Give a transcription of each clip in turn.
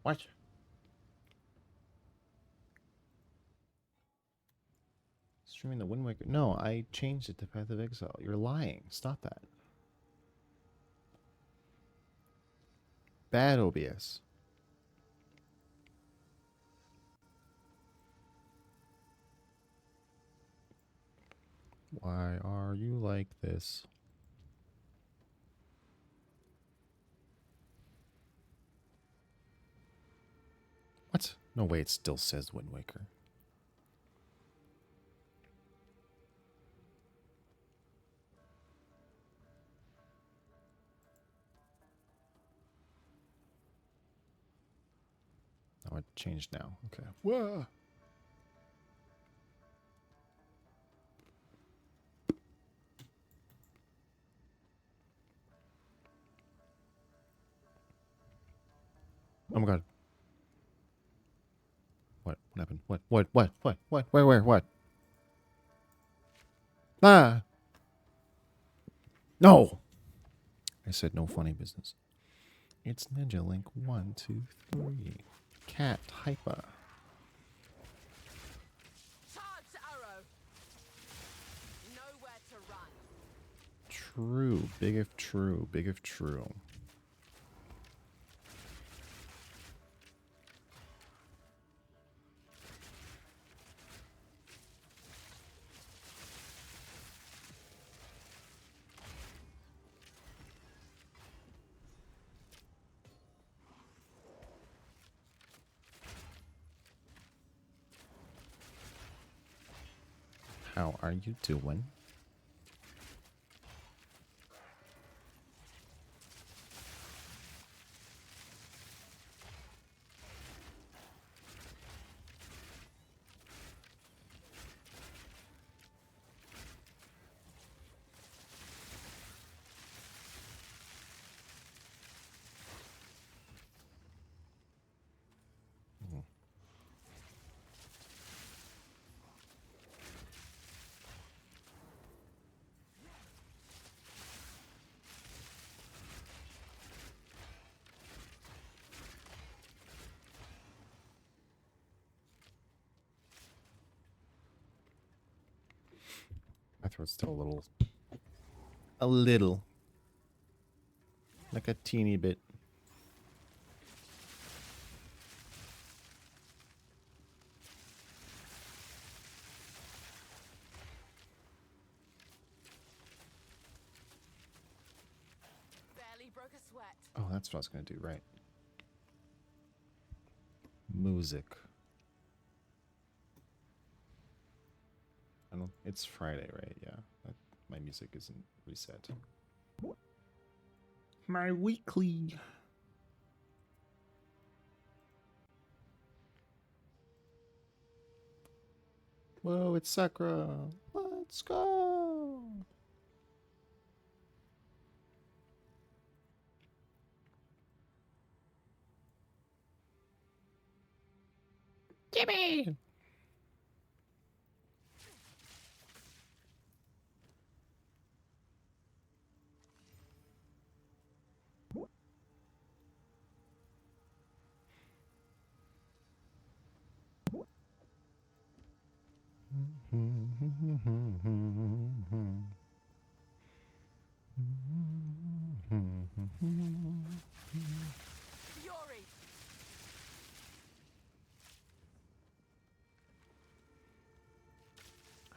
What? Streaming the Wind Waker? No, I changed it to Path of Exile. You're lying. Stop that. Bad OBS. Why are you like this? What? No way, it still says Wind Waker. Oh, it changed now. Okay. Whoa. Oh my god. What happened? What? Where? What? Ah! No! I said no funny business. It's Ninja Link 1, 2, 3. Cat Hyper. Charge arrow. Nowhere to run. True. Big if true. Big if true. How are you doing? My throat's still a little, like a teeny bit. Barely broke a sweat. Oh, that's what I was going to do, right. Music. I don't, it's Friday, right? Yeah. My music isn't reset. My weekly. Whoa, it's Sakura. Let's go. Gimme. Fury.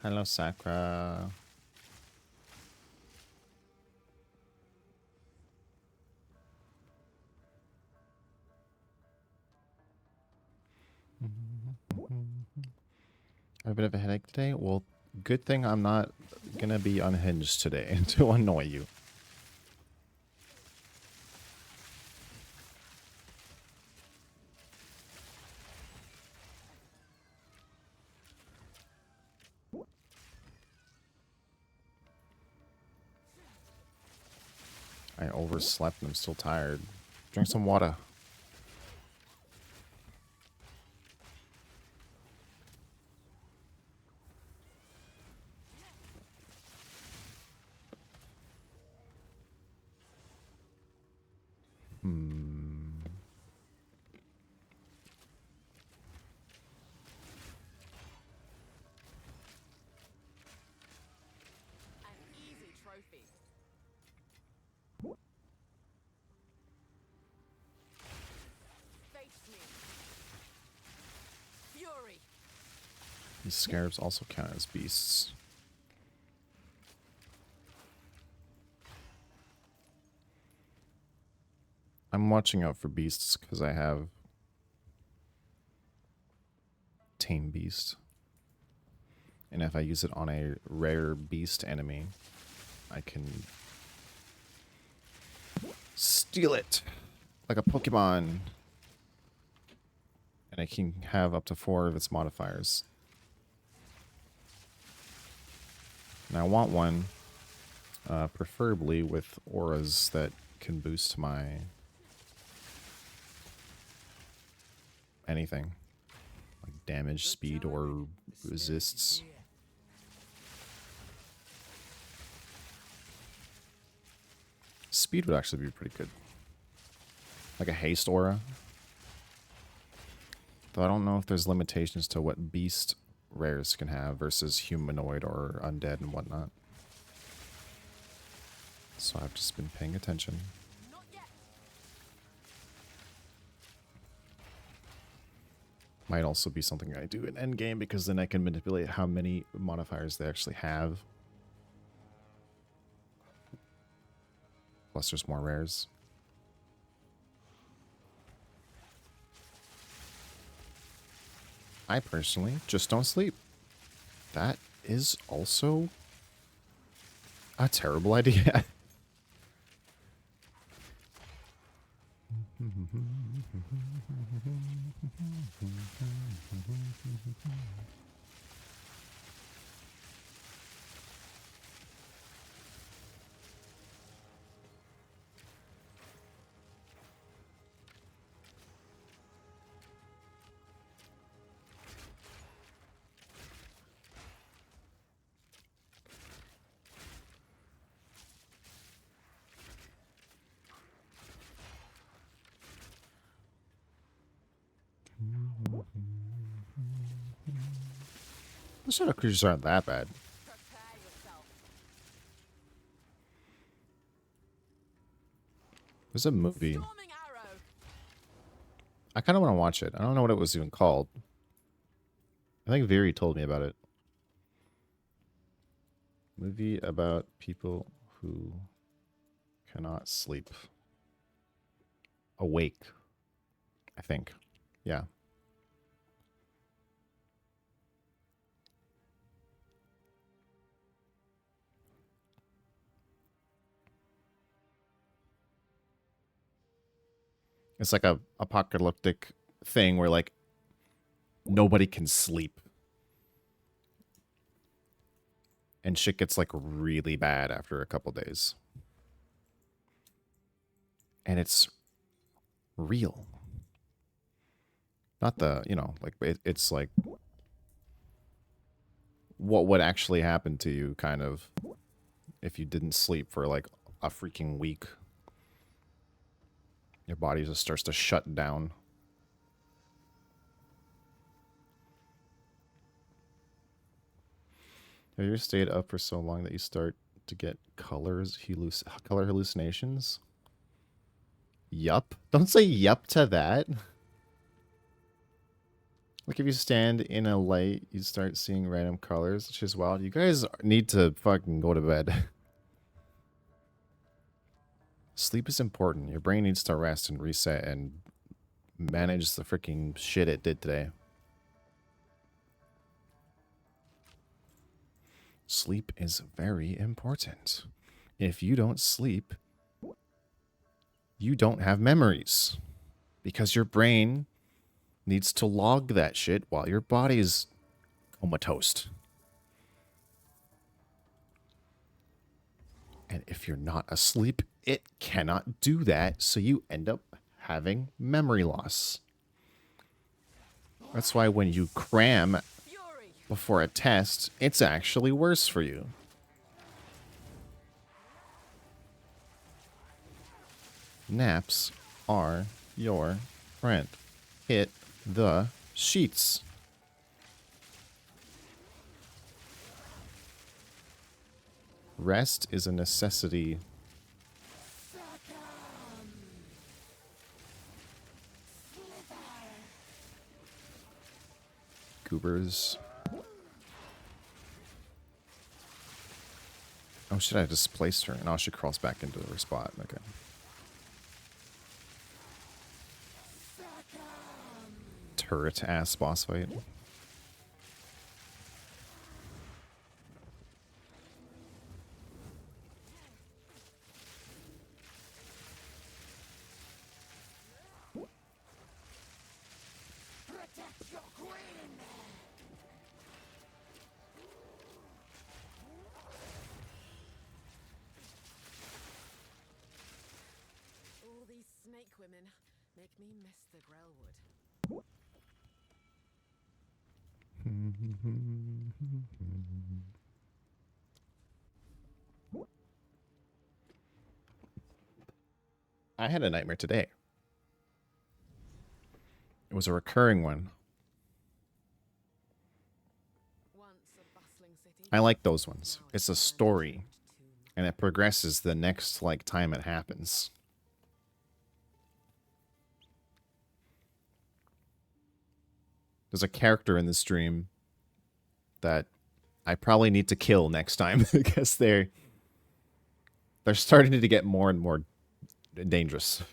Hello, Sakura. I have a bit of a headache today. Well, good thing I'm not gonna be unhinged today to annoy you. I overslept and I'm still tired. Drink some water. An easy trophy. Face me. Fury. These scarabs also count as beasts. I'm watching out for beasts because I have Tame Beast. And if I use it on a rare beast enemy, I can steal it like a Pokemon. And I can have up to 4 of its modifiers. And I want one, preferably with auras that can boost my anything. Like damage, speed, or resists. Speed would actually be pretty good. Like a haste aura. Though I don't know if there's limitations to what beast rares can have versus humanoid or undead and whatnot. So I've just been paying attention. Not yet. Might also be something I do in endgame because then I can manipulate how many modifiers they actually have. Plus there's more rares. I personally just don't sleep. That is also a terrible idea. The shadow creatures aren't that bad. Prepare yourself. There's a movie. Storming arrow. I kind of want to watch it. I don't know what it was even called. I think Viri told me about it. Movie about people who cannot sleep. Awake, I think. Yeah. It's like a apocalyptic thing where like nobody can sleep. And shit gets like really bad after a couple days. And it's real. Not the, you know, like it's like what would actually happen to you kind of if you didn't sleep for like a freaking week. Your body just starts to shut down. Have you ever stayed up for so long that you start to get color hallucinations? Yup. Don't say yup to that. Like if you stand in a light, you start seeing random colors, which is wild. You guys need to fucking go to bed. Sleep is important. Your brain needs to rest and reset and manage the freaking shit it did today. Sleep is very important. If you don't sleep, you don't have memories. Because your brain needs to log that shit while your body's comatose. And if you're not asleep, it cannot do that, so you end up having memory loss. That's why when you cram Fury. before a test, it's actually worse for you. Naps are your friend. Hit the sheets. Rest is a necessity. Goobers. Oh, should I displace her? No, she crawls back into her spot. Okay. Turret ass boss fight. All these snake women make me miss the Grellwood. I had a nightmare today. It was a recurring one. Once a bustling city. I like those ones. It's a story, and it progresses the next time it happens. There's a character in this stream that I probably need to kill next time because they're starting to get more and more dangerous.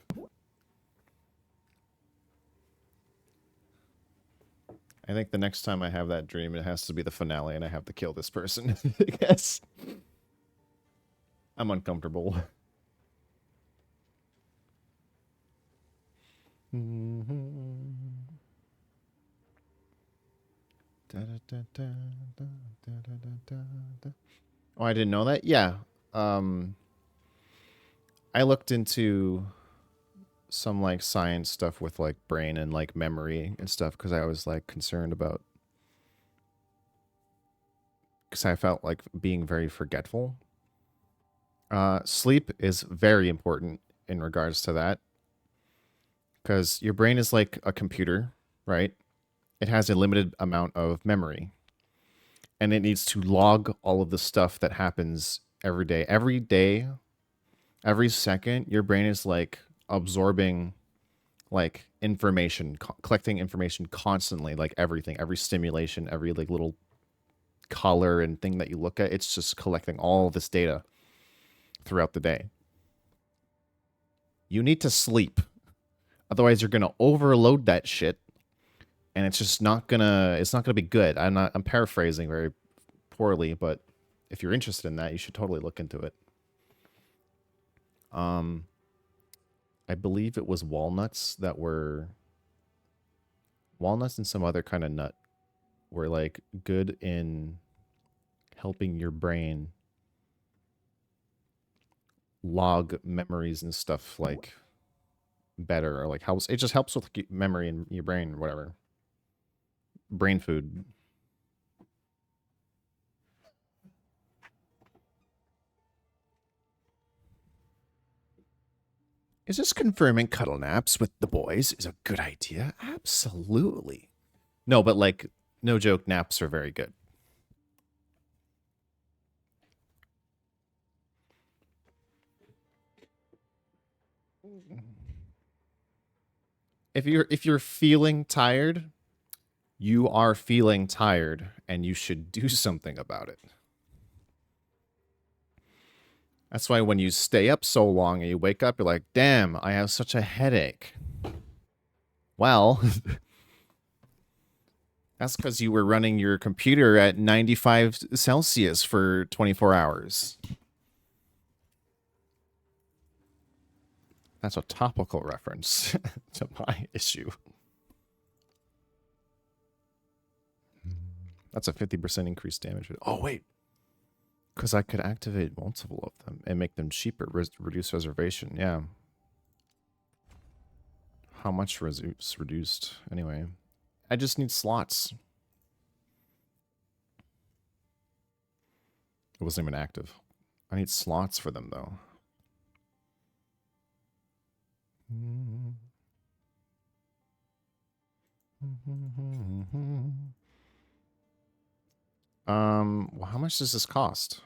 I think the next time I have that dream, it has to be the finale, and I have to kill this person. I guess. I'm uncomfortable. Oh, I didn't know that? Yeah. I looked into some science stuff with brain and memory and stuff because I was concerned about, because I felt like being very forgetful. Sleep is very important in regards to that because your brain is like a computer, right? It has a limited amount of memory and it needs to log all of the stuff that happens every day. Every day, every second, your brain is absorbing information, collecting information constantly, everything, every stimulation, every little color and thing that you look at. It's just collecting all this data throughout the day. You need to sleep. Otherwise, you're going to overload that shit and it's just not going to be good. I'm paraphrasing very poorly, but if you're interested in that, you should totally look into it. I believe it was walnuts and some other kind of nut were good in helping your brain log memories and stuff better, or helps. It just helps with memory in your brain or whatever. Brain food. Is this confirming cuddle naps with the boys is a good idea? Absolutely. No, but no joke, naps are very good. If you're feeling tired, you are feeling tired and you should do something about it. That's why when you stay up so long and you wake up, you're like, damn, I have such a headache. Well, that's because you were running your computer at 95 Celsius for 24 hours. That's a topical reference to my issue. That's a 50% increased damage. Oh, wait. Because I could activate multiple of them and make them cheaper. Reduce reservation. Yeah. How much reduced? Anyway. I just need slots. It wasn't even active. I need slots for them, though. Well, how much does this cost?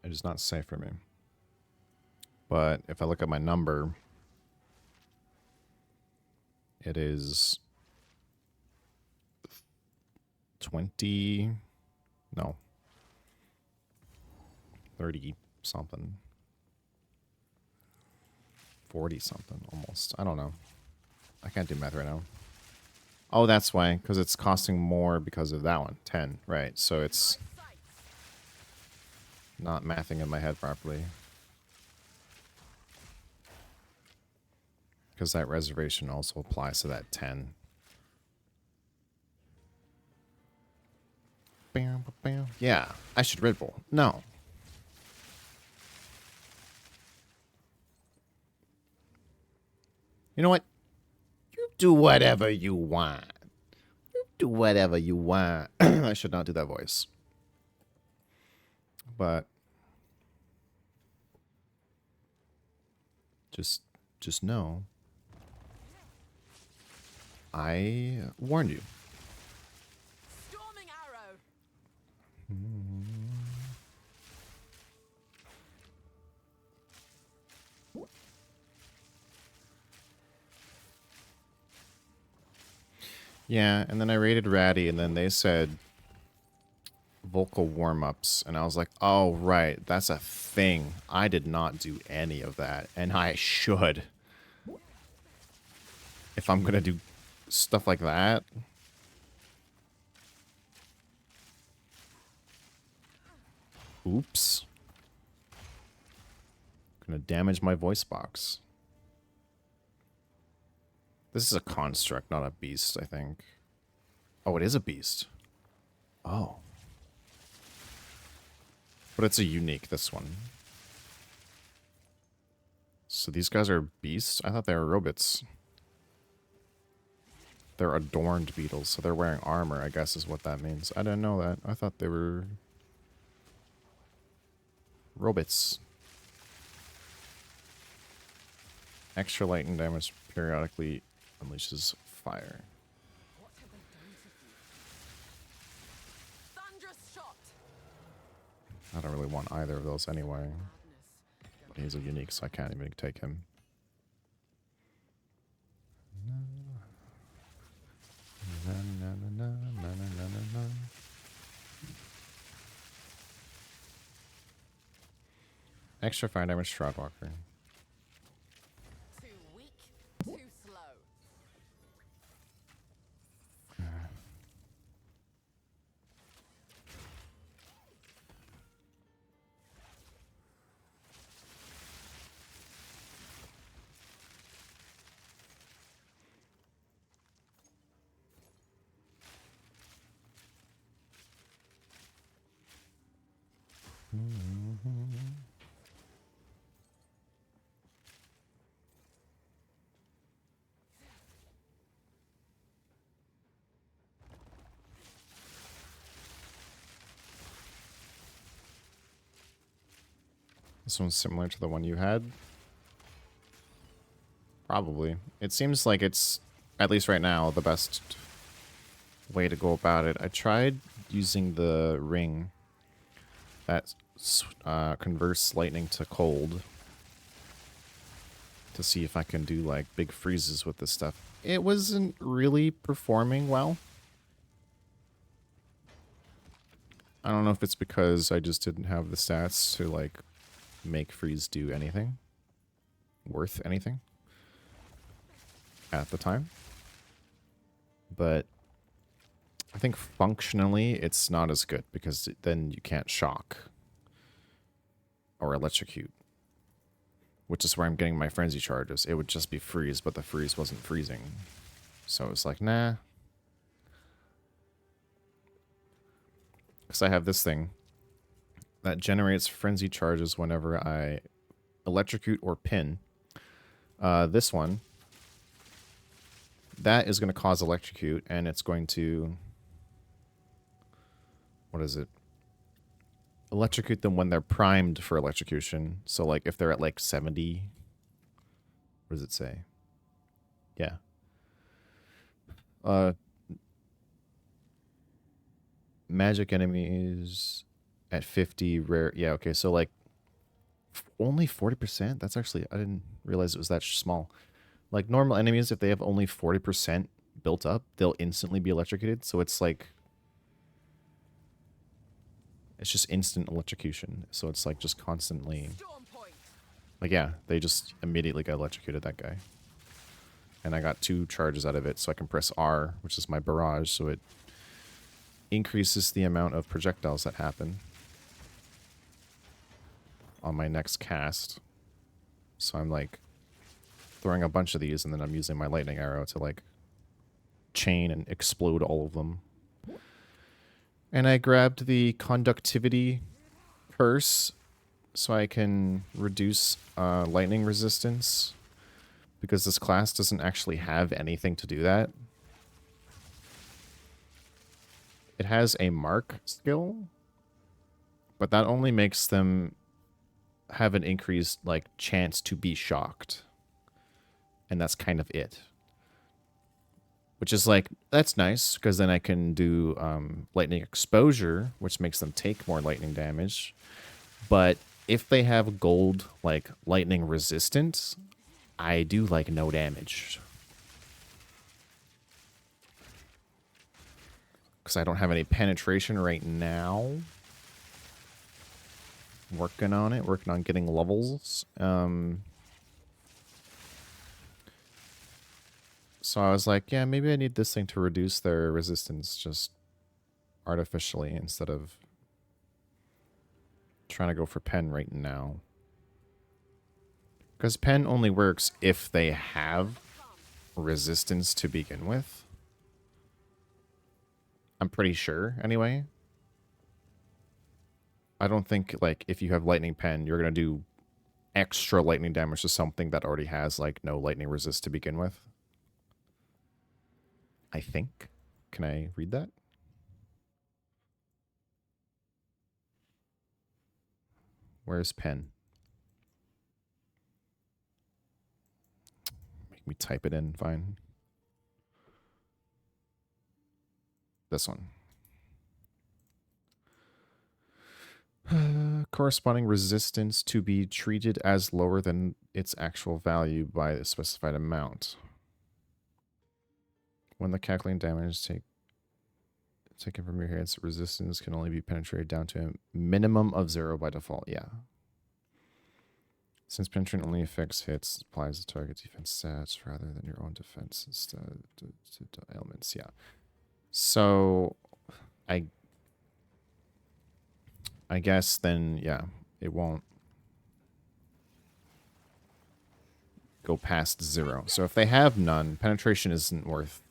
It does not say for me. But if I look at my number, it is 20, no, 30 something. 40 something almost. I don't know. I can't do math right now. Oh, that's why, because it's costing more because of that one. 10, right. So it's not mathing in my head properly. Because that reservation also applies to that 10. Bam, bam. Yeah, I should Red Bull. No. You know what? You do whatever you want. You do whatever you want. I should not do that voice. But just know I warned you. Storming arrow. Yeah, and then I raided Ratty, and then they said vocal warm-ups, and I was like, oh, right, that's a thing. I did not do any of that, and I should. If I'm gonna do stuff like that. Oops. Gonna damage my voice box. This is a construct, not a beast, I think. Oh, it is a beast. Oh. But it's a unique, this one. So these guys are beasts? I thought they were robots. They're adorned beetles, so they're wearing armor, I guess is what that means. I didn't know that. I thought they were robots. Extra lightning damage periodically unleashes fire. What have they done to you? Thunderous shot. I don't really want either of those anyway. Madness. He's a unique, so I can't even take him. Extra fire damage, Shroudwalker. Too weak, too slow. This one's similar to the one you had. Probably. It seems like it's, at least right now, the best way to go about it. I tried using the ring that converts lightning to cold to see if I can do like big freezes with this stuff. It wasn't really performing well. I don't know if it's because I just didn't have the stats to like make freeze do anything worth anything at the time. But I think functionally it's not as good because then you can't shock or electrocute, which is where I'm getting my frenzy charges. It would just be freeze, but the freeze wasn't freezing. So it's like, nah. Because I have this thing that generates frenzy charges whenever I electrocute or pin. This one, that is going to cause electrocute, and it's going to... What is it? Electrocute them when they're primed for electrocution. So, like, if they're at, like, 70... What does it say? Yeah. Magic enemies at 50, rare... Yeah, okay, so, like, only 40%? That's actually... I didn't realize it was that small. Like, normal enemies, if they have only 40% built up, they'll instantly be electrocuted. So it's like... It's just instant electrocution. So it's like just constantly... Like, yeah, they just immediately got electrocuted, that guy. And I got 2 charges out of it, so I can press R, which is my barrage, so it increases the amount of projectiles that happen on my next cast. So I'm like throwing a bunch of these, and then I'm using my lightning arrow to like chain and explode all of them. And I grabbed the conductivity curse so I can reduce lightning resistance, because this class doesn't actually have anything to do that. It has a mark skill, but that only makes them have an increased like chance to be shocked. And that's kind of it. Which is like, that's nice, because then I can do lightning exposure, which makes them take more lightning damage. But if they have gold, like, lightning resistance, I do, like, no damage. Because I don't have any penetration right now. Working on it, working on getting levels. So I was like, yeah, maybe I need this thing to reduce their resistance just artificially instead of trying to go for pen right now. Because pen only works if they have resistance to begin with. I'm pretty sure, anyway. I don't think, like, if you have lightning pen, you're going to do extra lightning damage to something that already has, like, no lightning resist to begin with. I think. Can I read that? Where's pen? Make me type it in, fine. This one. Corresponding resistance to be treated as lower than its actual value by the specified amount. When the calculating damage taken from your hits, resistance can only be penetrated down to a minimum of 0 by default. Yeah. Since penetrating only affects hits, applies to target defense stats rather than your own defense instead to elements. Yeah. So, I guess then, yeah, it won't go past 0. So if they have none, penetration isn't worth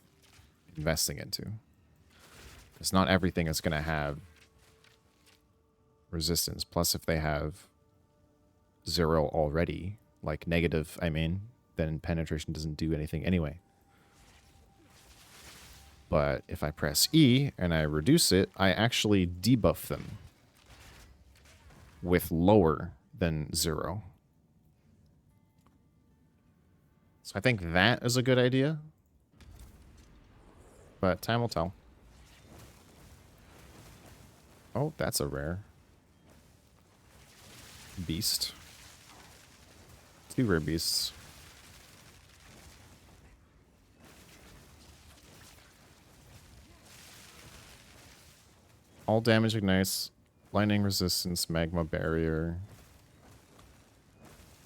investing into. Because not everything is going to have resistance. Plus, if they have 0 already, like negative, I mean, then penetration doesn't do anything anyway. But if I press E and I reduce it, I actually debuff them with lower than 0. So I think that is a good idea. But time will tell. Oh, that's a rare beast. 2 rare beasts. All damage ignites. Lightning resistance, magma barrier.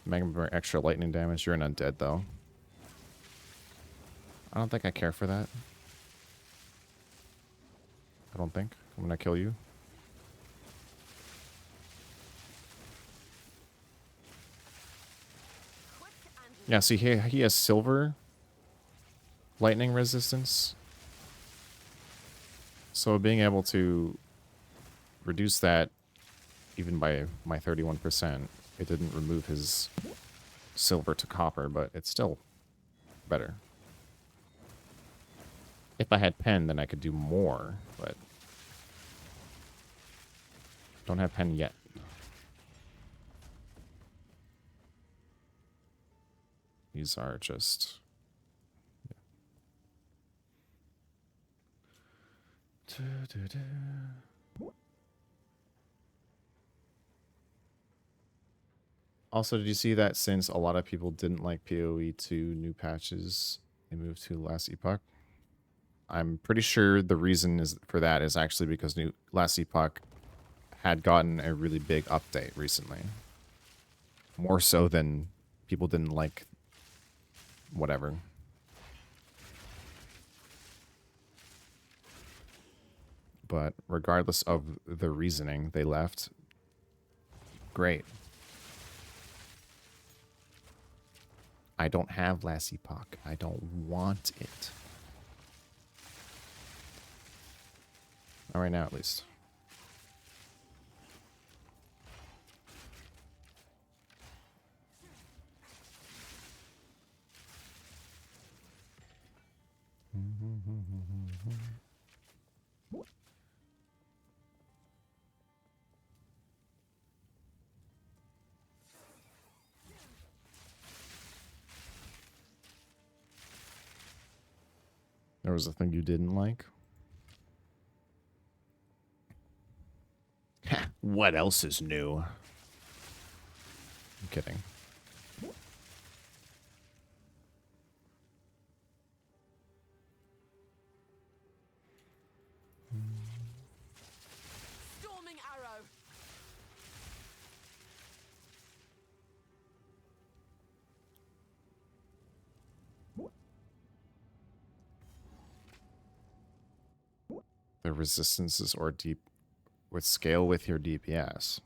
Magma extra lightning damage. You're an undead, though. I don't think I care for that. I don't think. I'm gonna kill you. Yeah, see, he has silver lightning resistance. So being able to reduce that even by my 31%, it didn't remove his silver to copper, but it's still better. If I had pen, then I could do more, but don't have pen yet. These are just... Also, did you see that since a lot of people didn't like PoE 2 new patches, they moved to Last Epoch? I'm pretty sure the reason is for that is actually because Last Epoch had gotten a really big update recently. More so than people didn't like whatever. But regardless of the reasoning, they left. Great. I don't have Last Epoch. I don't want it. Not right now, at least. There was a thing you didn't like? What else is new? I'm kidding. Storming arrow. The resistances or deep with scale with your DPS.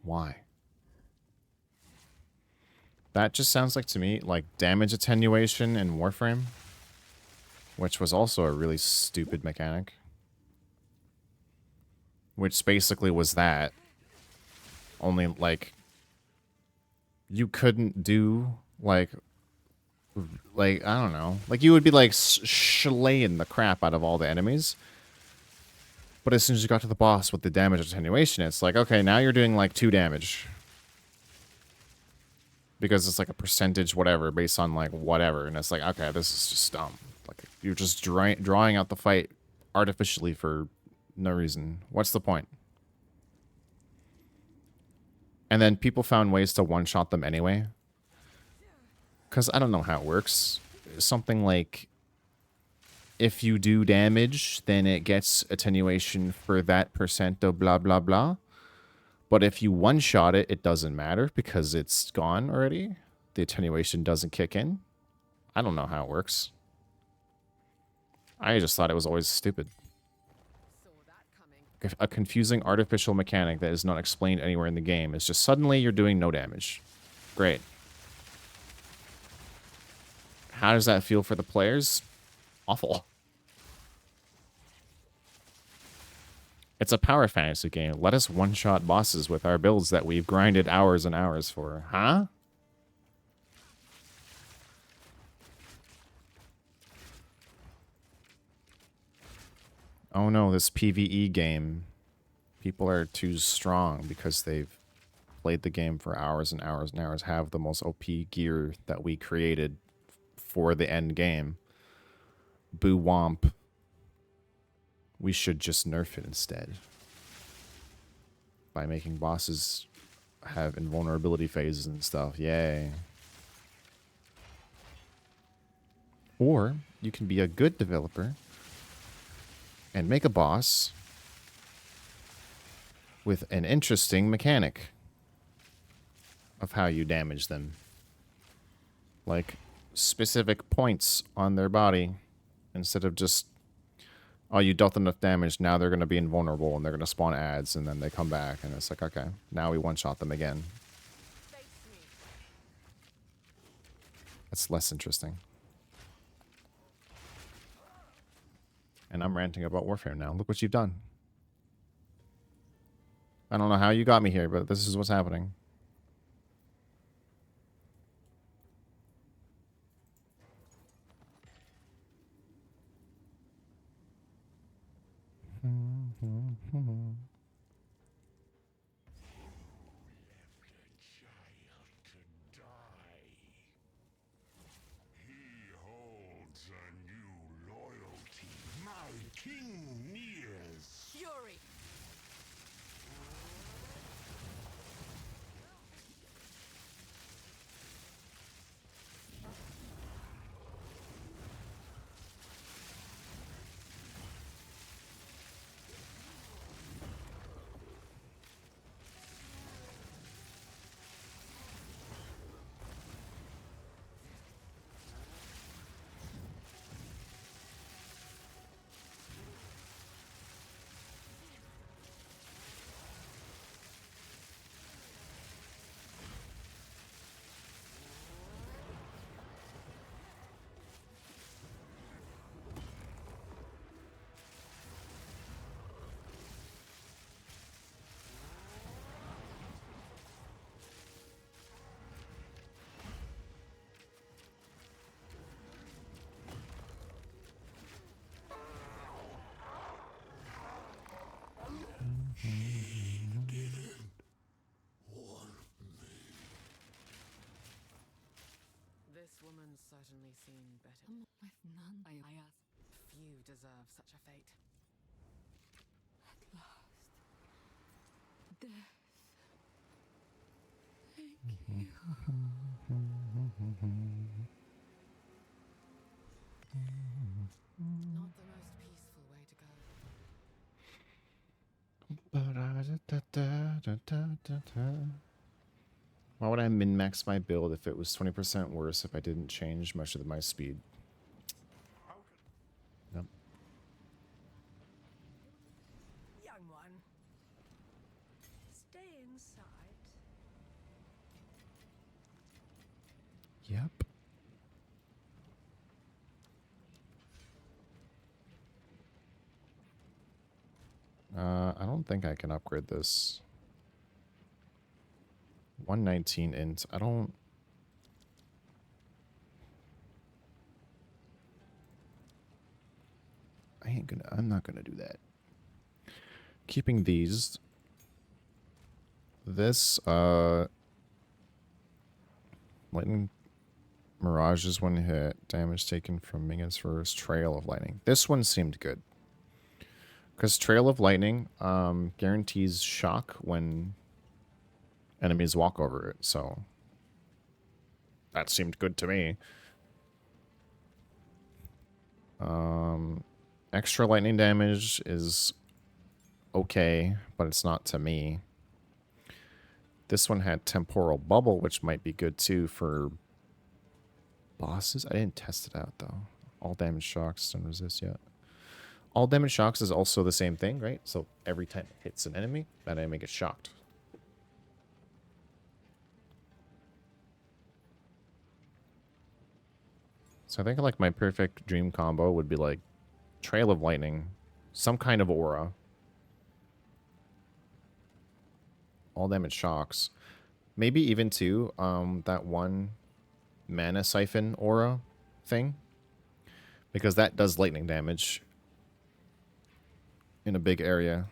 Why? That just sounds like to me like damage attenuation in Warframe, which was also a really stupid mechanic. Which basically was that. Only like you couldn't do like I don't know. Like you would be like slaying the crap out of all the enemies. But as soon as you got to the boss with the damage attenuation, it's like, okay, now you're doing like 2 damage. Because it's like a percentage whatever based on like whatever. And it's like, okay, this is just dumb. Like you're just drawing out the fight artificially for no reason. What's the point? And then people found ways to one-shot them anyway. Because I don't know how it works. Something like, if you do damage, then it gets attenuation for that percent of blah, blah, blah. But if you one-shot it, it doesn't matter because it's gone already. The attenuation doesn't kick in. I don't know how it works. I just thought it was always stupid. Saw that coming. A confusing artificial mechanic that is not explained anywhere in the game. It's just suddenly you're doing no damage. Great. How does that feel for the players? Awful. It's a power fantasy game. Let us one-shot bosses with our builds that we've grinded hours and hours for. Huh? Oh no, this PvE game. People are too strong because they've played the game for hours and hours and hours, have the most OP gear that we created for the end game. Boo womp. We should just nerf it instead. By making bosses have invulnerability phases and stuff. Yay. Or you can be a good developer and make a boss with an interesting mechanic of how you damage them. Like specific points on their body instead of just, oh, you dealt enough damage, now they're going to be invulnerable and they're going to spawn ads and then they come back and it's like, okay, now we one-shot them again. That's less interesting. And I'm ranting about Warframe now. Look what you've done. I don't know how you got me here, but this is what's happening. Fury. This woman's certainly seen better. With none I ask. Few deserve such a fate. At last. Death. Thank you. Not the most peaceful way to go. Why would I min-max my build if it was 20% worse if I didn't change much of my speed? Nope. Young one. Stay inside. Yep. I don't think I can upgrade this. 119 int. I don't... I'm not gonna do that. Keeping these. This, lightning mirage is one hit. Damage taken from minions first. Trail of lightning. This one seemed good. Because Trail of Lightning guarantees shock when enemies walk over it, so that seemed good to me. Extra lightning damage is okay, but it's not to me. This one had Temporal Bubble, which might be good too for bosses. I didn't test it out though. All damage shocks don't resist yet. All damage shocks is also the same thing, right? So every time it hits an enemy, that enemy gets shocked. So I think like my perfect dream combo would be like Trail of Lightning, some kind of aura, all damage shocks, maybe even too that one mana siphon aura thing, because that does lightning damage in a big area.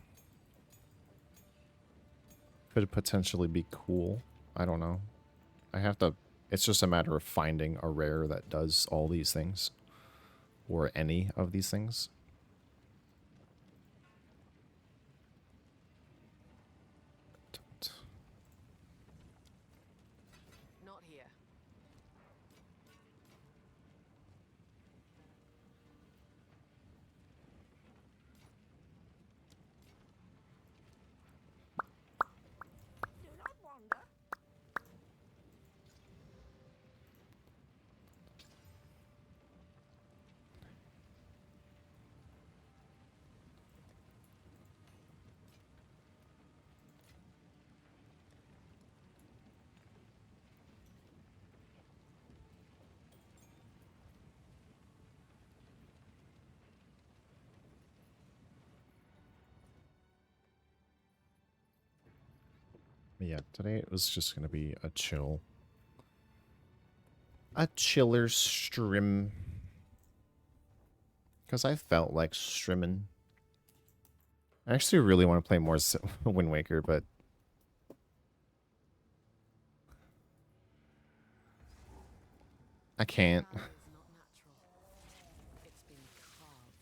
Could potentially be cool. I don't know. I have to... It's just a matter of finding a rare that does all these things. Or any of these things. Not here. Yeah, today it was just gonna be a chiller stream. Because I felt like streaming. I actually really want to play more Wind Waker, but I can't. Power is not natural. It's been carved.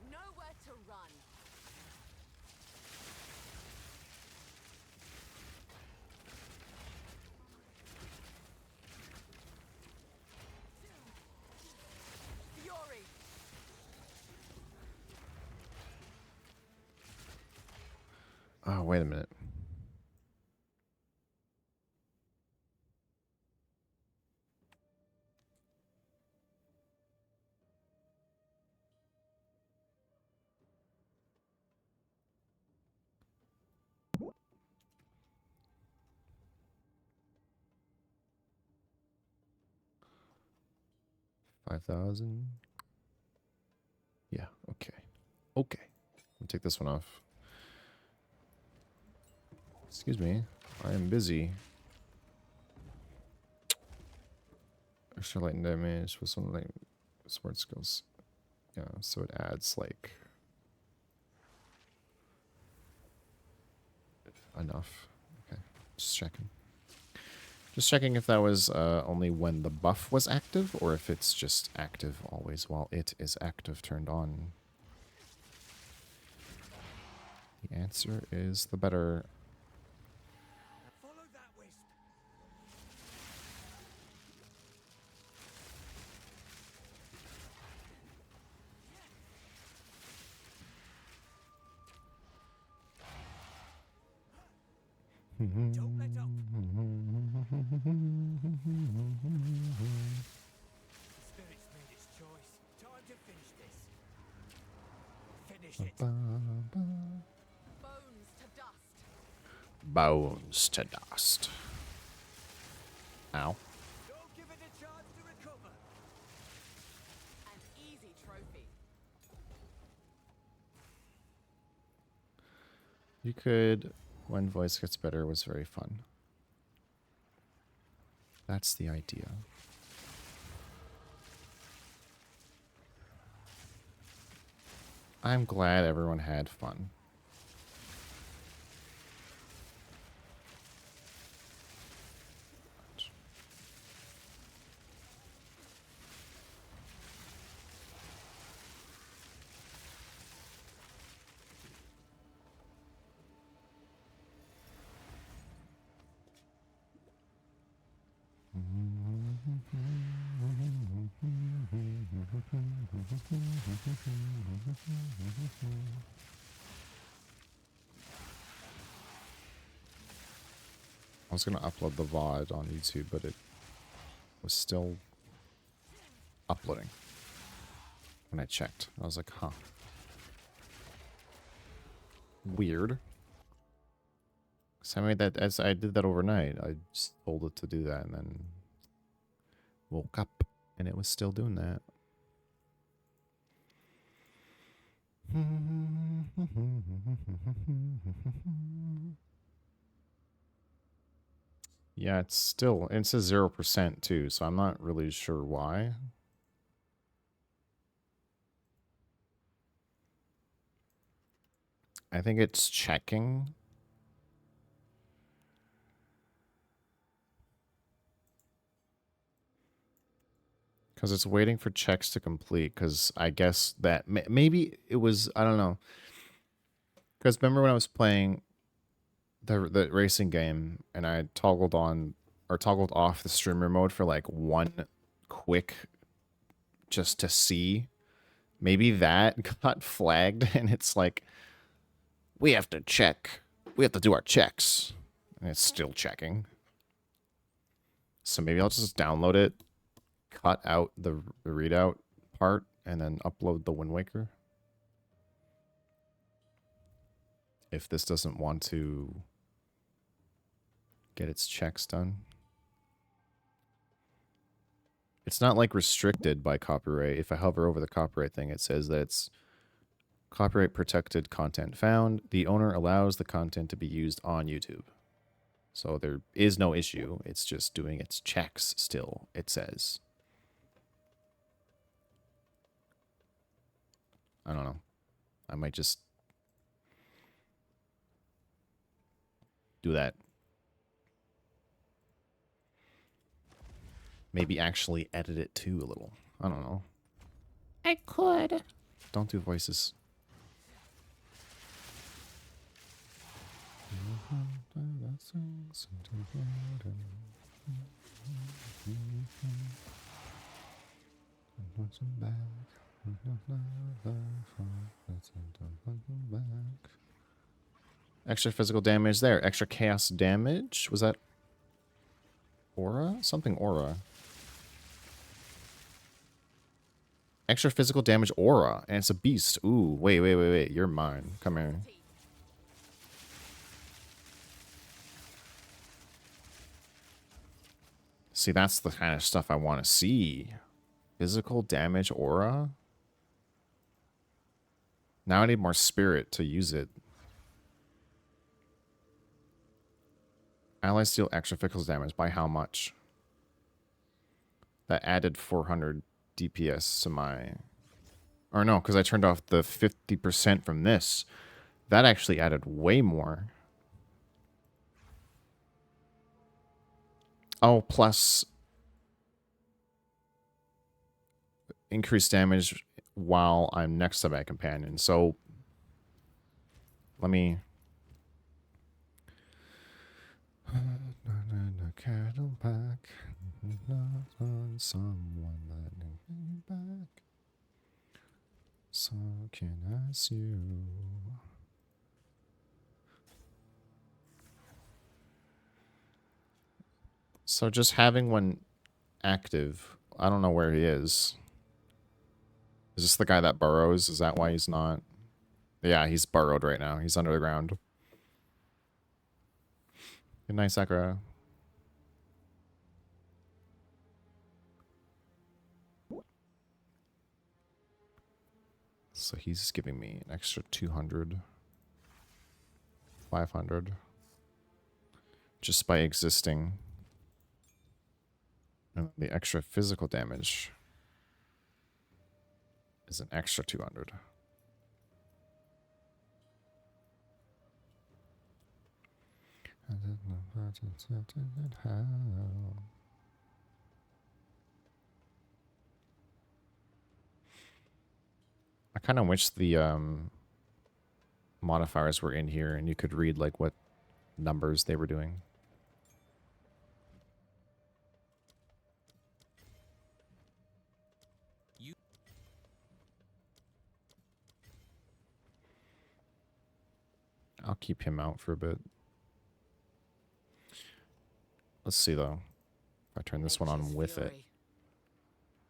Nowhere to run. Fury. Oh, wait a minute. $5,000. Yeah, okay. Okay. I'll take this one off. Excuse me. I am busy. Extra light damage with some like sword skills. Yeah, so it adds like enough. Okay, just checking. Just checking if that was only when the buff was active, or if it's just active always while it is active turned on. The answer is the better. Follow that wisp. Don't let up. Spirit's made its choice. Time to finish this. Finish it. Bones to dust. Bones to dust. Ow. Don't give it a chance to recover. An easy trophy. You could, when voice gets better, was very fun. That's the idea. I'm glad everyone had fun. I was going to upload the VOD on YouTube, but it was still uploading when I checked. I was like, huh. Weird. So I made that, as I did that overnight. I just told it to do that and then woke up and it was still doing that. Yeah, it's still, it says 0% too, so I'm not really sure why. I think it's checking. Because it's waiting for checks to complete, because I guess that, maybe it was, I don't know. Because remember when I was playing the racing game and I toggled on or toggled off the streamer mode for like one quick just to see, maybe that got flagged and it's like we have to check, we have to do our checks, and it's still checking. So maybe I'll just download it, cut out the readout part, and then upload the Wind Waker if this doesn't want to get its checks done. It's not like restricted by copyright. If I hover over the copyright thing, it says that it's Copyright protected content found. The owner allows the content to be used on YouTube. So there is no issue. It's just doing its checks still, it says. I don't know. I might just do that. Maybe actually edit it too a little. I don't know. I could. Don't do voices. Extra physical damage there. Extra chaos damage. Was that aura? Something aura. Extra physical damage aura. And it's a beast. Ooh, wait. You're mine. Come here. See, that's the kind of stuff I want to see. Physical damage aura. Now I need more spirit to use it. Allies deal extra physical damage. By how much? That added 400 DPS to my... Or no, because I turned off the 50% from this. That actually added way more. Oh, plus... increased damage while I'm next to my companion. So... let me... cattle back, not on someone that me back. So can I see you? So just having one active, I don't know where he is. Is this the guy that burrows? Is that why he's not? Yeah, he's burrowed right now. He's under the ground. Good night, Sakura. So he's giving me an extra 200, 500, just by existing. And the extra physical damage is an extra 200. I don't know what it's how. I kind of wish the modifiers were in here and you could read like what numbers they were doing. I'll keep him out for a bit. Let's see though. If I turn this one on with it.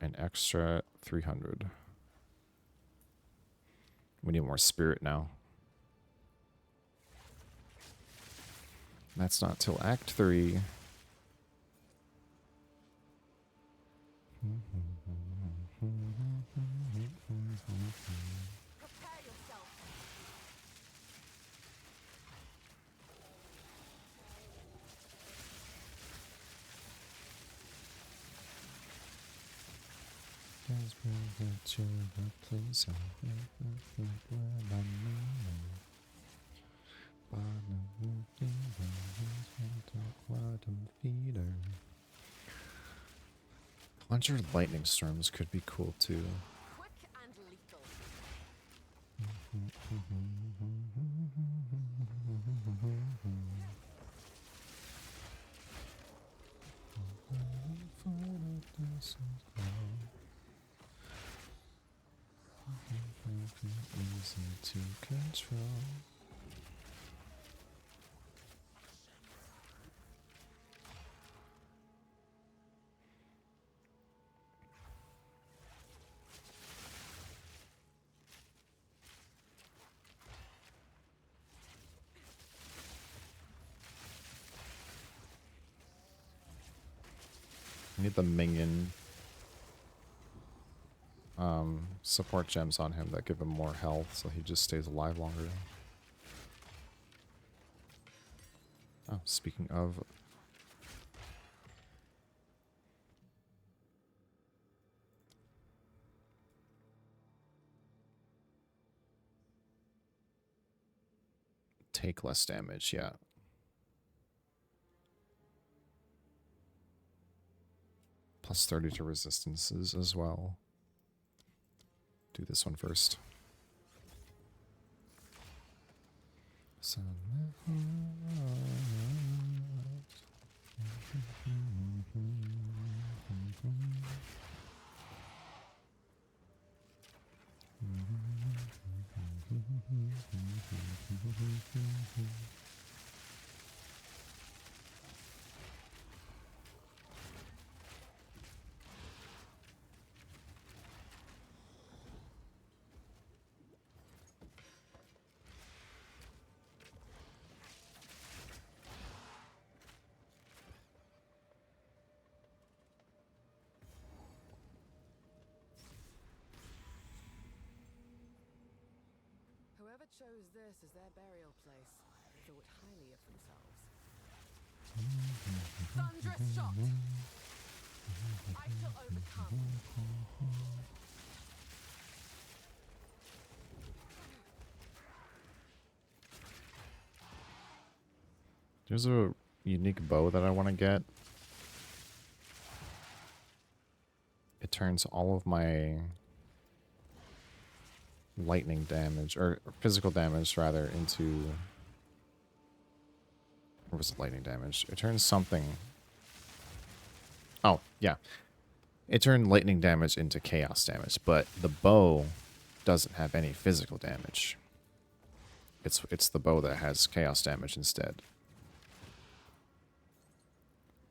An extra 300. We need more spirit now. That's not till Act 3. Prepare yourself. Conjured lightning storms could be cool too. Quick and lethal. Easy to control. I need the minion. support gems on him that give him more health, so he just stays alive longer. Oh, speaking of... Take less damage, yeah. Plus 30 to resistances as well. Do this one first. Whoever chose this as their burial place thought highly of themselves. Thunderous shot! I shall overcome. There's a unique bow that I want to get. It turns all of my lightning damage, or physical damage rather, into... Or was it lightning damage? It turns something... Oh, yeah. It turned lightning damage into chaos damage, but the bow doesn't have any physical damage. It's the bow that has chaos damage instead.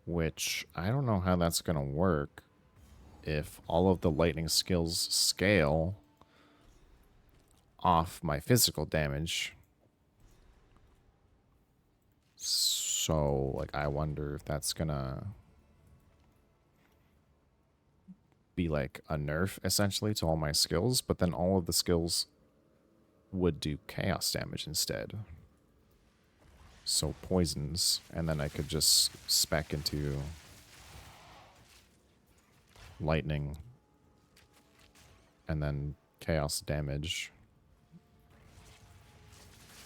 Which, I don't know how that's going to work if all of the lightning skills scale off my physical damage. So, like, I wonder if that's gonna be like a nerf, essentially, to all my skills, but then all of the skills would do chaos damage instead. So poisons, and then I could just spec into lightning and then chaos damage.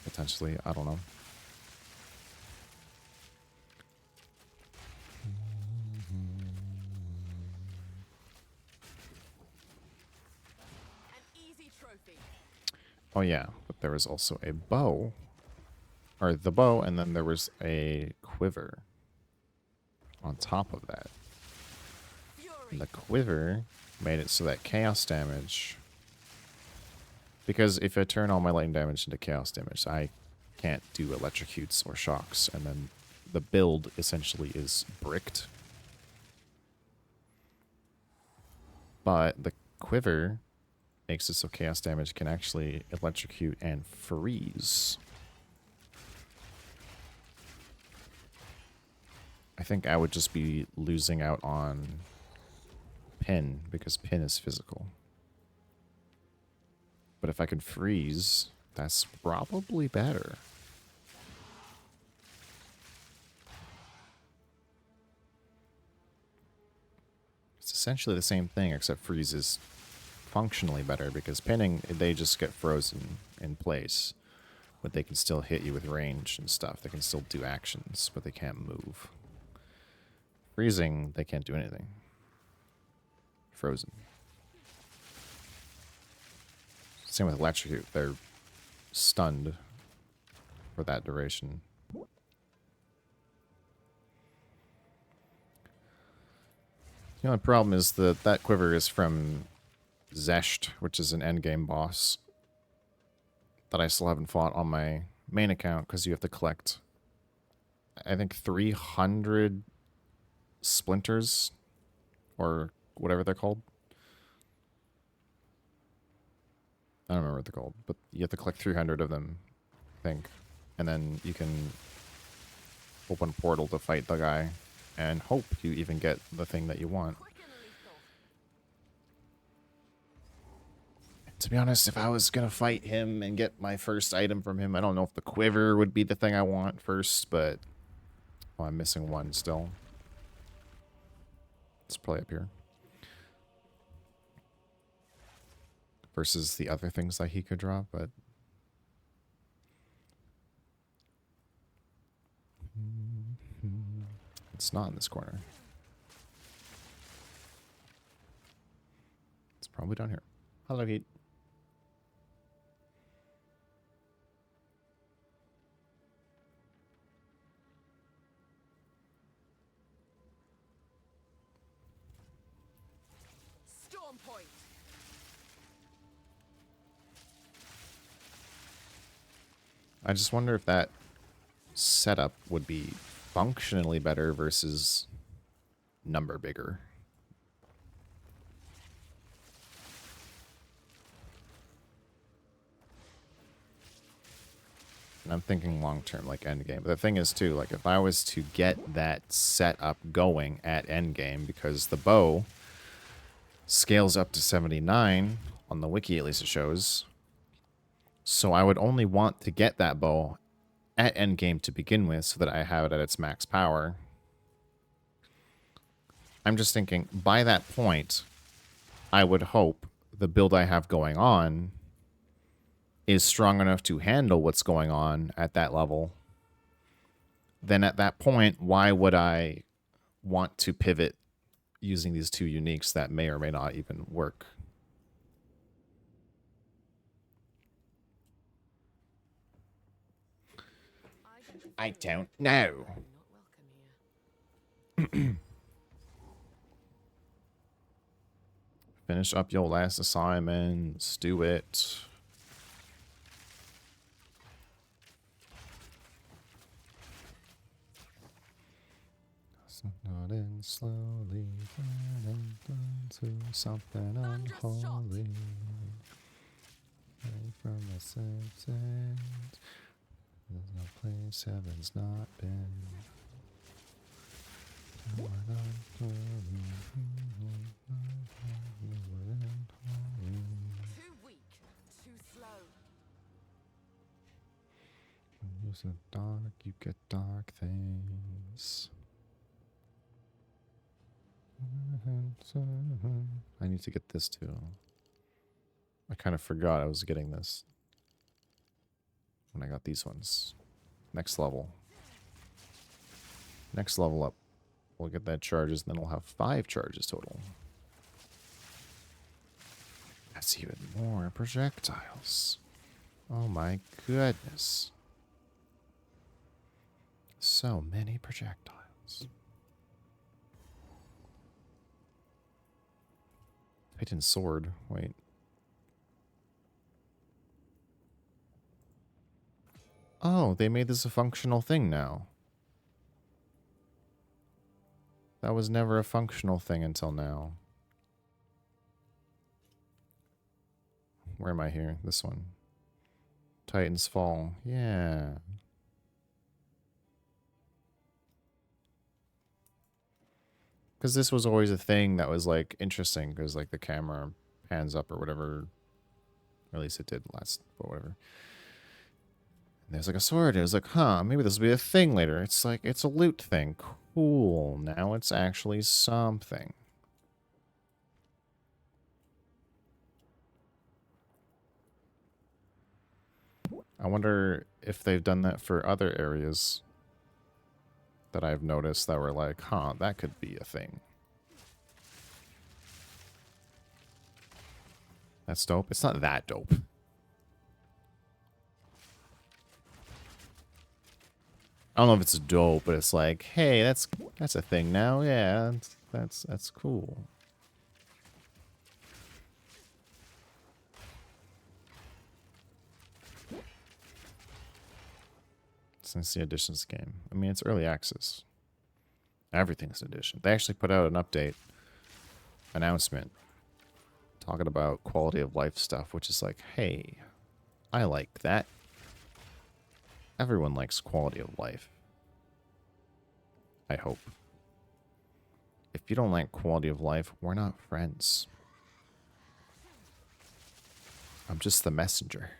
Potentially, I don't know. An easy trophy. Oh yeah, but there was also a bow. Or the bow, and then there was a quiver on top of that. Fury. And the quiver made it so that chaos damage... Because if I turn all my lightning damage into chaos damage, I can't do electrocutes or shocks, and then the build essentially is bricked. But the quiver makes it so chaos damage can actually electrocute and freeze. I think I would just be losing out on pin, because pin is physical. But if I can freeze, that's probably better. It's essentially the same thing, except freeze is functionally better, because pinning, they just get frozen in place. But they can still hit you with range and stuff. They can still do actions, but they can't move. Freezing, they can't do anything. Frozen. Same with electrocute. They're stunned for that duration. The only problem is that that quiver is from Zesht, which is an endgame boss that I still haven't fought on my main account, because you have to collect, I think, 300 splinters, or whatever they're called. I don't remember what they're called, but you have to collect 300 of them, I think. And then you can open a portal to fight the guy, and hope you even get the thing that you want. Quick and lethal. To be honest, if I was gonna fight him and get my first item from him, I don't know if the quiver would be the thing I want first, but... Oh, I'm missing one still. Let's play up here. Versus the other things that he could drop, but... It's not in this corner. It's probably down here. Hello, Heat. Storm point. I just wonder if that setup would be functionally better versus number bigger. And I'm thinking long term, like end game. But the thing is too, like if I was to get that setup going at end game, because the bow scales up to 79 on the wiki, at least it shows. So I would only want to get that bow at endgame to begin with so that I have it at its max power. I'm just thinking, by that point, I would hope the build I have going on is strong enough to handle what's going on at that level. Then at that point, why would I want to pivot using these two uniques that may or may not even work? I don't know. Not welcome here. Finish up your last assignments. Do it. Nodding slowly to something unholy. From the substance. There's no place heaven's not been. Too weak. Too slow. When you're so dark, you get dark things. I need to get this too. I kind of forgot I was getting this when I got these ones. Next level. Next level up. We'll get that charges, and then we'll have 5 charges total. That's even more projectiles. Oh my goodness. So many projectiles. Titan sword. Wait. Oh, they made this a functional thing now. That was never a functional thing until now. Where am I here? This one. Titan's Fall. Yeah. Because this was always a thing that was, like, interesting. Because, like, the camera pans up or whatever. Or at least it did last, but whatever. And there's, like, a sword. It was like, huh, maybe this will be a thing later. It's like, it's a loot thing. Cool. Now it's actually something. I wonder if they've done that for other areas that I've noticed that were like, huh, that could be a thing. That's dope. It's not that dope. I don't know if it's dope, but it's like, hey, that's a thing now. Yeah, that's cool. Since the Editions game. I mean, it's early access. Everything's an edition. They actually put out an update announcement talking about quality of life stuff, which is like, hey, I like that. Everyone likes quality of life. I hope. If you don't like quality of life, we're not friends. I'm just the messenger.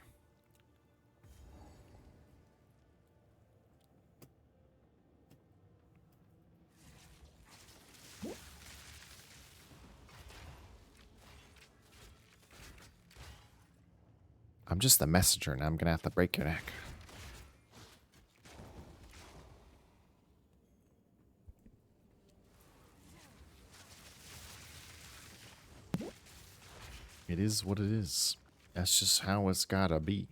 I'm just the messenger, and I'm gonna have to break your neck. It is what it is. That's just how it's gotta be.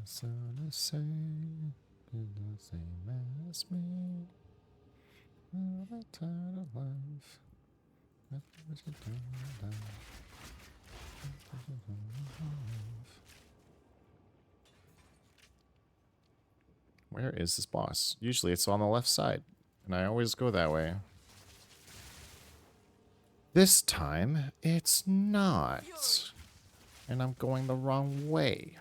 So to say, you're the same as me. All the time of life. What was you doing in life? What was you doing in life? Where is this boss? Usually it's on the left side, and I always go that way. This time, it's not. And I'm going the wrong way.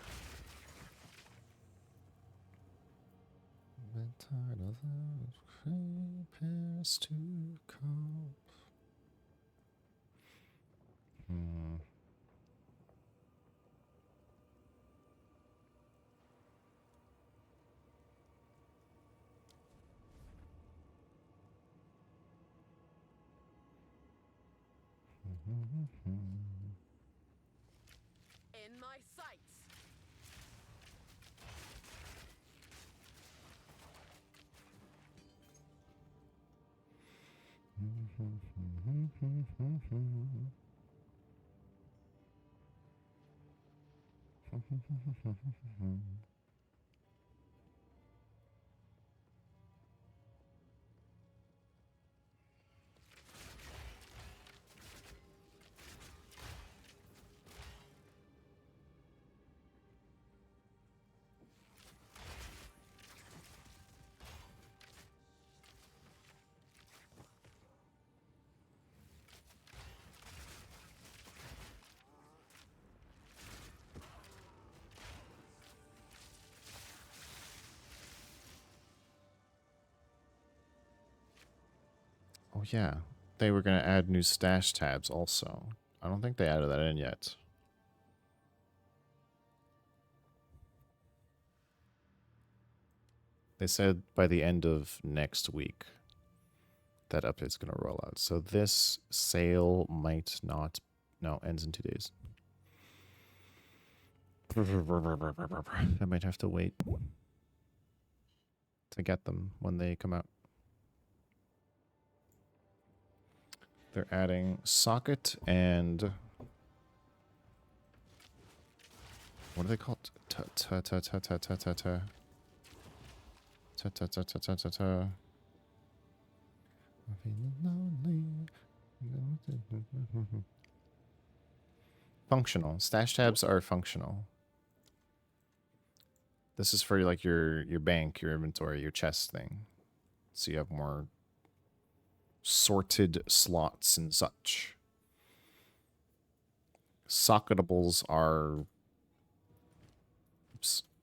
I'm tired of the creepers to come. In my sights. Oh yeah, they were gonna add new stash tabs also. I don't think they added that in yet. They said by the end of next week that update's gonna roll out. So this sale might not. No, ends in 2 days. I might have to wait to get them when they come out. They're adding socket and what are they called? Ta ta ta ta ta ta ta ta ta ta ta ta ta ta ta. I'm feeling lonely. Functional. Stash tabs are functional. This is for like your bank, your inventory, your chest thing. So you have more sorted slots and such. Socketables are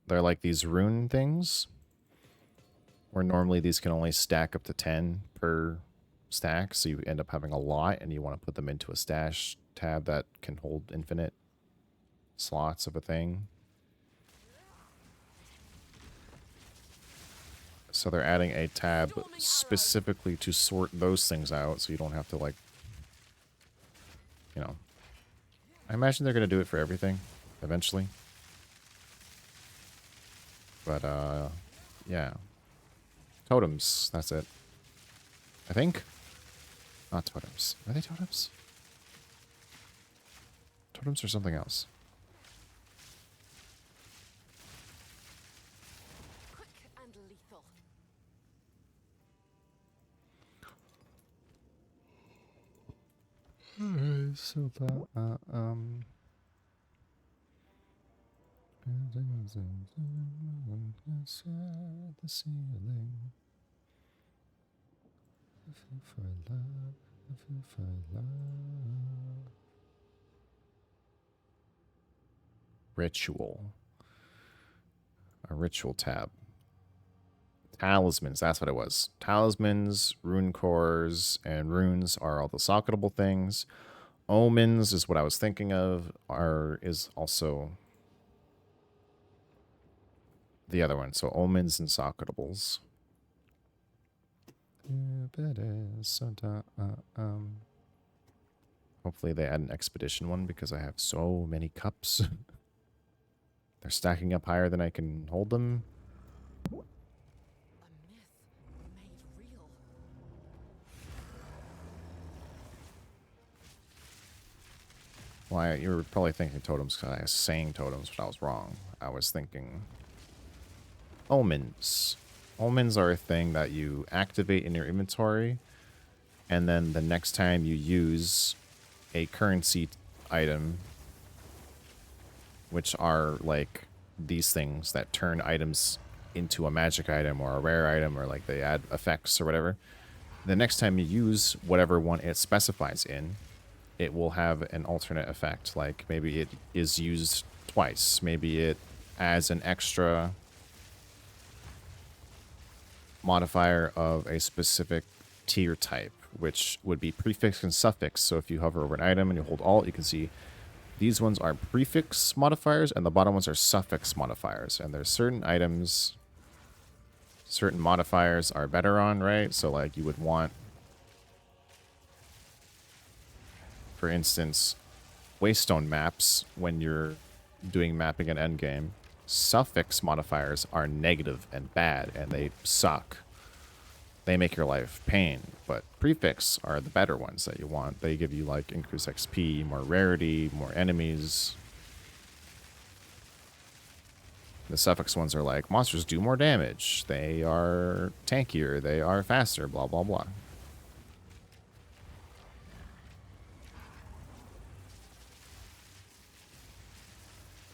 they're like these rune things where normally these can only stack up to 10 per stack, so you end up having a lot and you want to put them into a stash tab that can hold infinite slots of a thing. So they're adding a tab specifically to sort those things out so you don't have to, like, you know. I imagine they're going to do it for everything eventually. But, yeah. Totems, that's it. I think. Not totems. Are they totems? Totems or something else? Quick and lethal. Alright, so that, the ceiling. I feel for love. I feel for love. Ritual. A ritual tab. Talismans, that's what it was. Talismans, rune cores, and runes are all the socketable things. Omens is what I was thinking of, is also the other one. So omens and socketables. Hopefully they add an expedition one because I have so many cups. They're stacking up higher than I can hold them. A myth made real. Well, you were probably thinking totems because I was saying totems, but I was wrong. I was thinking omens. Omens are a thing that you activate in your inventory, and then the next time you use a currency item, which are like these things that turn items into a magic item or a rare item, or like they add effects or whatever. The next time you use whatever one it specifies in, it will have an alternate effect. Like maybe it is used twice. Maybe it adds an extra modifier of a specific tier type, which would be prefix and suffix. So if you hover over an item and you hold Alt, you can see these ones are prefix modifiers and the bottom ones are suffix modifiers. And there's certain items, certain modifiers are better on, right? So like you would want, for instance, Waystone maps when you're doing mapping at endgame. Suffix modifiers are negative and bad, and they suck. They make your life pain, but prefix are the better ones that you want. They give you like increased XP, more rarity, more enemies. The suffix ones are like monsters do more damage, they are tankier, they are faster, blah blah blah.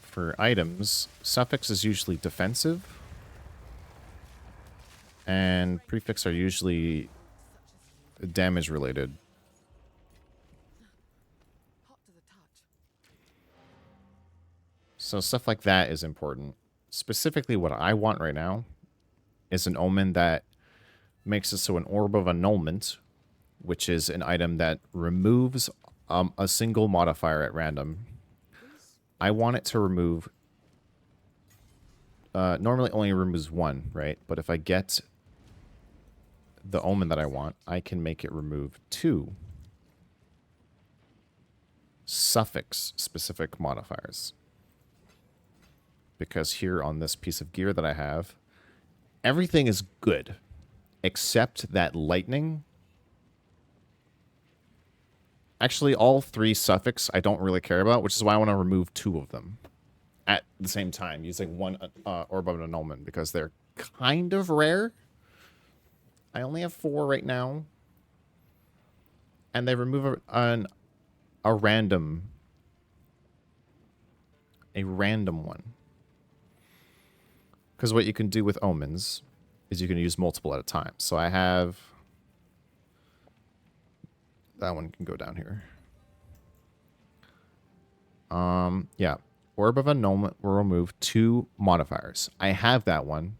For items, suffix is usually defensive, and prefix are usually damage related. Hot to the touch. So stuff like that is important. Specifically what I want right now is an omen that makes it so an orb of annulment, which is an item that removes a single modifier at random. I want it to remove, normally only removes one, right? But if I get the omen that I want, I can make it remove 2 suffix specific modifiers. Because here on this piece of gear that I have, everything is good except that lightning. Actually, all 3 suffix I don't really care about, which is why I want to remove 2 of them at the same time, using one orb of annulment, because they're kind of rare. I only have 4 right now, and they remove a random one. Because what you can do with omens is you can use multiple at a time. So I have... that one can go down here. Yeah. Orb of Annulment will remove 2 modifiers. I have that one.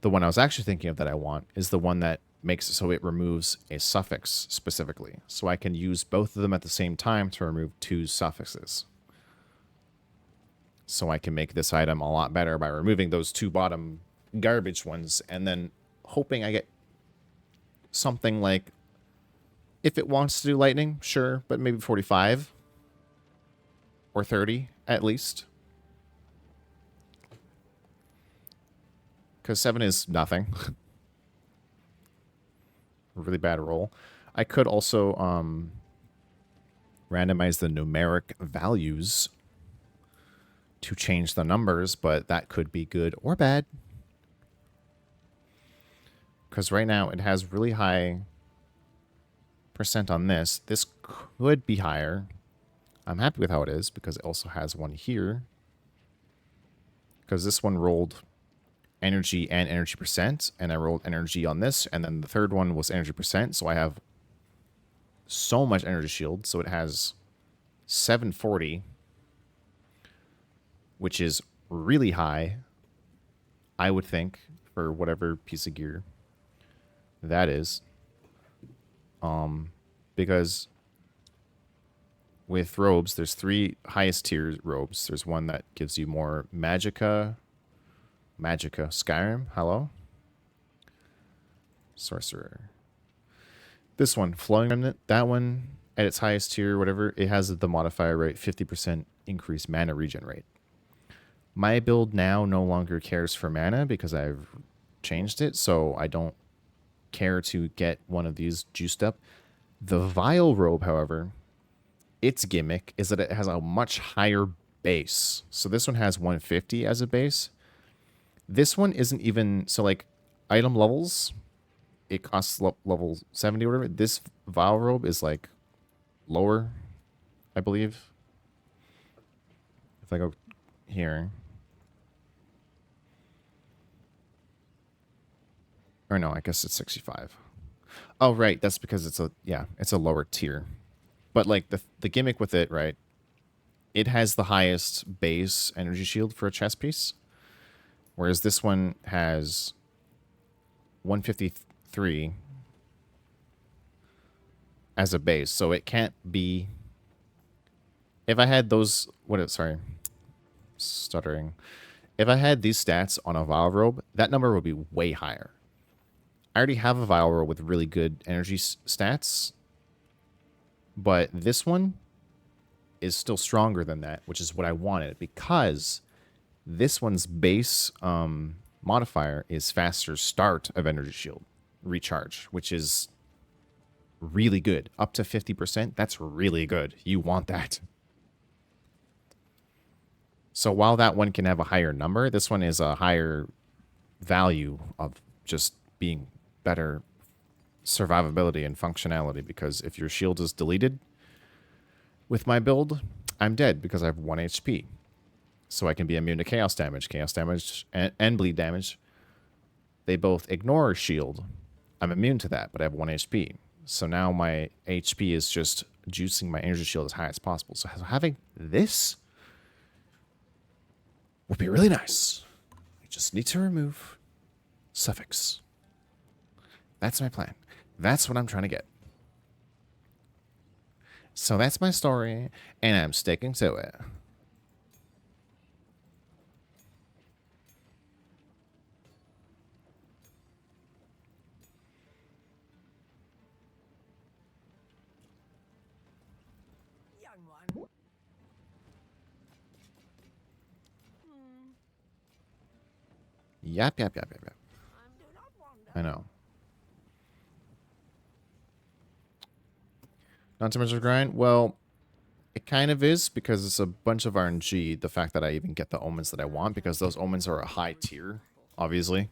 The one I was actually thinking of that I want is the one that makes it so it removes a suffix specifically. So I can use both of them at the same time to remove 2 suffixes. So I can make this item a lot better by removing those 2 bottom garbage ones, and then hoping I get something like, if it wants to do lightning, sure, but maybe 45 or 30 at least. Because 7 is nothing. really bad roll. I could also randomize the numeric values to change the numbers, but that could be good or bad. Because right now it has really high percent on this. This could be higher. I'm happy with how it is because it also has one here. Because this one rolled energy and energy percent, and I rolled energy on this, and then the third one was energy percent, so I have so much energy shield. So it has 740, which is really high, I would think, for whatever piece of gear that is. Because with robes, there's 3 highest tier robes. There's one that gives you more Magicka, Skyrim, hello? Sorcerer. This one, Flowing Remnant, that one, at its highest tier, whatever, it has the modifier rate, 50% increased mana regen rate. My build now no longer cares for mana because I've changed it, so I don't care to get one of these juiced up. The Vile Robe, however, its gimmick is that it has a much higher base. So this one has 150 as a base. This one isn't even... So, like, item levels, it costs level 70 or whatever. This Vile Robe is, like, lower, I believe. If I go here... Or no, I guess it's 65. Oh, right. That's because it's a... Yeah, it's a lower tier. But, like, the gimmick with it, right? It has the highest base energy shield for a chest piece. Whereas this one has 153 as a base. So it can't be... If I had those... Sorry. Stuttering. If I had these stats on a Vile Robe, that number would be way higher. I already have a Vile Robe with really good energy stats. But this one is still stronger than that, which is what I wanted. Because this one's base modifier is faster start of energy shield recharge, which is really good. Up to 50%, that's really good. You want that. So while that one can have a higher number, this one is a higher value of just being better survivability and functionality, because if your shield is deleted with my build, I'm dead because I have 1 HP. So I can be immune to chaos damage, and bleed damage. They both ignore shield. I'm immune to that, but I have 1 HP. So now my HP is just juicing my energy shield as high as possible. So having this would be really nice. I just need to remove suffix. That's my plan. That's what I'm trying to get. So that's my story, and I'm sticking to it. Young one. Yep. I do not wonder. I know. Not too much of a grind? Well, it kind of is, because it's a bunch of RNG, the fact that I even get the omens that I want, because those omens are a high tier, obviously.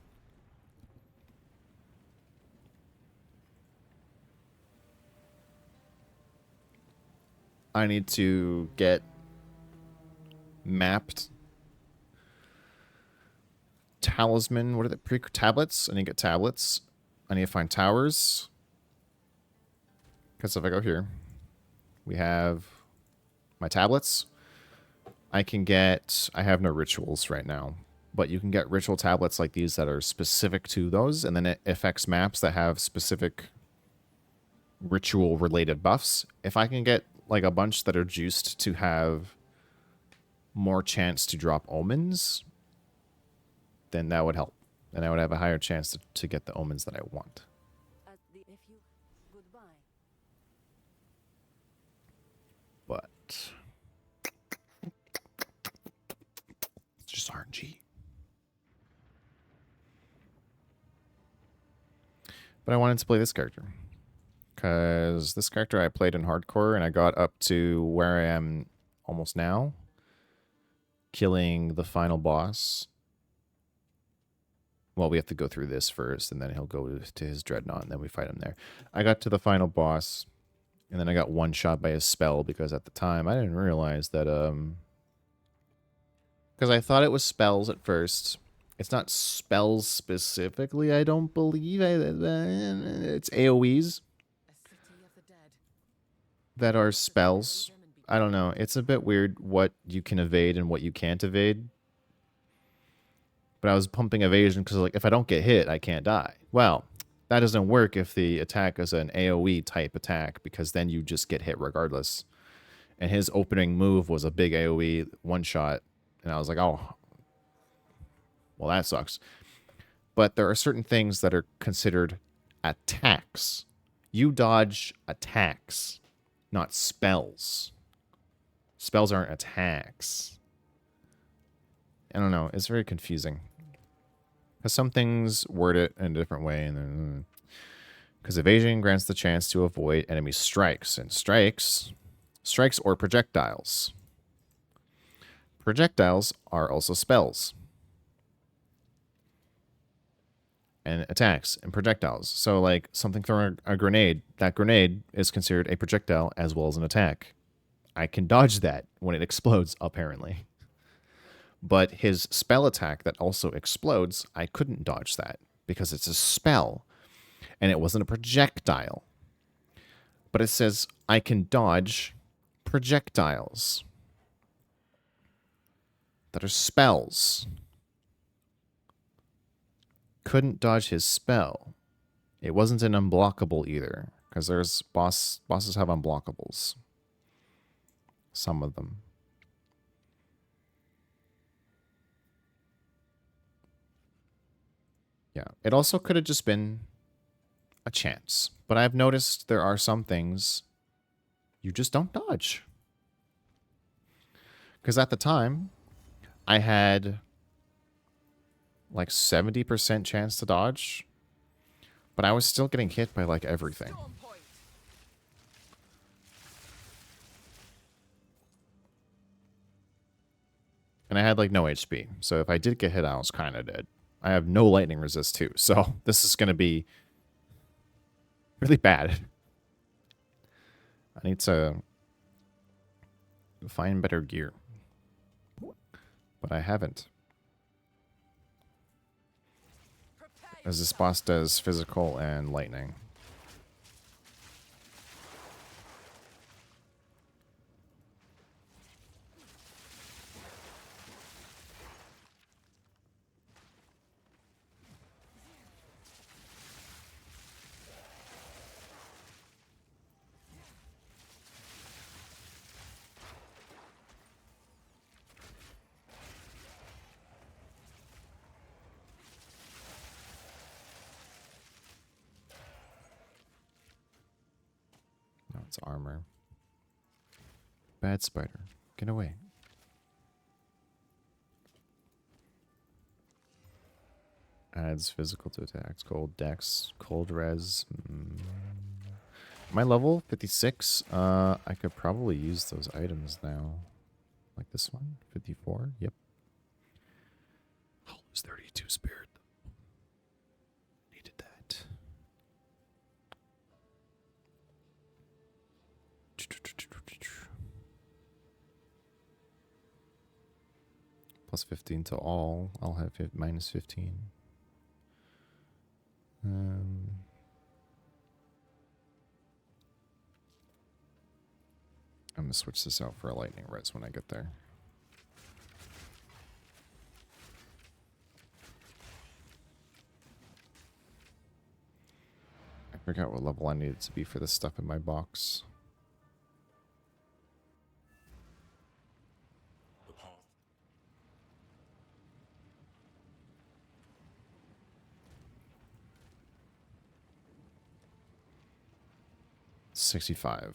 I need to get mapped talisman, what are they? Tablets? I need to get tablets. I need to find towers. Because if I go here, we have my tablets. I have no rituals right now, but you can get ritual tablets like these that are specific to those, and then it affects maps that have specific ritual related buffs. If I can get like a bunch that are juiced to have more chance to drop omens, then that would help. And I would have a higher chance to get the omens that I want. At the if you goodbye. But it's just RNG. But I wanted to play this character. Because this character I played in hardcore and I got up to where I am almost now. Killing the final boss. Well, we have to go through this first, and then he'll go to his dreadnought, and then we fight him there. I got to the final boss, and then I got one shot by his spell, because at the time I didn't realize that, because I thought it was spells at first. It's not spells specifically, I don't believe. It's AoEs A city of the dead. that are spells. I don't know. It's a bit weird what you can evade and what you can't evade. But I was pumping evasion because, like, if I don't get hit, I can't die. Well, that doesn't work if the attack is an AoE type attack, because then you just get hit regardless. And his opening move was a big AoE one shot. And I was like, oh, well, that sucks. But there are certain things that are considered attacks. You dodge attacks, not spells. Spells aren't attacks. I don't know. It's very confusing. Because some things word it in a different way. And then, because evasion grants the chance to avoid enemy strikes. And strikes or projectiles. Projectiles are also spells. And attacks and projectiles. So, like, something throwing a grenade, that grenade is considered a projectile as well as an attack. I can dodge that when it explodes, apparently. But his spell attack that also explodes, I couldn't dodge that because it's a spell and it wasn't a projectile. But it says I can dodge projectiles that are spells. Couldn't dodge his spell. It wasn't an unblockable either, because there's bosses have unblockables. Some of them. Yeah, it also could have just been a chance, but I've noticed there are some things you just don't dodge. Because at the time, I had like 70% chance to dodge, but I was still getting hit by like everything. On point. And I had like no HP, so if I did get hit, I was kind of dead. I have no lightning resist too, so this is going to be really bad. I need to find better gear, but I haven't. As this boss does physical and lightning. No, it's armor. Bad spider. Get away. Adds physical to attacks. Cold dex. Cold res. My level 56. I could probably use those items now. Like this one. 54. Yep. I'll lose 32 spirit. Needed that. Plus 15 to all. I'll have minus 15. I'm going to switch this out for a lightning res when I get there. I forgot what level I needed to be for this stuff in my box. The path. $65.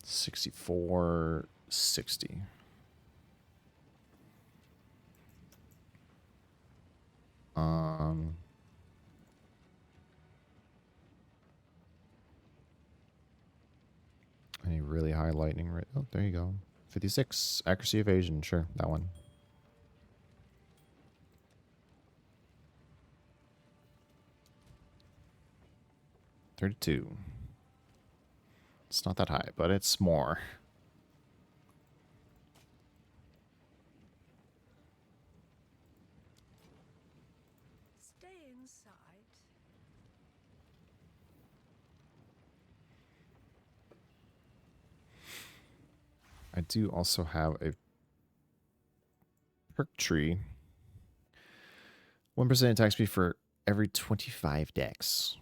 64, 60. 56. Accuracy evasion. Sure, that one. $32. It's not that high, but it's more. Stay inside. I do also have a perk tree. 1% attack speed for every 25 dex.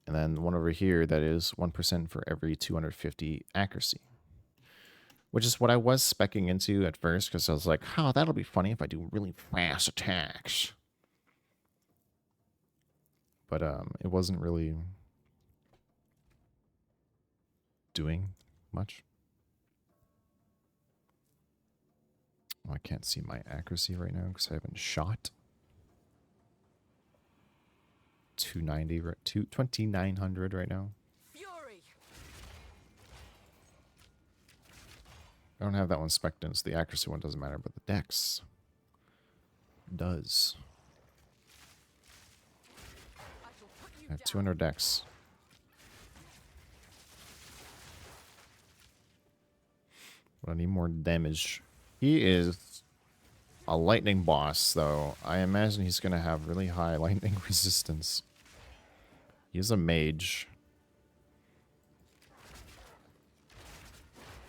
And then one over here that is 1% for every 250 accuracy. Which is what I was speccing into at first, because I was like, oh, that'll be funny if I do really fast attacks. But it wasn't really doing much. Oh, I can't see my accuracy right now because I haven't shot. 290, 2900 right now. Fury. I don't have that one spec'd in, so the accuracy one doesn't matter, but the dex does. I shall put you I have down. 200 dex. But I need more damage. He is a lightning boss, though. I imagine he's going to have really high lightning resistance. He's a mage.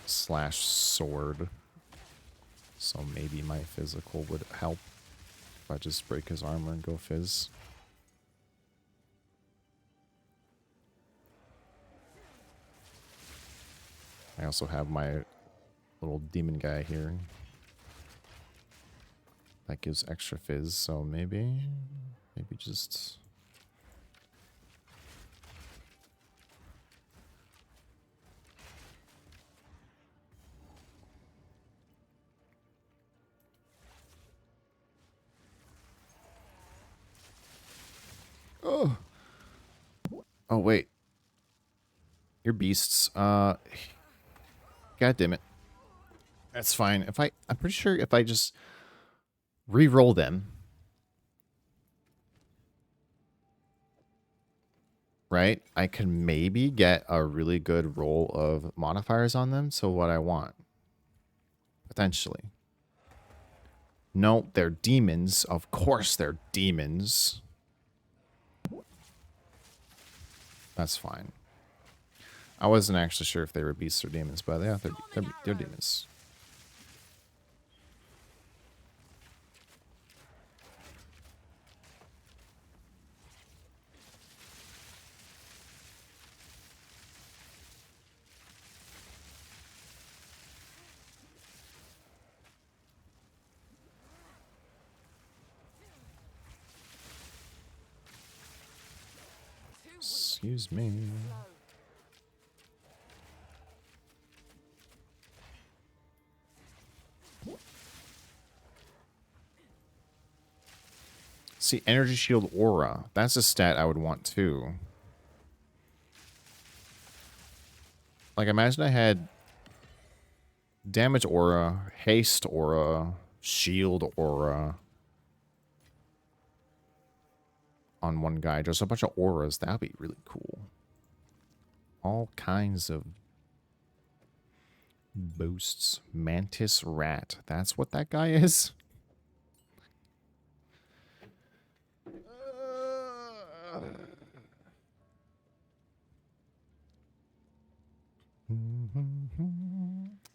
Slash sword. So maybe my physical would help if I just break his armor and go fizz. I also have my little demon guy here. That gives extra fizz, so maybe just... Oh! Oh, wait. You're beasts. God damn it. That's fine. I'm pretty sure if I just re-roll them, right, I can maybe get a really good roll of modifiers on them. So what I want, potentially. No, they're demons. Of course they're demons. That's fine. I wasn't actually sure if they were beasts or demons, but yeah, they're demons. Excuse me. See, energy shield aura. That's a stat I would want too. Like, imagine I had damage aura, haste aura, shield aura on one guy. Just a bunch of auras. That would be really cool. All kinds of boosts. Mantis rat. That's what that guy is?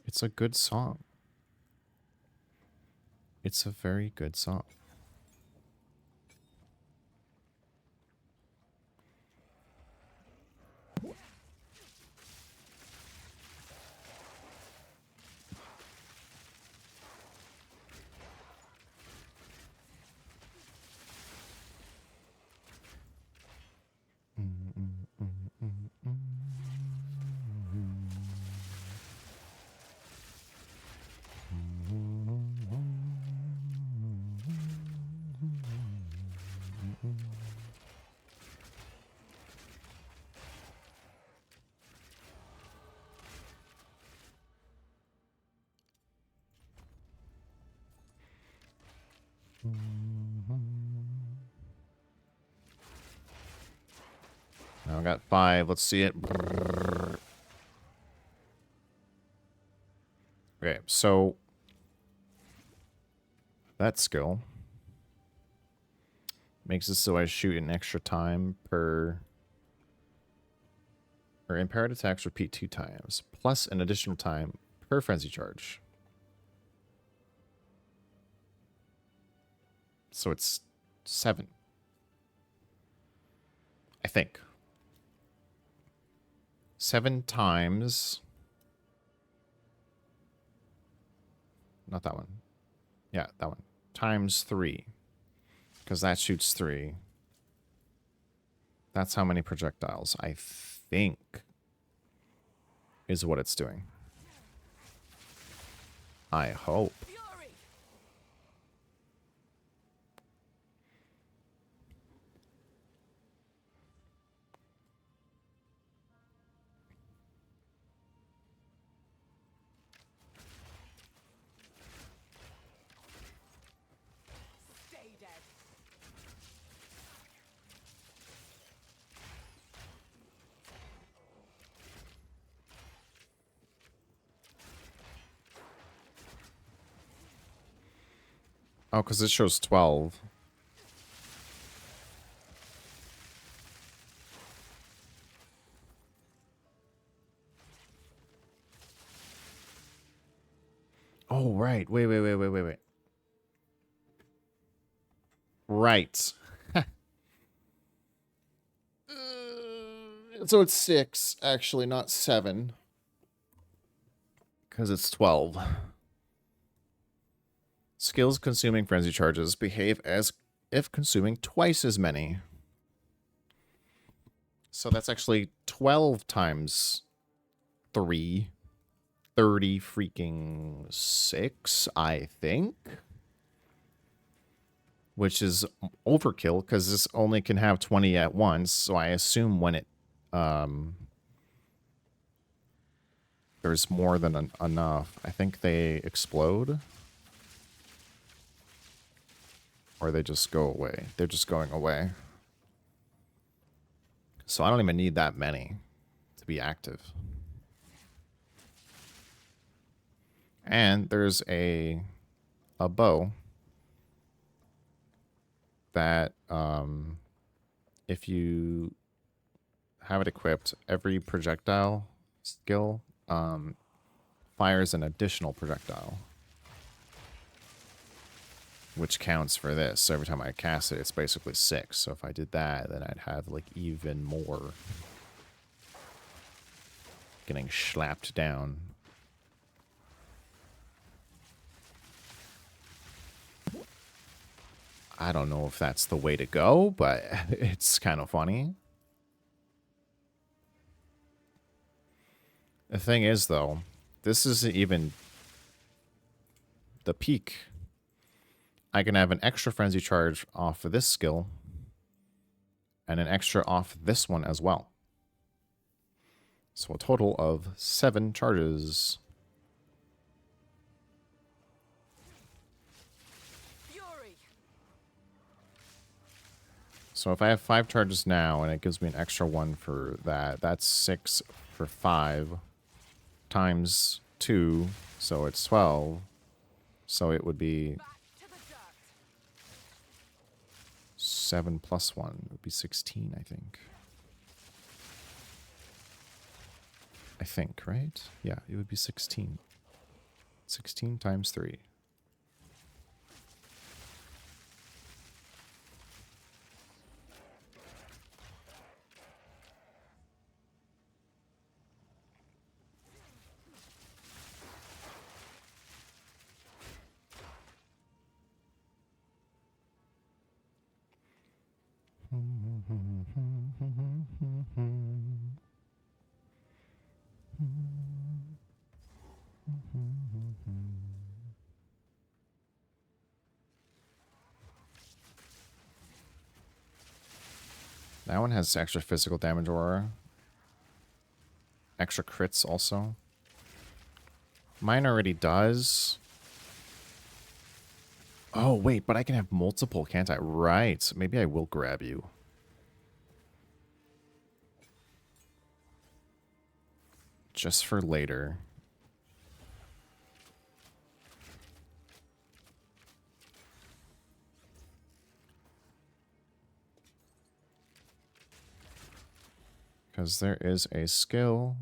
It's a good song. It's a very good song. Now I got 5. Let's see it. Okay, so that skill makes it so I shoot an extra time per... Or impaired attacks repeat 2 times, plus an additional time per frenzy charge. So it's 7. I think. 7 times... Not that one. Yeah, that one. Times 3. Because that shoots 3. That's how many projectiles, I think, is what it's doing. I hope. Fury! Stay dead. Oh, because it shows 12. Oh, right. Wait. Right. So it's 6, actually, not 7. Because it's 12. Skills consuming frenzy charges behave as if consuming twice as many. So that's actually 12 times 3. 30 freaking 6, I think. Which is overkill, because this only can have 20 at once. So I assume when it... there's more than enough. I think they explode. Or they just go away. They're just going away. So I don't even need that many to be active. And there's a bow that if you have it equipped, every projectile skill fires an additional projectile, which counts for this. So every time I cast it, it's basically 6. So if I did that, then I'd have like even more getting slapped down. I don't know if that's the way to go, but it's kind of funny. The thing is, though, this isn't even the peak. I can have an extra frenzy charge off of this skill and an extra off this one as well. So a total of 7 charges. Fury! So if I have 5 charges now and it gives me an extra 1 for that, that's 6 for 5 times 2, so it's 12. So it would be Back to the dirt. 7 plus 1 would be 16, I think. I think, right? Yeah, it would be 16. 16 times 3. That one has extra physical damage aura. Extra crits also. Mine already does. Oh, wait, but I can have multiple, can't I? Right. Maybe I will grab you. Just for later. Because there is a skill.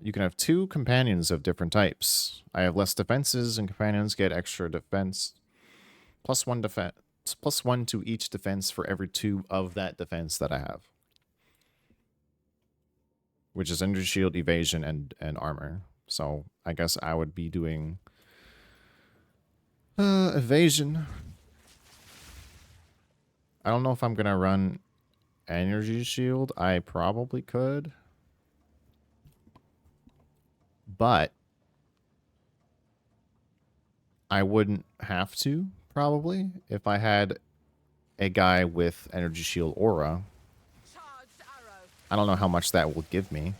You can have 2 companions of different types. I have less defenses, and companions get extra defense. +1 defense. +1 to each defense for every 2 of that defense that I have. Which is energy shield, evasion, and armor. So I guess I would be doing evasion. I don't know if I'm gonna run energy shield. I probably could. But I wouldn't have to, probably, if I had a guy with energy shield aura. Charged arrow. I don't know how much that will give me.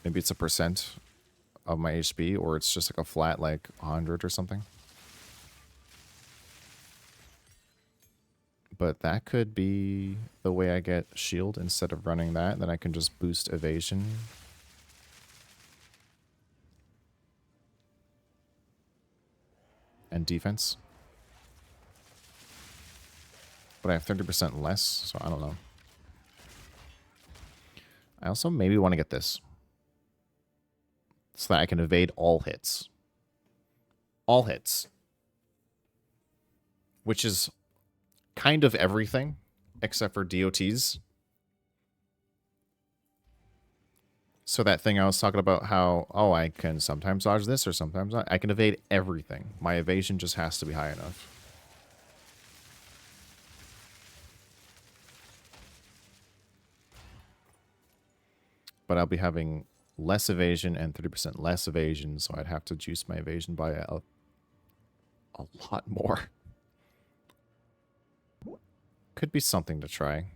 Maybe it's a % of my HP, or it's just like a flat, like, 100 or something. But that could be the way I get shield instead of running that. Then I can just boost evasion. And defense. But I have 30% less, so I don't know. I also maybe want to get this. So that I can evade all hits. All hits. Which is kind of everything, except for DOTs. So that thing I was talking about how, oh, I can sometimes dodge this or sometimes not. I can evade everything. My evasion just has to be high enough. But I'll be having less evasion and 30% less evasion, so I'd have to juice my evasion by a lot more. Could be something to try.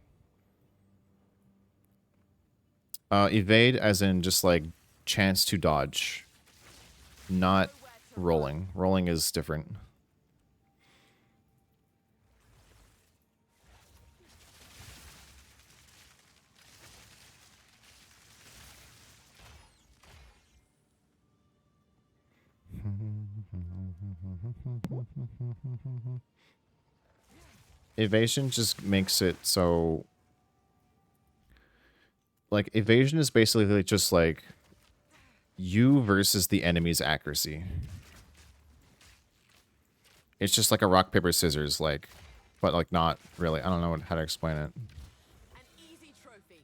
Evade as in just like chance to dodge. Not rolling. Rolling is different. Evasion just makes it so... Like, evasion is basically just like you versus the enemy's accuracy. It's just like a rock, paper, scissors, like, but like not really. I don't know how to explain it. An easy trophy.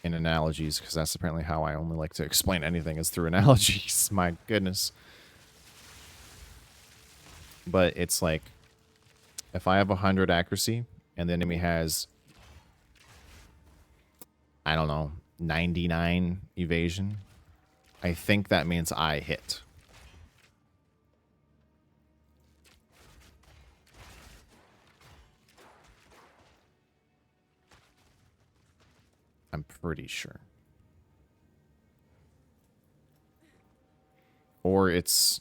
In analogies, because that's apparently how I only like to explain anything is through analogies. My goodness. But it's like, if I have 100 accuracy and the enemy has, I don't know, 99 evasion, I think that means I hit. I'm pretty sure. Or it's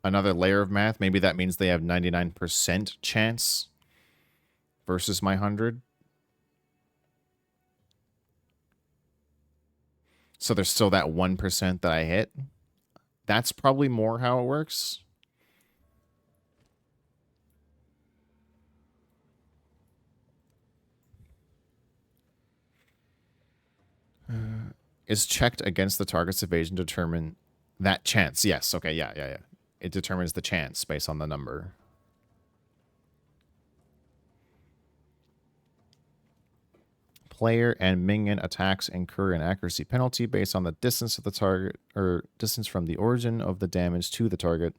another layer of math. Maybe that means they have 99% chance versus my 100. So there's still that 1% that I hit. That's probably more how it works. Is checked against the target's evasion to determine that chance. Yes. Okay. Yeah. It determines the chance based on the number. Player and minion attacks incur an accuracy penalty based on the distance of the target or distance from the origin of the damage to the target,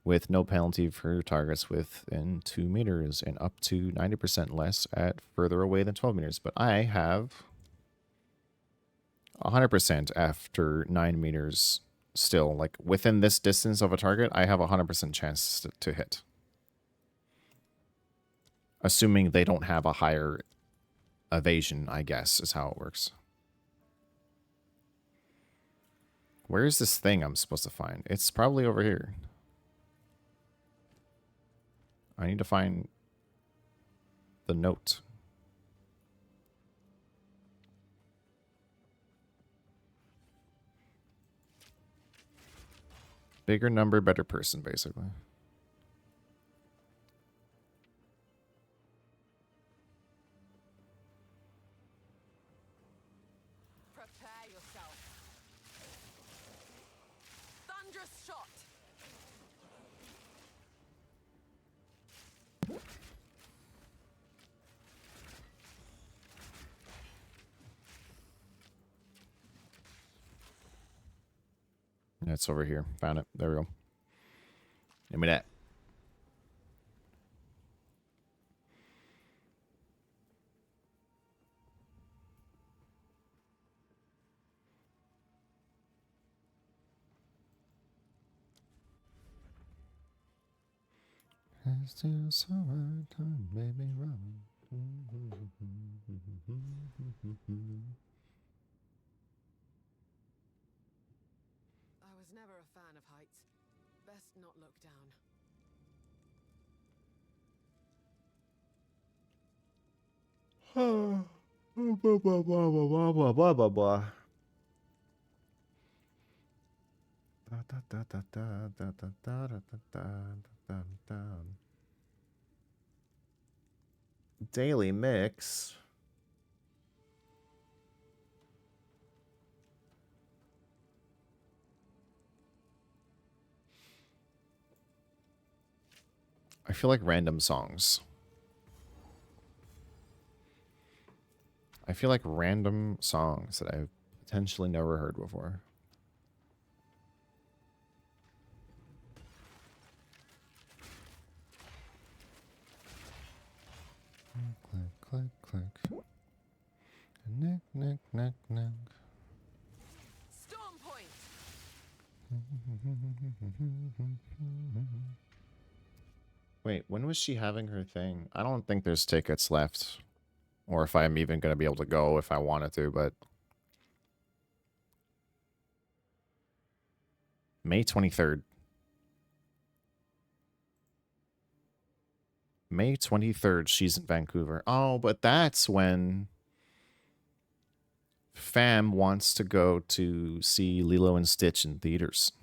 with no penalty for targets within 2 meters and up to 90% less at further away than 12 meters. But I have 100% after 9 meters still. Like, within this distance of a target, I have a 100% chance to hit. Assuming they don't have a higher evasion, I guess, is how it works. Where's this thing I'm supposed to find? It's probably over here. I need to find the note. Bigger number, better person, basically. Prepare yourself. Thunderous shot. It's over here. Found it. There we go. Give me that. It's still summertime, baby, run. I was never a fan of heights. Best not look down. Blah, blah, blah, blah, blah, blah, blah, blah, blah. Da, da, da, da, da, da, da, da, da, da, da, da. Daily mix. I feel like random songs. I feel like random songs that I've potentially never heard before. Click, click, click. Nick, nick, nick, nick. Storm point. Wait, when was she having her thing? I don't think there's tickets left. Or if I'm even going to be able to go if I wanted to, but... May 23rd. May 23rd, she's in Vancouver. Oh, but that's when... Fam wants to go to see Lilo and Stitch in theaters.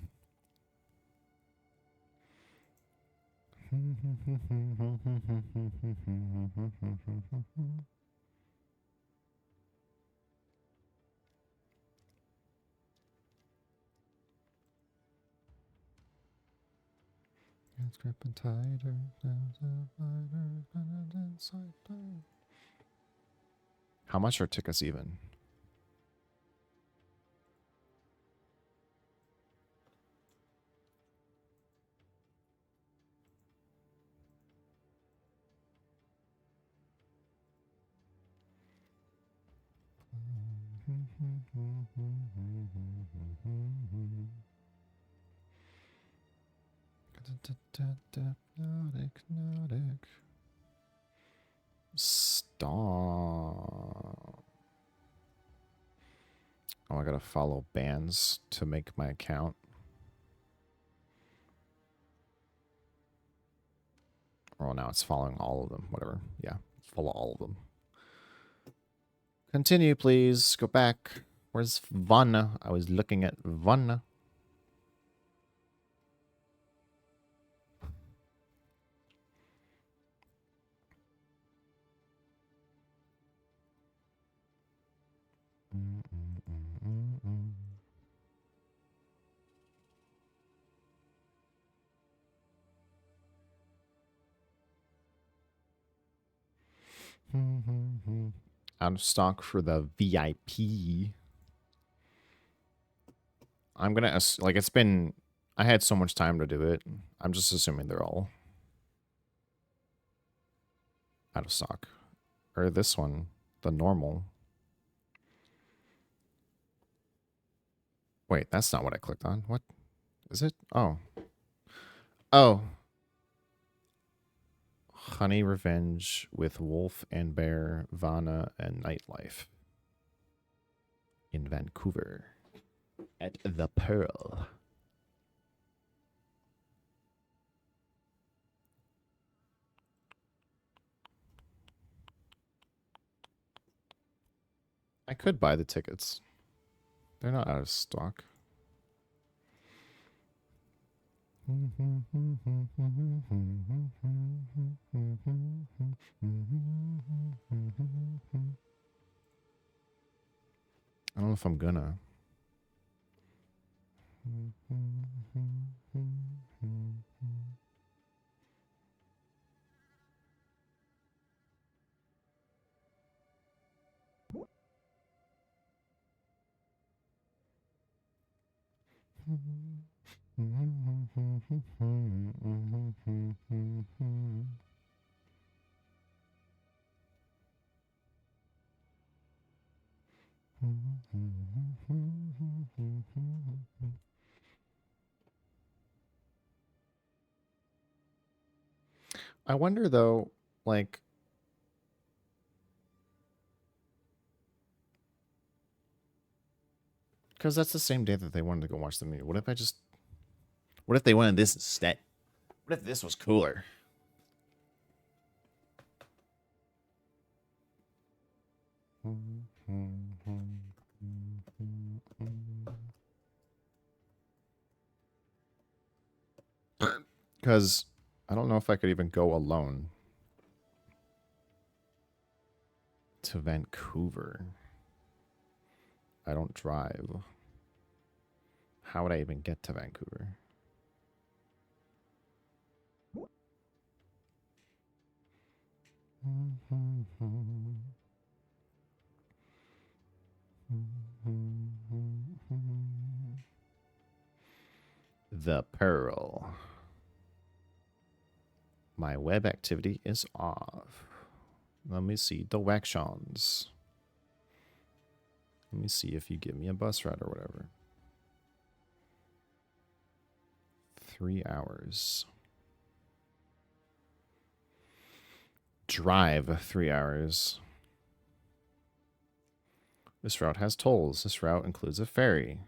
It's gripping tighter. How much are tickets even? Hypnotic. Stop. Oh, I gotta follow bands to make my account. Well, now it's following all of them. Whatever. Yeah, follow all of them. Continue, please. Go back. Where's Vanna? I was looking at Vanna. Out of stock for the VIP. I'm gonna like it's been. I had so much time to do it. I'm just assuming they're all out of stock. Or this one, the normal. Wait, that's not what I clicked on. What is it? Oh. Oh. Honey Revenge with Wolf and Bear, Vanna, and Nightlife in Vancouver. At the Pearl. I could buy the tickets. They're not out of stock. I don't know if I'm gonna. I wonder though, like, because that's the same day that they wanted to go watch the movie. What if they wanted this instead? What if this was cooler? Because I don't know if I could even go alone to Vancouver. I don't drive. How would I even get to Vancouver? The Pearl. My web activity is off. Let me see directions. Let me see if you give me a bus ride or whatever. 3 hours. Drive 3 hours. This route has tolls. This route includes a ferry.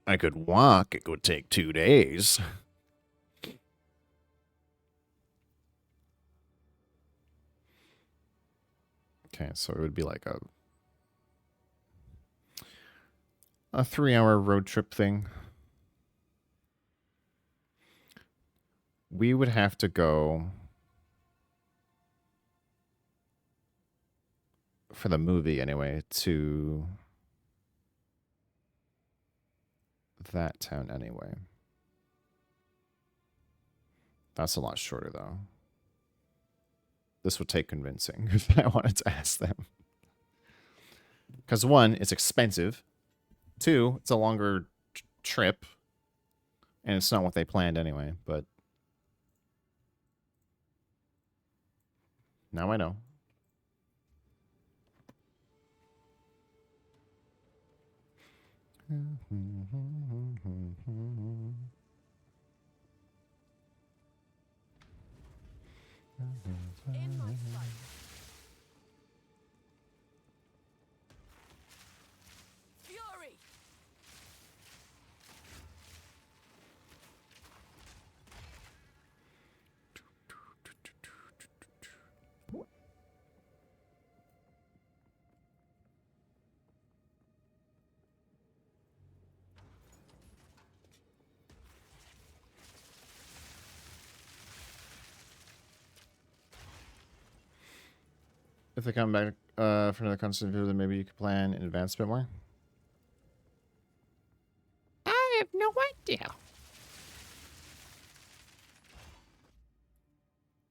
I could walk. It would take 2 days. Okay, so it would be like a 3-hour road trip thing. We would have to go for the movie anyway to that town anyway. That's a lot shorter though. This would take convincing if I wanted to ask them. Because 1, it's expensive. 2, it's a longer trip. And it's not what they planned anyway, but now I know. In my sight. Fury. If they come back for another constant video, then maybe you could plan in advance a bit more. I have no idea.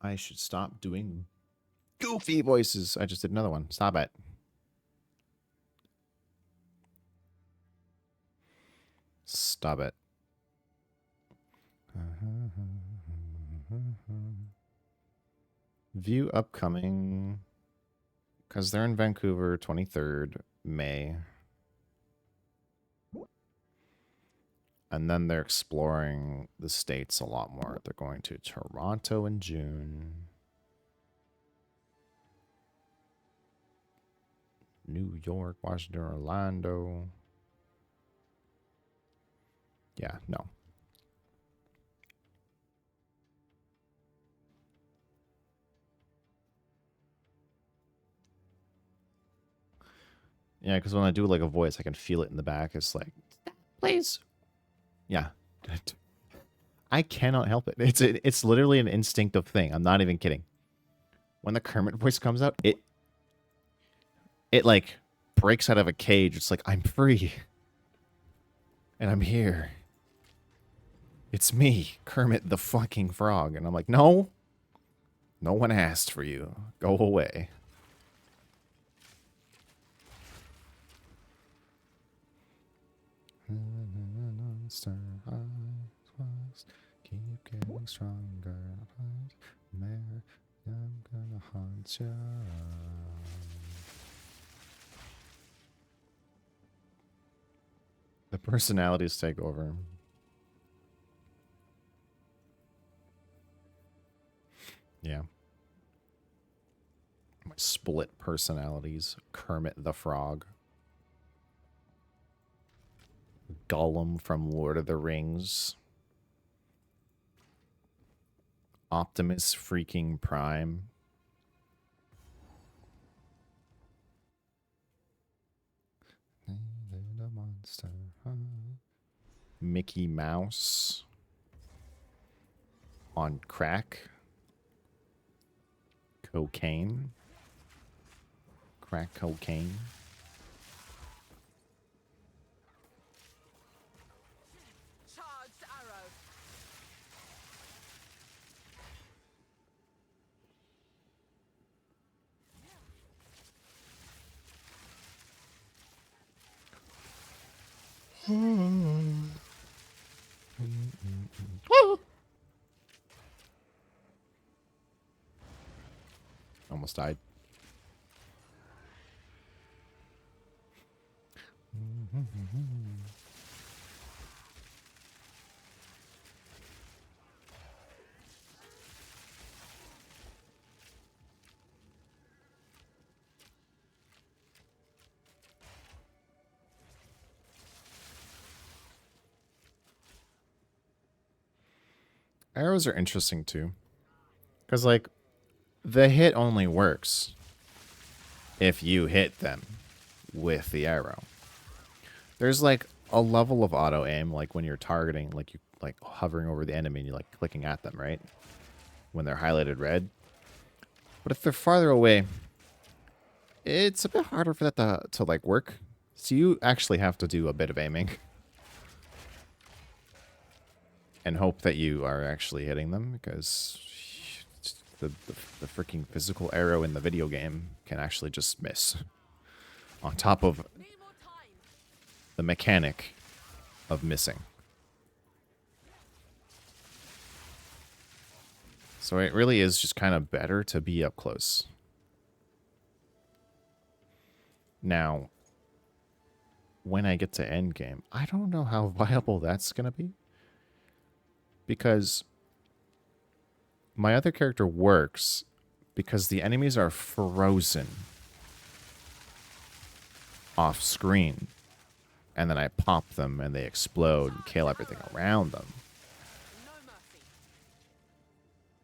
I should stop doing goofy voices. I just did another one. Stop it. Stop it. View upcoming Because they're in Vancouver, 23rd May. And then they're exploring the States a lot more. They're going to Toronto in June. New York, Washington, Orlando. Yeah, no. Yeah, because when I do like a voice, I can feel it in the back. It's like, Please. yeah. I cannot help it. It's literally an instinctive thing. I'm not even kidding. When the Kermit voice comes out, it like breaks out of a cage. It's like, I'm free. And I'm here. It's me, Kermit the fucking Frog. And I'm like, no. No one asked for you. Go away. Monster eyes, keep getting stronger. Mare, I'm gonna haunt ya. The personalities take over. Yeah. My split personalities. Kermit the Frog. Gollum from Lord of the Rings. Optimus freaking Prime. The monster. Mickey Mouse. On crack. Cocaine. Crack cocaine. Charged arrow. Almost died. Arrows are interesting too. Because, like, the hit only works if you hit them with the arrow. There's, like, a level of auto aim, like when you're targeting, like you like hovering over the enemy and you're like clicking at them, right? When they're highlighted red. But if they're farther away, it's a bit harder for that to like work. So you actually have to do a bit of aiming. And hope that you are actually hitting them, because the freaking physical arrow in the video game can actually just miss. On top of Need more time. the mechanic of missing. So it really is just kind of better to be up close. Now, when I get to endgame, I don't know how viable that's going to be. Because my other character works because the enemies are frozen off screen. And then I pop them and they explode and kill everything around them. No mercy.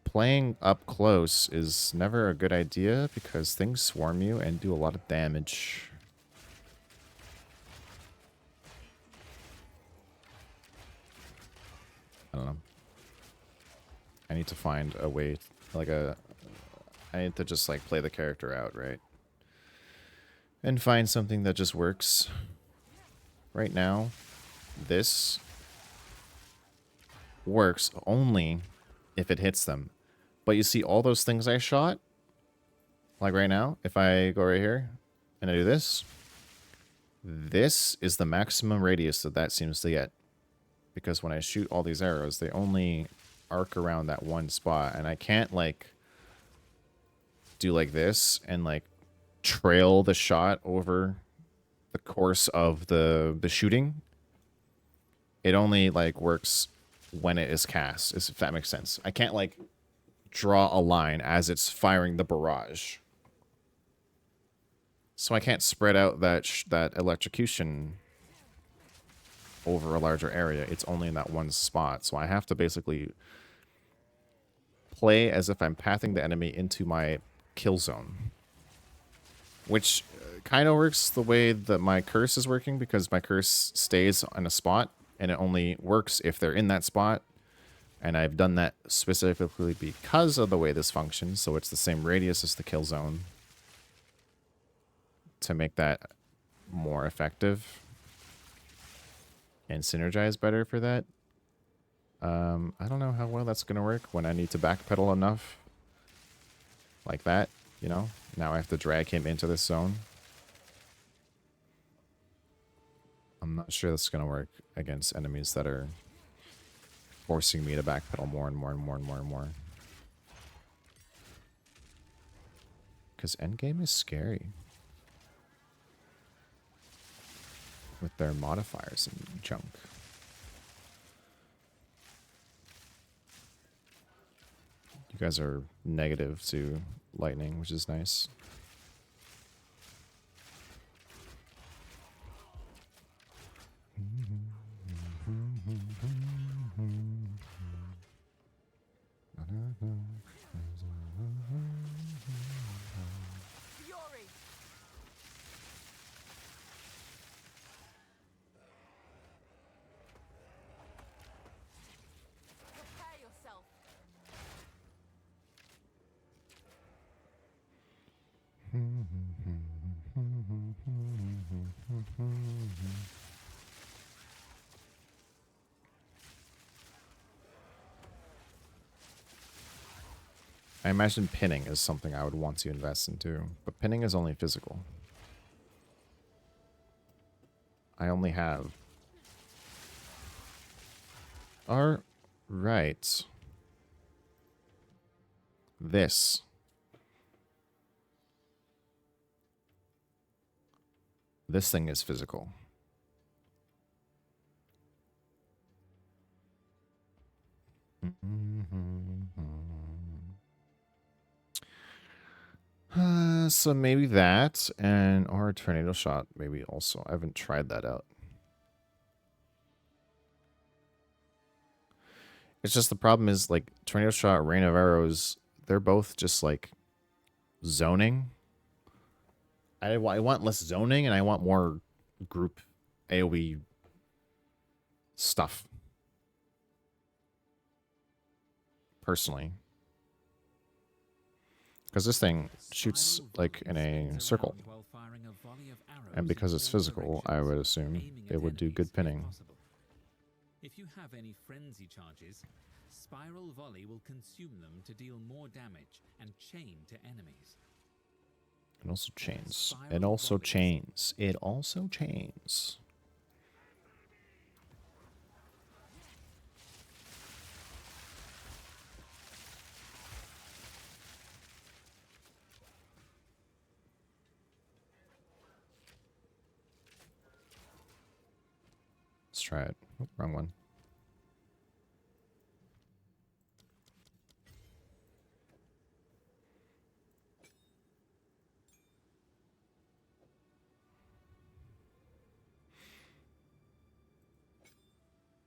Playing up close is never a good idea because things swarm you and do a lot of damage. I don't know. I need to find a way, I need to just like play the character out, right? And find something that just works. Right now, this works only if it hits them. But you see all those things I shot? Like right now, if I go right here and I do this, this is the maximum radius that seems to get. Because when I shoot all these arrows, they only arc around that one spot. And I can't, like, do like this and, like, trail the shot over the course of the shooting. It only like works when it is cast, if that makes sense. I can't like draw a line as it's firing the barrage. So I can't spread out that electrocution over a larger area. It's only in that one spot. So I have to basically play as if I'm pathing the enemy into my kill zone. Which kind of works the way that my curse is working, because my curse stays on a spot and it only works if they're in that spot. And I've done that specifically because of the way this functions. So it's the same radius as the kill zone to make that more effective and synergize better for that. I don't know how well that's going to work when I need to backpedal enough like that, you know? Now I have to drag him into this zone. I'm not sure that's going to work against enemies that are forcing me to backpedal more and more and more and more and more. Because endgame is scary. With their modifiers and junk. You guys are negative to lightning, which is nice. Fury. Prepare yourself. I imagine pinning is something I would want to invest into, but pinning is only physical. I only have... All right. This. This thing is physical. So maybe that, and or a tornado shot, maybe also. I haven't tried that out. It's just the problem is like tornado shot, rain of arrows. They're both just like zoning. I want less zoning, and I want more group AoE stuff. Personally. Because this thing shoots like in a circle. And because it's physical, I would assume it would do good pinning. If you have any frenzy charges, spiral volley will consume them to deal more damage and chain to enemies. It also chains. It also chains. It also chains. Let's try it. Oh, wrong one.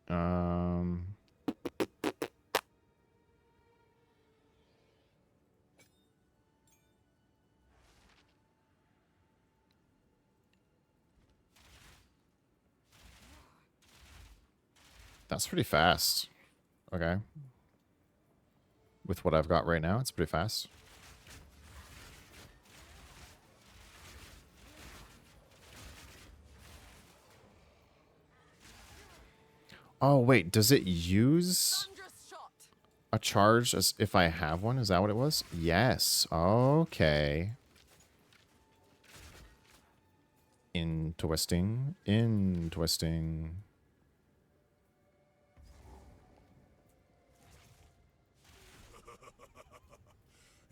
Um... That's pretty fast. Okay. With what I've got right now, it's pretty fast. Oh, wait. Does it use Thunderous shot. a charge as if I have one? Is that what it was? Yes. Okay. Interesting. Interesting.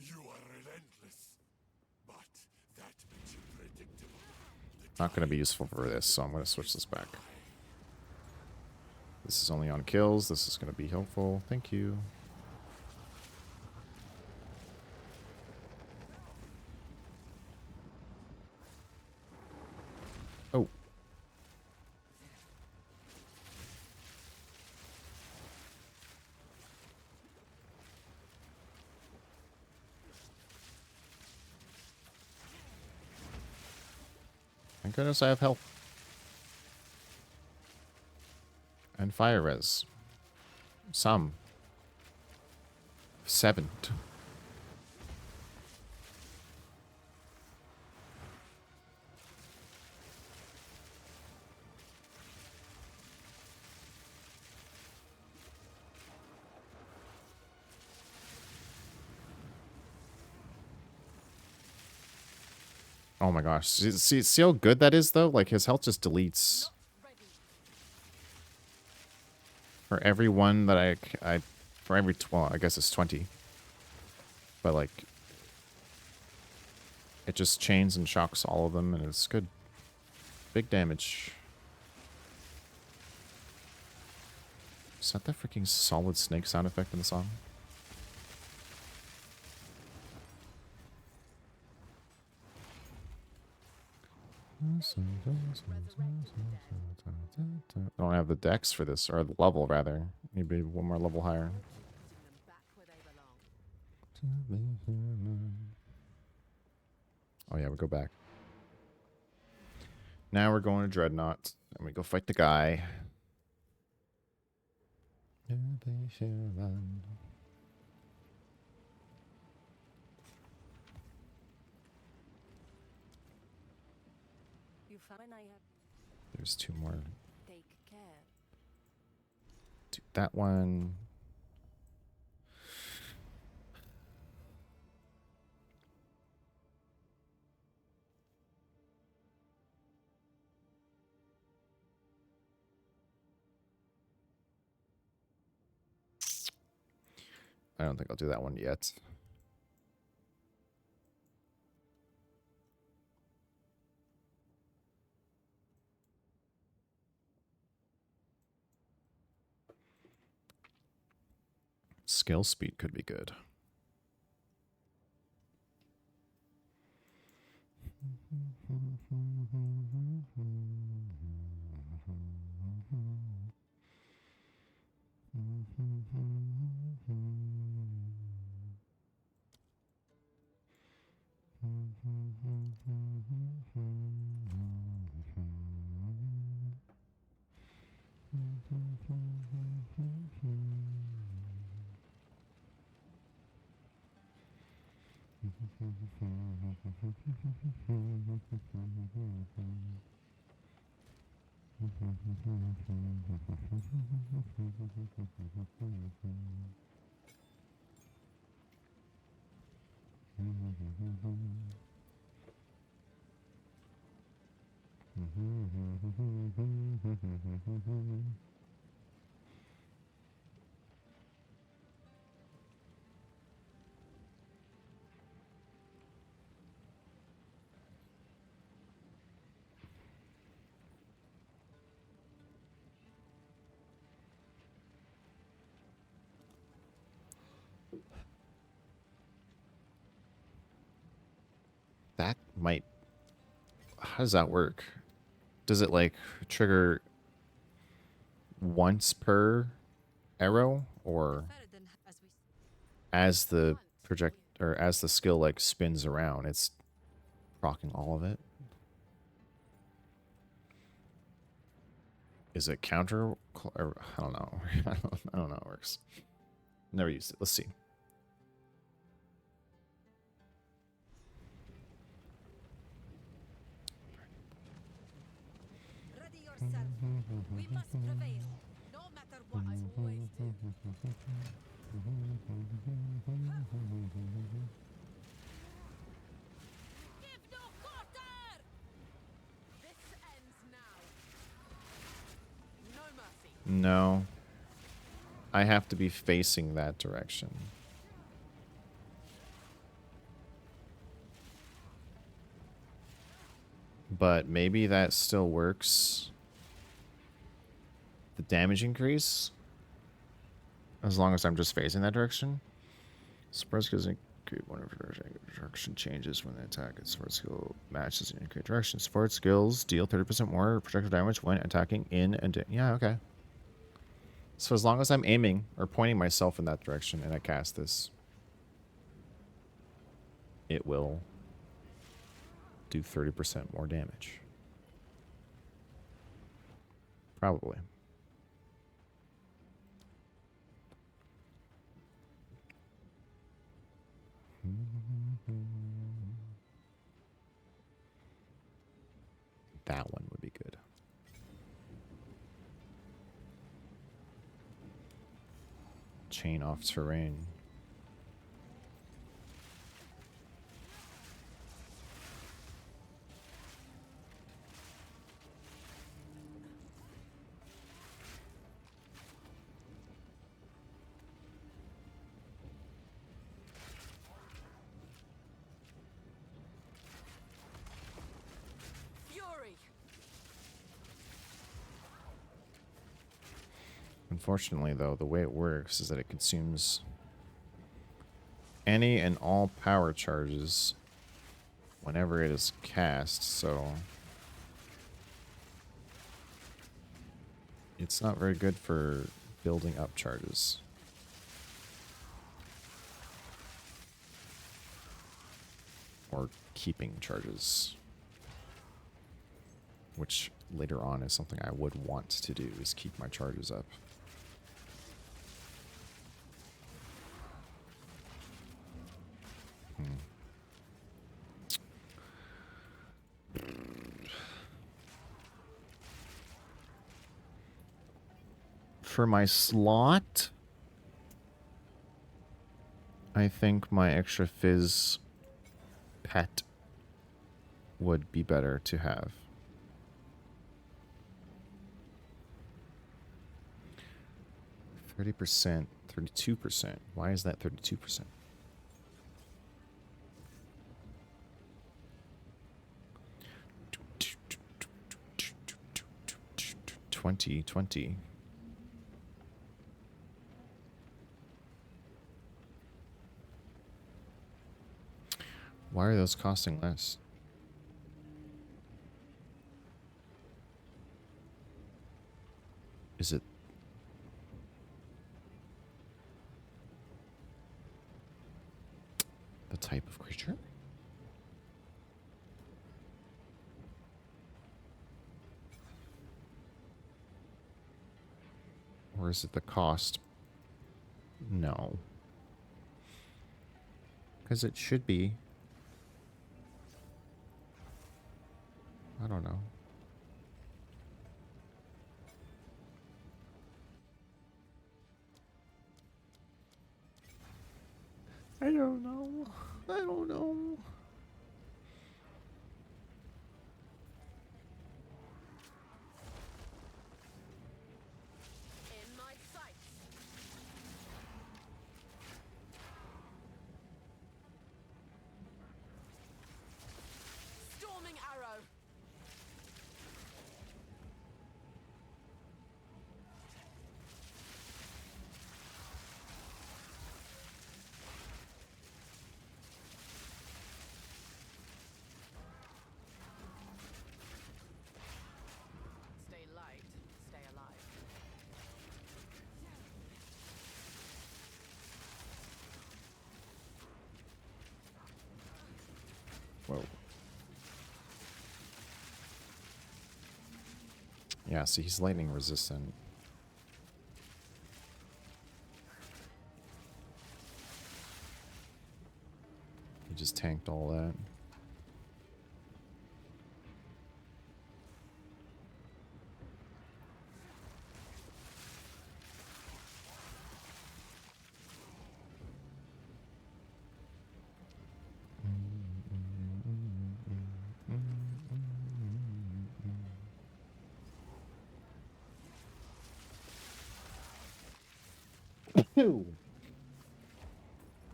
You are relentless, but that Not going to be useful for this, so I'm going to switch this back. This is only on kills. This is going to be helpful. Thank you. Oh. Thank goodness I have health. And fire res. Some. 7. Oh my gosh. See how good that is, though? Like, his health just deletes. For every one that for every, well, I guess it's 20. But, like, it just chains and shocks all of them, and it's good. Big damage. Is that the freaking solid snake sound effect in the song? I don't have the dex for this, or the level, rather. Maybe one more level higher. Putting them back where they belong. Oh yeah, we go back. Now we're going to Dreadnought, and we go fight the guy. You find I have There's 2 more. take care. Do that one. I don't think I'll do that one yet. Skill speed could be good. That might... How does that work? Does it, like, trigger once per arrow? Or as the project... Or as the skill, like, spins around, it's proccing all of it? Is it counter... Or, I don't know. I don't know how it works. Never used it. Let's see. Ready yourself. We must prevail, no matter what. I always do. Give no quarter! This ends now. No mercy. No. I have to be facing that direction. but maybe that still works. The damage increase, as long as I'm just facing that direction. Support skills increase whenever direction changes when the attack. Its support skill matches in incorrect direction. Support skills deal 30% more projectile damage when attacking in and yeah, okay. So as long as I'm aiming or pointing myself in that direction and I cast this, it will do 30% more damage. Probably. That one would be good. Chain off terrain. Fury. Unfortunately, though, the way it works is that it consumes any and all power charges whenever it is cast, so it's not very good for building up charges. Or keeping charges. Which later on is something I would want to do, is keep my charges up. For my slot, I think my extra fizz pet would be better to have. %, 32%. Why is that 32%? $20. Why are those costing less? Is it the type of creature? Or is it the cost? No. Because it should be. I don't know. I don't know. I don't know. In my sights. Storming arrow. Stay light, stay alive. Whoa. Yeah, see, he's lightning resistant. He just tanked all that.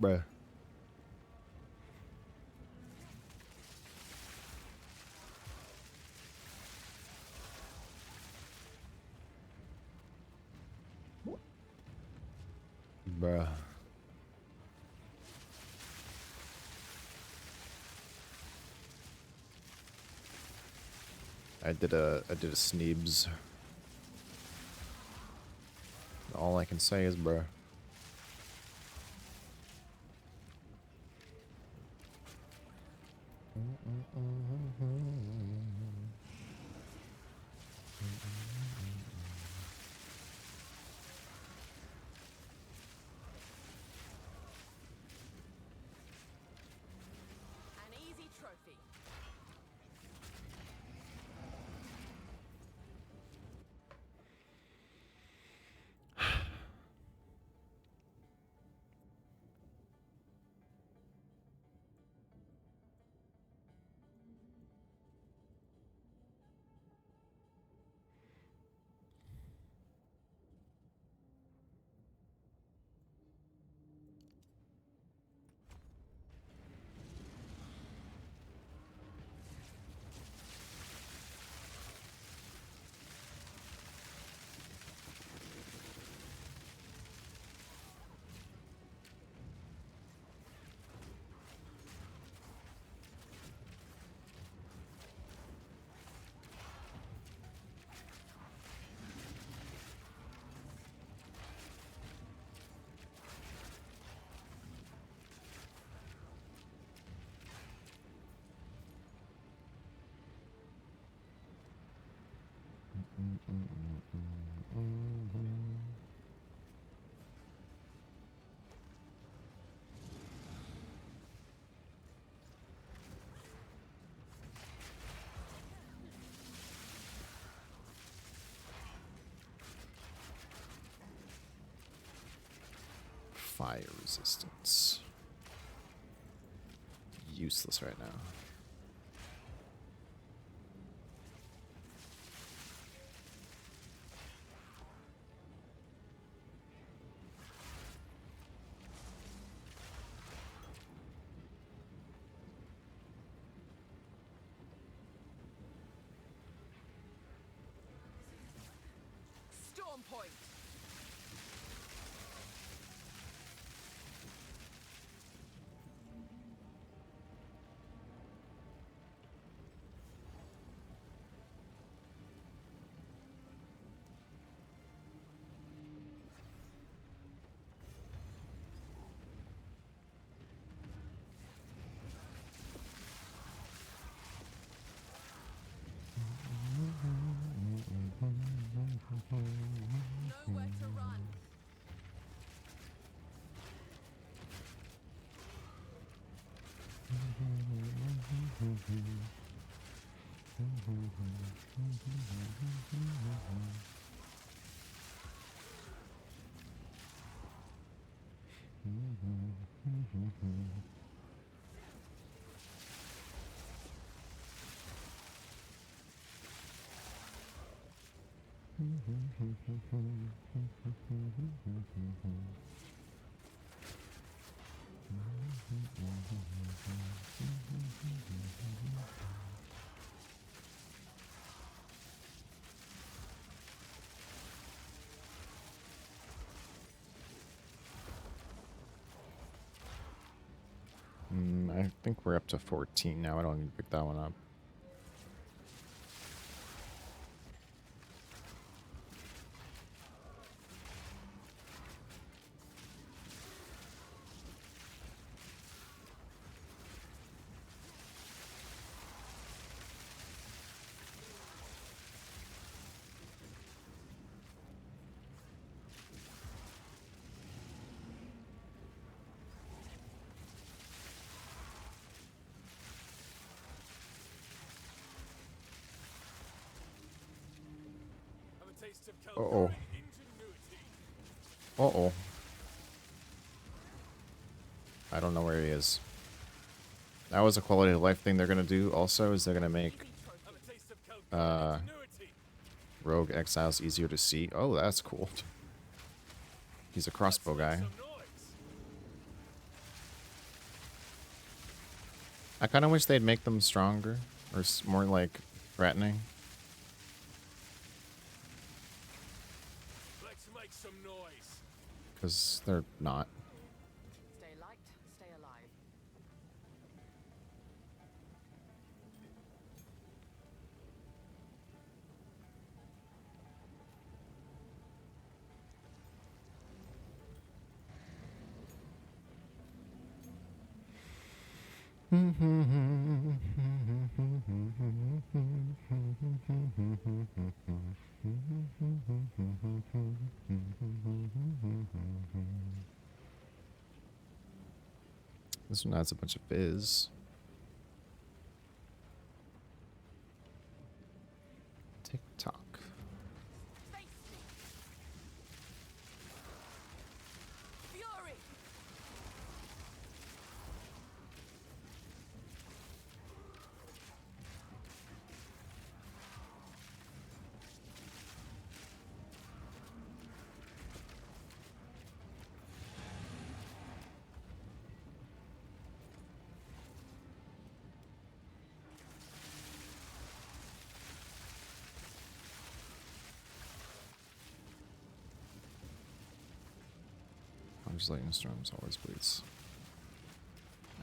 Bruh. Bruh. I did a sneebs. All I can say is bruh. An easy trophy. Fire resistance. Useless right now. Storm point. Nowhere to run. I think we're up to 14 now. I don't need to pick that one up. Have a taste of Uh-oh. Caldari ingenuity. Uh-oh. I don't know where he is. That was a quality of life thing they're going to do also, is they're going to make Have a taste of Caldari ingenuity. rogue exiles easier to see. Oh, that's cool. He's a crossbow guy. Some noise. I kind of wish they'd make them stronger, or more, like, threatening. Let's make some noise. because they're not. Stay light, stay alive. This one has a bunch of fizz. Tick tock. Face me. Fury. Just lightning storms always bleeds.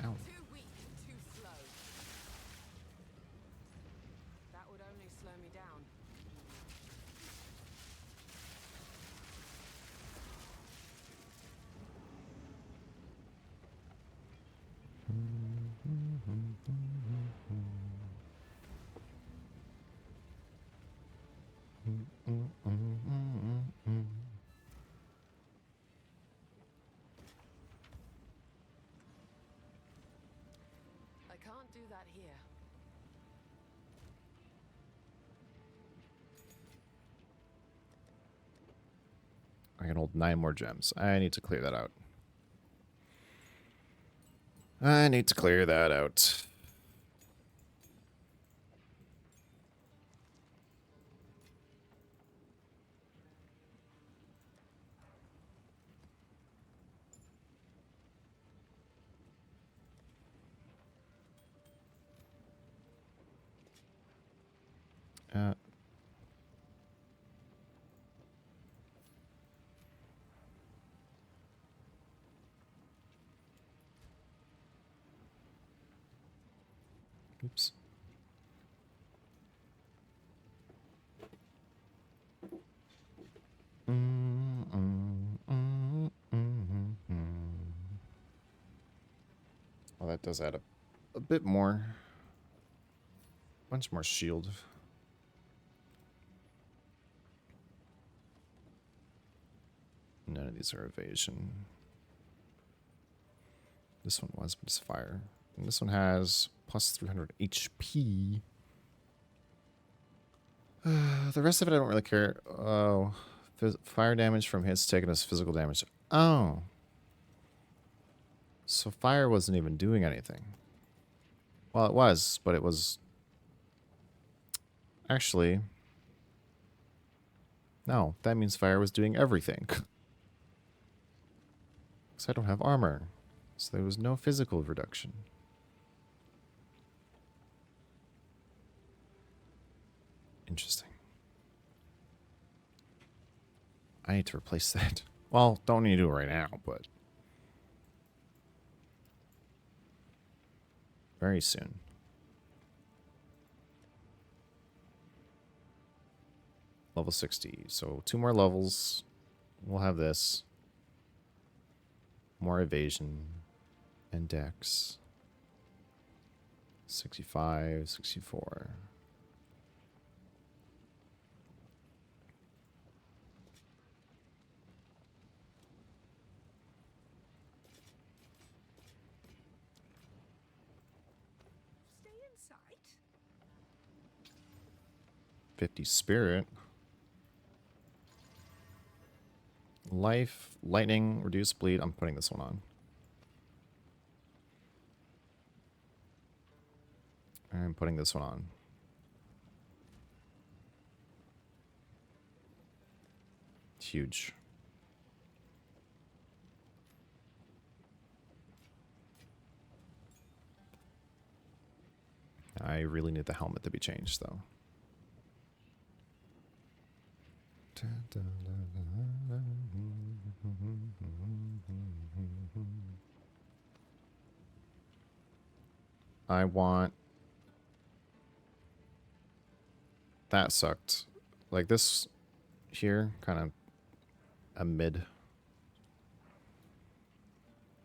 Ow. Too weak, too slow. That would only slow me down. I can't do that here. I can hold 9 more gems. I need to clear that out. I need to clear that out. Uh, oops. Well, that does add a bit more. Bunch more shield. None of these are evasion. This one was, but it's fire. And this one has plus 300 HP. The rest of it I don't really care. Oh, fire damage from hits taken as physical damage. Oh. So fire wasn't even doing anything. Well, it was, but it was... Actually... No, that means fire was doing everything. Because I don't have armor. So there was no physical reduction. Interesting. I need to replace that. Well, don't need to do it right now, but... very soon. Level 60. So 2 more levels. We'll have this. More evasion. And dex. 65, 64. Stay in sight. 50 spirit. Life, lightning, reduce bleed. I'm putting this one on. I'm putting this one on. Huge. I really need the helmet to be changed, though. I want... That sucked. Like this here, kind of a mid.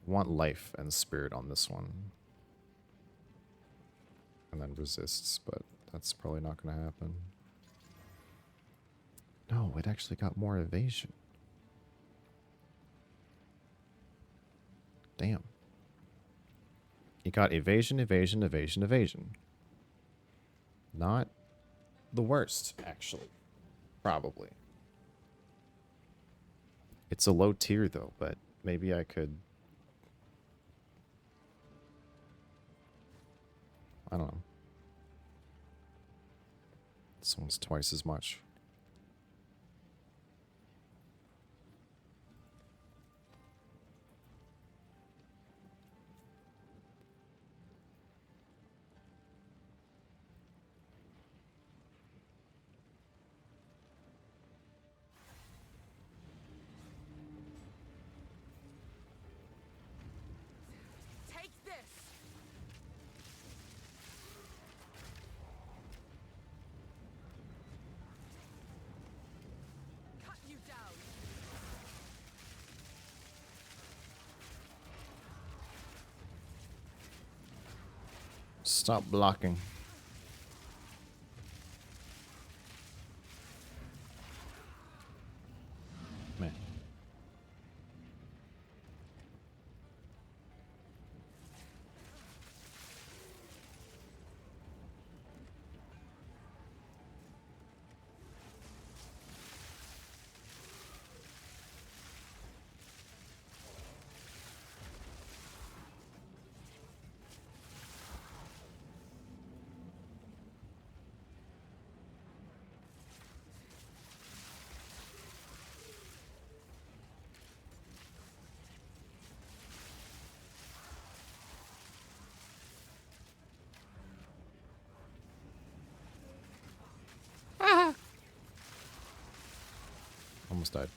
Want life and spirit on this one. And then resists, but that's probably not going to happen. No, it actually got more evasion. Damn. You got evasion, evasion, evasion, evasion. Not the worst, actually. Probably. It's a low tier, though, but maybe I could... I don't know. This one's twice as much. Take this. Cut you down. Stop blocking. Man. Almost died.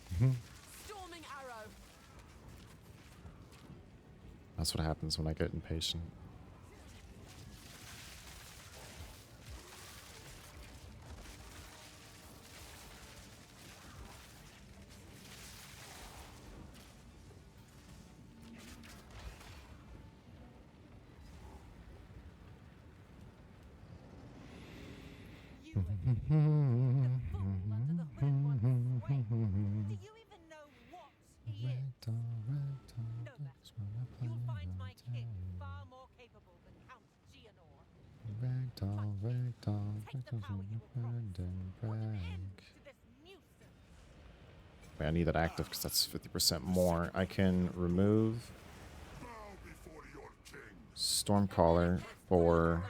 Storming arrow. That's what happens when I get impatient. You would the fool under the hood once sway. Do you even know what he is? No matter. You'll find my king far more capable than Count Gianor. Ragdoll, ragdoll, Take the power you were promised. Put an end to this nuisance. Wait, I need that active because that's 50% more. I can remove Stormcaller for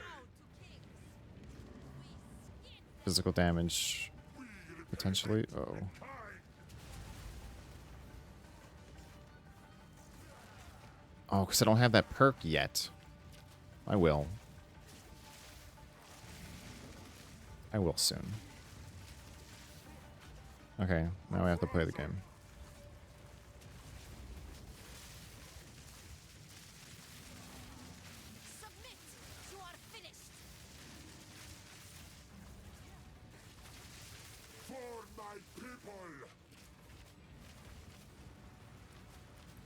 physical damage, potentially. Oh. Oh, because I don't have that perk yet. I will. I will soon. Okay, now I have to play the game. Submit. You are finished. For my people!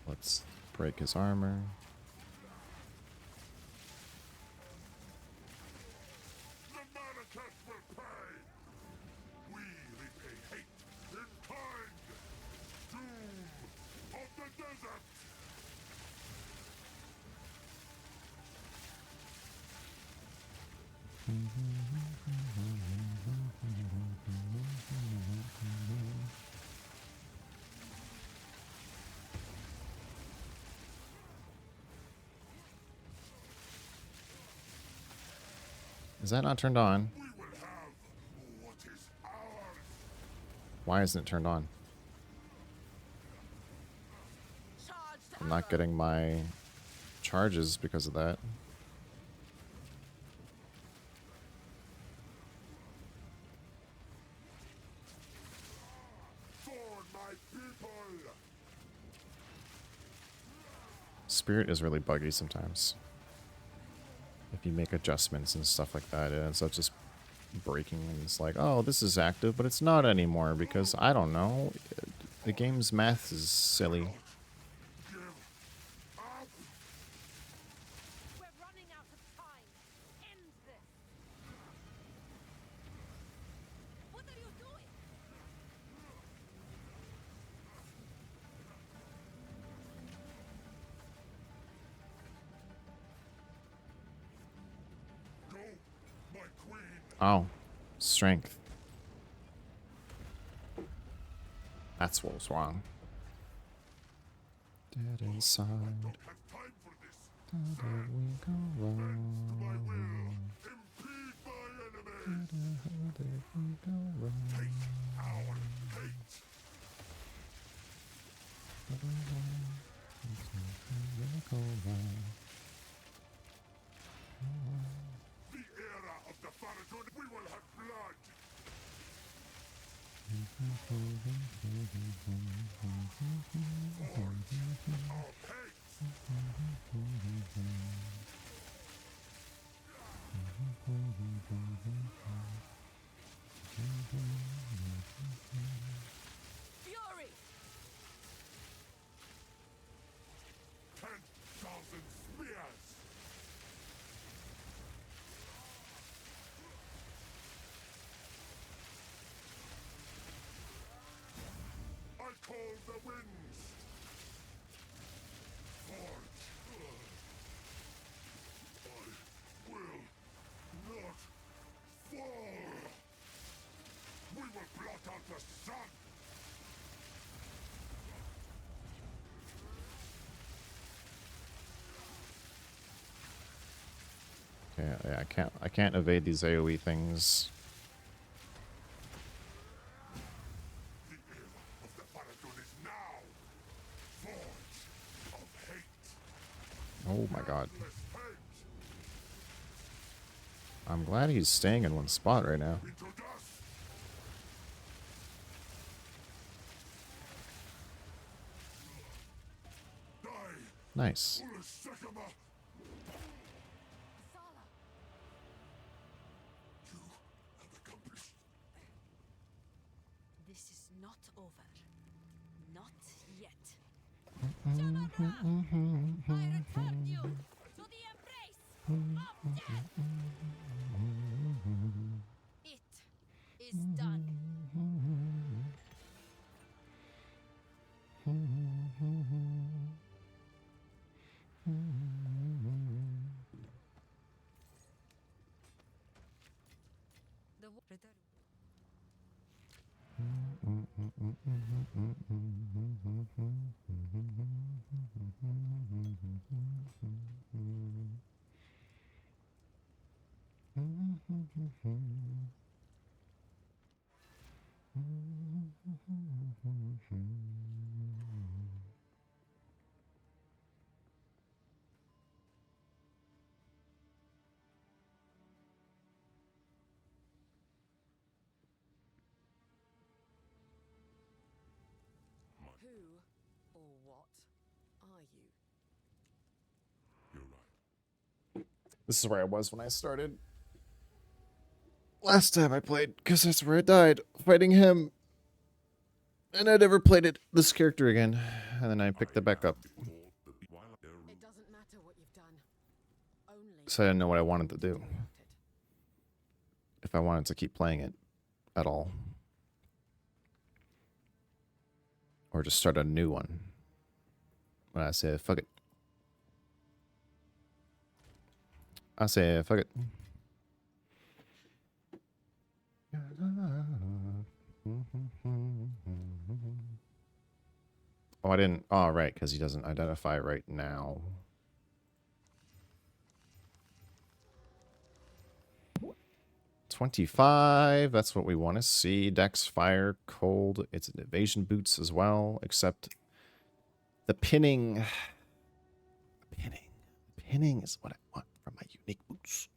Let's break his armor. The Manicat will pay! We repay hate in kind! Doom of the desert! Is that not turned on? We will have what is ours! Why isn't it turned on? Charged I'm not getting my charges because of that. For my people! Spirit is really buggy sometimes. If you make adjustments and stuff like that, it ends up just breaking, and it's like, oh, this is active, but it's not anymore because, I don't know, the game's math is silly. We're running out of time. End this. What are you doing? Go, my queen. Oh, strength. That's what was wrong. Dead inside. Don't have time for this. How did we go My wrong? will. Impede my enemies. How did we go wrong? Our hate. The era of the Faradun. We will have blood. Our hate. Fury. 10,000 spears. I call the winds. Forge. I will not fall. We will blot out the sun. Okay, yeah, I can't evade these AoE things. The era of the Faradun is now. Forge of hate. Oh my god. Endless hate. I'm glad he's staying in one spot right now. Into dust. Die. Nice. Ulasekama. Sala. You have accomplished. This is not over. Not yet. Jamara! I return you to the embrace of death. It is done. The return. Who or what are you? You're right. This is where I was when I started. Last time I played, because that's where I died, fighting him. And I never played this character again. And then I picked it back up. It doesn't matter what you've done. Only So I didn't know what I wanted to do. about it. If I wanted to keep playing it at all. Or just start a new one. But I said, fuck it. I said, fuck it. Oh, I didn't. Oh, right, because he doesn't identify right now. $25. That's what we want to see. Dex, fire, cold. It's an evasion boots as well, except the pinning. Pinning is what I want from my unique boots.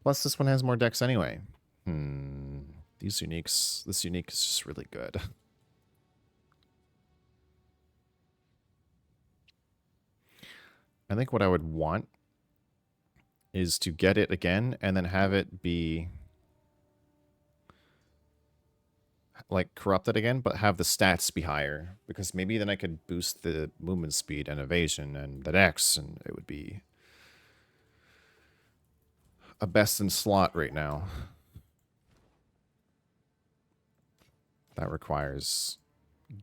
Plus, this one has more decks anyway. These uniques. This unique is just really good. I think what I would want is to get it again and then have it be like corrupted again, but have the stats be higher, because maybe then I could boost the movement speed and evasion and the dex, and it would be a best in slot right now. That requires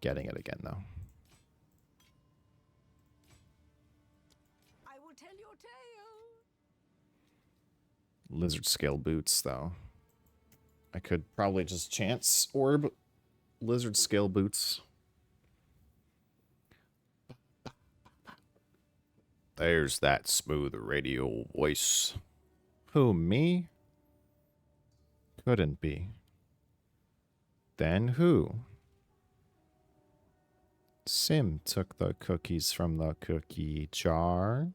getting it again, though. I will tell your tale. Lizard scale boots, though. I could probably just chance orb lizard scale boots. There's that smooth radio voice. Who, me? Couldn't be. Then who? Sim took the cookies from the cookie jar.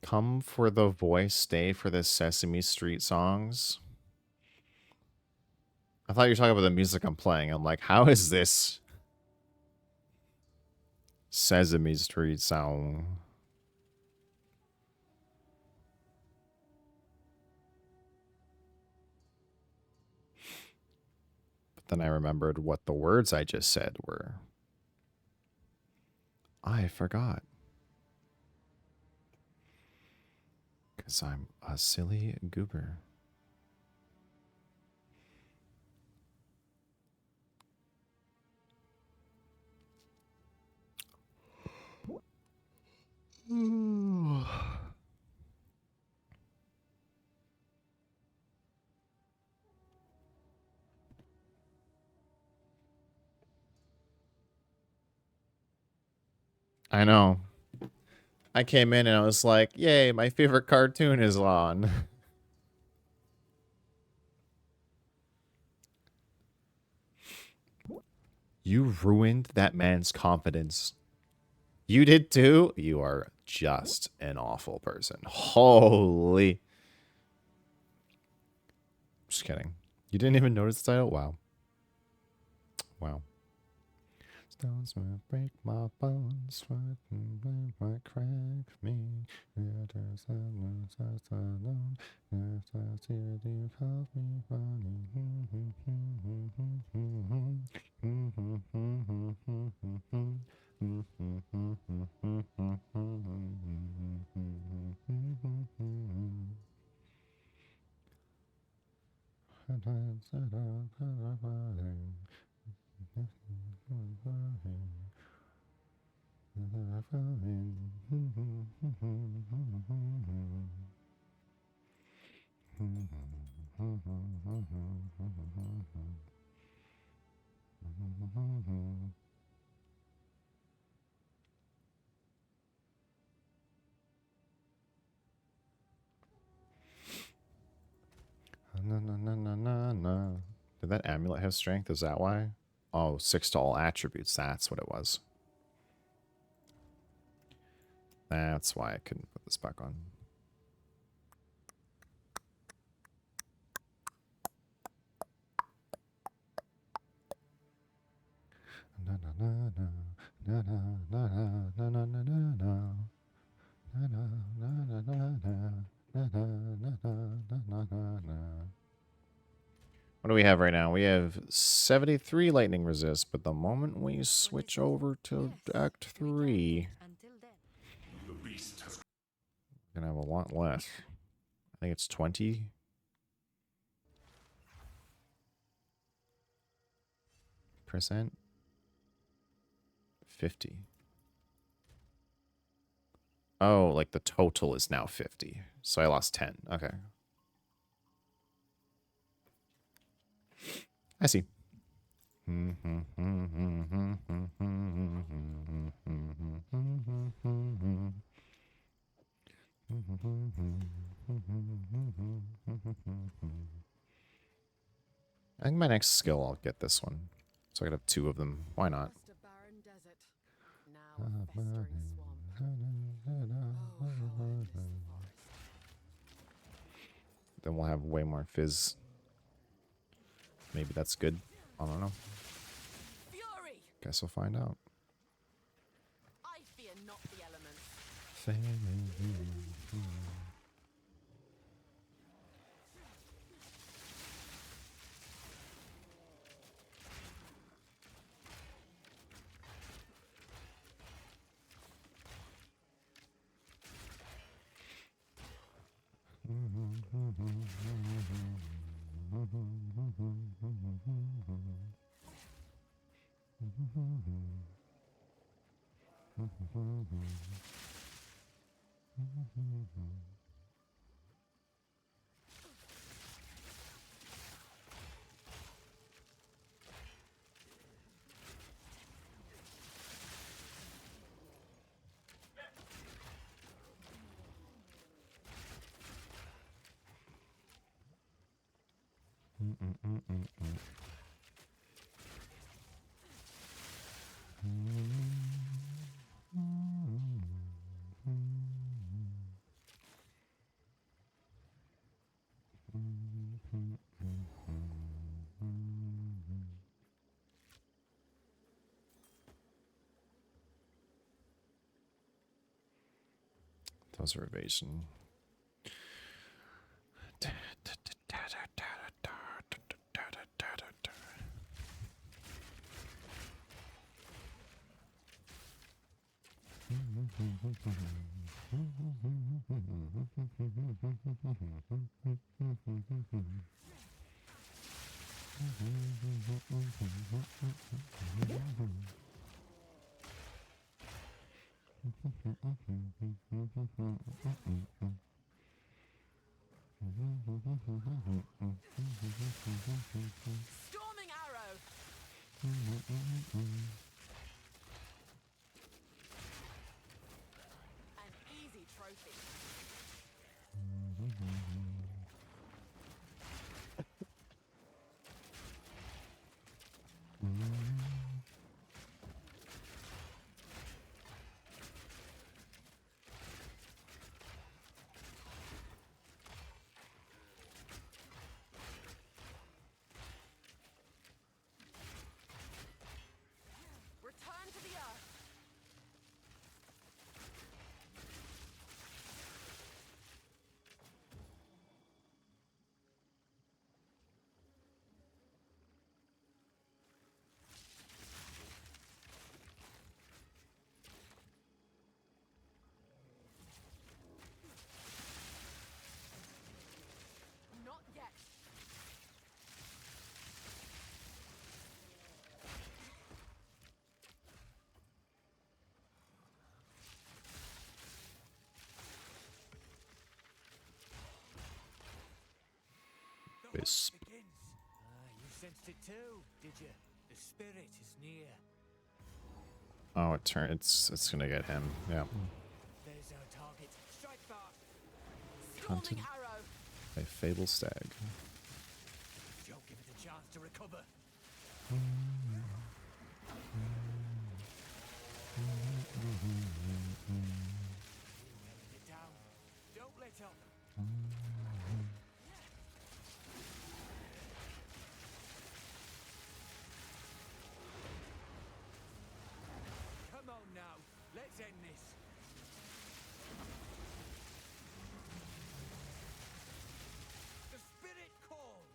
Come for the voice, stay for the Sesame Street songs. I thought you were talking about the music I'm playing. I'm like, how is this Sesame Street song? But then I remembered what the words I just said were. I forgot. Because I'm a silly goober. I know. I came in and I was like, yay, my favorite cartoon is on. You ruined that man's confidence. You did too? You are just an awful person. Holy. Just kidding. You didn't even notice the title? Wow. Wow. Stones will break my bones, frightened might crack me. There's alone, there's a you call me funny. Did that amulet have strength? Is that why? Oh, 6 to all attributes. That's what it was. That's why I couldn't put this back on. What do we have right now? We have 73 lightning resist, but the moment we switch over to Act 3, Until then. The beast has we're going to have a lot less. I think it's 20. Percent 50. Oh, like the total is now 50. So I lost 10. Okay. I see. I think my next skill, I'll get this one. So I could have two of them. Why not? Just a barren desert. Now a festering swamp. Oh, how I miss the forest. Then we'll have way more fizz. Maybe that's good. I don't know. Fury! Guess we'll find out. I fear not the elements. Those are evasion. Storming arrow! An easy trophy. Return to the earth. Not yet. The hunt Wisp. begins. You sensed it too, did you? The spirit is near. Oh, it's gonna get him. Yeah. There's our target. Strike fast. Hunted Storming arrow. by Fable Stag. Don't give it a chance to recover. Heading it down. Don't let up. Come on now. Let's end this. The spirit calls.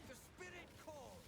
The spirit calls.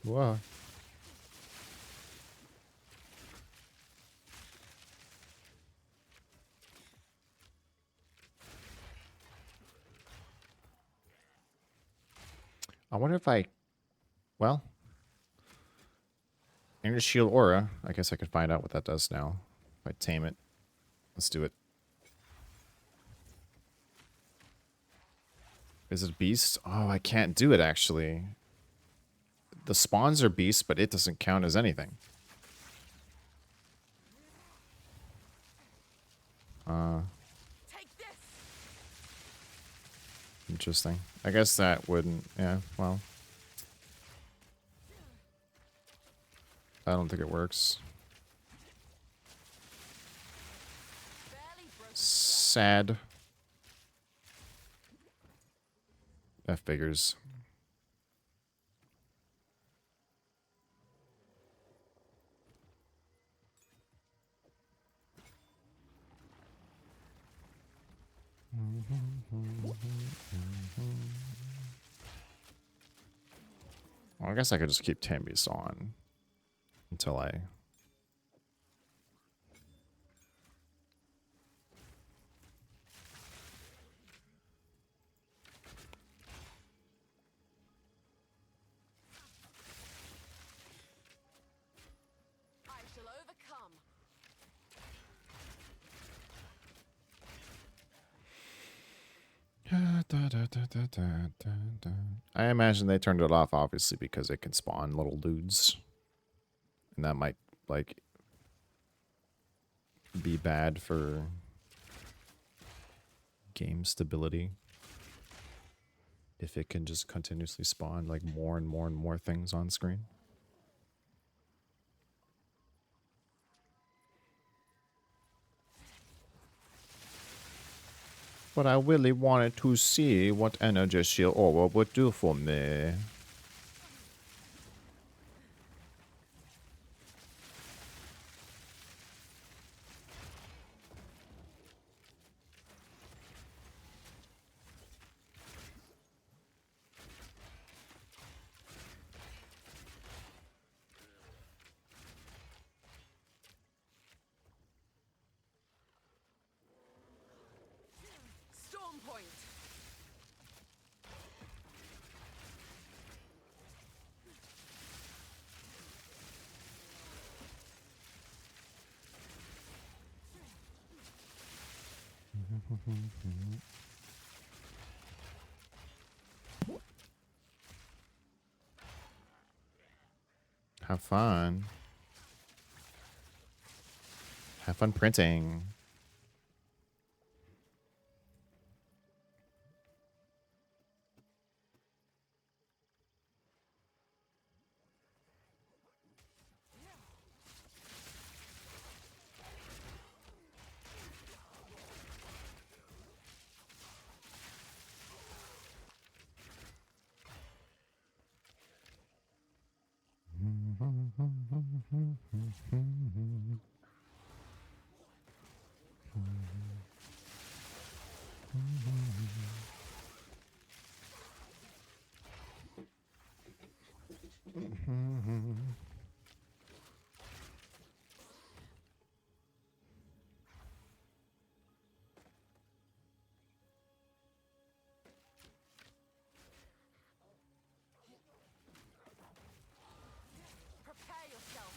Whoa. I wonder if I, well, Inner Shield Aura. I guess I could find out what that does now. If I tame it. Let's do it. Is it beast? Oh, I can't do it actually. The spawns are beasts, but it doesn't count as anything. Take this. Interesting. I guess that wouldn't, yeah, well. I don't think it works. Barely broken. Sad. That figures. Well, I guess I could just keep Tambies on until I... I shall overcome. I imagine they turned it off, obviously, because it can spawn little dudes. And that might, like, be bad for game stability. If it can just continuously spawn, like, more and more and more things on screen. But I really wanted to see what Energy Shield Aura would do for me. Storm point. Have fun. Have fun printing. Prepare yourself.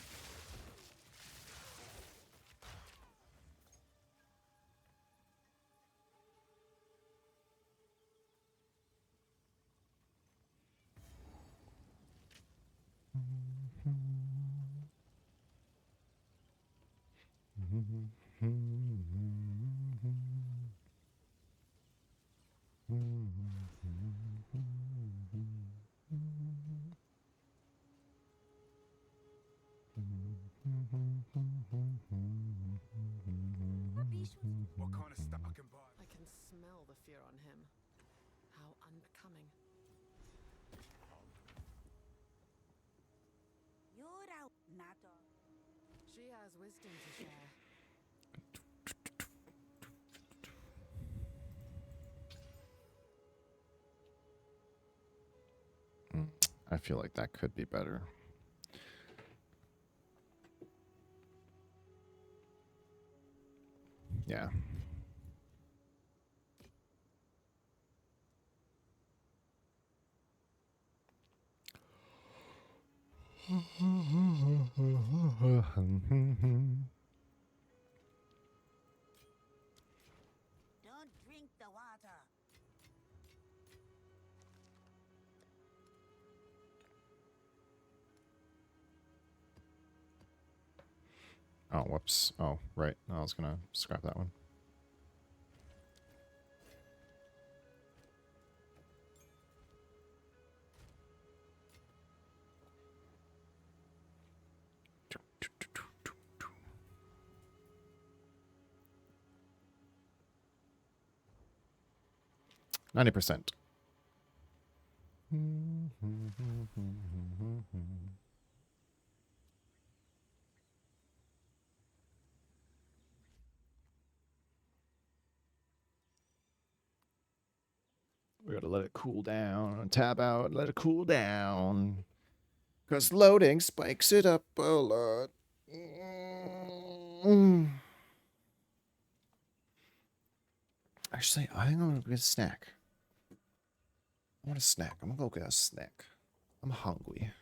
What kind of stuff I can buy? I can smell the fear on him. How unbecoming. You're out, Nato. She has wisdom to share. I feel like that could be better. Yeah. Don't drink the water. Oh, whoops. Oh, right. I was gonna scrap that one. %. We gotta let it cool down. Tab out, let it cool down. Because loading spikes it up a lot. Actually, I think I'm gonna get a snack. I want a snack. I'm gonna go get a snack. I'm hungry.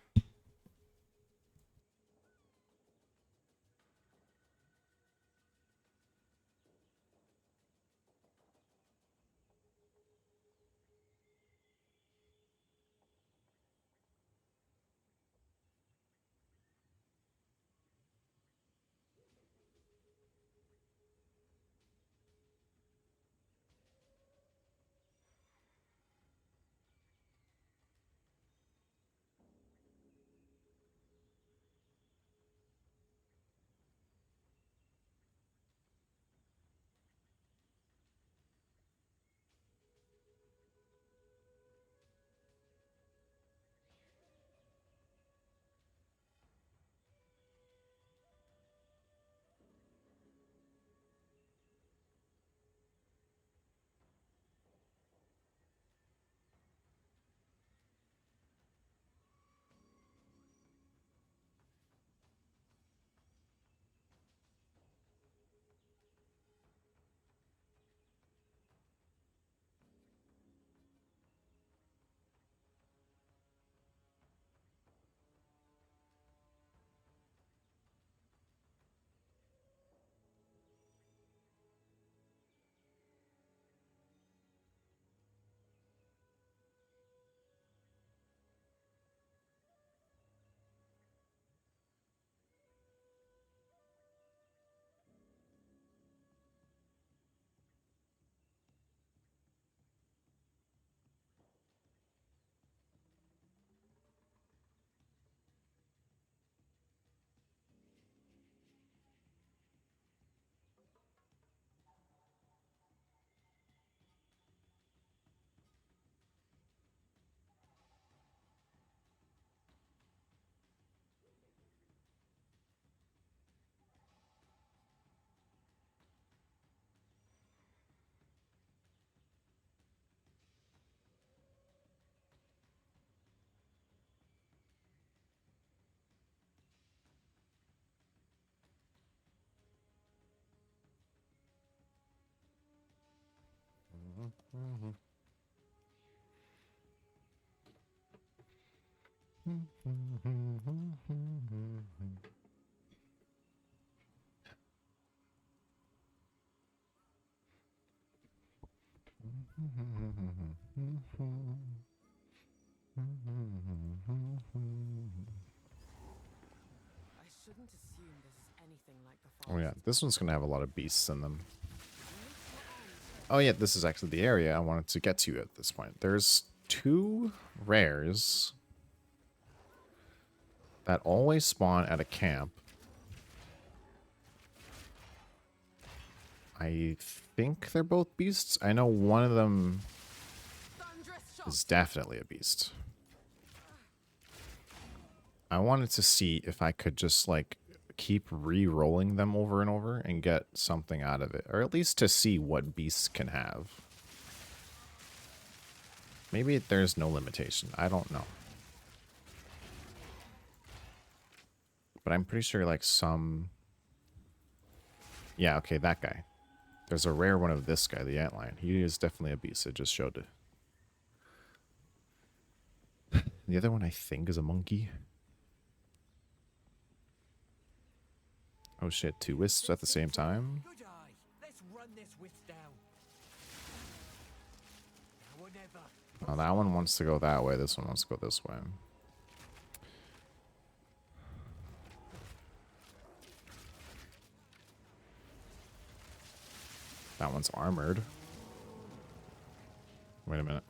I shouldn't assume this is anything like the Oh yeah, forest. this one's gonna have a lot of beasts in them. Lift your arms. Oh yeah, this is actually the area I wanted to get to at this point. There's 2 rares that always spawn at a camp. I think they're both beasts. I know one of them... Thundering is definitely a beast. I wanted to see if I could just like keep re-rolling them over and over and get something out of it, or at least to see what beasts can have. Maybe there's no limitation. I don't know. But I'm pretty sure like some... Yeah, okay, that guy. There's a rare one of this guy, the antlion. He is definitely a beast. It just showed it. The other one I think is a monkey. Oh shit, 2 wisps at the same time? Good eye. Let's run this wisp down. Now or never. Oh, that one wants to go that way. This one wants to go this way. That one's armored. Wait a minute.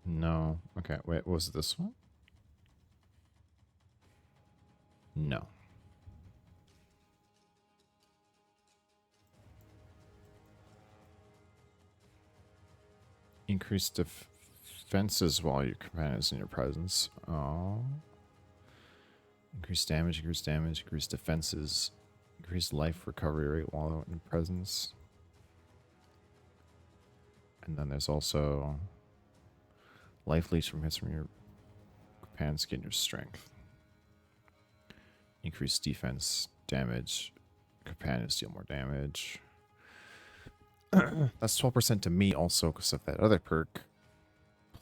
No. Okay, wait, was it this one? No. Increase defenses while your companion is in your presence. Oh. Increase damage, increase defenses, increase life recovery rate while in presence. And then there's also life leech from hits from your companion's gain your strength. Increase defense, damage, companions deal more damage. That's 12% to me also because of that other perk.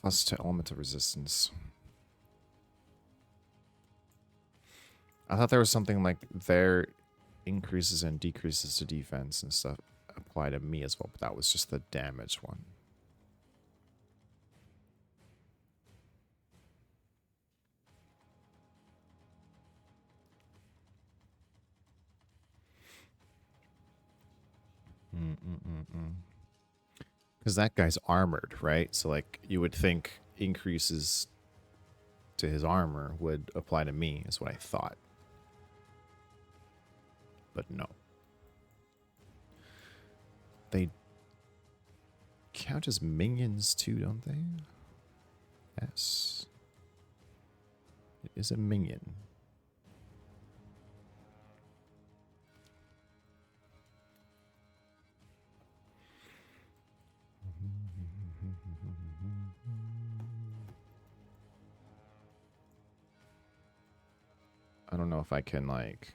Plus to elemental resistance. I thought there was something like their increases and decreases to defense and stuff apply to me as well, but that was just the damage one. Because that guy's armored, right? So, like, you would think increases to his armor would apply to me, is what I thought. But no. They count as minions too, don't they? Yes. It is a minion. I don't know if I can, like...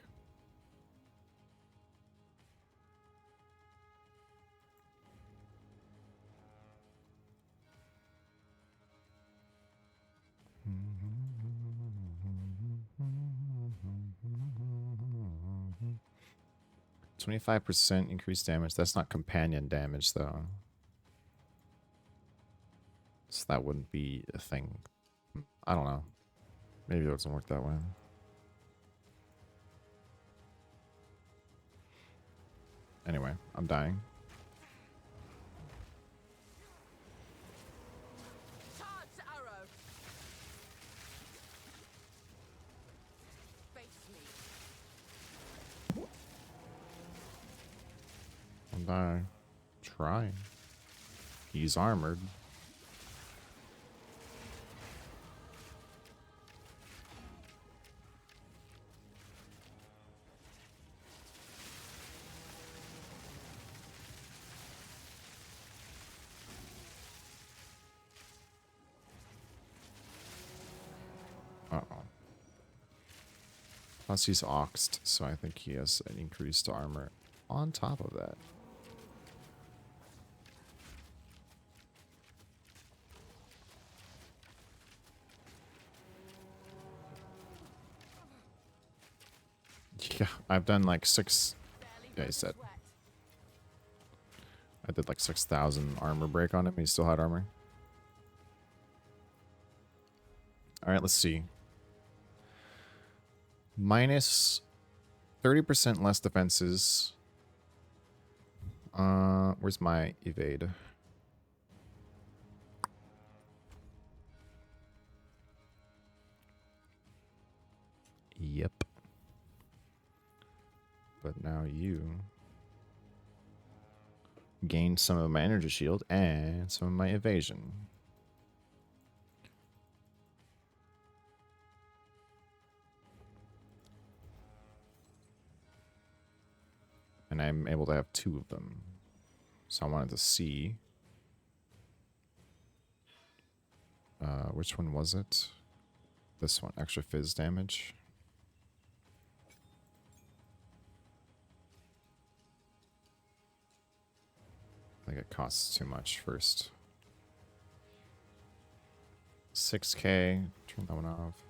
"25% increased damage." That's not companion damage, though. So that wouldn't be a thing. I don't know. Maybe it doesn't work that way. Anyway, I'm dying. Charge arrow. Face me. I'm dying. Trying. He's armored. Uh-oh. Plus he's oxed, so I think he has an increased armor on top of that. Yeah, I've done like 6... Yeah, he's dead. I did like 6,000 armor break on him. He still had armor. Alright, let's see. Minus 30% less defenses. Where's my evade? Yep. But now you gain some of my energy shield and some of my evasion. And I'm able to have 2 of them. So I wanted to see. Which one was it? This one, extra fizz damage. I think it costs too much first. 6K, turn that one off.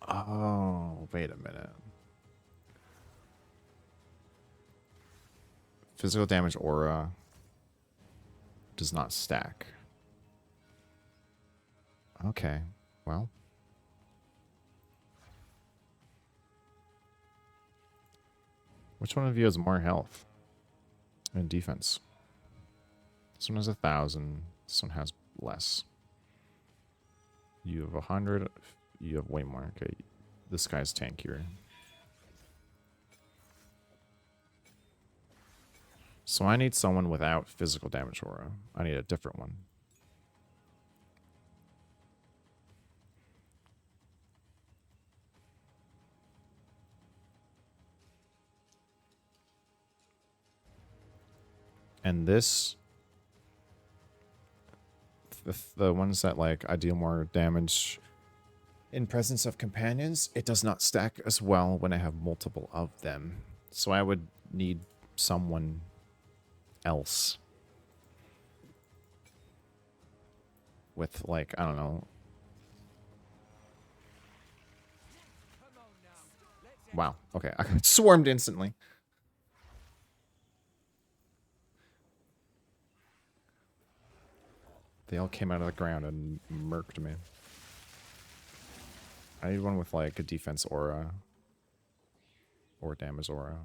Oh, wait a minute. Physical damage aura does not stack. Okay, well. Which one of you has more health and defense? This one has 1,000. This one has less. You have 100. You have way more. Okay, this guy's tankier. So I need someone without physical damage aura. I need a different one. And this, the ones that like I deal more damage in presence of companions, it does not stack as well when I have multiple of them. So I would need someone else with like, I don't know. Wow. Okay. I got swarmed instantly. They all came out of the ground and murked me. I need one with like a defense aura or damage aura.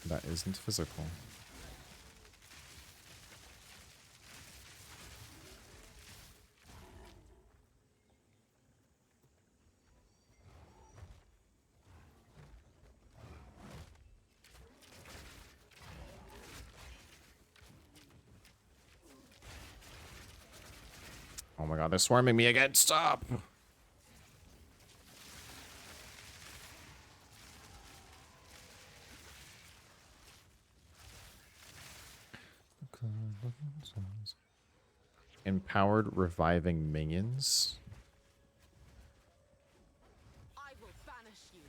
That isn't physical. Oh my god, they're swarming me again. Stop! Empowered reviving minions. I will banish you.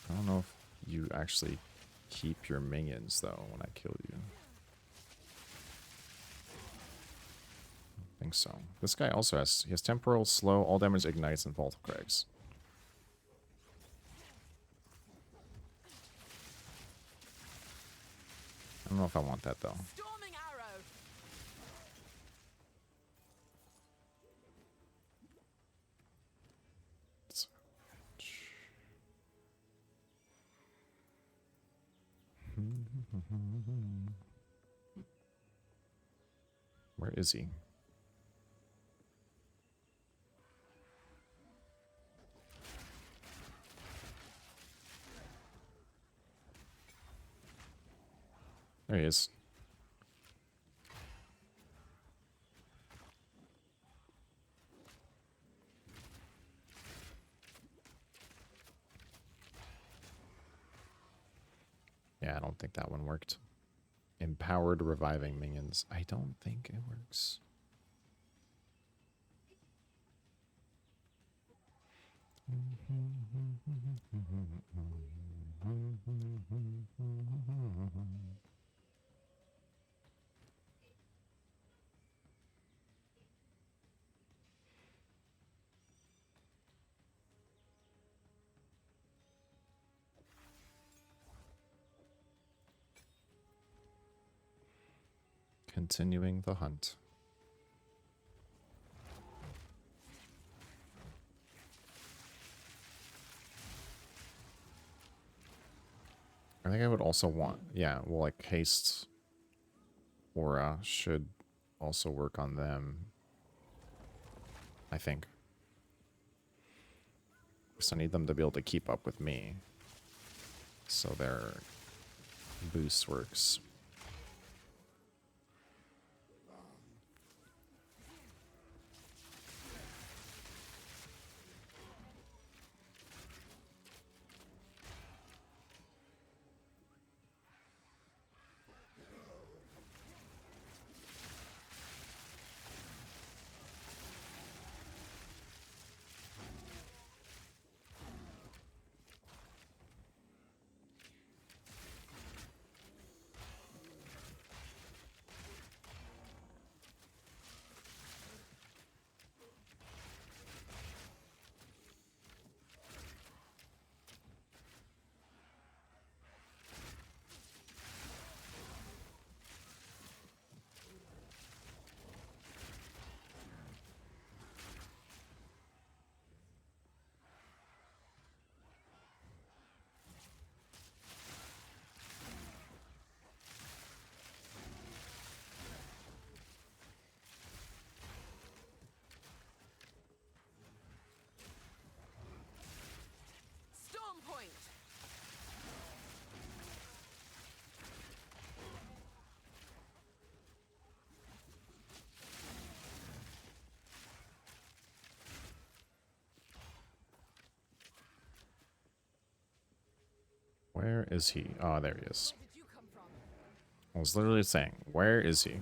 I don't know if you actually keep your minions though when I kill you. I think so. This guy also has temporal, slow, all damage ignites, and vault crags. I don't know if I want that though. Storming arrow. Where is he? There he is. Yeah, I don't think that one worked. Empowered reviving minions. I don't think it works. Continuing the hunt. I think I would also want, yeah, well, like haste aura should also work on them. I think. So I need them to be able to keep up with me. So their boost works. Storm point. Where is he? Oh, there he is. Where did you come from? I was literally saying, where is he?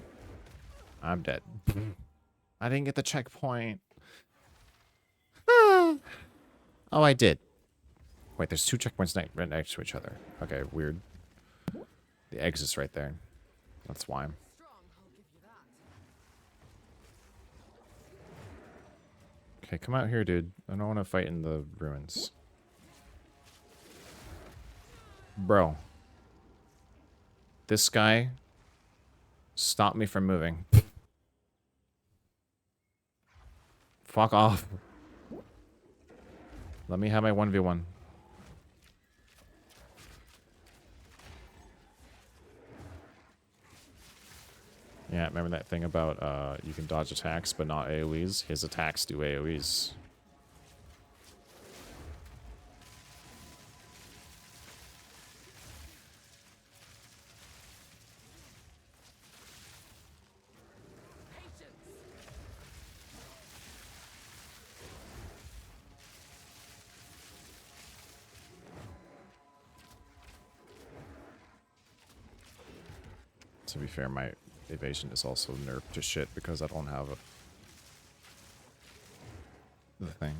I'm dead. I didn't get the checkpoint. Oh, I did. Wait, there's two checkpoints right next to each other. Okay, weird. The exit's right there. That's why. Strong, I'll give you that. Okay, come out here, dude. I don't want to fight in the ruins. Bro. This guy stopped me from moving. Fuck off. Let me have my 1v1. Yeah, remember that thing about you can dodge attacks but not AoEs? His attacks do AoEs. Patience. To be fair, my evasion is also nerfed to shit because I don't have the thing.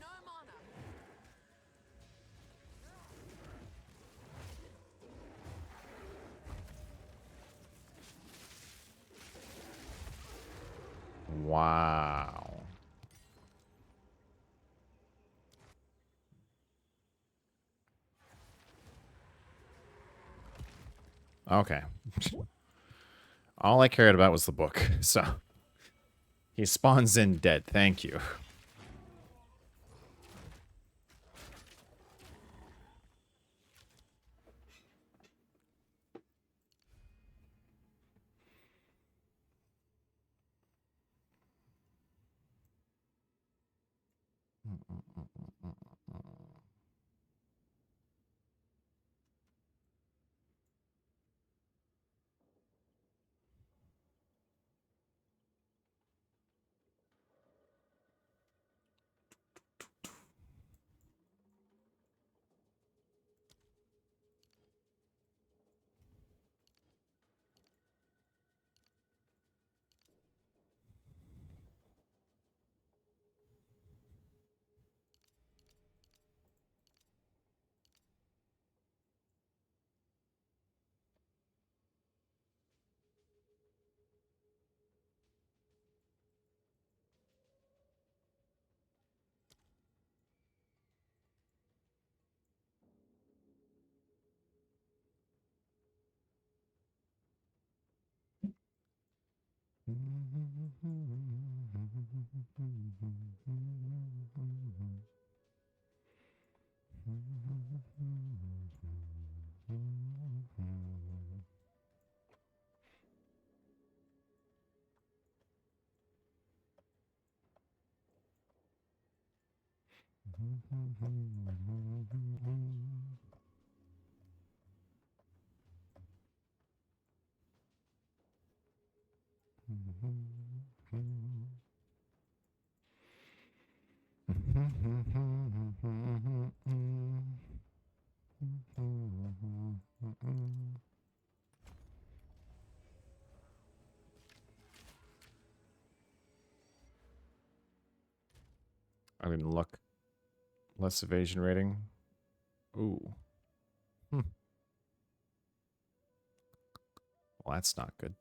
No mana. Wow. Okay. All I cared about was the book, so he spawns in dead. Thank you. I didn't look. Less evasion rating. Ooh. Hmm. Well, that's not good.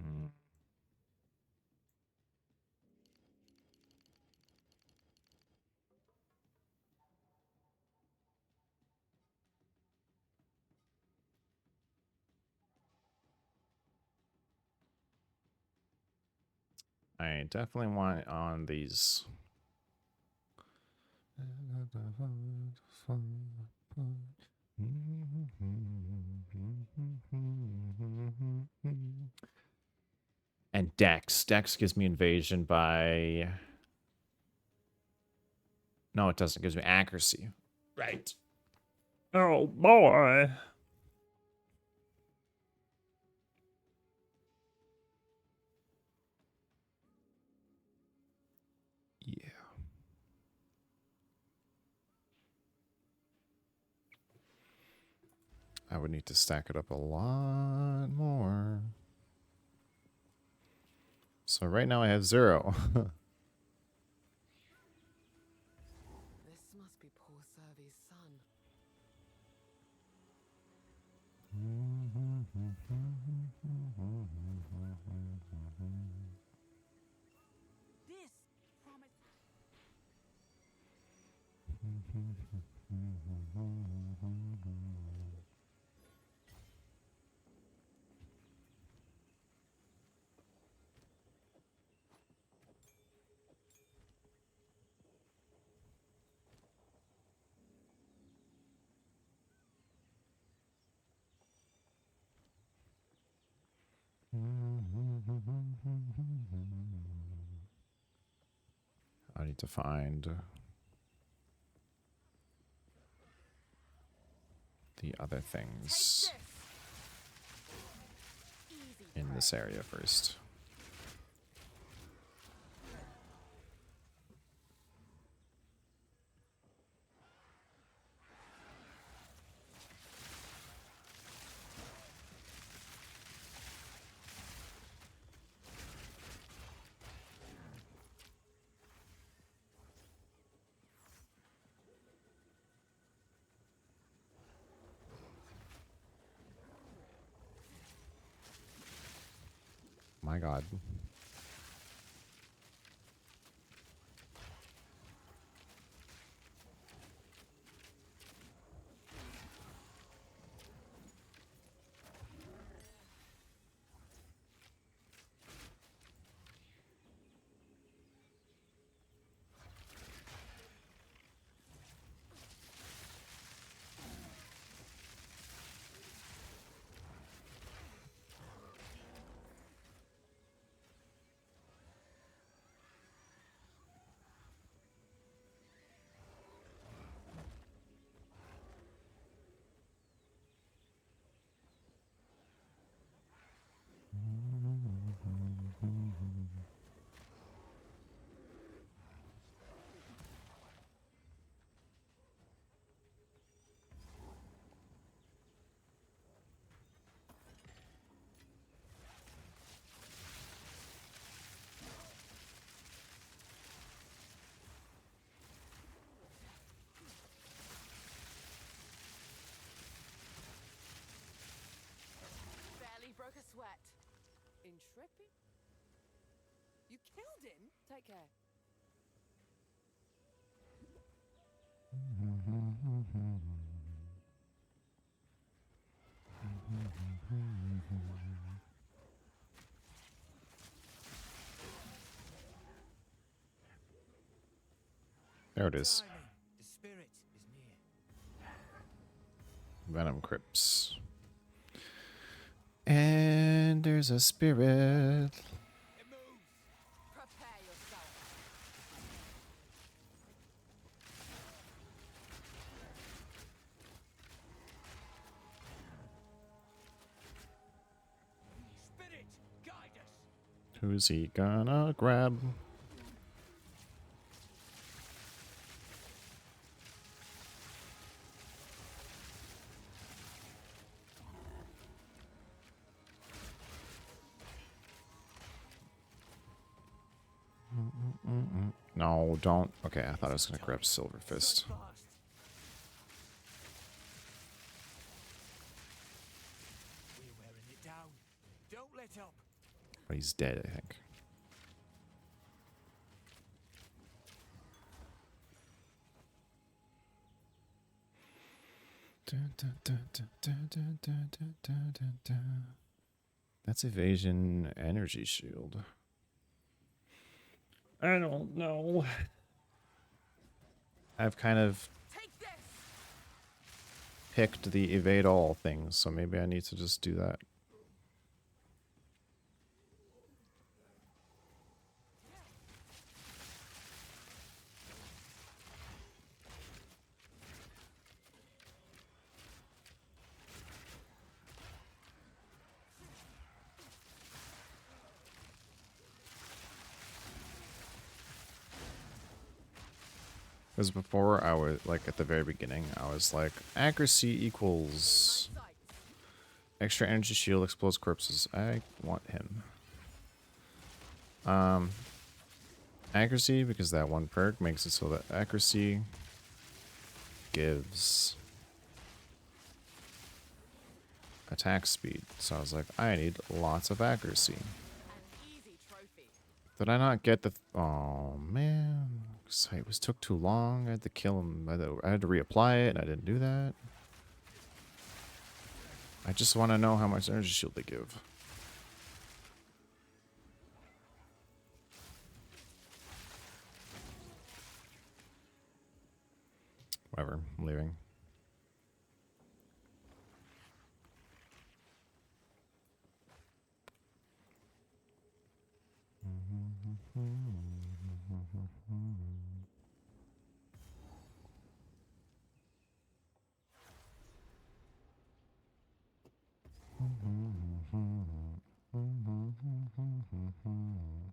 Hmm. I definitely want it on these. And Dex. Dex gives me invasion by... No, it doesn't. It gives me accuracy. Right. Oh, boy. Yeah. I would need to stack it up a lot more. So right now I have 0. This must be poor Survey's son. This promise. I need to find the other things in this area first. My God. Barely broke a sweat. Intrepid? You killed him? Take care. There it is. Timing. The spirit is near. Venom Crypts. And there's a spirit. It moves. Prepare yourself. Spirit, guide us. Who's he gonna grab? No, don't. Okay, I thought I was gonna grab Silver Fist. Strike fast. We're wearing it down. Don't let up. But he's dead, I think. That's evasion energy shield. I don't know. I've kind of Take this. picked the evade all things, so maybe I need to just do that. Because before I was like at the very beginning, I was like accuracy equals Sights. extra energy shield explodes corpses. I want him. Accuracy because that one perk makes it so that accuracy gives attack speed. So I was like, I need lots of accuracy. An easy trophy. Did I not get the? Oh man, 'cause it was took too long. I had to kill him. I had to reapply it, and I didn't do that. I just want to know how much energy shield they give. Whatever, I'm leaving.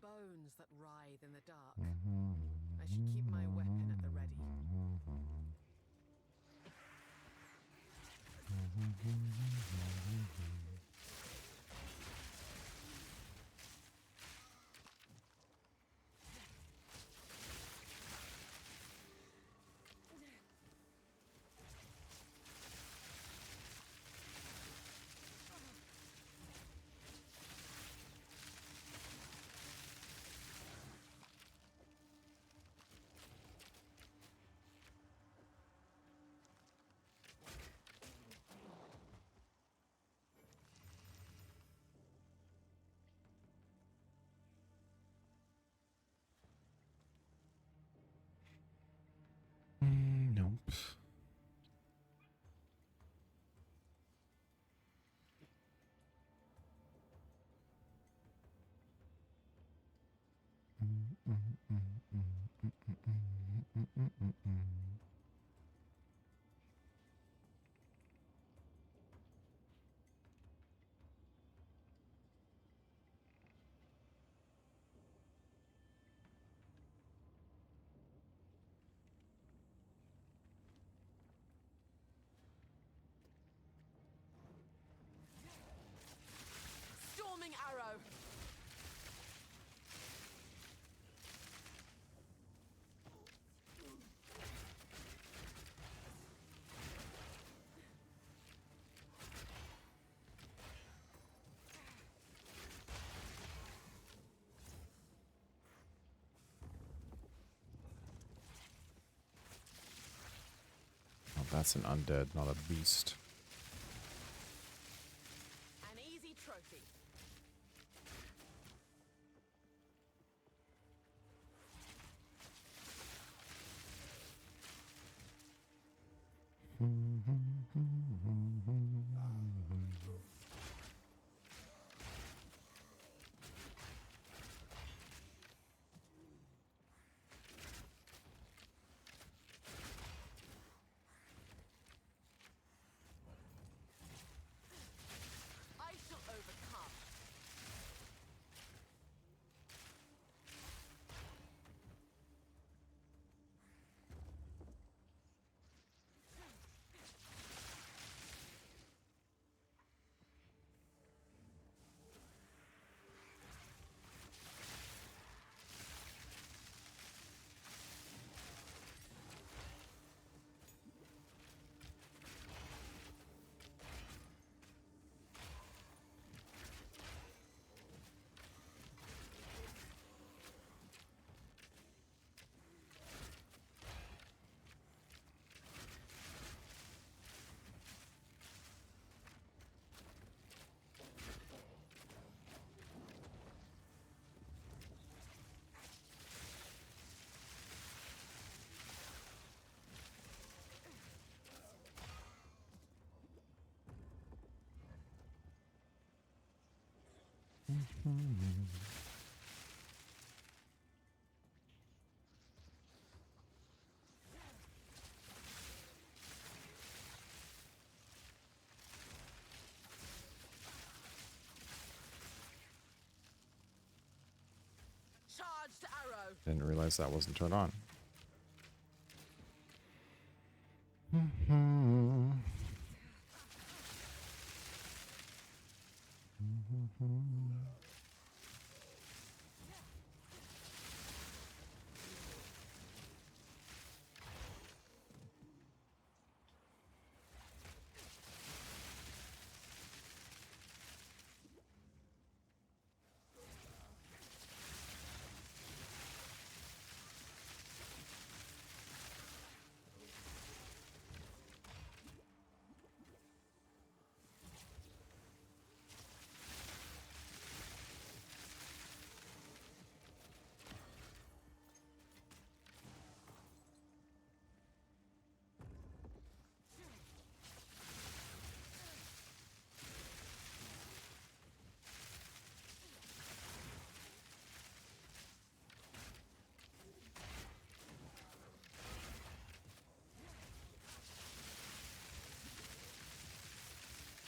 Bones that writhe in the dark. I should keep my weapon at the ready. That's an undead, not a beast. An easy trophy. I shall overcome. Charged arrow. Didn't realize that wasn't turned on.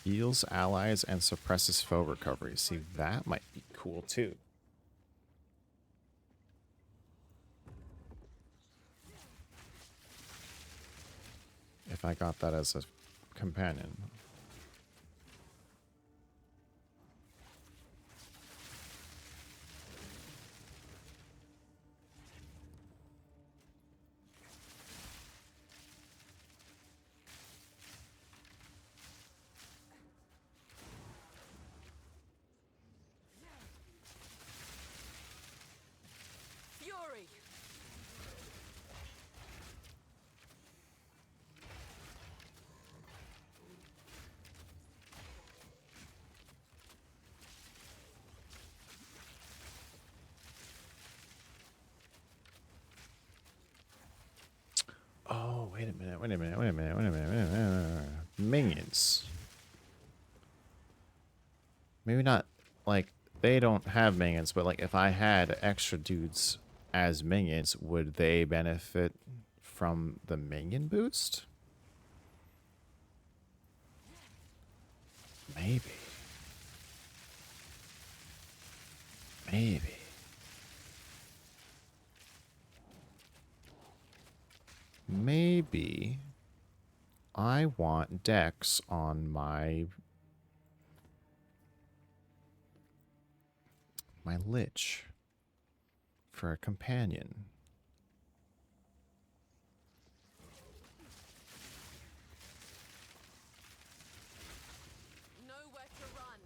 Heals allies and suppresses foe recovery. See, that might be cool too. If I got that as a companion. Fury. Oh, wait a minute, wait a minute, wait a minute, wait a minute, wait a minute. Minions. Maybe not, like, they don't have minions, but, like, if I had extra dudes as minions, would they benefit from the minion boost? Maybe. Maybe. Maybe I want Dex on my Lich for a companion. Nowhere to run.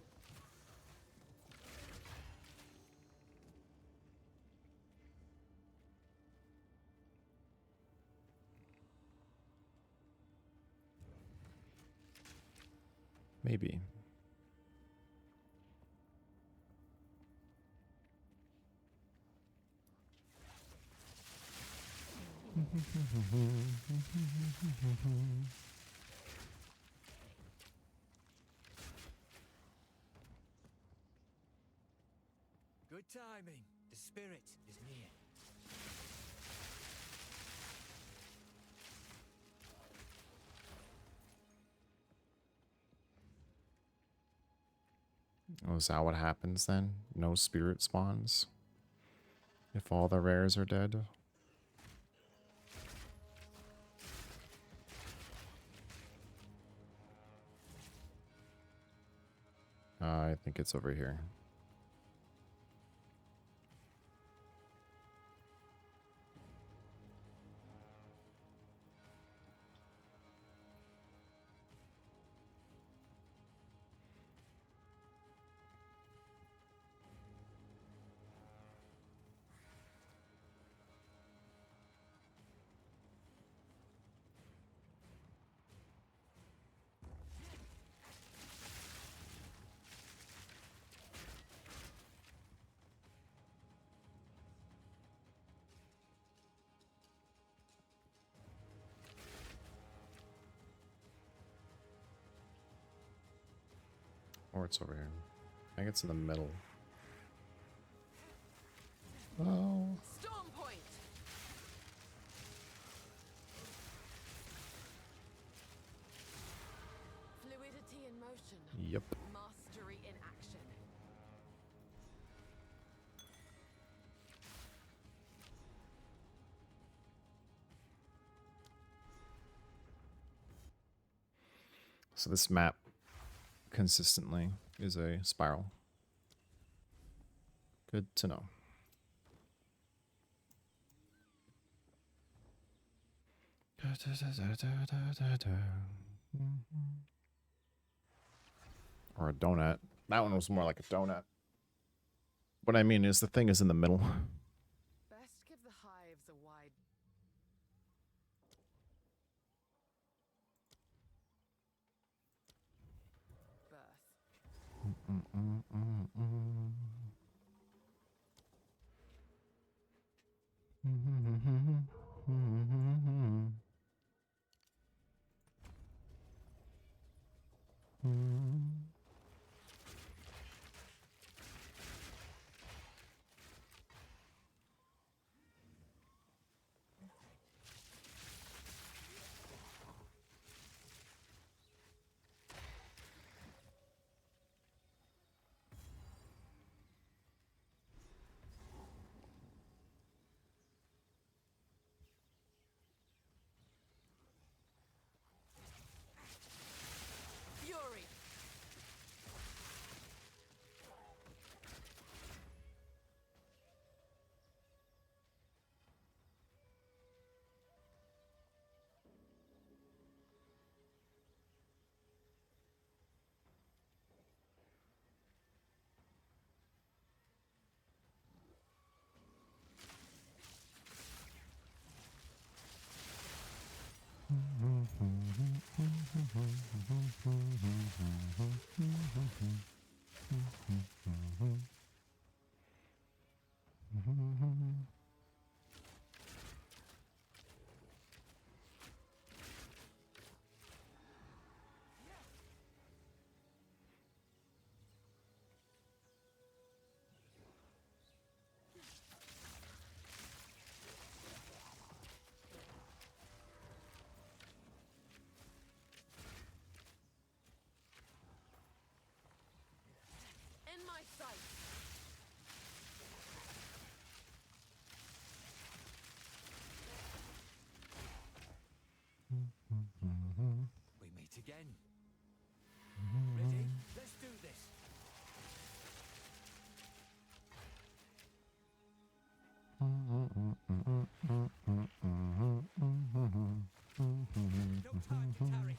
Maybe. Good timing. The spirit is near. Oh, is that what happens then? No spirit spawns? If all the rares are dead? I think it's over here. Or it's over here. I think it's in the middle. Oh. Storm point. Fluidity in motion. Yep. Mastery in action. So this map consistently is a spiral. Good to know. Or a donut. That one was more like a donut. What I mean is the thing is in the middle. Best give the hives a wide berth. Fury. In my sight. We meet again. Ready? Let's do this. No time to tarry.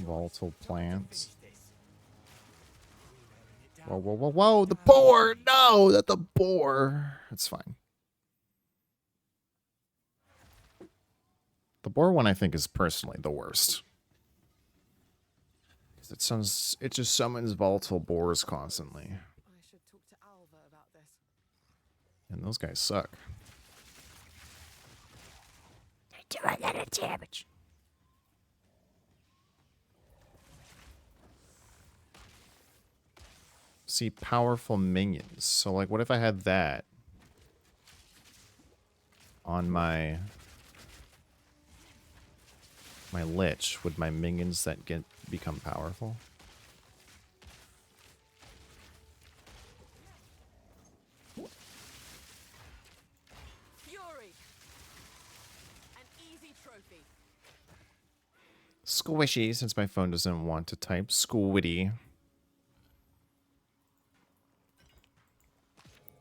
Volatile Time to plants. finish this. Nailing it Whoa, down. whoa, whoa, whoa! The boar! No, not the boar. It's fine. The boar one, I think, is personally the worst. It just summons volatile boars constantly, I should talk to Alva about this. and those guys suck. They do a lot of damage. See, powerful minions. So, like, what if I had that on my lich? Would my minions that become powerful? Fury! An easy trophy. Squishy, since my phone doesn't want to type squiddy.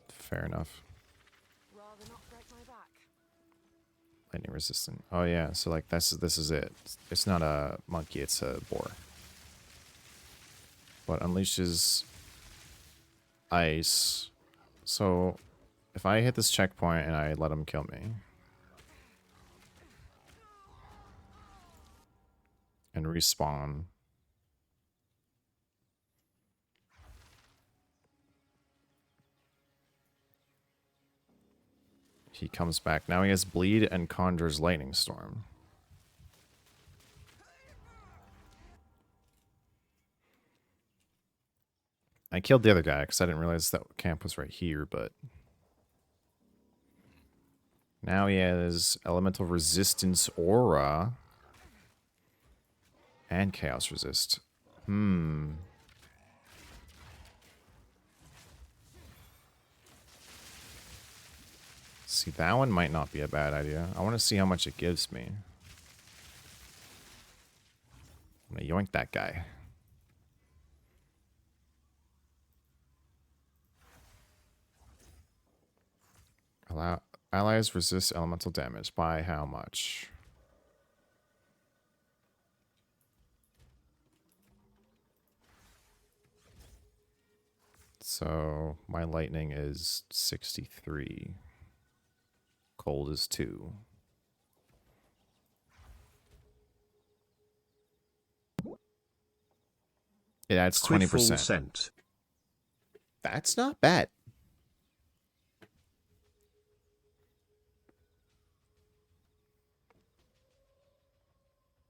Fair enough. Rather not break my back. Lightning resistant. Oh yeah, so like this is it. It's not a monkey, it's a boar. But unleashes ice. So if I hit this checkpoint and I let him kill me and respawn, he comes back. Now he has bleed and conjures lightning storm. I killed the other guy because I didn't realize that camp was right here, but now he has elemental resistance aura and chaos resist. See, that one might not be a bad idea. I want to see how much it gives me. I'm gonna yoink that guy. Allow allies resist elemental damage by how much? So my lightning is 63. Cold is 2. It adds 20%. That's not bad.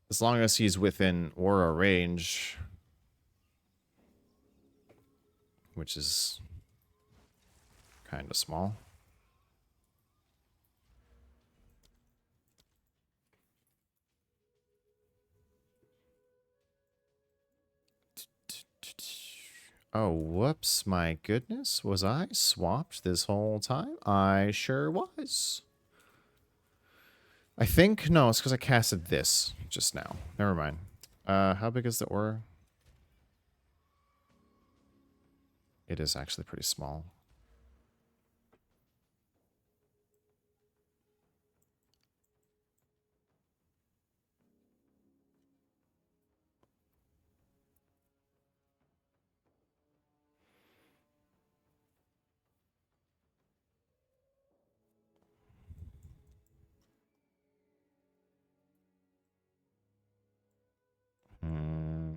As long as he's within aura range, which is kind of small. Oh, whoops, my goodness. Was I swapped this whole time? I sure was. I think, no, it's because I casted this just now. Never mind. How big is the aura? It is actually pretty small. Hmm.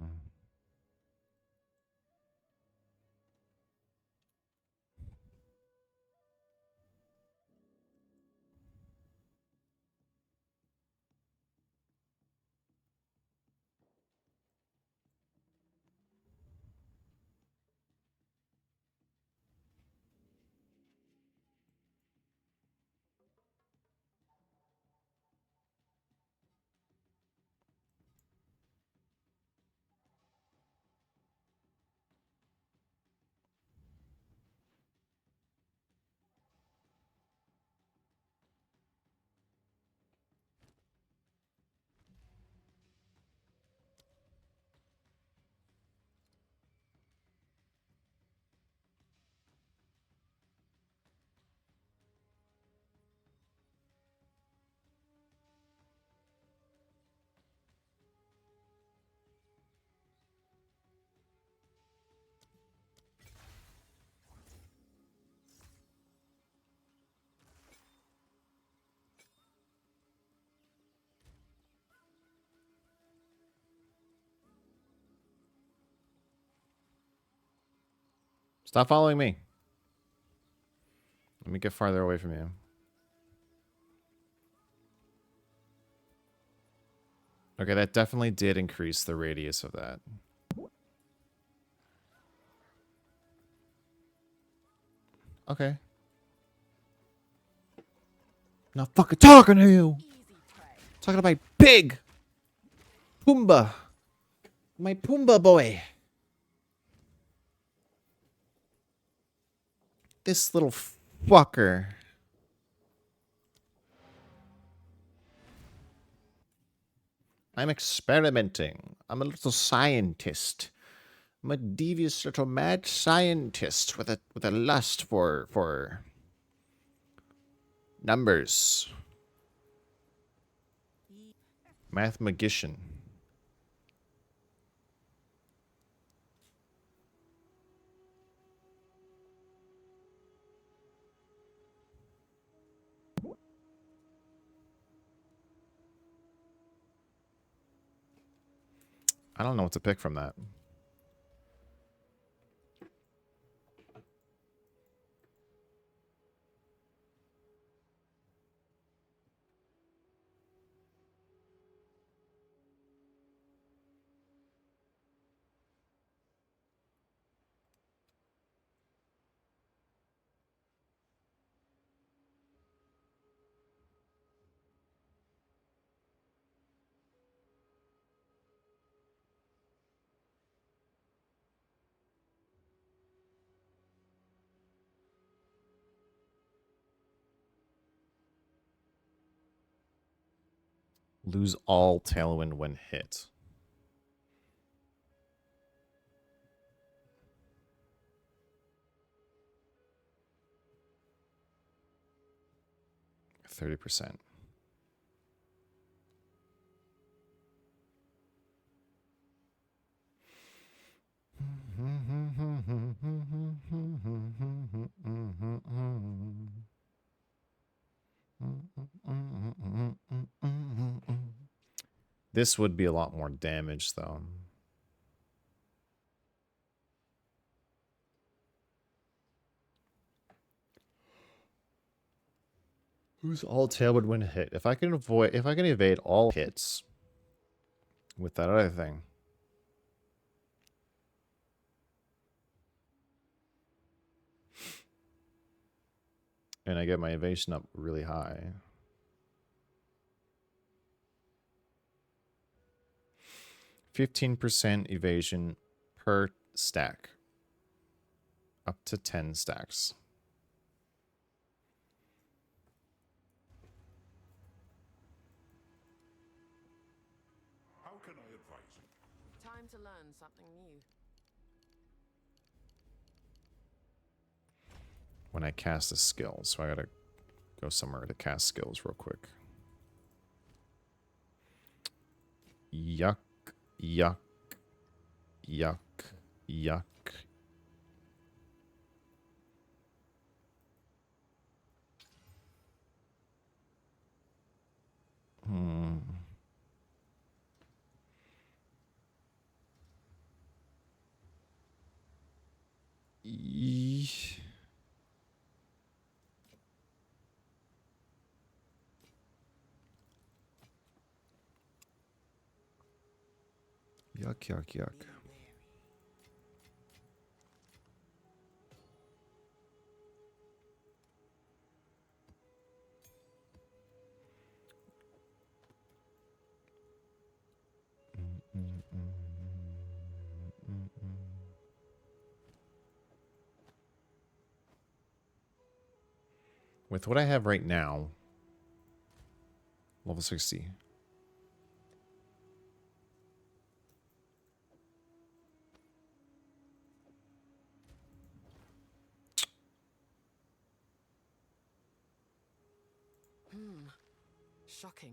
Stop following me. Let me get farther away from you. Okay, that definitely did increase the radius of that. Okay. Not fucking talking to you. Easy prey. Talking to my pig. Pumbaa. My Pumbaa boy. This little fucker. I'm experimenting. I'm a little scientist. I'm a devious little mad scientist with a lust for numbers. Math magician. I don't know what to pick from that. Lose all tailwind when hit. %30. This would be a lot more damage, though. Who's all tailwind when hit? If I can evade all hits with that other thing. And I get my evasion up really high. 15% evasion per stack. Up to 10 stacks. How can I advise you? Time to learn something new. When I cast a skill, so I gotta go somewhere to cast skills real quick. Yuck, yuck, yuck, yuck. Eesh. Yuck, yuck, yuck. With what I have right now, level 60. Shocking.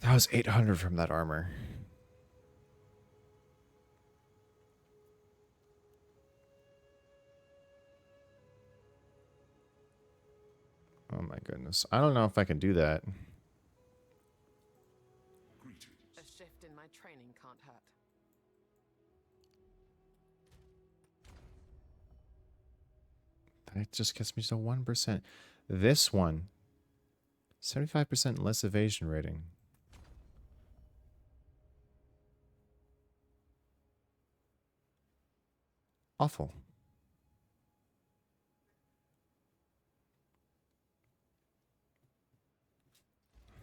That was 800 from that armor. Oh my goodness. I don't know if I can do that. Greetings. A shift in my Training can't hurt. That just gets me to 1%. This one, 75% less evasion rating. Awful.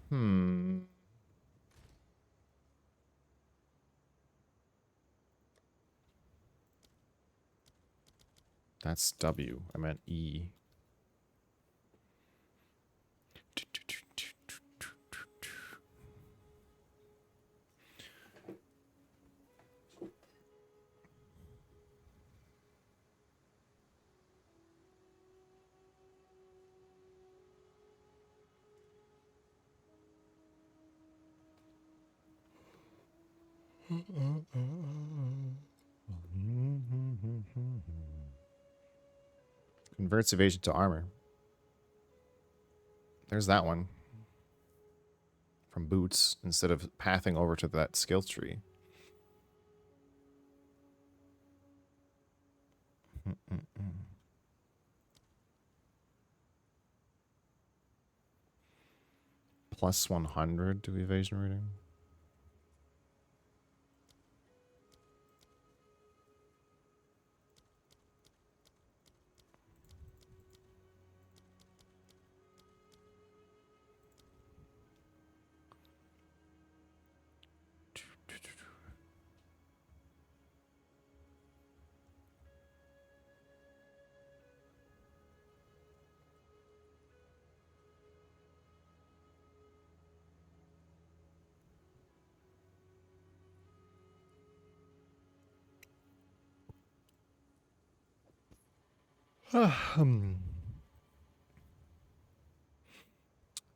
Hmm. That's W. I meant E. Converts evasion to armor. There's that one. From boots instead of pathing over to that skill tree. Plus 100 to evasion rating.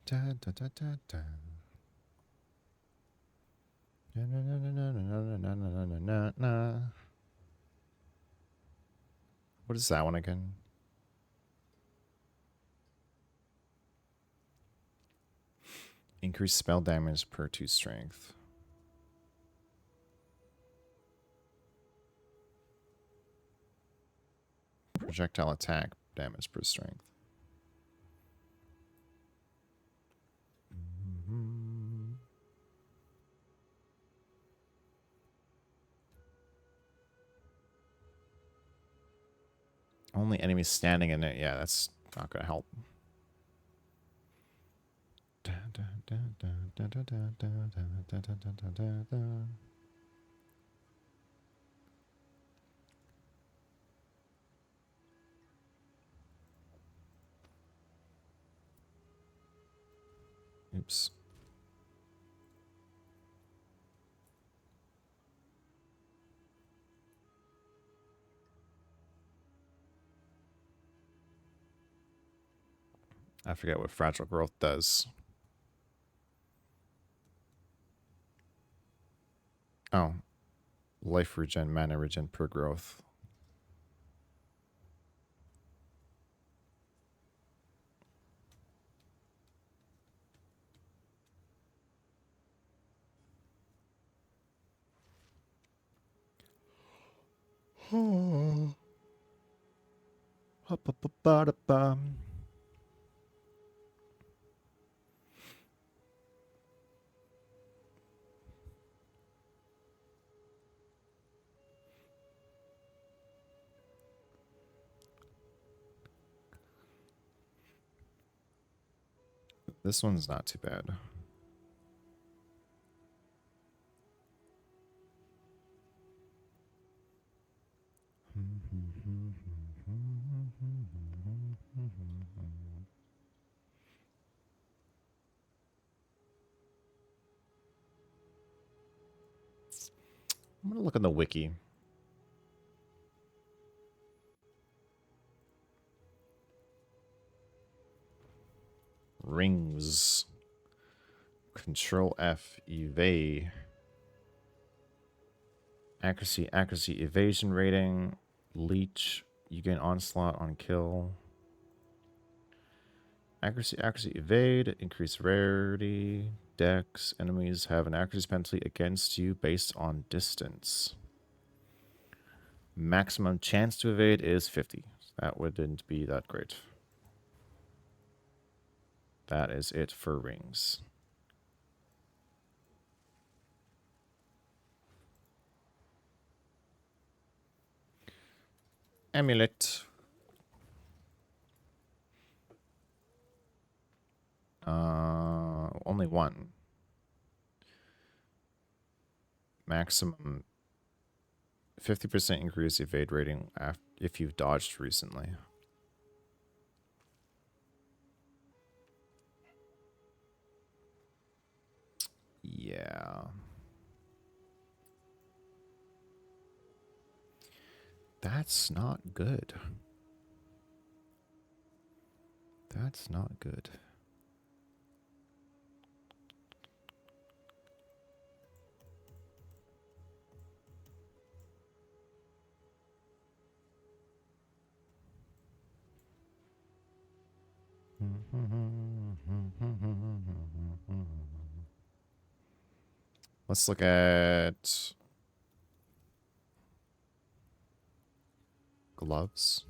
Da, da, da, da, da. Na, na, na, na, na, na, na, na, na, na, na. What is that one again? Increase spell damage per 2 strength. Projectile attack damage per strength. Only enemies standing in it. Yeah, that's not going to help. Da, da, da, da, da, da, da, da, da, da, da, da, da. Oops. I forget what fragile growth does. Oh. Life regen, mana regen per growth. This one's not too bad. I'm gonna look on the wiki. Rings. Control F, evade. Accuracy, evasion rating. Leech. You gain onslaught on kill. Accuracy, evade. Increase rarity. Dex. Enemies have an accuracy penalty against you based on distance. Maximum chance to evade is 50. That wouldn't be that great. That is it for rings. Amulet. Only one. Maximum 50% increase evade rating if you've dodged recently. Yeah. That's not good. That's not good. Let's look at gloves.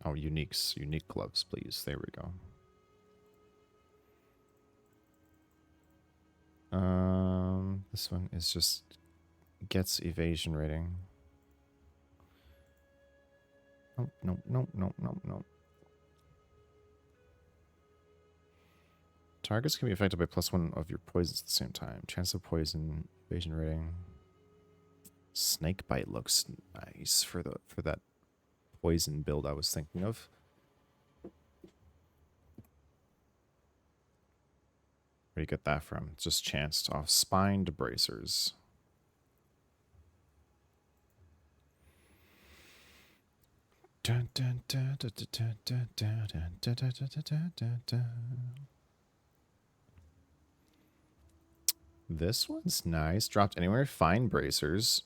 Oh, uniques. Unique gloves, please. There we go. This one is just gets evasion rating. Nope, nope, nope, nope, nope, nope. Targets can be affected by +1 of your poisons at the same time. Chance of poison, evasion rating. Snake bite looks nice for that poison build I was thinking of. Where do you get that from? It's just chanced off spined bracers. Dun, dun, dun, dun, dun, dun, dun, dun, dun, dun, dun, dun, dun, dun. This one's nice. Dropped anywhere. Fine bracers.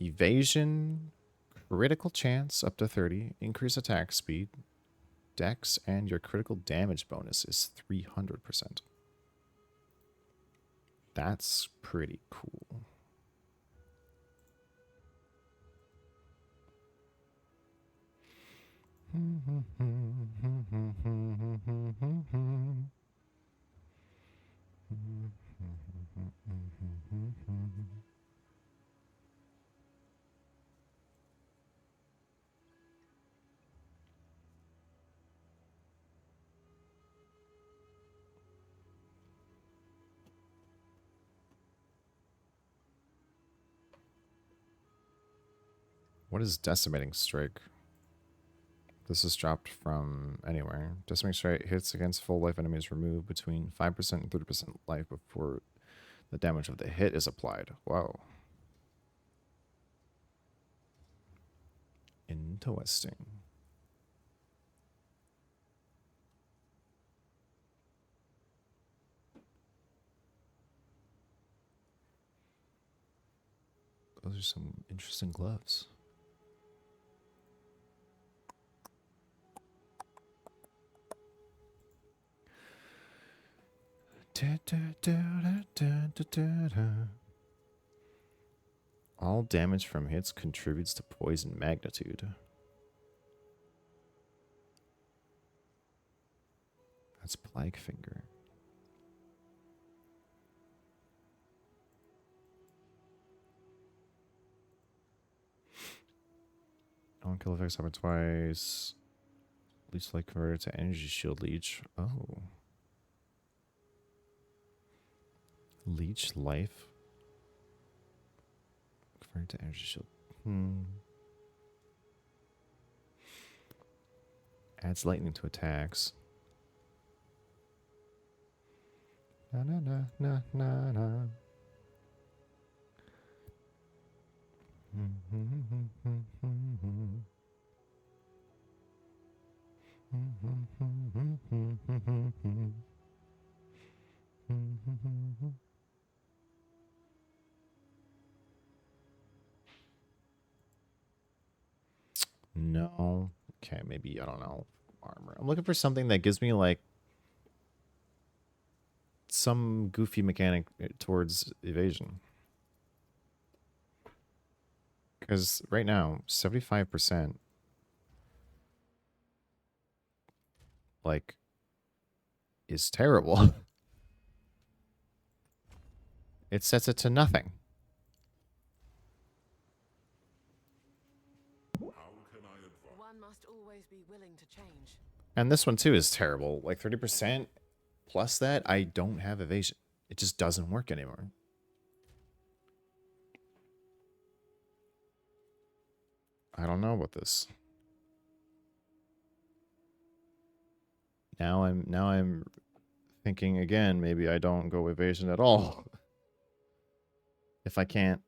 Evasion. Critical chance up to 30. Increase attack speed. Dex and your critical damage bonus is 300%. That's pretty cool. What is decimating strike? This is dropped from anywhere. Decimating strike hits against full life enemies remove between 5% and 30% life before the damage of the hit is applied. Whoa. Interesting. Those are some interesting gloves. All damage from hits contributes to poison magnitude. That's Plague Finger. On kill effects happen twice. Leech light converted to energy shield leech. Oh. Leech life converted to energy shield. Adds lightning to attacks. Na na na na na na. maybe, I don't know, armor. I'm looking for something that gives me like some goofy mechanic towards evasion. Because right now, 75%, like, is terrible. It sets it to nothing. How can I advise? One must always be willing to change. And this one too is terrible. Like 30% plus that, I don't have evasion. It just doesn't work anymore. I don't know about this. Now I'm thinking again, maybe I don't go evasion at all. If I can't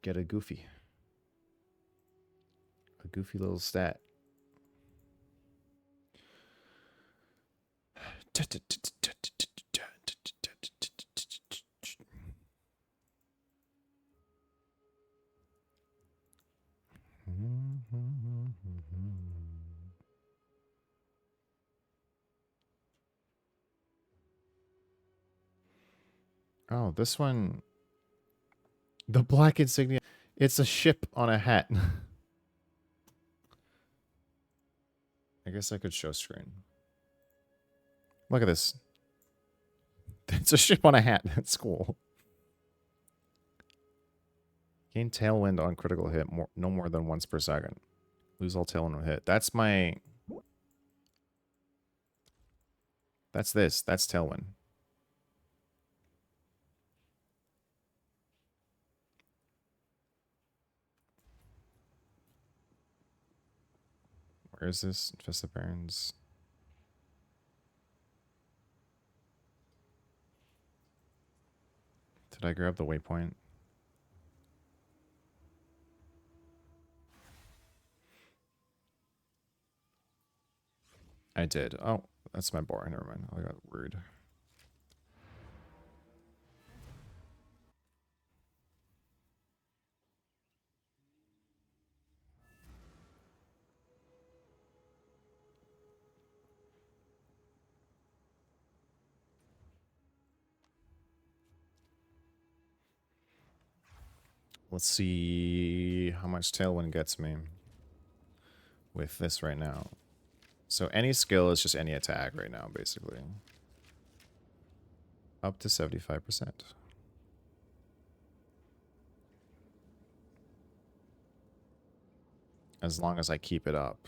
get a goofy little stat. Oh, this one, the black insignia. It's a ship on a hat. I guess I could show screen. Look at this. It's a ship on a hat. That's cool. Gain tailwind on critical hit, no more than once per second. Lose all tailwind on hit. That's my... That's this. That's tailwind. Where is this? Infest the Barons. Did I grab the waypoint? I did. Oh, that's my bar. Never mind. I got rude. Let's see how much tailwind gets me with this right now. So any skill is just any attack right now, basically. Up to 75%. As long as I keep it up.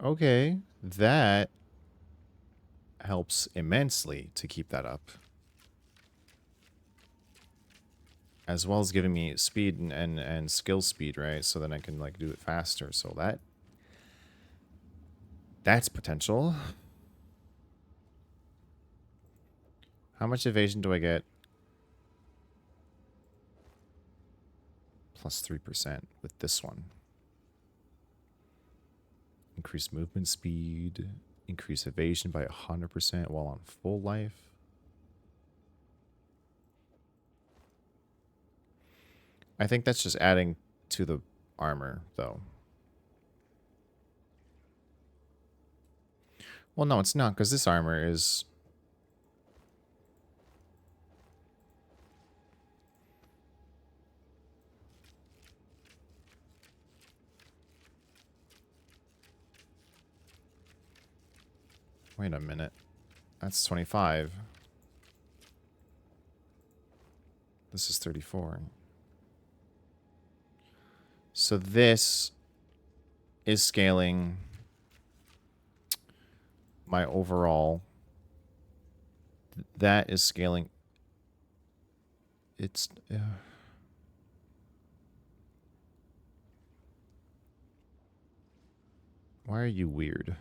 Okay, that helps immensely to keep that up. As well as giving me speed and skill speed, right? So then I can like do it faster. So that's potential. How much evasion do I get? Plus 3% with this one. Increase movement speed. Increase evasion by 100% while on full life. I think that's just adding to the armor, though. Well, no, it's not, because this armor is... Wait a minute. That's 25. This is 34. So this is scaling my overall. That is scaling. It's... Why are you weird?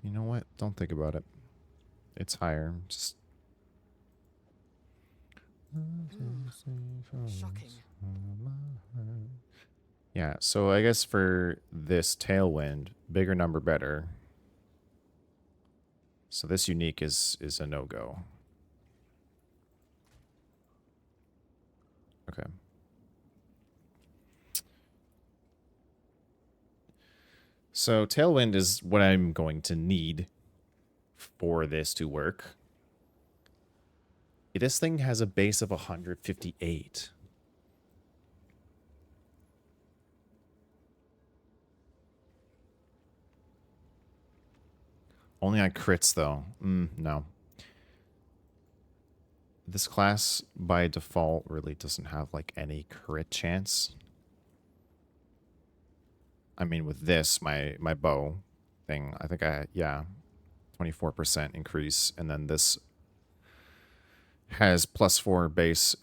You know what? Don't think about it. It's higher. Just Shocking. yeah, so I guess for this tailwind, bigger number better. So this unique is a no-go. Okay. So tailwind is what I'm going to need for this to work. This thing has a base of 158. Only on crits, though. No. This class, by default, really doesn't have, like, any crit chance. I mean, with this, my bow thing, I think yeah, 24% increase. And then this has +4 base,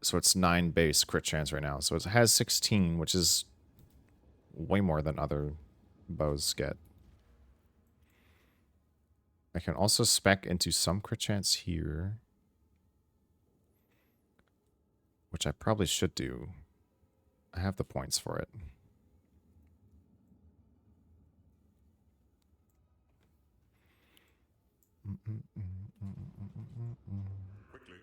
so it's 9 base crit chance right now. So it has 16, which is way more than other bows get. I can also spec into some crit chance here, which I probably should do. I have the points for it. Quickly.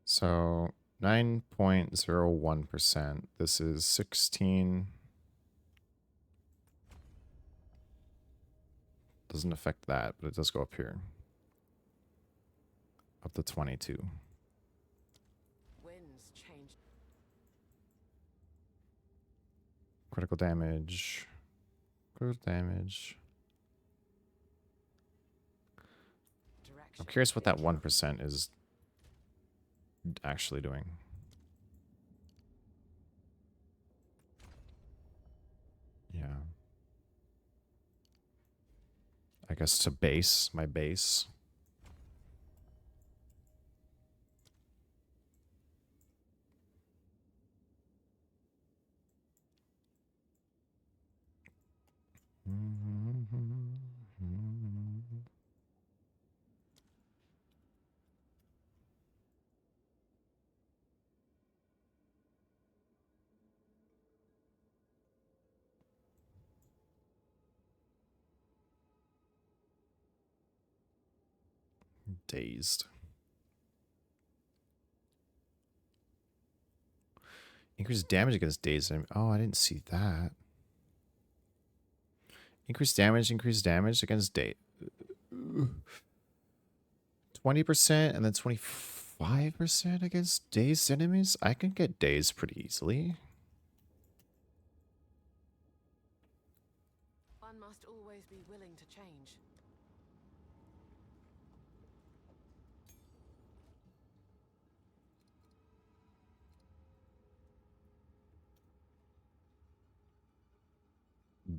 So 9.01%. This is 16. Doesn't affect that, but it does go up here. Up to 22. Winds change. Critical damage. Critical damage. Direction. I'm curious what that 1% is actually doing. Yeah. I guess to base, my base. Dazed. Increase damage against dazed enemy. Oh, I didn't see that. Increase damage against dazed. 20% and then 25% against dazed enemies? I can get dazed pretty easily. One must always be willing to change.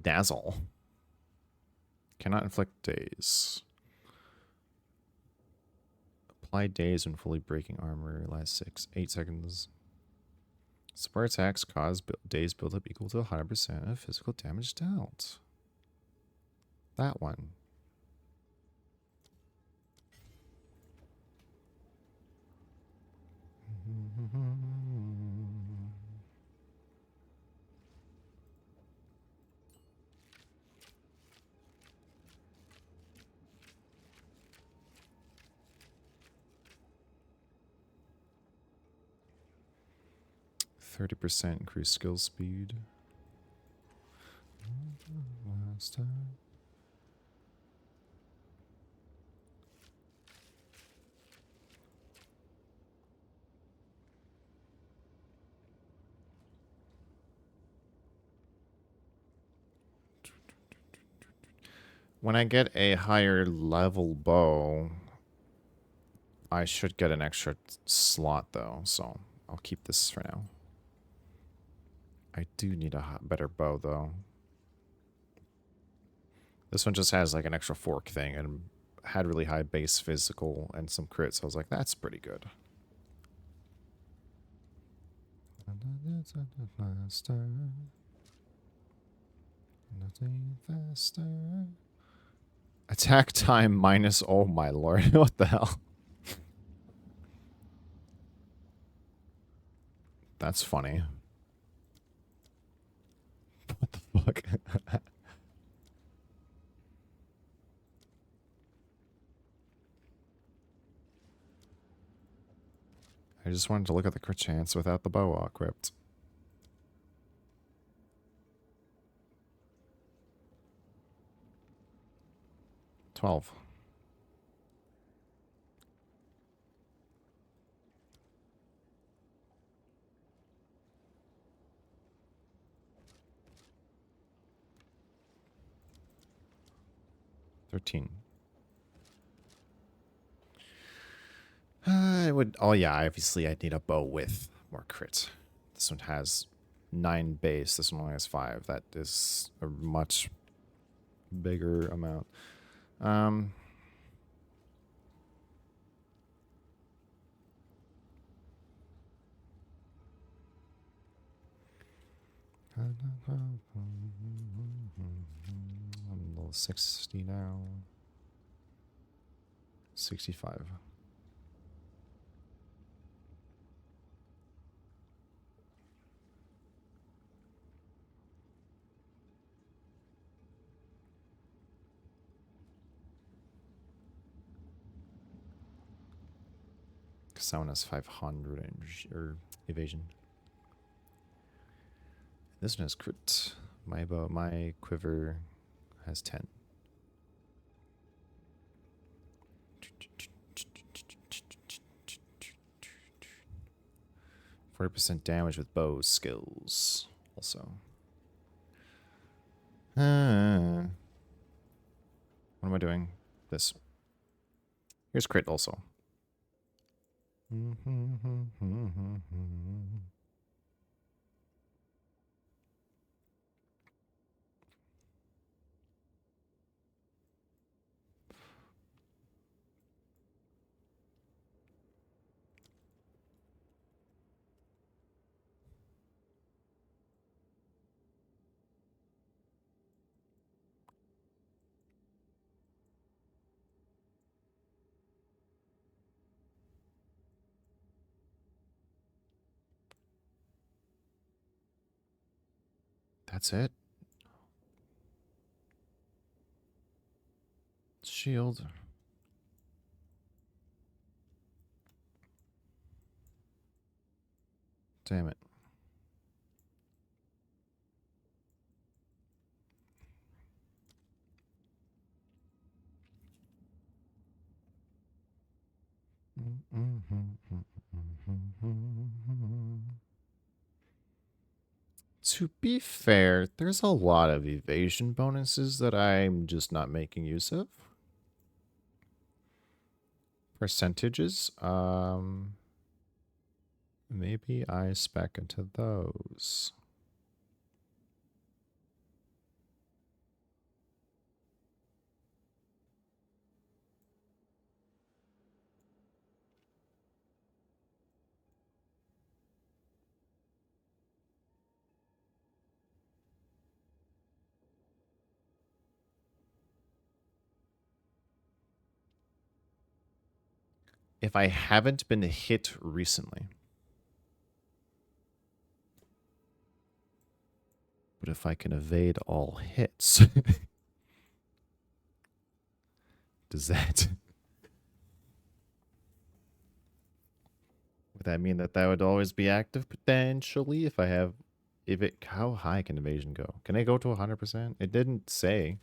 Dazzle. Cannot inflict daze. Apply daze when fully breaking armor. Lasts 8 seconds. Support attacks cause daze buildup equal to 100% of physical damage dealt. That one. %, increased skill speed. Master. When I get a higher level bow, I should get an extra slot though, so I'll keep this for now. I do need a better bow though. This one just has like an extra fork thing and had really high base physical and some crits, so I was like, that's pretty good. Faster. Nothing faster. Attack time minus, oh my lord, what the hell? That's funny. What the fuck? I just wanted to look at the crit chance without the bow equipped. $12. $13. I would. Oh yeah, obviously I need a bow with more crit. This one has 9 base. This one only has 5. That is a much bigger amount. I'm level 60 now. 65. Because that one has 500 or evasion. This one has crit. My bow, my quiver has 10. %40 damage with bow skills. Also. What am I doing? This. Here's crit also. That's it. Shield. Damn it. To be fair, there's a lot of evasion bonuses that I'm just not making use of. Percentages. Maybe I spec into those. If I haven't been hit recently. But if I can evade all hits. Does that... Would that mean that that would always be active potentially if I have if it, how high can evasion go? Can it go to 100%? It didn't say.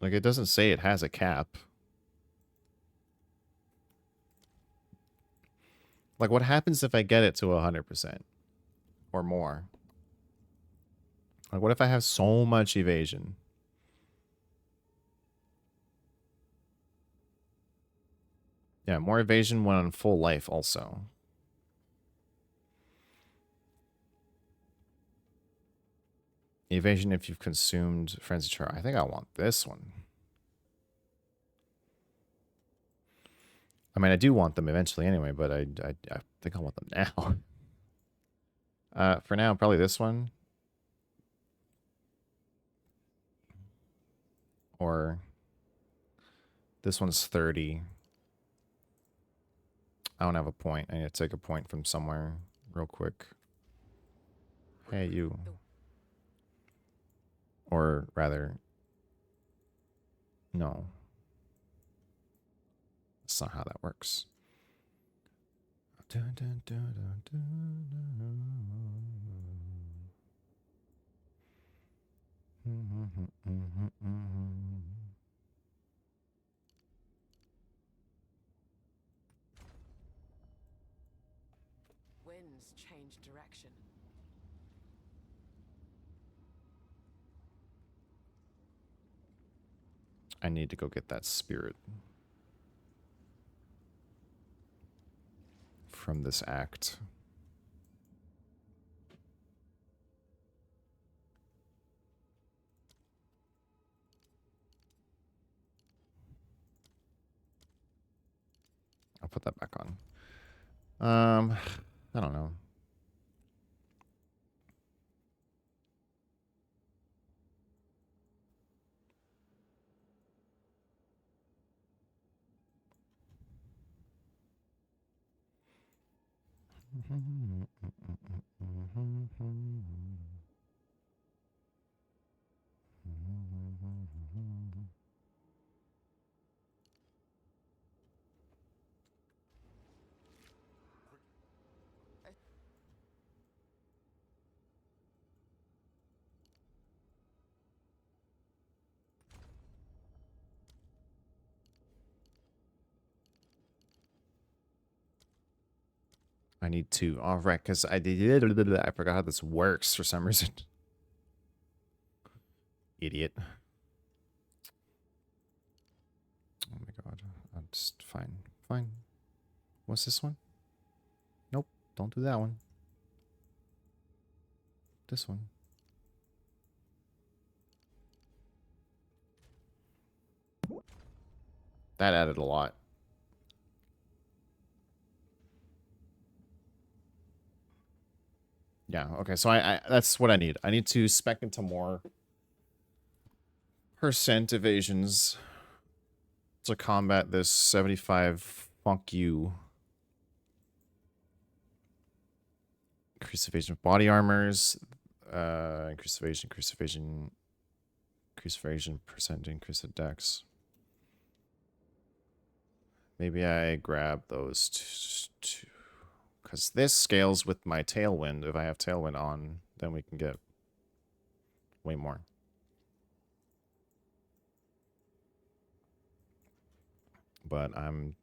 Like, it doesn't say it has a cap. Like, what happens if I get it to 100% or more? Like, what if I have so much evasion? Yeah, more evasion when on full life also. Evasion if you've consumed Frenzy Char. I think I want this one. I mean, I do want them eventually anyway, but I think I want them now. For now, probably this one. Or this one's 30. I don't have a point. I need to take a point from somewhere real quick. Hey, you. Or rather, no. That's not how that works. Winds change direction. I need to go get that spirit from this act. I'll put that back on. I don't know. I need to. Oh, right, because I forgot how this works for some reason. Idiot. Oh my god. I'm just fine. Fine. What's this one? Nope. Don't do that one. This one. That added a lot. Yeah, okay, so I that's what I need. I need to spec into more percent evasions to combat this 75 funk you. Increase evasion of body armors, increase evasion, increase evasion percent, increase of dex. Maybe I grab those two. Because this scales with my tailwind. If I have tailwind on, then we can get way more. But I'm...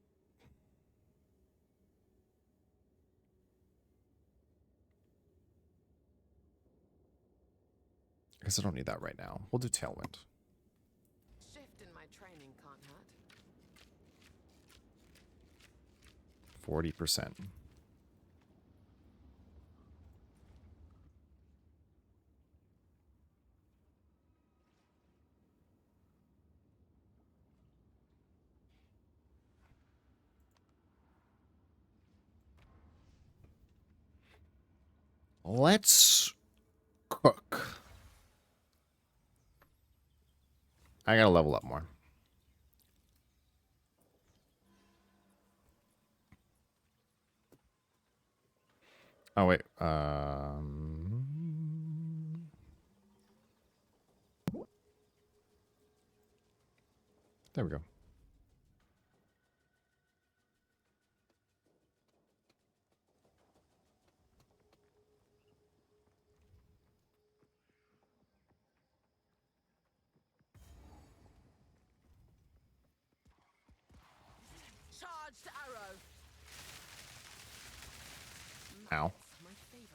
I guess I don't need that right now. We'll do tailwind. Shift in my training can't hurt. 40%. Let's cook. I gotta level up more. Oh, wait. There we go. Ow. My favorite.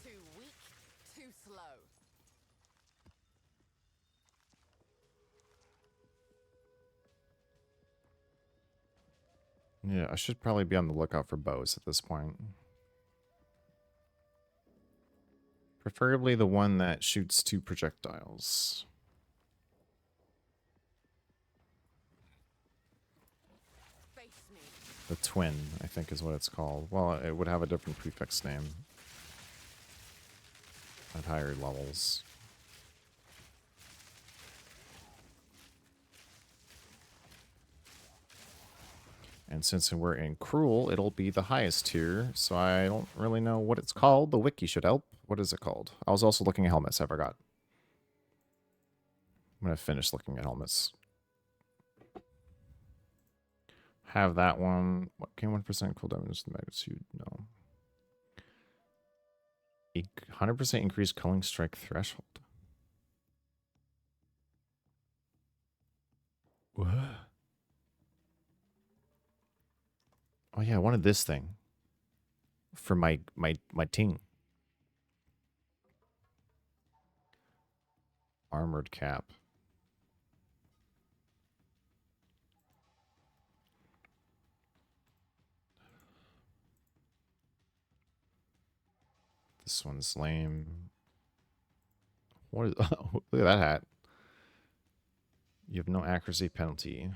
Too weak, too slow. Yeah, I should probably be on the lookout for bows at this point. Preferably the one that shoots 2 projectiles. Face me. The twin, I think is what it's called. Well, it would have a different prefix name at higher levels. And since we're in Cruel, it'll be the highest tier, so I don't really know what it's called. The wiki should help. What is it called? I was also looking at helmets, I forgot. I'm going to finish looking at helmets. Have that one. What can 1% cool damage to the magnitude? No. 100% increased culling strike threshold. What? Oh yeah, I wanted this thing for my ting. Armored cap. This one's lame. What is? Oh, look at that hat. You have no accuracy penalty.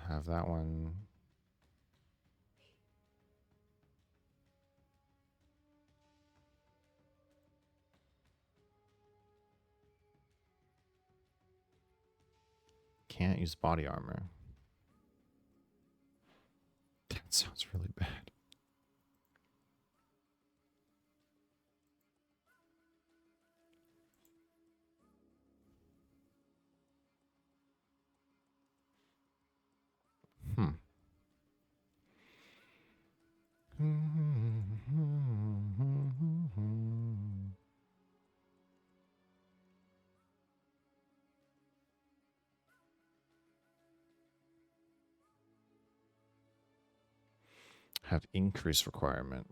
Have that one. Can't use body armor. That sounds really bad. Hmm. Have increase requirement.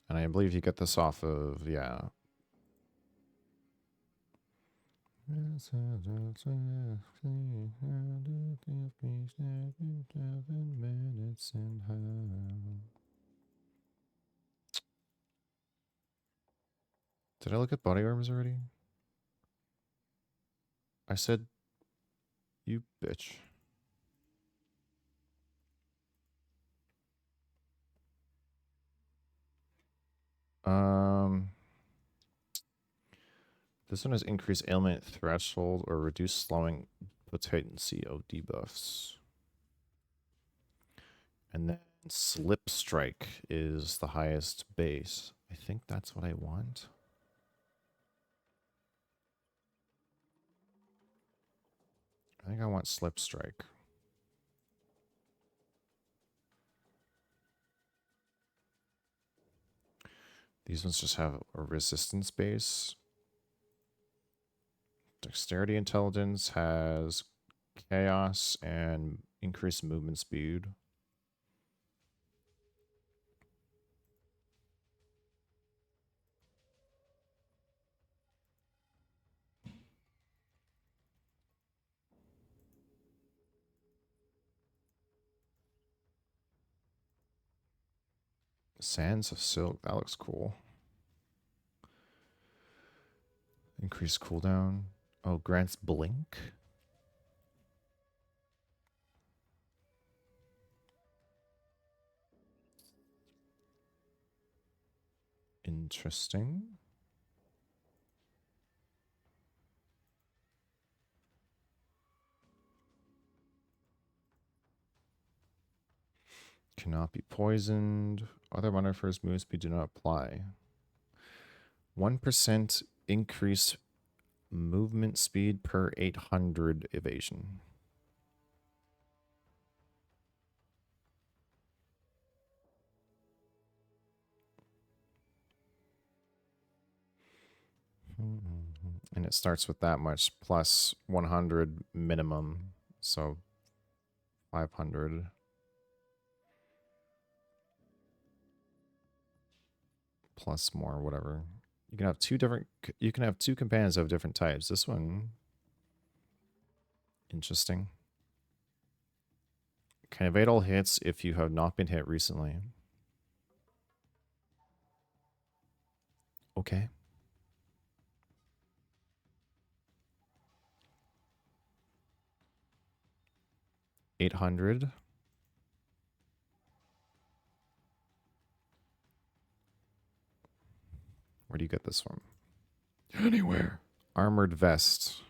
And I believe you get this off of, yeah. Did I look at body armors already? I said, you bitch. This one has increased ailment threshold or reduced slowing potency of debuffs. And then slip strike is the highest base. I think that's what I want. I think I want slip strike. These ones just have a resistance base. Dexterity intelligence has chaos and increased movement speed. Sands of Silk, that looks cool. Increased cooldown. Oh, grants blink. Interesting. Cannot be poisoned. Other modifiers move speed do not apply. 1% increase movement speed per 800 evasion. And it starts with that much plus 100 minimum. So 500. Plus more, whatever. You can have two companions of different types. This one, interesting. Can evade all hits if you have not been hit recently. Okay. $800. Where do you get this from? Anywhere. Armored vest.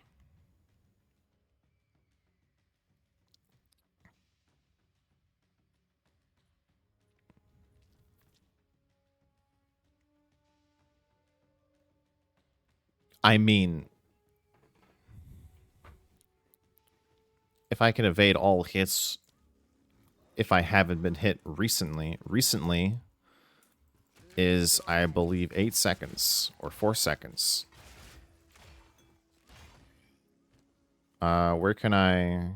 I mean, if I can evade all hits if I haven't been hit recently is, I believe, 8 seconds or 4 seconds. Where can I...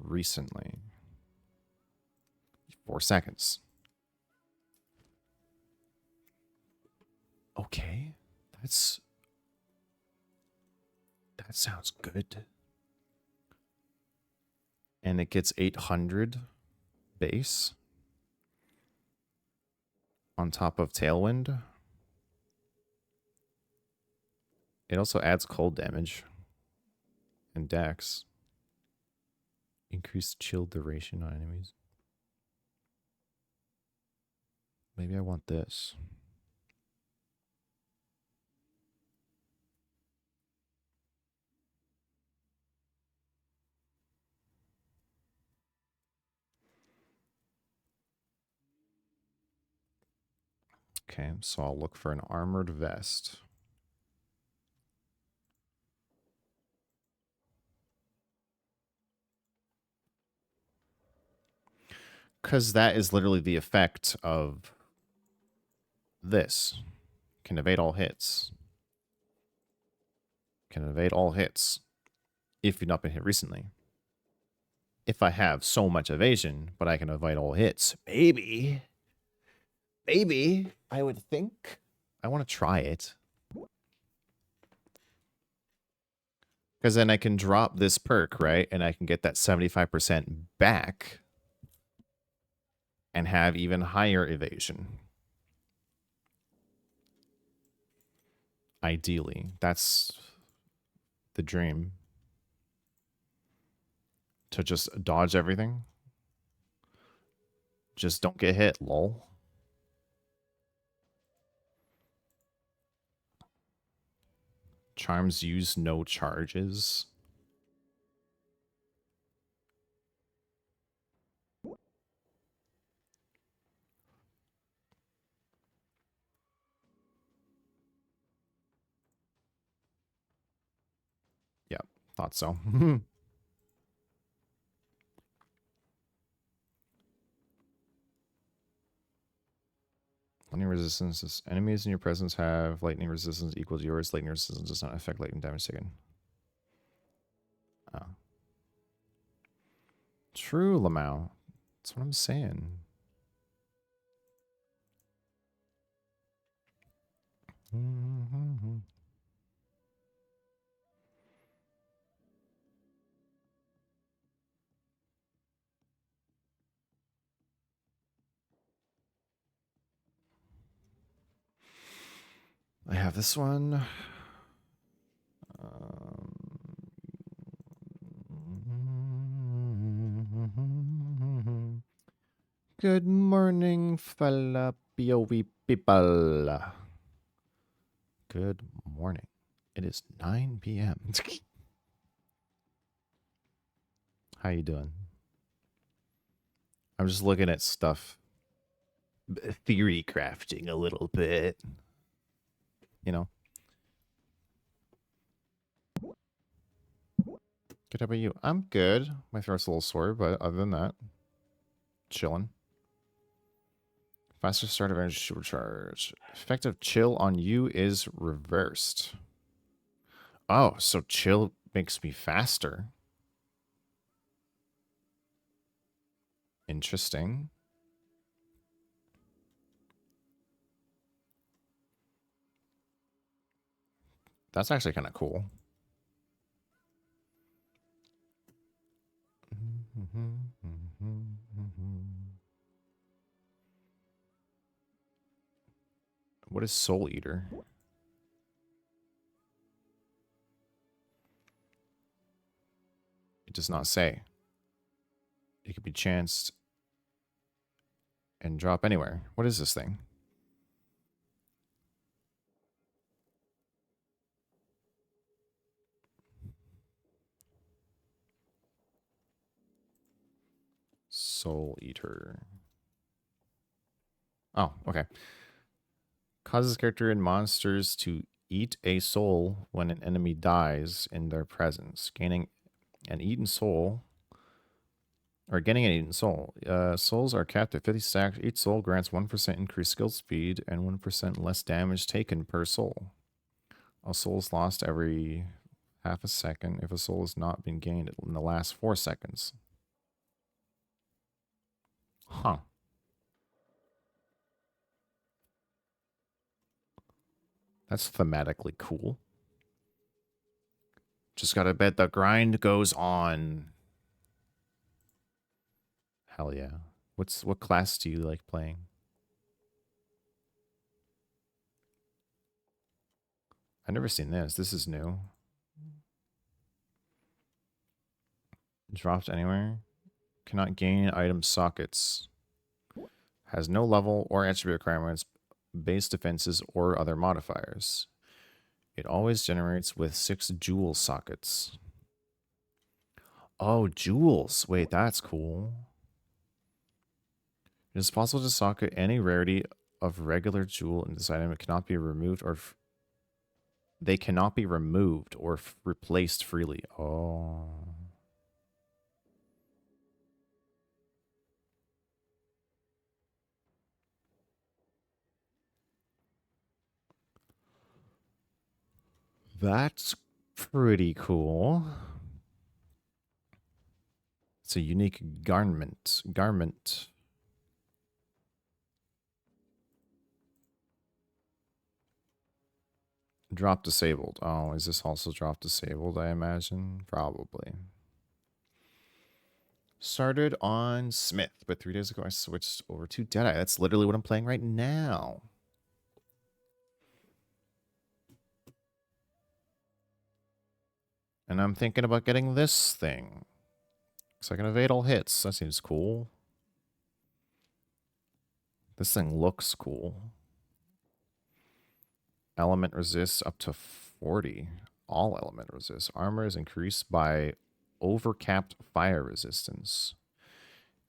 Recently. 4 seconds. Okay. That sounds good. And it gets 800 base on top of Tailwind. It also adds cold damage and dex. Increased chill duration on enemies. Maybe I want this. Okay, so I'll look for an armored vest. Because that is literally the effect of this. Can evade all hits. Can evade all hits if you've not been hit recently. If I have so much evasion, but I can evade all hits, maybe I would think. I want to try it. Because then I can drop this perk, right? And I can get that 75% back and have even higher evasion. Ideally, that's the dream. To just dodge everything. Just don't get hit, lol. Charms use no charges. Yep, thought so. Lightning resistance. Enemies in your presence have lightning resistance equal to yours. Lightning resistance does not affect lightning damage taken. Oh. True, Lamau. That's what I'm saying. I have this one. Good morning, Falapio people. Good morning. It is 9 p.m. How you doing? I'm just looking at stuff. Theory crafting a little bit. You know? Good, how about you? I'm good. My throat's a little sore, but other than that, chilling. Faster start of energy supercharge. Effective chill on you is reversed. Oh, so chill makes me faster. Interesting. That's actually kind of cool. What is Soul Eater? It does not say. It could be chanced and drop anywhere. What is this thing? Soul Eater. Oh, okay. Causes character and monsters to eat a soul when an enemy dies in their presence. Gaining an eaten soul, or getting an eaten soul. Souls are capped at 50 stacks. Each soul grants 1% increased skill speed and 1% less damage taken per soul. A soul is lost every half a second if a soul has not been gained in the last 4 seconds. Huh. That's thematically cool. Just gotta bet the grind goes on. Hell yeah. What class do you like playing? I've never seen this. This is new. Dropped anywhere. Cannot gain item sockets. Has no level or attribute requirements, base defenses, or other modifiers. It always generates with 6 jewel sockets. Oh, jewels. Wait, that's cool. It is possible to socket any rarity of regular jewel in this item. It cannot be removed or they cannot be removed or replaced freely. Oh. That's pretty cool. It's a unique garment. Drop disabled. Oh, is this also drop disabled, I imagine? Probably. Started on Smith, but 3 days ago I switched over to Deadeye. That's literally what I'm playing right now. And I'm thinking about getting this thing. So I can evade all hits. That seems cool. This thing looks cool. Element resists up to 40. All element resists. Armor is increased by overcapped fire resistance.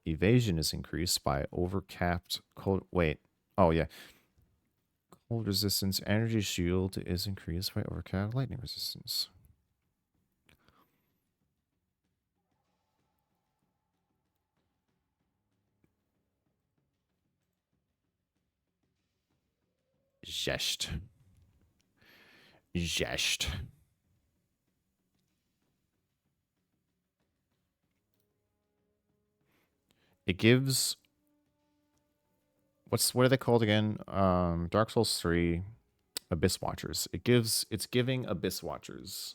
Evasion is increased by overcapped cold. Wait. Oh, yeah. Cold resistance. Energy shield is increased by overcapped lightning resistance. Zest. Zest. It gives what are they called again? Dark Souls 3 Abyss Watchers. It's giving Abyss Watchers.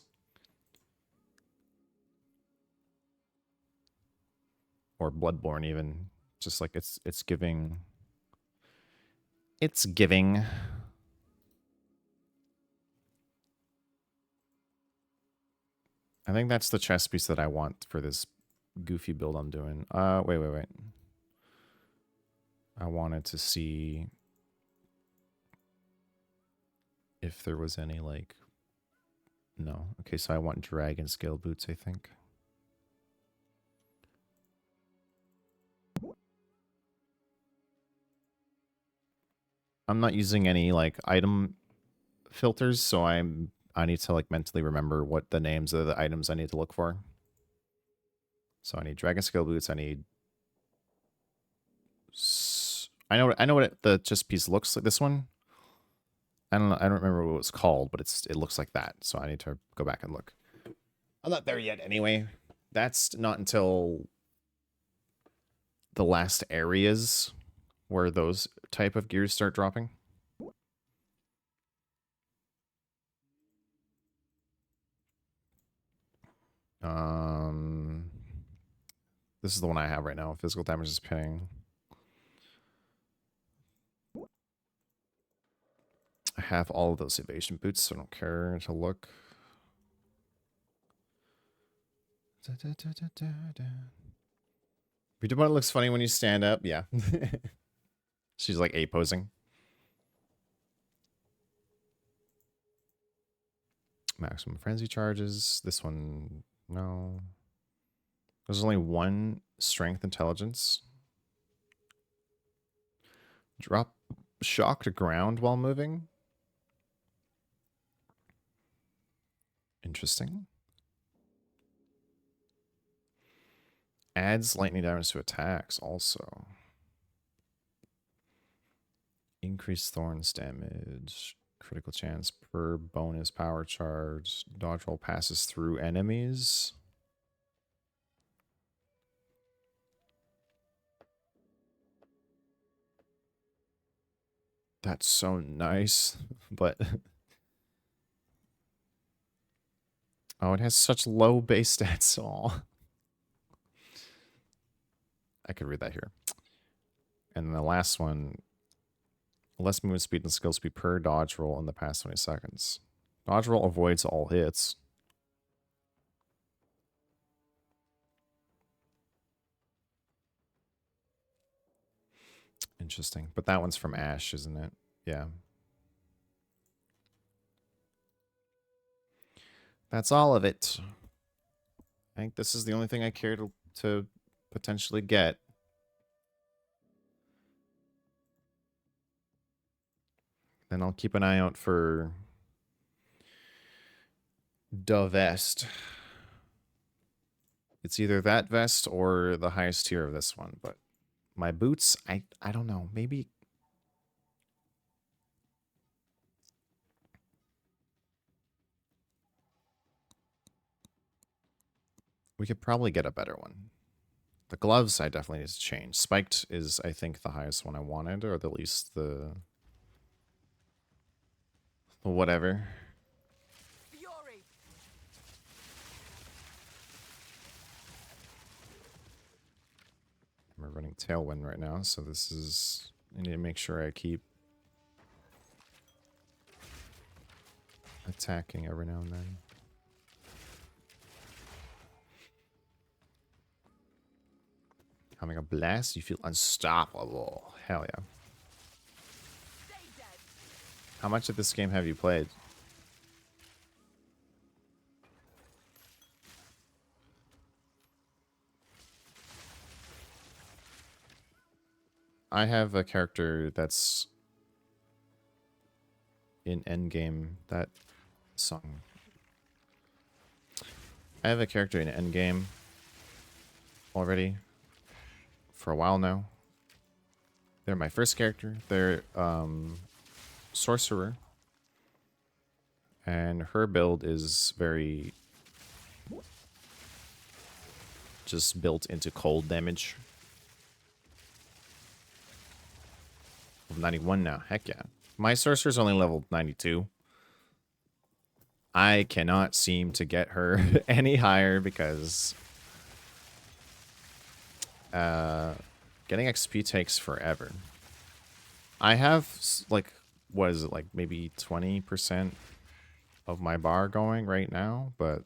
Or Bloodborne even. Just like it's giving I think that's the chess piece that I want for this goofy build I'm doing. Wait. I wanted to see if there was any, like... No. Okay, so I want dragon scale boots, I think. I'm not using any, like, item filters, so I need to, like, mentally remember what the names of the items I need to look for. So I need dragon scale boots. I need. I know what the chest piece looks like. This one. I don't know. I don't remember what it's called, but it looks like that. So I need to go back and look. I'm not there yet anyway. That's not until the last areas where those type of gears start dropping. This is the one I have right now. Physical damage is paying. I have all of those evasion boots, so I don't care to look. It looks funny when you stand up. Yeah. She's like A posing. Maximum frenzy charges. This one, no. There's only one strength intelligence. Drop shock to ground while moving. Interesting. Adds lightning damage to attacks also. Increased thorns damage. Critical chance per bonus power charge. Dodge roll passes through enemies. That's so nice, but oh, it has such low base stats. All I could read that here. And then the last one, less movement speed and skill speed per dodge roll in the past 20 seconds. Dodge roll avoids all hits. Interesting. But that one's from Ash, isn't it? Yeah. That's all of it. I think this is the only thing I care to potentially get. Then I'll keep an eye out for the vest. It's either that vest or the highest tier of this one, but my boots, I don't know. Maybe we could probably get a better one. The gloves I definitely need to change. Spiked is, I think, the highest one I wanted, or at least the whatever. Fury! We're running Tailwind right now, so this is... I need to make sure I keep attacking every now and then. Having a blast, you feel unstoppable. Hell yeah. Stay dead! How much of this game have you played? I have a character that's in Endgame. That song. I have a character in Endgame already for a while now. They're my first character. They're sorcerer, and her build is very just built into cold damage. 91 now. Heck yeah. My sorcerer's only leveled 92. I cannot seem to get her any higher because getting XP takes forever. I have, like, what is it, like maybe 20% of my bar going right now, but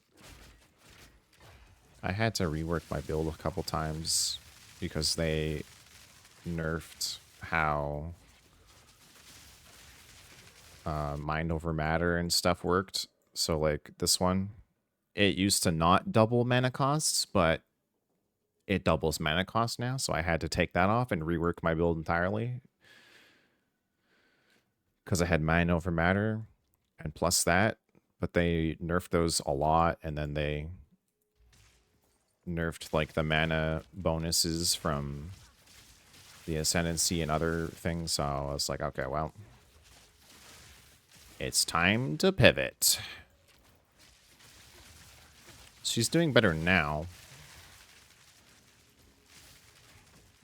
I had to rework my build a couple times because they nerfed how mind over matter and stuff worked. So like this one, it used to not double mana costs, but it doubles mana cost now. So I had to take that off and rework my build entirely because I had mind over matter and plus that, but they nerfed those a lot, and then they nerfed like the mana bonuses from the Ascendancy and other things, so I was like, okay, well, it's time to pivot. She's doing better now,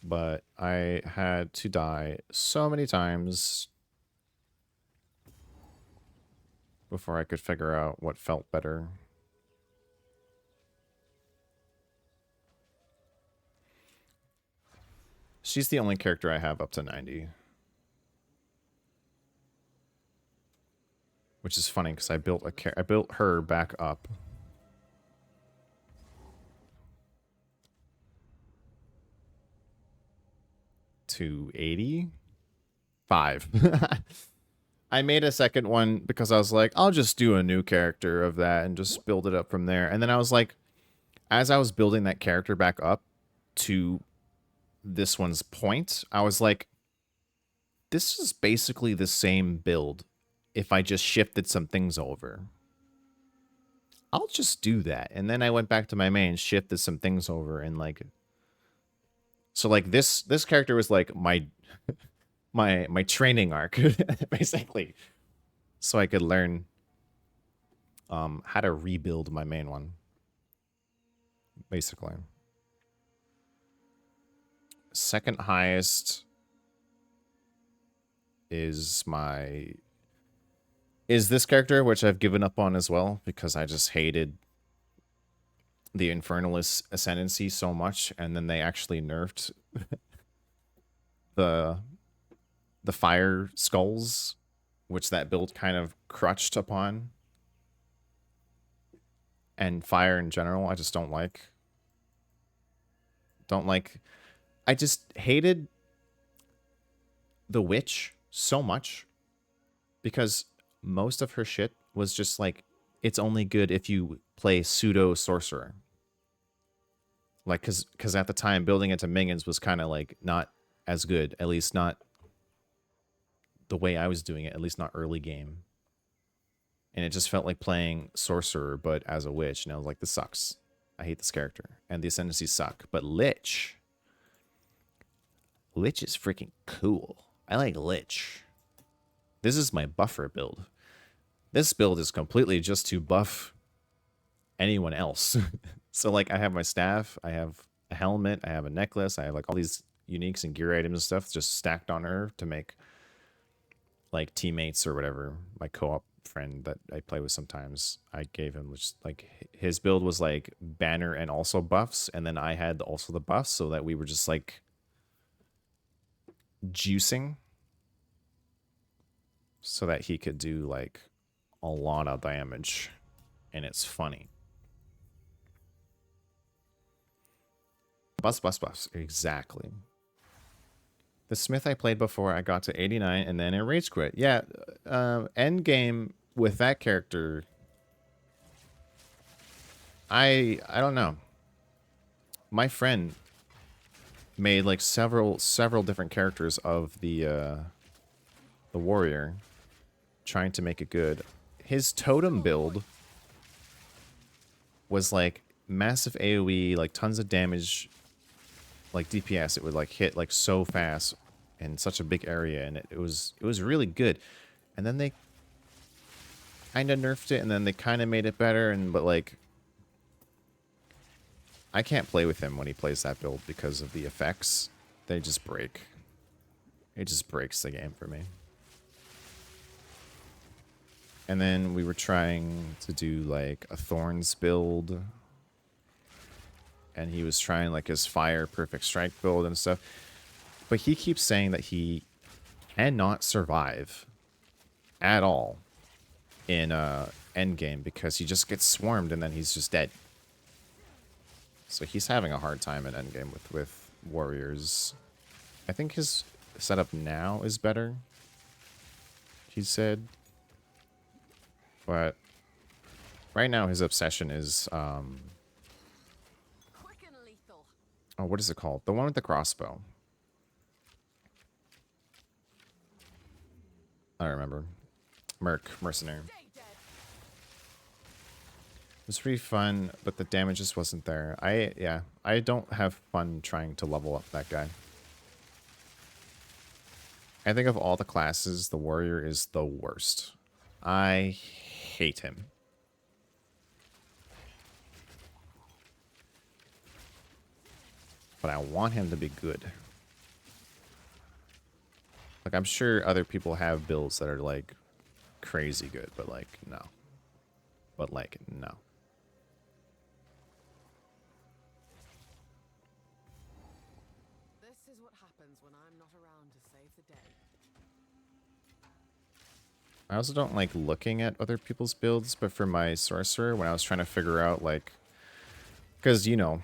but I had to die so many times before I could figure out what felt better. She's the only character I have up to 90. Which is funny because I built her back up. To 85. I made a second one because I was like, I'll just do a new character of that and just build it up from there. And then I was like, as I was building that character back up to this one's point, I was like, this is basically the same build if I just shifted some things over. I'll just do that. And then I went back to my main, shifted some things over, and like, so like this character was like my my training arc basically, so I could learn how to rebuild my main one basically. Second highest is this character, which I've given up on as well because I just hated the Infernalist Ascendancy so much, and then they actually nerfed the fire skulls, which that build kind of crutched upon. And fire in general, I just don't like. I just hated the witch so much because most of her shit was just like, it's only good if you play pseudo sorcerer. Like, because at the time, building into minions was kind of like not as good, at least not the way I was doing it, at least not early game. And it just felt like playing sorcerer, but as a witch. And I was like, this sucks. I hate this character. And the ascendancies suck. But Lich is freaking cool. I like Lich. This is my buffer build. This build is completely just to buff anyone else. So, like, I have my staff, I have a helmet, I have a necklace, I have, like, all these uniques and gear items and stuff just stacked on her to make, like, teammates or whatever. My co-op friend that I play with sometimes, I gave him, just, like, his build was, like, banner and also buffs, and then I had also the buffs so that we were just, like, juicing so that he could do, like, a lot of damage, and it's funny. Buffs. Exactly. The Smith I played before, I got to 89, and then it rage quit. Yeah, end game with that character, I don't know. My friend made like several different characters of the warrior, trying to make it good. His totem build was like massive AoE, like tons of damage, like DPS. It would like hit like so fast in such a big area, and it was really good. And then they kind of nerfed it, and then they kind of made it better, but like I can't play with him when he plays that build because of the effects. They just break. It just breaks the game for me. And then we were trying to do like a Thorns build, and he was trying like his Fire Perfect Strike build and stuff. But he keeps saying that he cannot survive at all in endgame because he just gets swarmed and then he's just dead. So he's having a hard time in endgame with warriors. I think his setup now is better, he said. But right now his obsession is Quick and lethal. oh, what is it called? The one with the crossbow. I don't remember. Mercenary. Stay dead. was pretty fun, but the damage just wasn't there. I don't have fun trying to level up that guy. I think of all the classes, the warrior is the worst. I hate him. But I want him to be good. Like, I'm sure other people have builds that are, like, crazy good, but, like, no. But, like, no. This is what happens when I'm not around to save the day. I also don't like looking at other people's builds, but for my sorcerer, when I was trying to figure out, like... Because, you know,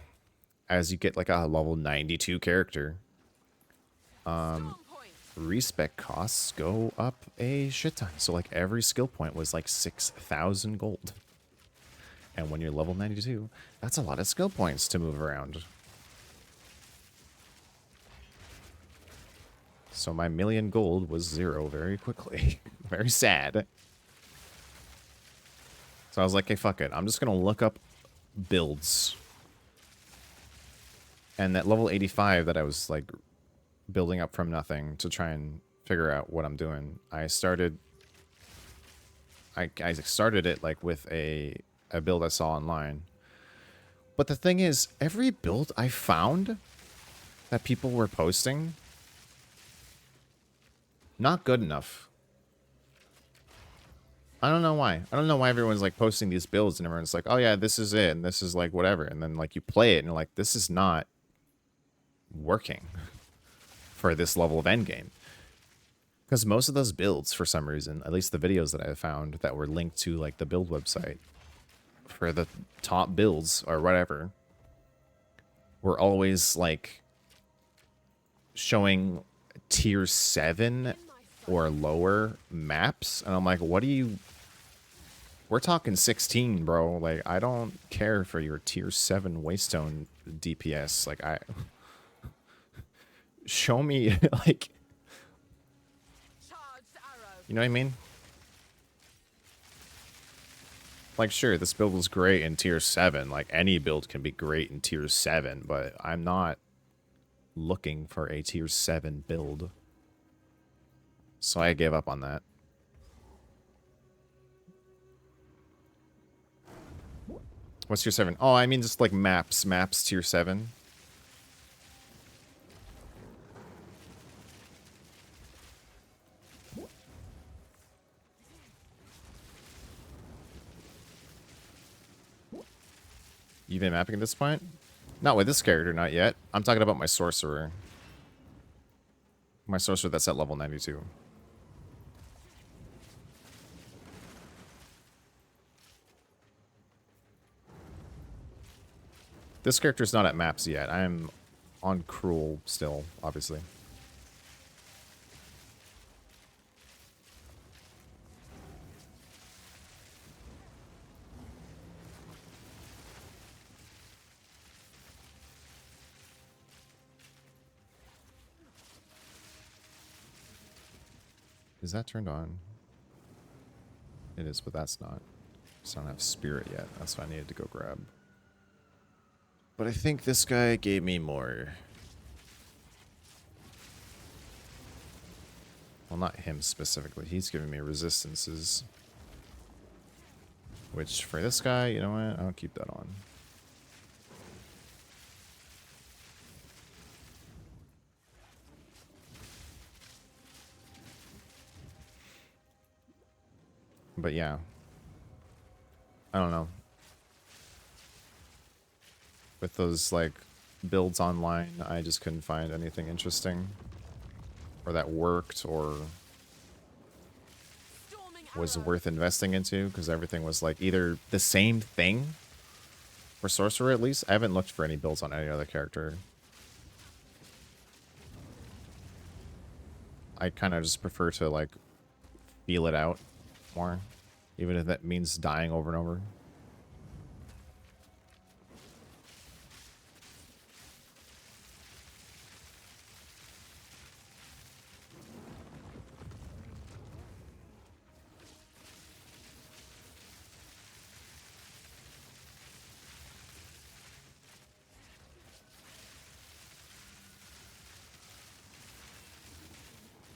as you get, like, a level 92 character, Storm point. respec costs go up a shit ton. So, like, every skill point was, like, 6,000 gold. And when you're level 92, that's a lot of skill points to move around. So my million gold was 0 very quickly. Very sad. So I was like, hey, fuck it. I'm just going to look up builds. And that level 85 that I was, like, building up from nothing to try and figure out what I'm doing, I started it, like, with a build I saw online. But the thing is, every build I found that people were posting, not good enough. I don't know why. I don't know why everyone's, like, posting these builds and everyone's like, oh yeah, this is it, and this is, like, whatever. And then, like, you play it and you're like, this is not working for this level of endgame. Because most of those builds, for some reason, at least the videos that I found that were linked to, like, the build website, for the top builds or whatever, were always, like, showing tier 7 or lower maps. And I'm like, what do you... We're talking 16, bro. Like, I don't care for your tier 7 Waystone DPS. Like, show me, like... Charged arrow. You know what I mean? Like, sure, this build was great in tier 7. Like, any build can be great in tier 7, but I'm not looking for a tier 7 build. So I gave up on that. What's tier 7? Oh, I mean just, like, maps. Maps tier 7. You've been mapping at this point? Not with this character, not yet. I'm talking about my sorcerer. My sorcerer that's at level 92. This character's not at maps yet. I am on Cruel still, obviously. Is that turned on? It is, but that's not. Just don't have spirit yet. That's what I needed to go grab. But I think this guy gave me more. Well, not him specifically. He's giving me resistances. Which, for this guy, you know what? I'll keep that on. But yeah. I don't know. With those, like, builds online, I just couldn't find anything interesting. Or that worked, or Storming was arrow. worth investing into, because everything was, like, either the same thing, for Sorcerer at least. I haven't looked for any builds on any other character. I kind of just prefer to, like, feel it out more, even if that means dying over and over.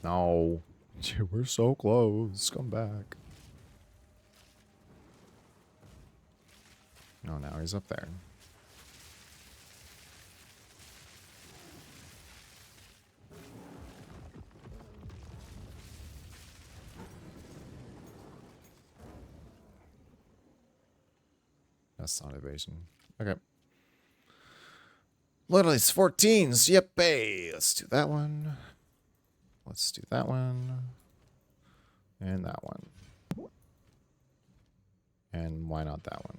No. We're so close. Come back. Oh, now he's up there. That's not evasion. Okay. Literally, it's 14s. Yep. Hey, let's do that one. Let's do that one. And that one. And why not that one?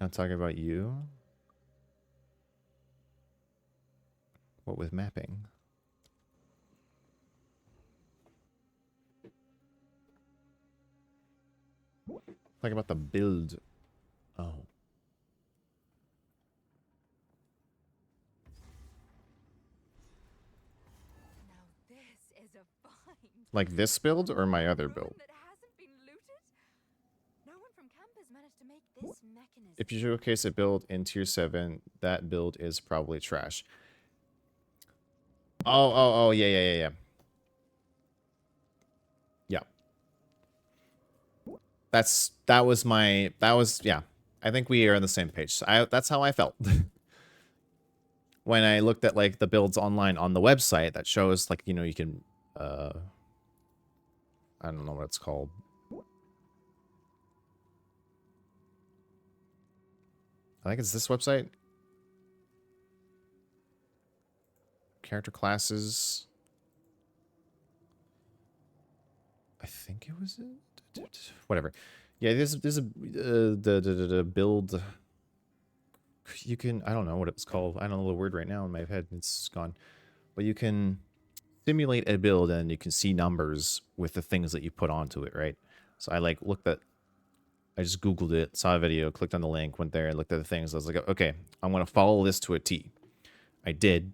Not talking about you. What with mapping? Talking about the build. Oh. Now this is a find. Like this build or my other Ruin build? that hasn't been looted? No one from camp has managed to make this mechanism. If you showcase a build in tier 7, that build is probably trash. Oh, yeah. Yeah. Yeah. I think we are on the same page. That's how I felt. When I looked at like the builds online on the website that shows like, you know, you can I don't know what it's called. I think it's this website. Character classes. I think it was it. Whatever. Yeah, there's a the build. You can, I don't know what it was called. I don't know the word right now in my head. It's gone. But you can simulate a build and you can see numbers with the things that you put onto it, right? So I like looked at, I just Googled it, saw a video, clicked on the link, went there and looked at the things. I was like, okay, I'm going to follow this to a T. I did.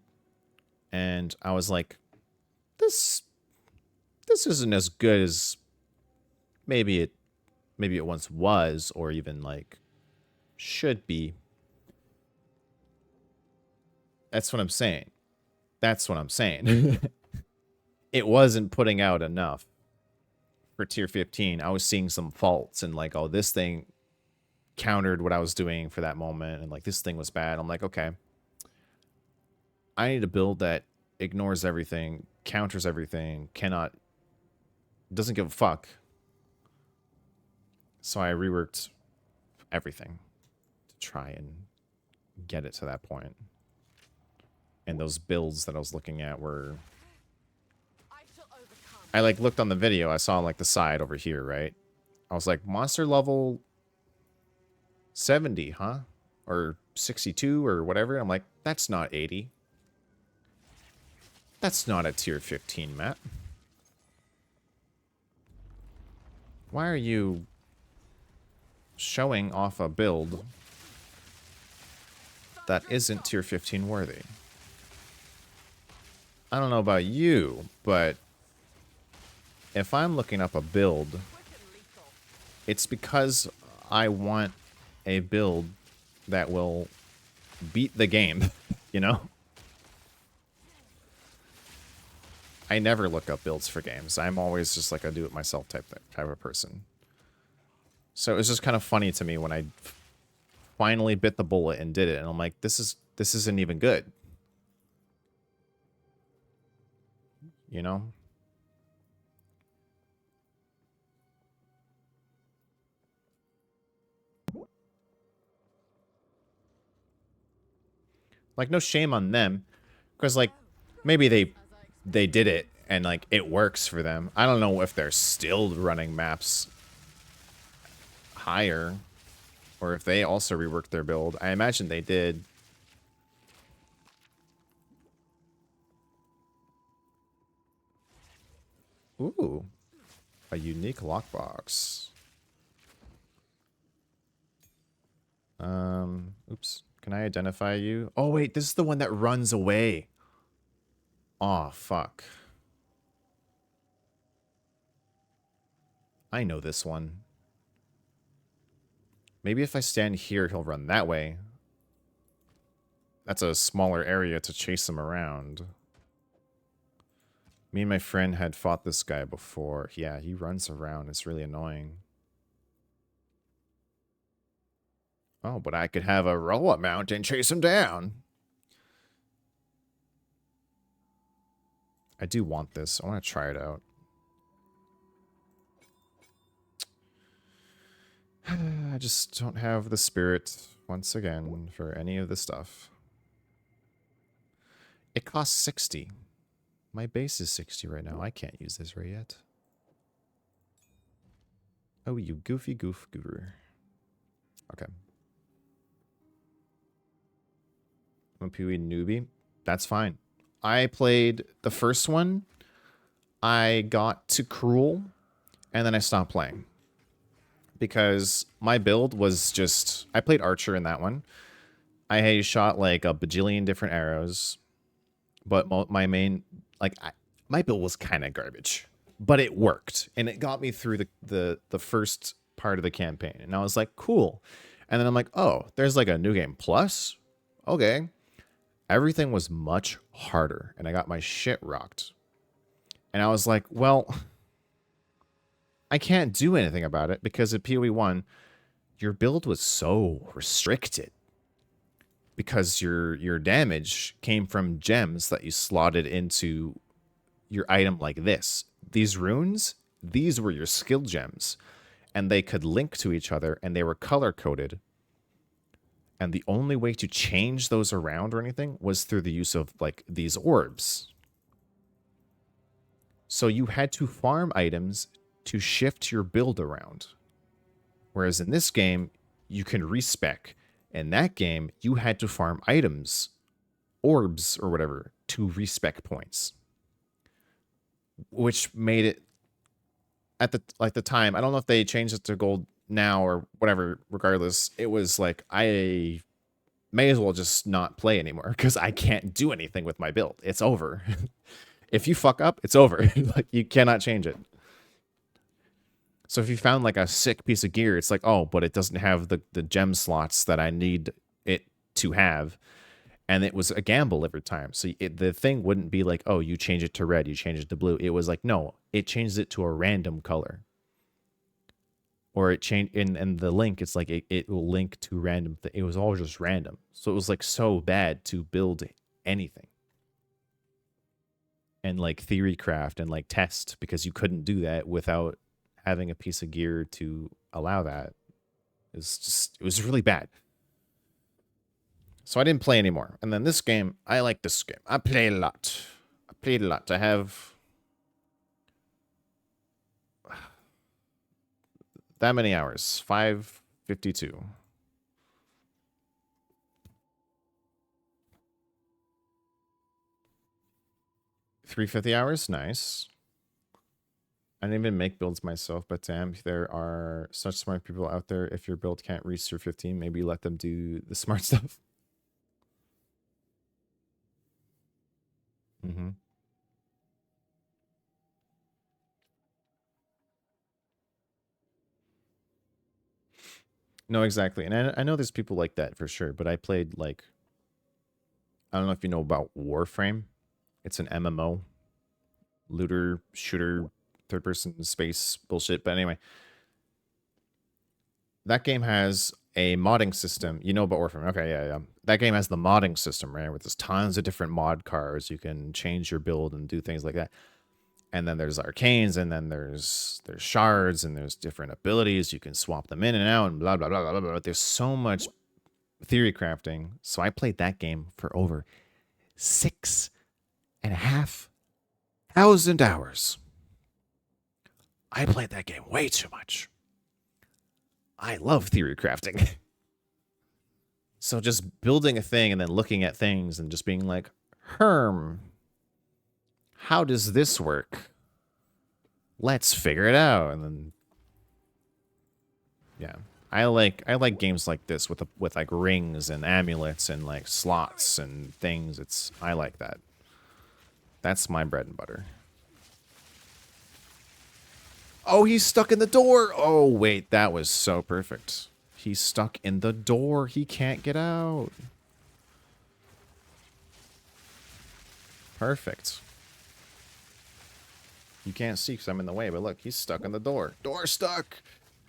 And I was like, this isn't as good as maybe it once was, or even like should be. That's what I'm saying. That's what I'm saying. It wasn't putting out enough for tier 15. I was seeing some faults and like, oh, this thing countered what I was doing for that moment, and like this thing was bad. I'm like, okay, I need a build that ignores everything, counters everything, doesn't give a fuck. So I reworked everything to try and get it to that point. And those builds that I was looking at were, I like looked on the video, I saw like the side over here, right? I was like, monster level 70, huh? Or 62 or whatever. I'm like, that's not 80. That's not a tier 15 map. Why are you showing off a build that isn't tier 15 worthy? I don't know about you, but if I'm looking up a build, it's because I want a build that will beat the game, you know? I never look up builds for games. I'm always just like a do-it-myself type of person. So it was just kind of funny to me when I finally bit the bullet and did it, and I'm like, this isn't even good. You know? Like, no shame on them, because like maybe they did it and like it works for them. I don't know if they're still running maps higher or if they also reworked their build. I imagine they did. Ooh, a unique lockbox. Oops. Can I identify you? Oh, wait, this is the one that runs away. Aw, fuck. I know this one. Maybe if I stand here, he'll run that way. That's a smaller area to chase him around. Me and my friend had fought this guy before. Yeah, he runs around. It's really annoying. Oh, but I could have a roll-up mount and chase him down. I do want this. I want to try it out. I just don't have the spirit, once again, for any of this stuff. It costs 60. My base is 60 right now. I can't use this right yet. Oh, you goofy goof guru. Okay. I'm a Pee-wee newbie. That's fine. I played the first one. I got to Cruel, and then I stopped playing. Because my build was just... I played Archer in that one. I had shot like a bajillion different arrows. But my main... Like, my build was kind of garbage. But it worked. And it got me through the first part of the campaign. And I was like, cool. And then I'm like, oh, there's like a new game plus? Okay. Everything was much harder. And I got my shit rocked. And I was like, well... I can't do anything about it because at PoE 1, your build was so restricted. Because your damage came from gems that you slotted into your item like this. These runes, these were your skill gems. And they could link to each other and they were color-coded. And the only way to change those around or anything was through the use of like these orbs. So you had to farm items to shift your build around. Whereas in this game, you can respec. In that game, you had to farm items, orbs or whatever, to respec points. Which made it, at the time, I don't know if they changed it to gold now or whatever, regardless, it was like, I may as well just not play anymore because I can't do anything with my build. It's over. If you fuck up, it's over. Like, you cannot change it. So if you found like a sick piece of gear, it's like, oh, but it doesn't have the gem slots that I need it to have. And it was a gamble every time. So the thing wouldn't be like, oh, you change it to red, you change it to blue. It was like, no, it changes it to a random color. Or it changed in the link, it's like it will link to random. It was all just random. So it was like so bad to build anything. And like theory craft and like test because you couldn't do that without having a piece of gear to allow that. It was really bad. So I didn't play anymore. And then this game, I like this game. I played a lot. I have that many hours. 552. 350 hours? Nice. I didn't even make builds myself, but damn, there are such smart people out there. If your build can't reach through 15, maybe let them do the smart stuff. Mm-hmm. No, exactly. And I know there's people like that for sure, but I played like, I don't know if you know about Warframe. It's an MMO. Looter, shooter, third person space bullshit. But anyway, that game has a modding system. You know about Warframe. Okay, yeah. That game has the modding system, right? Where there's tons of different mod cars. You can change your build and do things like that. And then there's arcanes, and then there's shards, and there's different abilities. You can swap them in and out, and blah, blah, blah, blah, blah. There's so much theory crafting. So I played that game for over 6,500 hours. I played that game way too much. I love theory crafting. So just building a thing and then looking at things and just being like, how does this work? Let's figure it out. And then, yeah, I like games like this with like rings and amulets and like slots and things. I like that. That's my bread and butter. Oh, he's stuck in the door. Oh, wait, that was so perfect. He's stuck in the door. He can't get out. Perfect. You can't see because I'm in the way, but look, he's stuck in the door. Door stuck.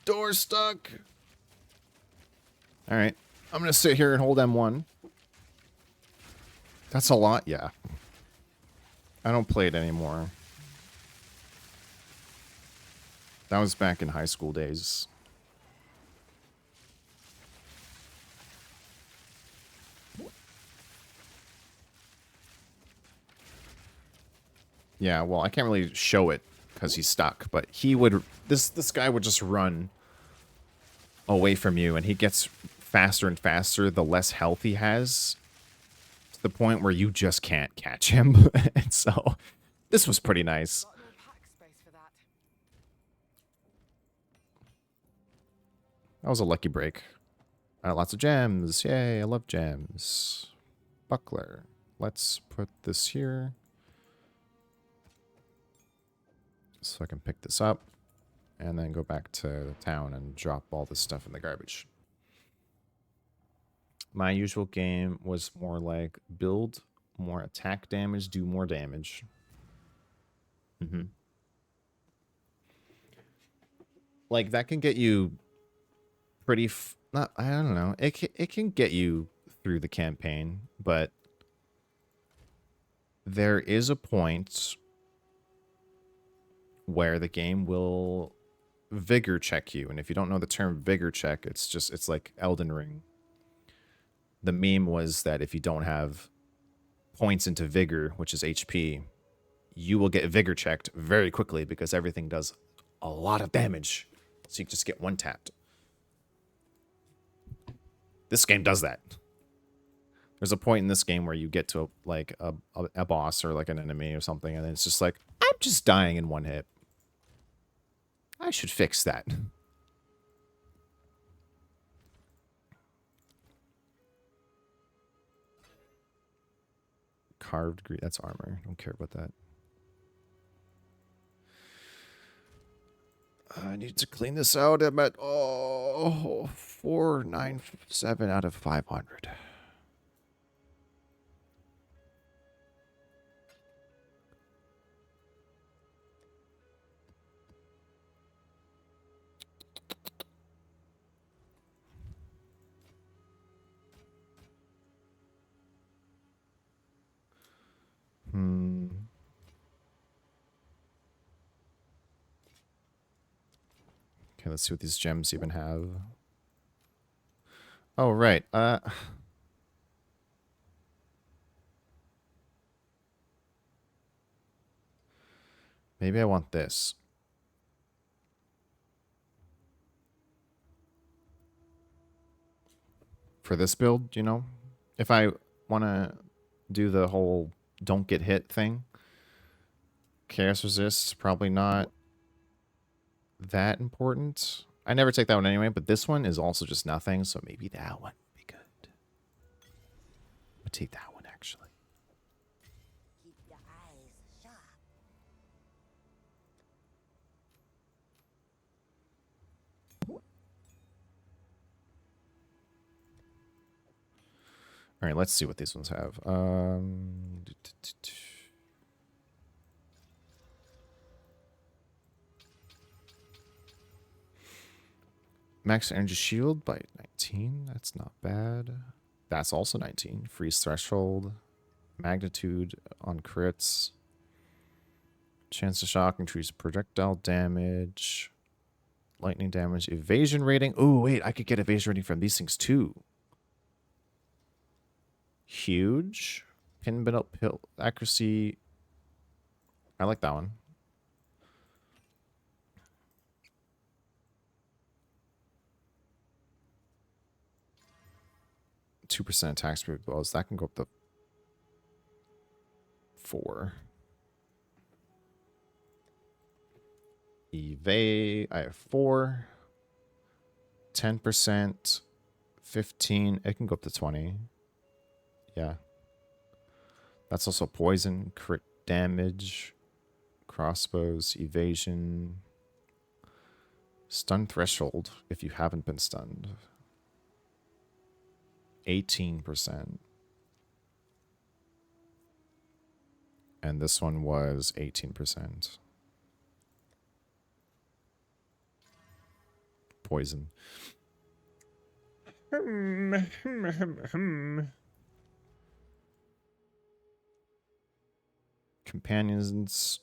Door stuck. All right. I'm going to sit here and hold M1. That's a lot, yeah. I don't play it anymore. That was back in high school days. Yeah, well, I can't really show it because he's stuck, but he would... This guy would just run away from you, and he gets faster and faster the less health he has, to the point where you just can't catch him. And so, this was pretty nice. Got no pack space for that. That was a lucky break. Lots of gems. Yay, I love gems. Buckler. Let's put this here. So I can pick this up. And then go back to the town and drop all this stuff in the garbage. My usual game was more like build more attack damage, do more damage. Like, that can get you pretty... I don't know. It can get you through the campaign, but there is a point where the game will vigor check you. And if you don't know the term vigor check, it's like Elden Ring. The meme was that if you don't have points into vigor, which is HP, you will get vigor checked very quickly because everything does a lot of damage. So you just get one tapped. This game does that. There's a point in this game where you get to a boss or like an enemy or something, and it's just like, I'm just dying in one hit. I should fix that. Carved green. That's armor. Don't care about that. I need to clean this out. I'm at 497 out of 500. Okay, let's see what these gems even have. Oh, right. Maybe I want this. For this build, you know? If I want to do the whole don't get hit thing, Chaos Resist, probably not that important. I never take that one anyway, but this one is also just nothing, so maybe that one would be good. I'll take that one, actually. Keep your eyes sharp. All right, let's see what these ones have. Max energy shield by 19. That's not bad. That's also 19. Freeze threshold. Magnitude on crits. Chance to shock, increase projectile damage. Lightning damage. Evasion rating. Oh, wait. I could get evasion rating from these things too. Huge. Pin bit up pill accuracy. I like that one. %2 attack speed with bows. That can go up to 4. Evade. I have 4. 10%. 15. It can go up to 20. Yeah. That's also poison, crit damage, crossbows, evasion, stun threshold if you haven't been stunned. 18%. And this one was 18%. Poison. Companions.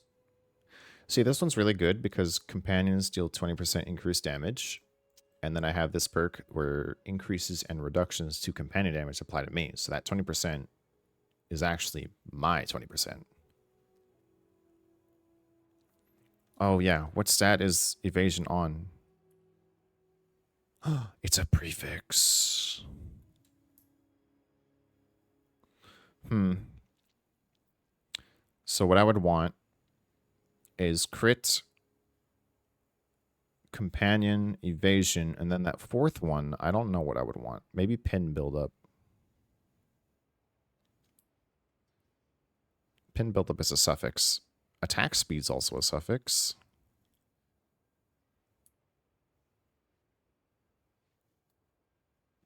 See, this one's really good because companions deal 20% increased damage. And then I have this perk where increases and reductions to companion damage apply to me. So that 20% is actually my 20%. Oh, yeah. What stat is evasion on? It's a prefix. So what I would want is crit, companion, evasion, and then that fourth one, I don't know what I would want. Maybe pin buildup. Pin buildup is a suffix. Attack speed's also a suffix.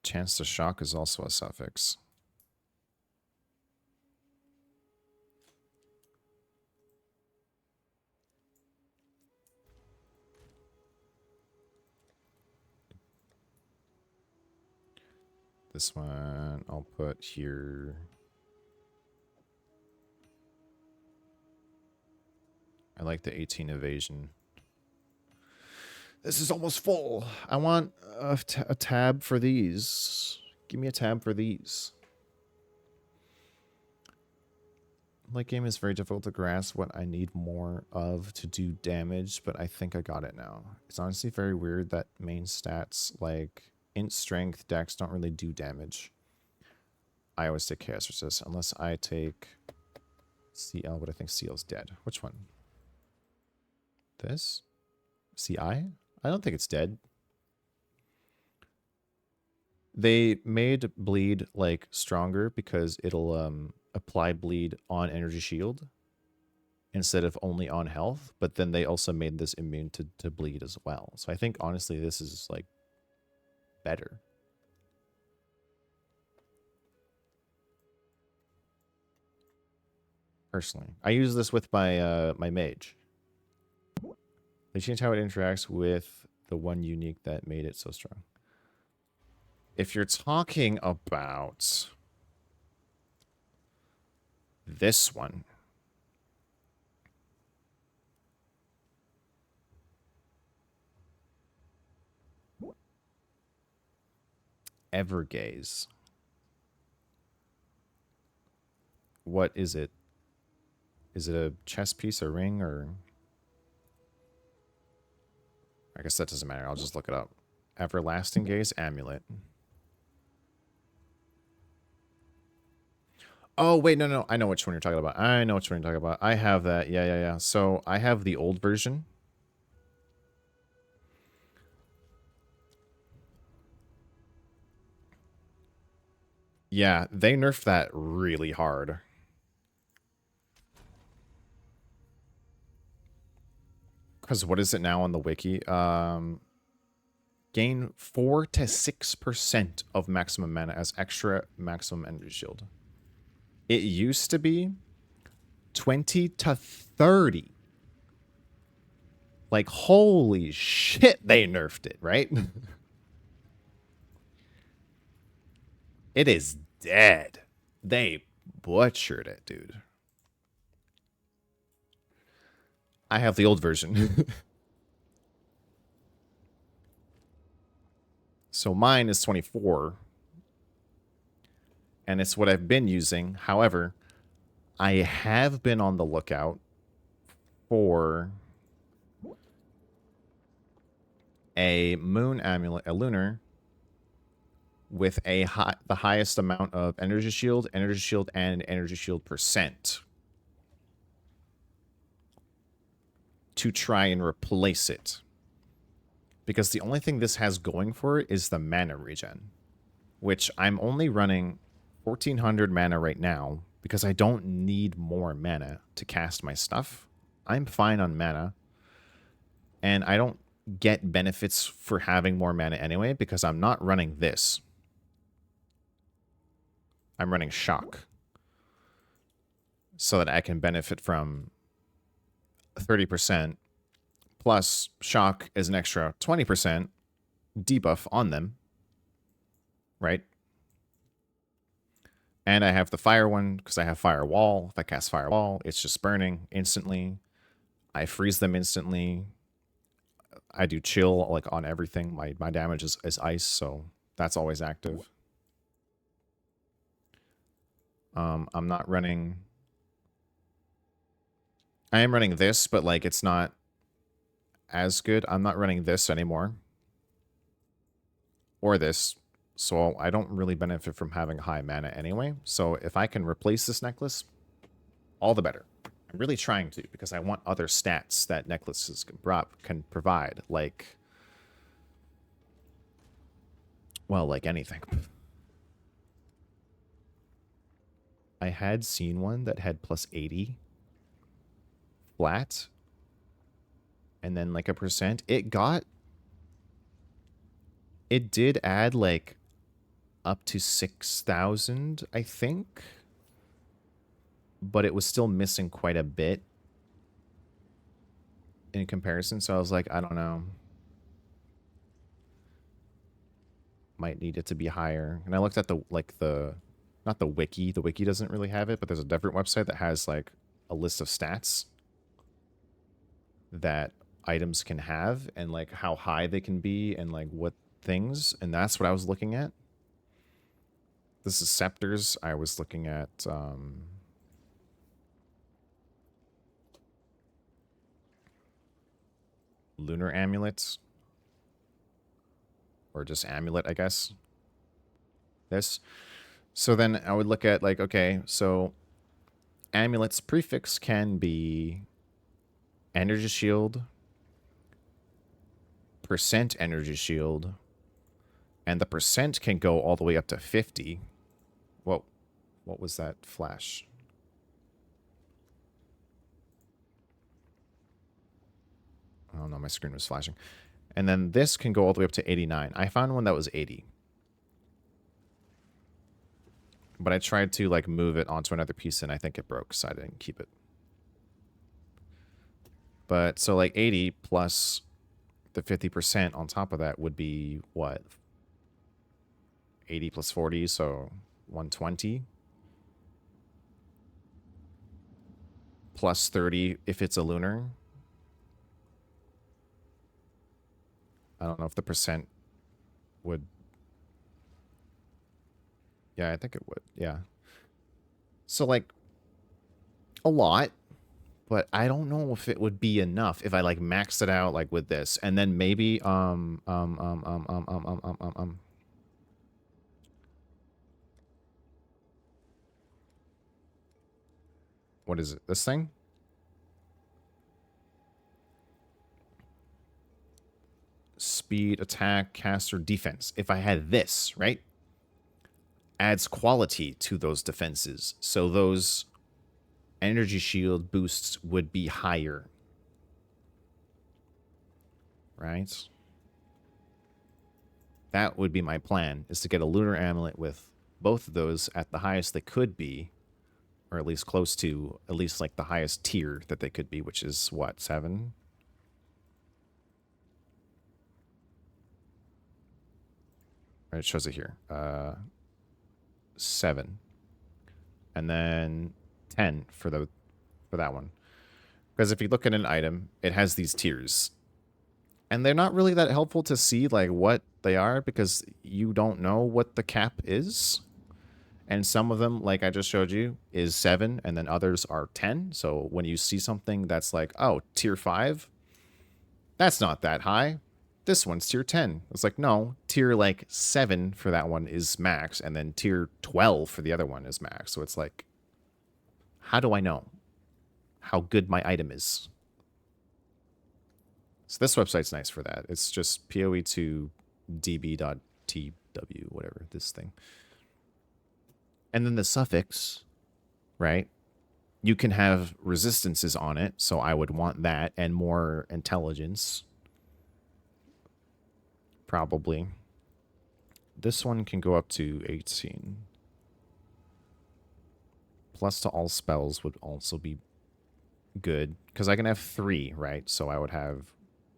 Chance to shock is also a suffix. This one I'll put here. I like the 18 evasion. This is almost full. I want a tab for these. Give me a tab for these. Late game is very difficult to grasp what I need more of to do damage, but I think I got it now. It's honestly very weird that main stats like int strength, dex don't really do damage. I always take chaos resist unless I take CL, but I think CL's dead. Which one? This? CI? I don't think it's dead. They made bleed like stronger because it'll apply bleed on energy shield instead of only on health, but then they also made this immune to bleed as well. So I think honestly this is like better. Personally, I use this with my my mage. They changed how it interacts with the one unique that made it so strong. If you're talking about this one, Evergaze. What is it? Is it a chess piece, a ring, or... I guess that doesn't matter. I'll just look it up. Everlasting Gaze Amulet. Oh, wait, no. I know which one you're talking about. I know which one you're talking about. I have that. Yeah. So I have the old version. Yeah, they nerfed that really hard. Because what is it now on the wiki? Gain 4 to 6% of maximum mana as extra maximum energy shield. It used to be 20 to 30. Like, holy shit, they nerfed it, right? It is dead. They butchered it, dude. I have the old version. So mine is 24. And it's what I've been using. However, I have been on the lookout for a moon amulet, a lunar, with the highest amount of energy shield, and energy shield percent to try and replace it. Because the only thing this has going for it is the mana regen, which I'm only running 1400 mana right now because I don't need more mana to cast my stuff. I'm fine on mana, and I don't get benefits for having more mana anyway because I'm not running this. I'm running shock so that I can benefit from 30% plus shock is an extra 20% debuff on them, right? And I have the fire one because I have firewall. If I cast firewall, it's just burning instantly. I freeze them instantly. I do chill like on everything. My damage is ice, so that's always active. I'm not running. I am running this, but like it's not as good. I'm not running this anymore. Or this. So I don't really benefit from having high mana anyway. So if I can replace this necklace, all the better. I'm really trying to because I want other stats that necklaces can provide. Like, well, like anything. I had seen one that had plus 80 flat. And then like a percent. It did add like up to 6,000, I think. But it was still missing quite a bit in comparison. So I was like, I don't know. Might need it to be higher. And I looked at not the wiki. The wiki doesn't really have it, but there's a different website that has like a list of stats that items can have and like how high they can be and like what things. And that's what I was looking at. This is scepters. I was looking at lunar amulets. Or just amulet, I guess. This. So then I would look at like, okay, so amulet's prefix can be energy shield, percent energy shield, and the percent can go all the way up to 50. Whoa, what was that flash? Oh no, my screen was flashing. And then this can go all the way up to 89. I found one that was 80. But I tried to like move it onto another piece and I think it broke, so I didn't keep it. But so like 80 plus the 50% on top of that would be what? 80 plus 40, so 120. Plus 30 if it's a lunar. I don't know if the percent would. Yeah, I think it would. Yeah. So like a lot, but I don't know if it would be enough if I like maxed it out like with this and then maybe what is it? This thing? Speed, attack, caster, defense. If I had this, right? Adds quality to those defenses. So those energy shield boosts would be higher. Right? That would be my plan, is to get a lunar amulet with both of those at the highest they could be, or at least close to, at least like the highest tier that they could be, which is what, 7? It shows it here. 7. And then 10 for that one. Because if you look at an item, it has these tiers. And they're not really that helpful to see like what they are because you don't know what the cap is. And some of them, like I just showed you, is 7 and then others are 10. So when you see something that's like, oh, tier 5, that's not that high. This one's tier 10. It's like, no, tier like 7 for that one is max, and then tier 12 for the other one is max. So it's like, how do I know how good my item is? So this website's nice for that. It's just poe2db.tw, whatever, this thing. And then the suffix, right? You can have resistances on it, so I would want that and more intelligence. Probably. This one can go up to 18. plus to all spells would also be good. Because I can have 3, right? So I would have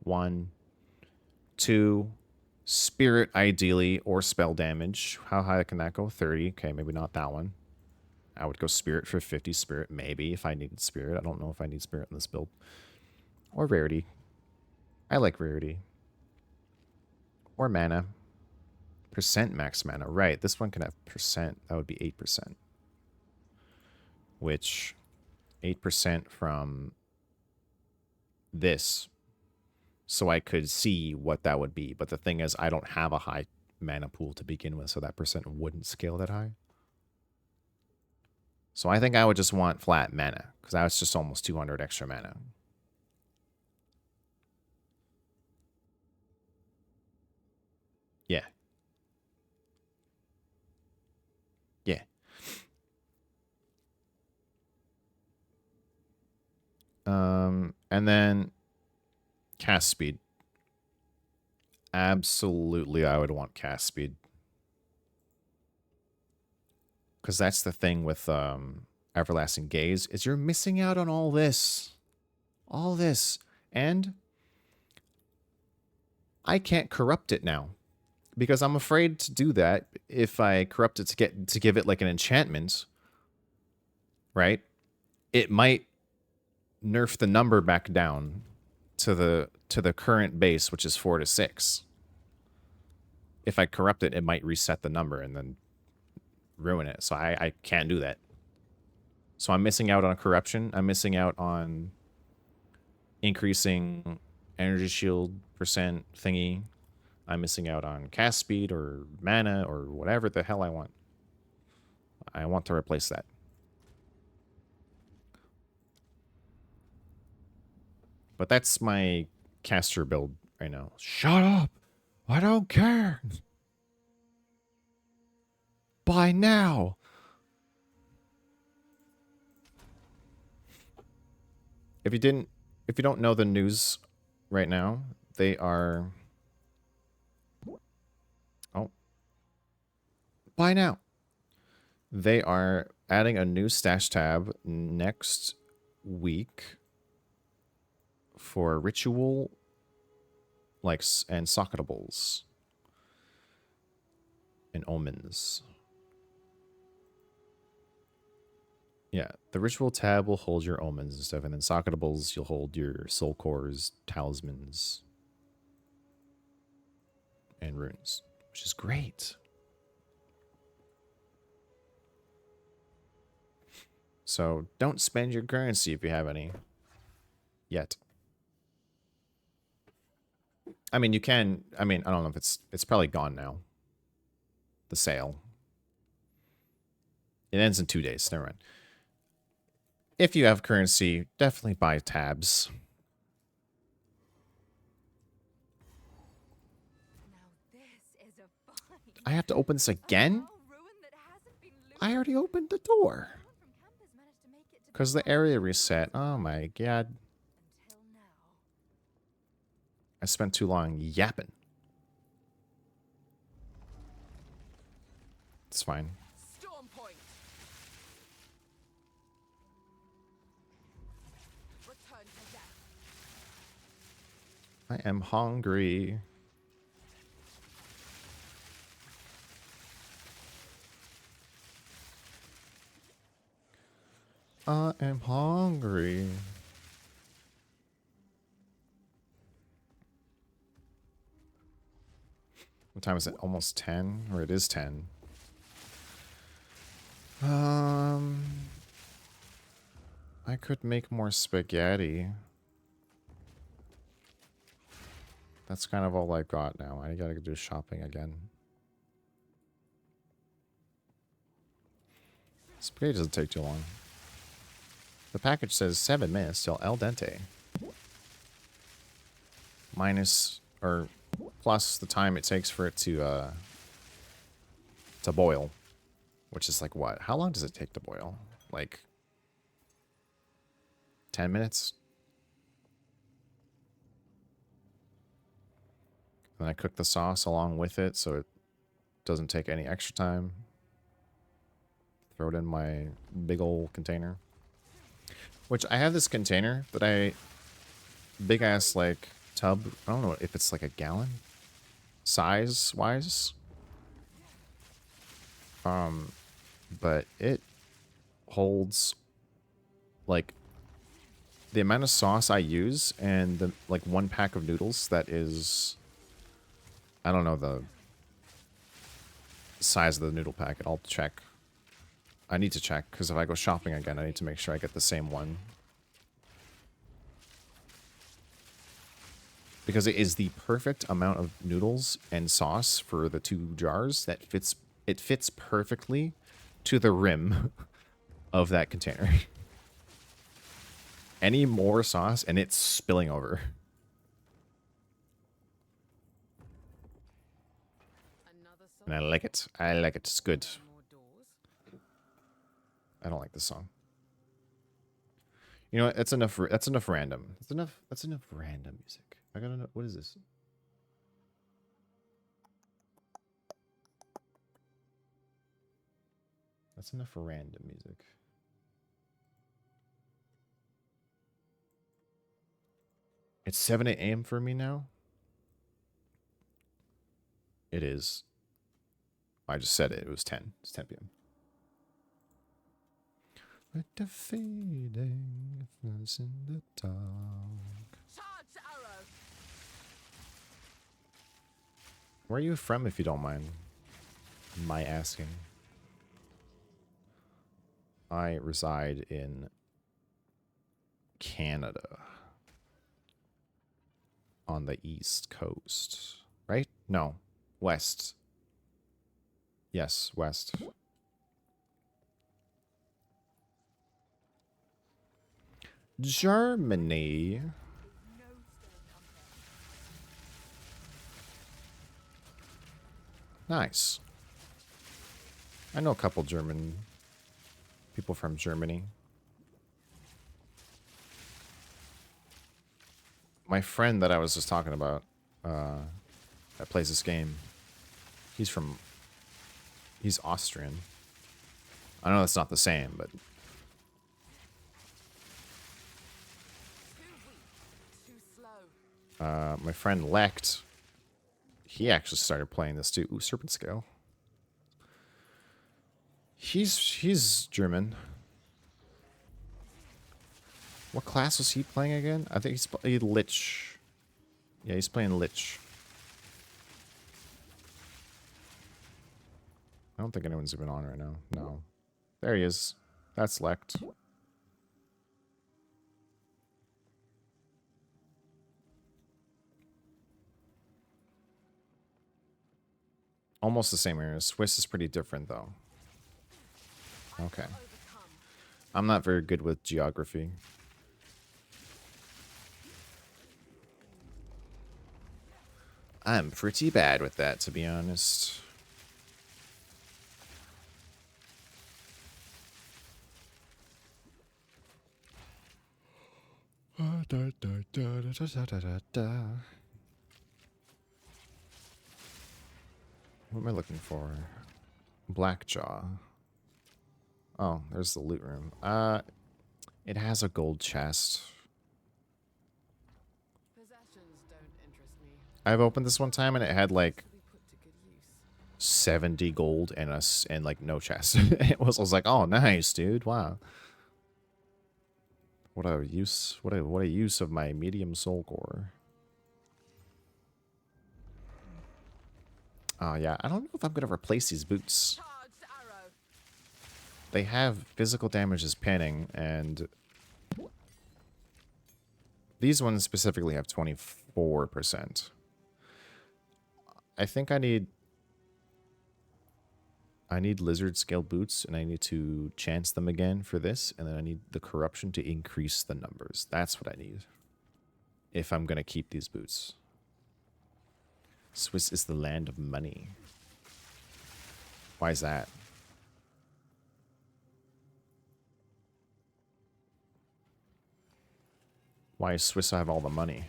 1, 2, spirit ideally, or spell damage. How high can that go? 30. Okay, maybe not that one. I would go spirit for 50. Spirit, maybe, if I needed spirit. I don't know if I need spirit in this build. Or rarity. I like rarity. Or mana. Percent max mana. Right, this one can have percent. That would be 8%. Which, 8% from this. So I could see what that would be. But the thing is, I don't have a high mana pool to begin with, so that percent wouldn't scale that high. So I think I would just want flat mana, because that's just almost 200 extra mana. Yeah. Yeah. And then cast speed. Absolutely, I would want cast speed. Because that's the thing with Everlasting Gaze, is you're missing out on all this. All this. And I can't corrupt it now. Because I'm afraid to do that if I corrupt it to give it like an enchantment. Right? It might nerf the number back down to the current base, which is 4 to 6. If I corrupt it, it might reset the number and then ruin it. So I can't do that. So I'm missing out on corruption. I'm missing out on increasing energy shield percent thingy. I'm missing out on cast speed or mana or whatever the hell I want. I want to replace that. But that's my caster build right now. Shut up! I don't care! Buy now! If you don't know the news right now, they are... Oh. Buy now! They are adding a new stash tab next week for ritual, like, and socketables and omens. Yeah, the ritual tab will hold your omens and stuff, and then socketables, you'll hold your soul cores, talismans, and runes, which is great. So don't spend your currency if you have any yet. I mean, you can. I mean, I don't know if it's probably gone now. The sale. It ends in 2 days. Never mind. If you have currency, definitely buy tabs. Now this is a find. I have to open this again? A ruin that hasn't been looted. I already opened the door. No one from camp has managed to make it to Because the area reset. Oh my god. until now. I spent too long yapping. It's fine. Storm point. Return to death. I am hungry. I am hungry. What time is it? Almost 10? Or it is 10. I could make more spaghetti. That's kind of all I've got now. I gotta do shopping again. Spaghetti doesn't take too long. The package says 7 minutes till al dente. Minus, or plus the time it takes for it to boil. Which is like what? How long does it take to boil? Like 10 minutes? And I cook the sauce along with it so it doesn't take any extra time. Throw it in my big old container. Which I have this container that big ass like tub. I don't know if it's like a gallon size wise. But it holds like the amount of sauce I use and the like 1 pack of noodles that is, I don't know the size of the noodle packet. I'll check. I need to check because if I go shopping again, I need to make sure I get the same one. Because it is the perfect amount of noodles and sauce for the 2 jars that it fits perfectly to the rim of that container. Any more sauce and it's spilling over. Another song. And I like it. I like it. It's good. More doors. I don't like this song. You know what? That's enough. That's enough random. That's enough. That's enough random music. I gotta know. What is this? That's enough for random music. It's 7 a.m. for me now. It is. I just said it. It was 10. It's 10 p.m. With the fading flames in the dark. Charge arrow. Where are you from, if you don't mind my asking? I reside in Canada. On the East Coast. Right? No. West. Yes, West. Germany. Nice. I know a couple German people from Germany. My friend that I was just talking about, that plays this game, he's Austrian. I know that's not the same, but Too weak. Too slow. my friend Lecht, he actually started playing this too. Ooh, Serpent Scale. He's German. What class was he playing again? I think he's playing Lich. Yeah, he's playing Lich. I don't think anyone's even on right now. No. There he is. That's Lecht. Almost the same area. Swiss is pretty different, though. Okay. I'm not very good with geography. I'm pretty bad with that, to be honest. What am I looking for? Blackjaw. Oh, there's the loot room. It has a gold chest. Possessions don't interest me. I've opened this one time and it had like To be put to good use. 70 gold and and like no chest. I was like, oh, nice, dude. Wow. What a use! What a use of my medium soul core. Oh yeah, I don't know if I'm gonna replace these boots. Charged arrow. They have physical damage as pinning, and these ones specifically have 24%. I think I need lizard scale boots, and I need to chance them again for this, and then I need the corruption to increase the numbers. That's what I need if I'm gonna keep these boots. Swiss is the land of money. Why is that? Why is Swiss have all the money?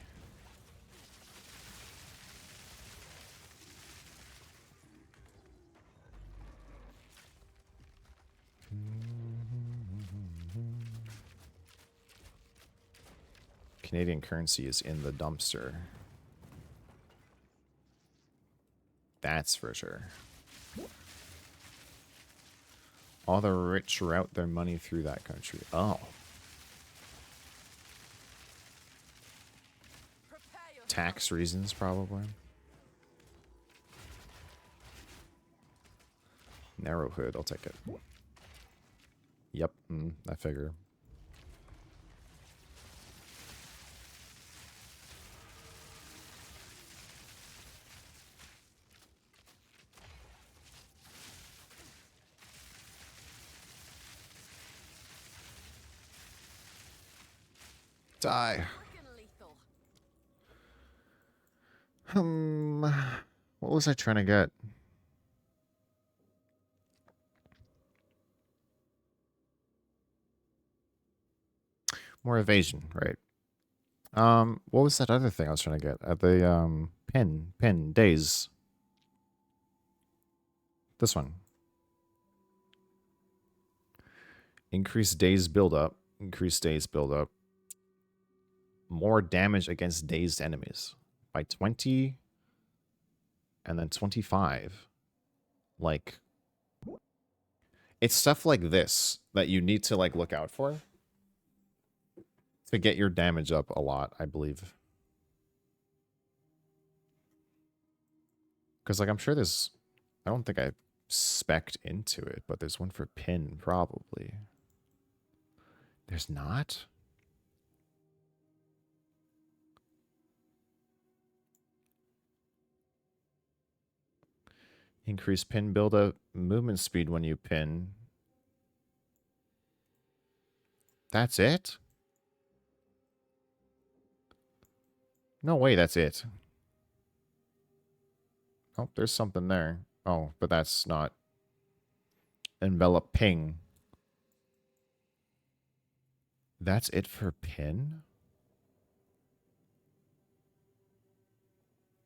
Canadian currency is in the dumpster. That's for sure. All the rich route their money through that country. Oh. Tax reasons, probably. Narrow hood, I'll take it. Yep, I figure. Die. What was I trying to get? More evasion, right? What was that other thing I was trying to get? At the pin days. This one. Increase days build up. Increase days build up. More damage against dazed enemies by 20 and then 25. Like, it's stuff like this that you need to like look out for to get your damage up a lot, I believe. Because like I'm sure there's, I don't think I spec'd into it, but there's one for pin probably. There's not? Increase pin build-up movement speed when you pin. That's it? No way, that's it. Oh, there's something there. Oh, but that's not envelop ping. That's it for pin?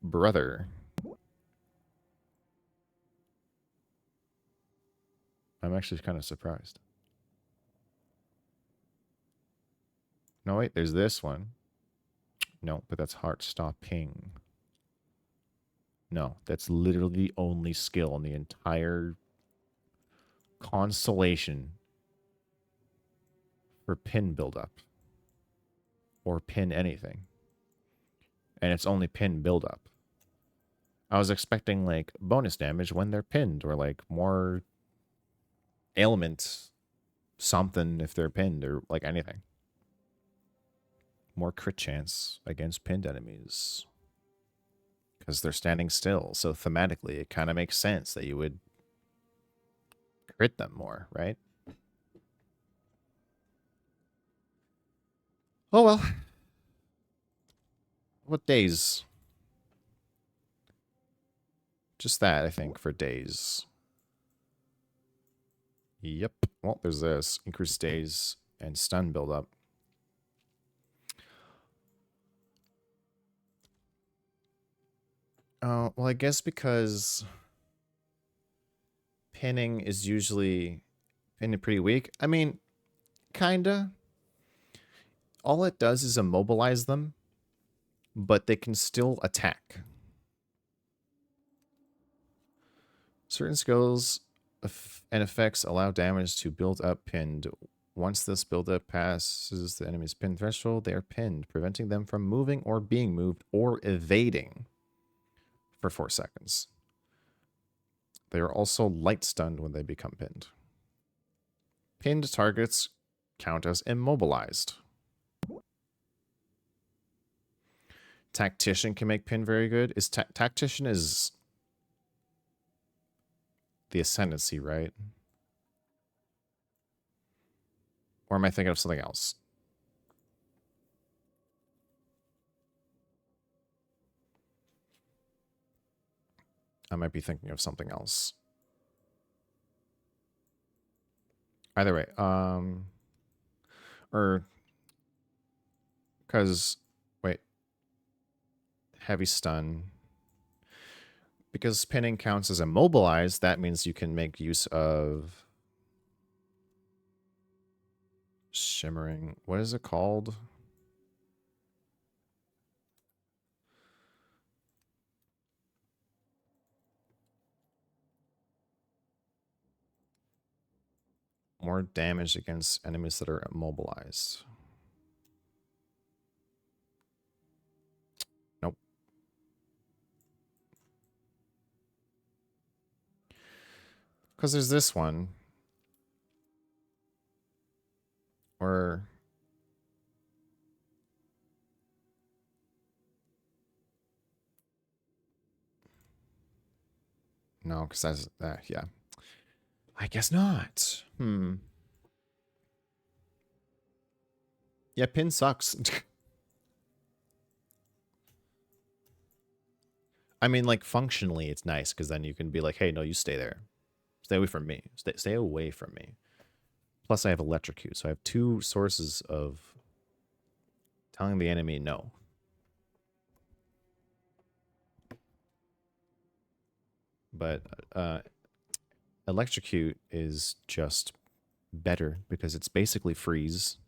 Brother. I'm actually kind of surprised. No, wait, there's this one. No, but that's heart stop ping. No, that's literally the only skill in the entire constellation for pin buildup. Or pin anything. And it's only pin buildup. I was expecting, like, bonus damage when they're pinned, or, like, more ailment something if they're pinned, or, like, anything. More crit chance against pinned enemies. Because they're standing still, so thematically it kind of makes sense that you would crit them more, right? Oh well. What days? Just that, I think, for days. Yep. Well, there's this. Increase days and stun build up. Well, I guess because pinning is usually pinning pretty weak. I mean, kinda. All it does is immobilize them, but they can still attack. Certain skills and effects allow damage to build up pinned. Once this build-up passes the enemy's pin threshold, they are pinned, preventing them from moving or being moved or evading for 4 seconds. They are also light stunned when they become pinned. Pinned targets count as immobilized. Tactician can make pin very good. Tactician is the ascendancy, right? Or am I thinking of something else? I might be thinking of something else. Either way, or because wait, heavy stun. Because pinning counts as immobilized, that means you can make use of shimmering. What is it called? More damage against enemies that are immobilized. Nope. Because there's this one. Or... No, because that's... yeah. I guess not. Yeah, pin sucks. I mean, like, functionally, it's nice, because then you can be like, hey, no, you stay there. Stay away from me. Stay away from me. Plus, I have electrocute, so I have 2 sources of telling the enemy no. But electrocute is just better because it's basically freeze,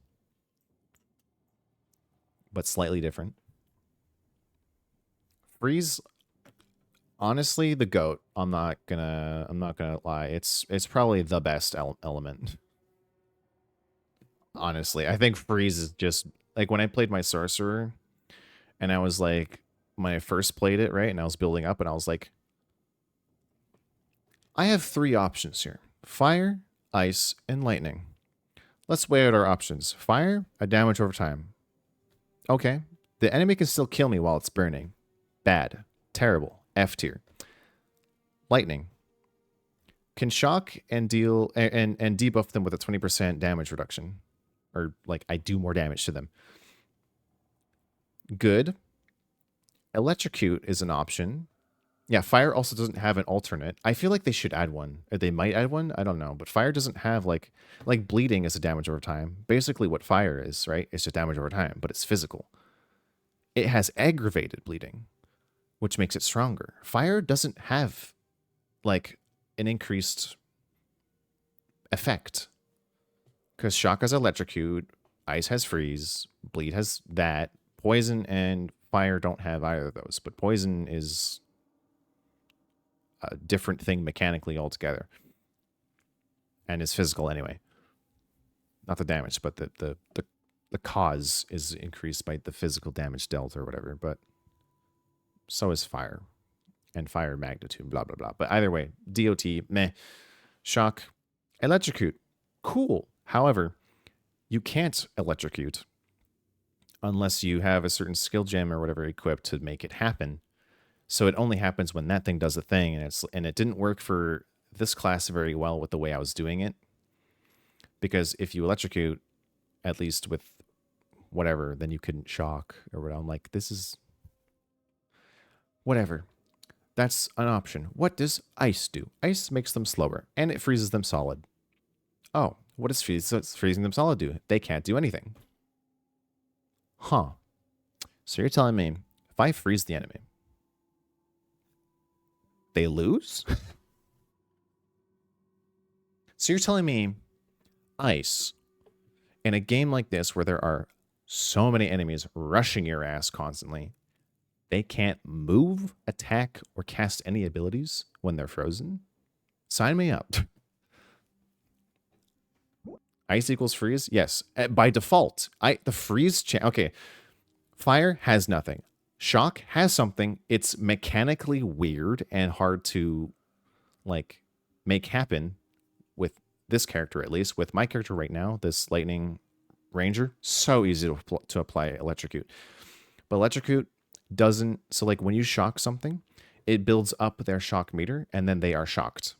but slightly different. Freeze, honestly, the GOAT. I'm not gonna lie. It's probably the best element. Honestly, I think freeze is just like when I played my sorcerer, and I was like, when I first played it, right, and I was building up, and I was like, I have 3 options here: fire, ice, and lightning. Let's weigh out our options. Fire, I damage over time. Okay. The enemy can still kill me while it's burning. Bad. Terrible. F tier. Lightning. Can shock and deal and debuff them with a 20% damage reduction. Or, like, I do more damage to them. Good. Electrocute is an option. Yeah, fire also doesn't have an alternate. I feel like they should add one. Or they might add one. I don't know. But fire doesn't have, like bleeding is a damage over time. Basically what fire is, right? It's just damage over time, but it's physical. It has aggravated bleeding, which makes it stronger. Fire doesn't have, like, an increased effect. Because shock has electrocute, ice has freeze, bleed has that, poison and fire don't have either of those. But poison is a different thing mechanically altogether. And is physical anyway. Not the damage, but the cause is increased by the physical damage dealt or whatever. But so is fire. And fire magnitude, blah, blah, blah. But either way, DOT, meh. Shock, electrocute, cool. However, you can't electrocute unless you have a certain skill gem or whatever equipped to make it happen. So it only happens when that thing does a thing, and it didn't work for this class very well with the way I was doing it. Because if you electrocute, at least with whatever, then you couldn't shock or whatever. I'm like, this is whatever. That's an option. What does ice do? Ice makes them slower, and it freezes them solid. Oh, what does freezing them solid do? They can't do anything. Huh. So you're telling me if I freeze the enemy, they lose? So you're telling me ice, in a game like this where there are so many enemies rushing your ass constantly, they can't move, attack, or cast any abilities when they're frozen? Sign me up. Ice equals freeze? Yes. By default. The freeze... okay. Fire has nothing. Shock has something. It's mechanically weird and hard to, like, make happen with this character, at least. With my character right now, this Lightning Ranger, so easy to apply Electrocute. But Electrocute doesn't... So, like, when you shock something, it builds up their shock meter, and then they are shocked.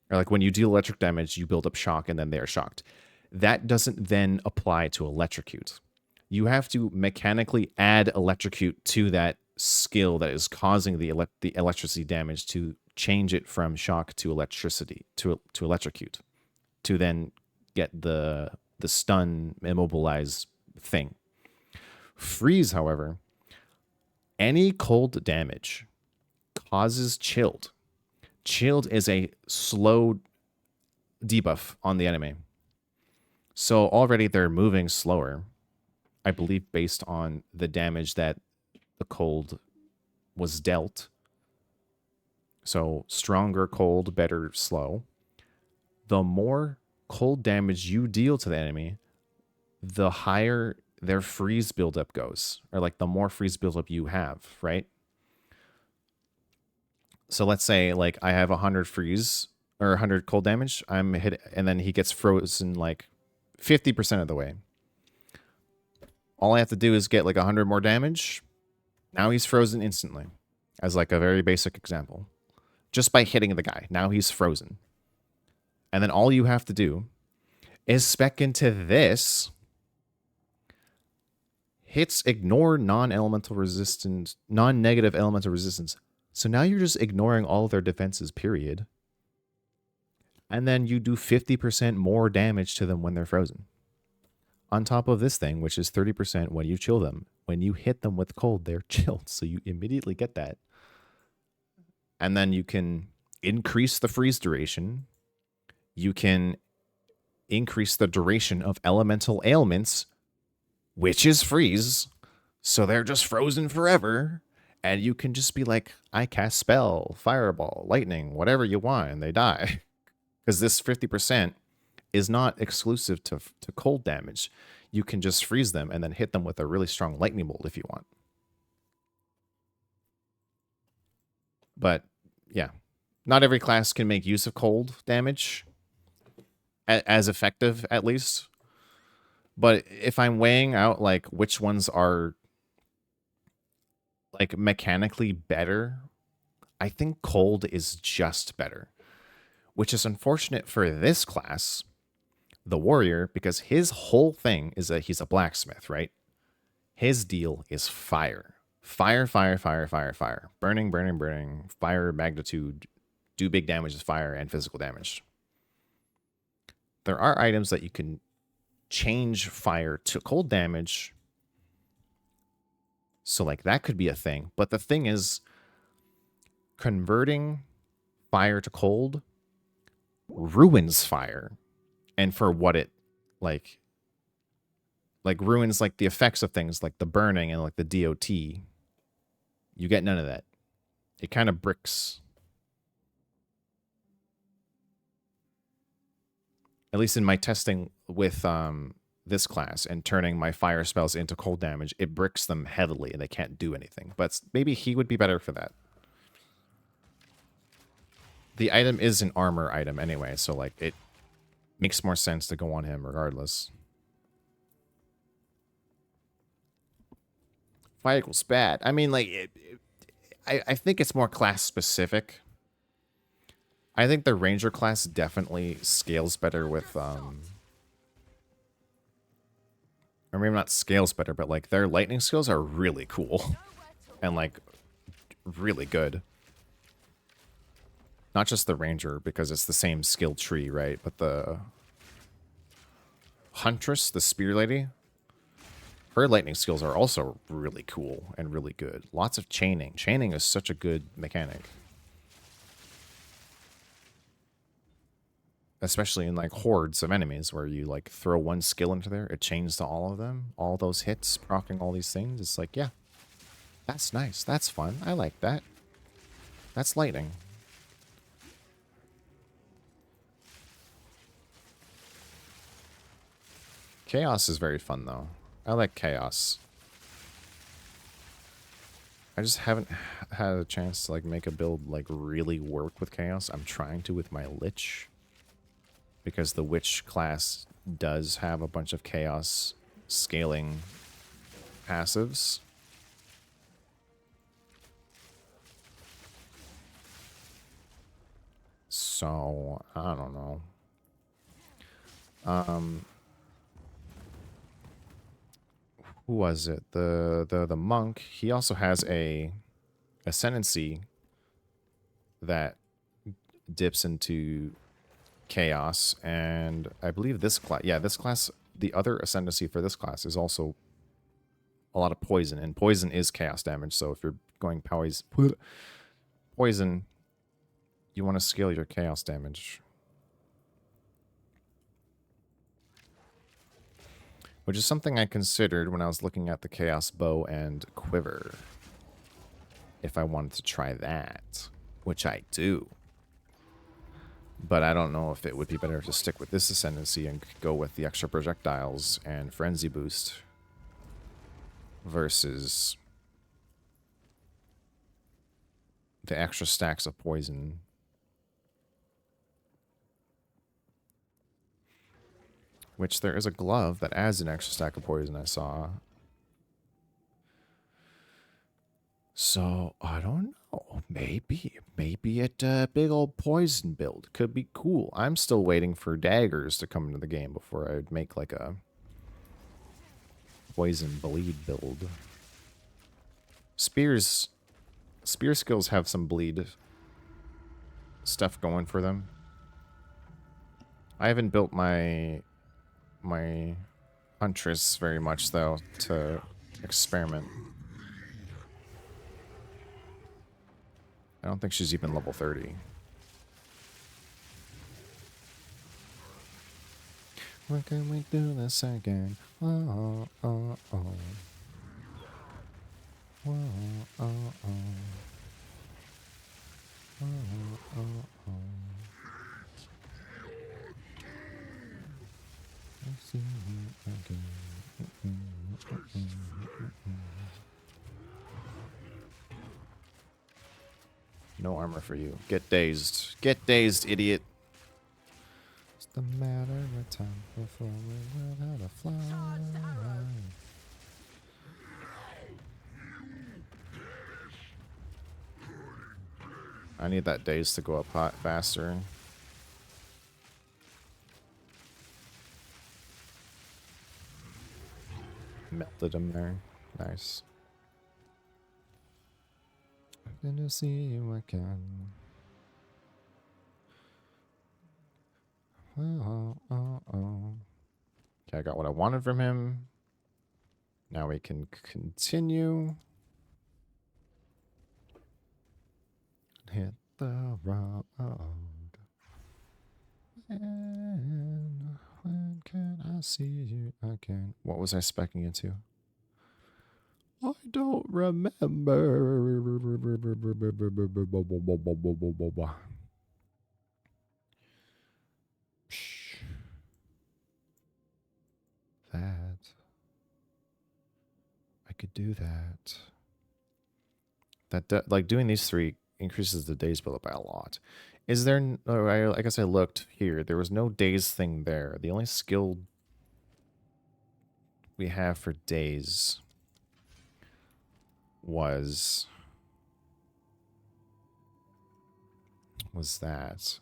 Or, like, when you deal electric damage, you build up shock, and then they are shocked. That doesn't then apply to Electrocute. You have to mechanically add Electrocute to that skill that is causing the electricity damage to change it from shock to electricity, to Electrocute, to then get the stun, immobilize thing. Freeze, however, any cold damage causes chilled. Chilled is a slow debuff on the enemy. So already they're moving slower, I believe, based on the damage that the cold was dealt. So stronger cold, better slow. The more cold damage you deal to the enemy, the higher their freeze buildup goes, or like the more freeze buildup you have, right? So let's say like I have 100 freeze or 100 cold damage, I'm hit, and then he gets frozen like 50% of the way. All I have to do is get like 100 more damage. Now he's frozen instantly, as like a very basic example. Just by hitting the guy, now he's frozen. And then all you have to do is spec into this. Hits ignore non-elemental resistance, non-negative elemental resistance. So now you're just ignoring all of their defenses, period. And then you do 50% more damage to them when they're frozen. On top of this thing, which is 30% when you chill them. When you hit them with cold, they're chilled. So you immediately get that. And then you can increase the freeze duration. You can increase the duration of elemental ailments, which is freeze. So they're just frozen forever. And you can just be like, I cast spell, fireball, lightning, whatever you want, and they die. Because this 50% is not exclusive to cold damage. You can just freeze them and then hit them with a really strong lightning bolt if you want. But yeah, not every class can make use of cold damage as effective, at least. But if I'm weighing out like which ones are like mechanically better, I think cold is just better, which is unfortunate for this class, the warrior, because his whole thing is that he's a blacksmith, right? His deal is fire. Fire, fire, fire, fire, fire. Burning, burning, burning. Fire magnitude. Do big damage with fire and physical damage. There are items that you can change fire to cold damage. So like that could be a thing. But the thing is, converting fire to cold ruins fire. And for what it like ruins like the effects of things like the burning and like the DOT. You get none of that. It kind of bricks. At least in my testing with this class and turning my fire spells into cold damage, it bricks them heavily and they can't do anything. But maybe he would be better for that. The item is an armor item anyway, so like it makes more sense to go on him regardless. Fire equals bad. I mean, like, I think it's more class specific. I think the ranger class definitely scales better with, or maybe not scales better, but like their lightning skills are really cool and like really good. Not just the ranger because it's the same skill tree, right? But the huntress, the spear lady, her lightning skills are also really cool and really good. Lots of chaining. Chaining is such a good mechanic. Especially in like hordes of enemies where you like throw one skill into there, it chains to all of them. All those hits, proccing all these things. It's like, yeah, that's nice. That's fun. I like that. That's lightning. Chaos is very fun though. I like chaos. I just haven't had a chance to like make a build like really work with chaos. I'm trying to with my lich. Because the witch class does have a bunch of chaos scaling passives. So, I don't know. Who was it? The monk, he also has a ascendancy that dips into chaos, and I believe this class, yeah, this class, the other ascendancy for this class is also a lot of poison, and poison is chaos damage, so if you're going poison, you want to scale your chaos damage. Which is something I considered when I was looking at the chaos bow and quiver. If I wanted to try that, which I do. But I don't know if it would be better to stick with this ascendancy and go with the extra projectiles and frenzy boost versus the extra stacks of poison. Which there is a glove that adds an extra stack of poison, I saw. So, I don't know. Maybe a big old poison build could be cool. I'm still waiting for daggers to come into the game before I'd make like a poison bleed build. Spear skills have some bleed stuff going for them. I haven't built my Huntress very much though to experiment. I don't think she's even level 30. When can we do this again? Oh, oh, oh. Oh, oh, oh. Oh, oh, oh. I see you again. No armor for you. Get dazed. Get dazed, idiot. What's the matter with time before we learn how to fly? I need that daze to go up hot faster. Melted him there. Nice. I'm gonna see you again. Oh, oh, oh. Okay, I got what I wanted from him. Now we can continue. Hit the road. And when can I see you again? What was I specking into? I don't remember. That. I could do that. That like doing these three increases the days build up by a lot. Is there? Oh, I guess I looked here. There was no days thing there. The only skill we have for days was that.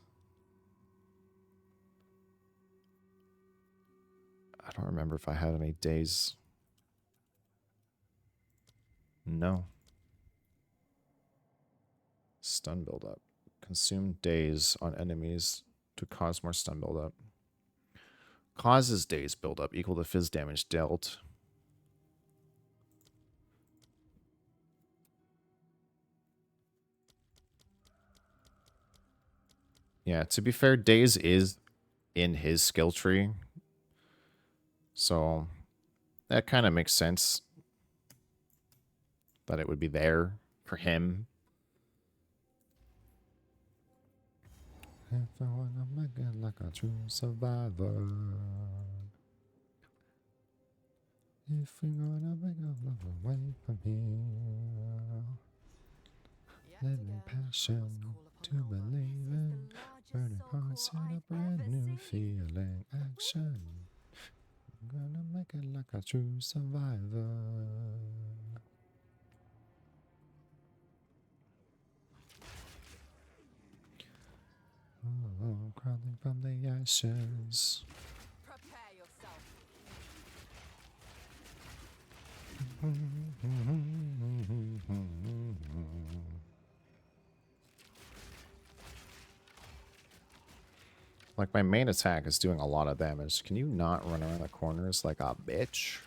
I don't remember if I had any days. No. Stun buildup. Consume days on enemies to cause more stun buildup. Causes days buildup equal to fizz damage dealt. Yeah, to be fair, days is in his skill tree. So that kind of makes sense that it would be there for him. If I wanna make it like a true survivor. If we're gonna make a love away from here. Living passion to believe in. Burning hearts in a brand new feeling. Action. I'm gonna make it like a true survivor. Oh, crawling from the ashes. Prepare yourself. Like, my main attack is doing a lot of damage. Can you not run around the corners like a bitch?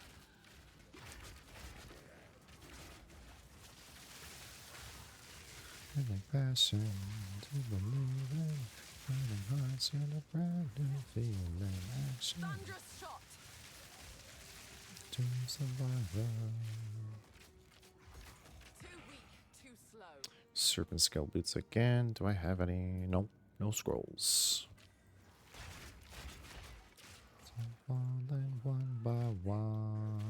Living passion to believe in. Burning hearts in a brand new feeling. Action. Thunderous shot. To survivor. Too weak, too slow. Serpent scale boots again. Do I have any? Nope. No scrolls. Falling one by one.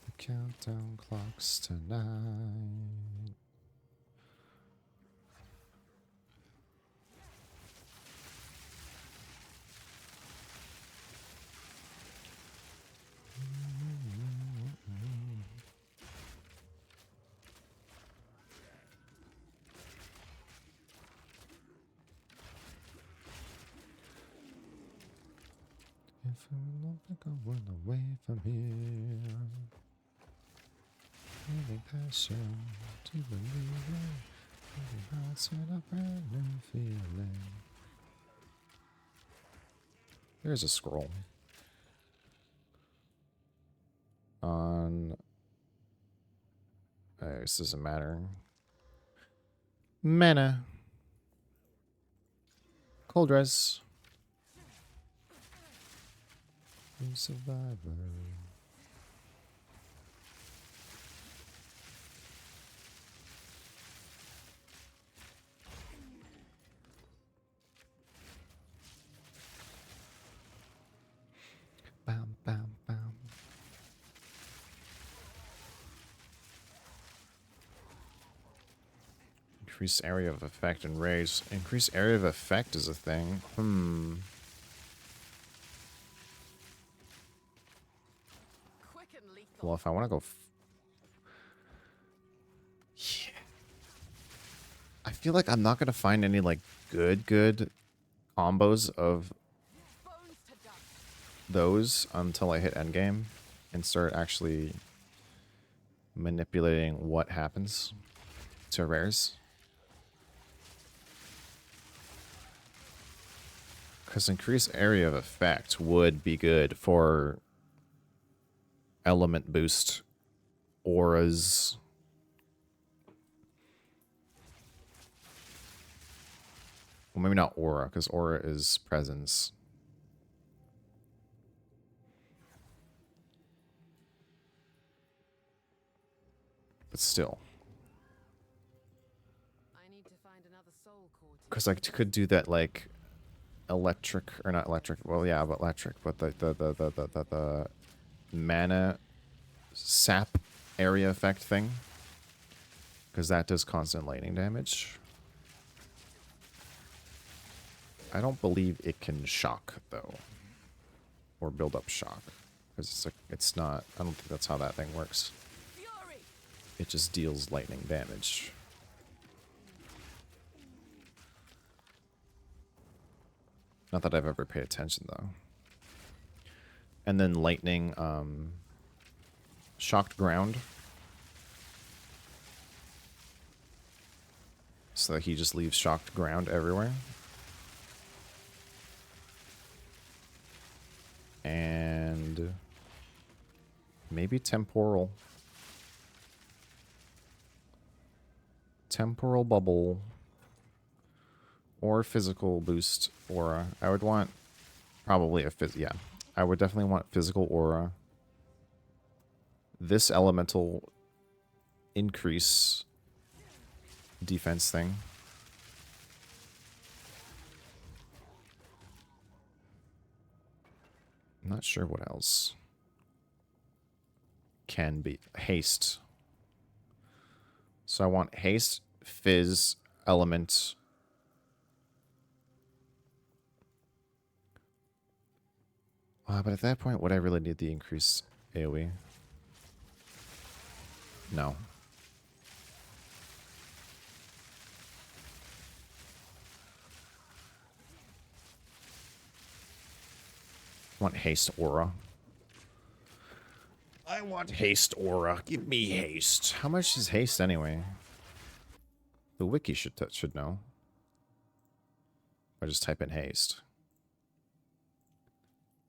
The countdown clocks tonight. If I don't think I run away from here, feeling passion to believe it, moving hearts in a brand new feeling. There's a scroll. On. This doesn't matter. Mana. Cold res. Survivor. Bam, bam, bam. Increase area of effect and raise. Increase area of effect is a thing. Quick and lethal. Well, if I want to go... Yeah. I feel like I'm not going to find any, like, good combos of Bones to dust. those until I hit endgame and start actually manipulating what happens to rares. Because increased area of effect would be good for element boost auras. Well, maybe not aura, because aura is presence. But still. I need to find another soul core to Because I could do that, like, electric, or not electric, well, yeah, but electric, but the mana sap area effect thing. Because that does constant lightning damage. I don't believe it can shock, though. Or build up shock. Because it's, like, it's not, I don't think that's how that thing works. fury. It just deals lightning damage. Not that I've ever paid attention, though. And then lightning, shocked ground. So that he just leaves shocked ground everywhere. And maybe temporal. Temporal bubble. Or physical boost aura. I would want probably a yeah. I would definitely want physical aura. This elemental increase defense thing. I'm not sure what else can be. Haste. So I want haste, fizz, element. But at that point, would I really need the increased AoE? No. I want haste aura. I want haste aura. Give me haste. How much is haste anyway? The wiki should know. I just type in haste.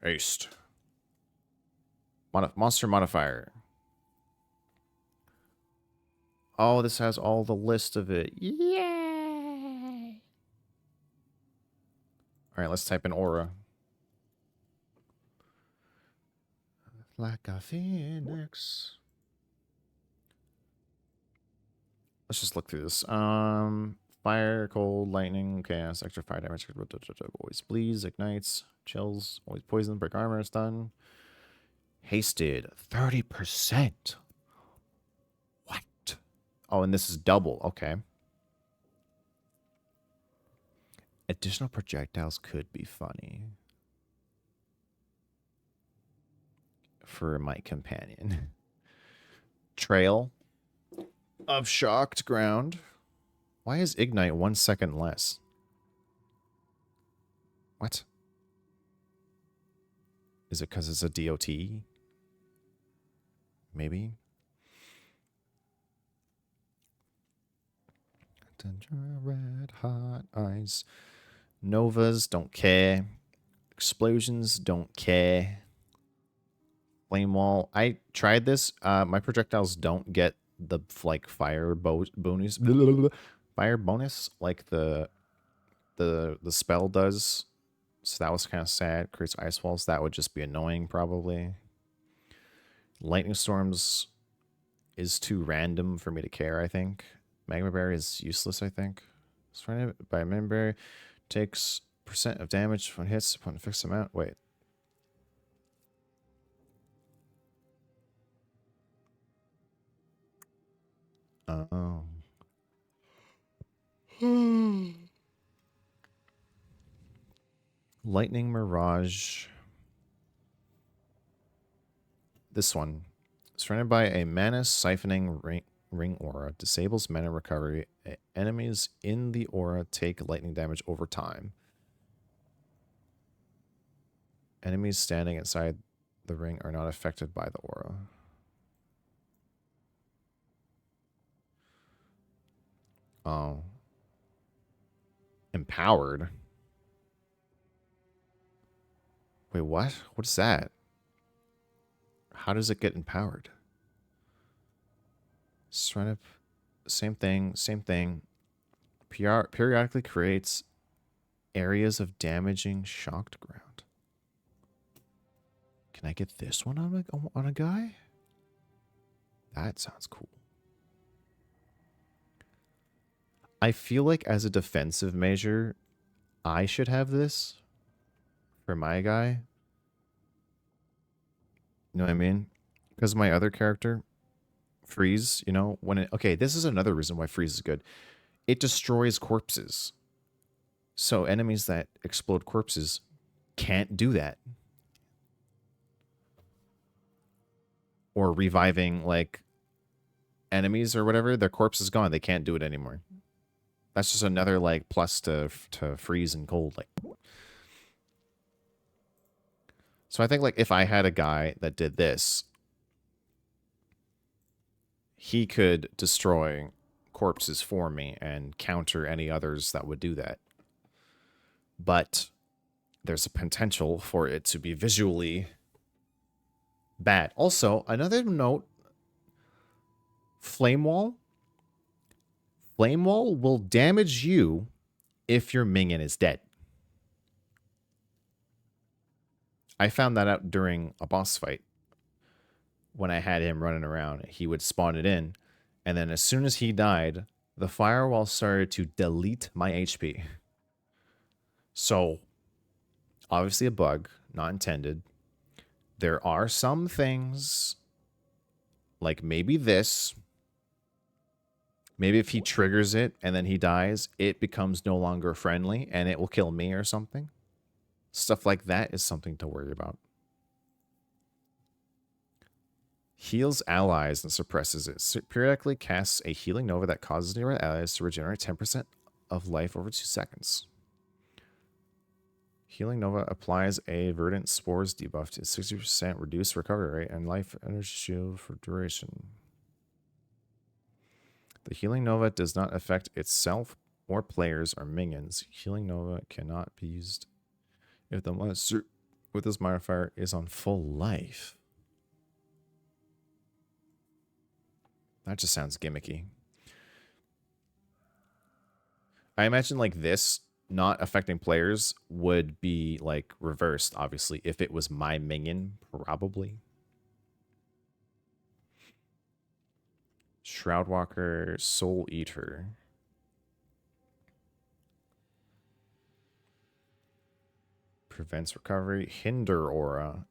Haste. Monster modifier. Oh, this has all the list of it. Yay! Alright, let's type in aura. like a phoenix. Let's just look through this. Fire, cold, lightning, chaos, extra fire damage, always bleeds, ignites, chills, always poison, break armor, stun. Hasted, 30%. What? Oh, and this is double. Okay. Additional projectiles could be funny for my companion. Trail of shocked ground. Why is ignite 1 second less? What? Is it because it's a DOT? Maybe. Red hot eyes. Novas, don't care. Explosions, don't care. Flame wall. I tried this. My projectiles don't get the like fire bonus. Fire bonus like the spell does. So that was kind of sad. Creates ice walls. That would just be annoying probably. Lightning storms is too random for me to care, I think. Magma berry is useless, I think. Surrounded by magma berry takes % of damage when hits upon a fixed amount. Wait. Oh. Lightning Mirage. This one. Surrounded by a mana siphoning ring aura. Disables mana recovery. Enemies in the aura take lightning damage over time. Enemies standing inside the ring are not affected by the aura. Oh. Empowered? Wait, what? What is that? How does it get empowered? Surrounded... Same thing, same thing. Periodically creates areas of damaging shocked ground. Can I get this one on a guy? That sounds cool. I feel like as a defensive measure, I should have this for my guy. You know what I mean? Because my other character, Freeze, you know, when it... Okay, this is another reason why Freeze is good. It destroys corpses. So enemies that explode corpses can't do that. Or reviving, like, enemies or whatever, their corpse is gone. They can't do it anymore. That's just another, like, plus to freeze and cold. Like, so I think, like, if I had a guy that did this, he could destroy corpses for me and counter any others that would do that. But there's a potential for it to be visually bad. Also, another note, Flame Wall. Flame Wall will damage you if your minion is dead. I found that out during a boss fight. When I had him running around, he would spawn it in. And then as soon as he died, the firewall started to delete my HP. So, obviously a bug, not intended. There are some things, like maybe this. Maybe if he triggers it and then he dies, it becomes no longer friendly and it will kill me or something. Stuff like that is something to worry about. Heals allies and suppresses it. Periodically casts a healing nova that causes nearby allies to regenerate 10% of life over 2 seconds. Healing nova applies a verdant spores debuff to 60% reduced recovery rate and life energy shield for duration. The healing nova does not affect itself or players or minions. Healing nova cannot be used if the monster with this modifier is on full life. That just sounds gimmicky. I imagine like this not affecting players would be like reversed, obviously, if it was my minion, probably. Shroudwalker, Soul Eater. Prevents recovery. Hinder aura.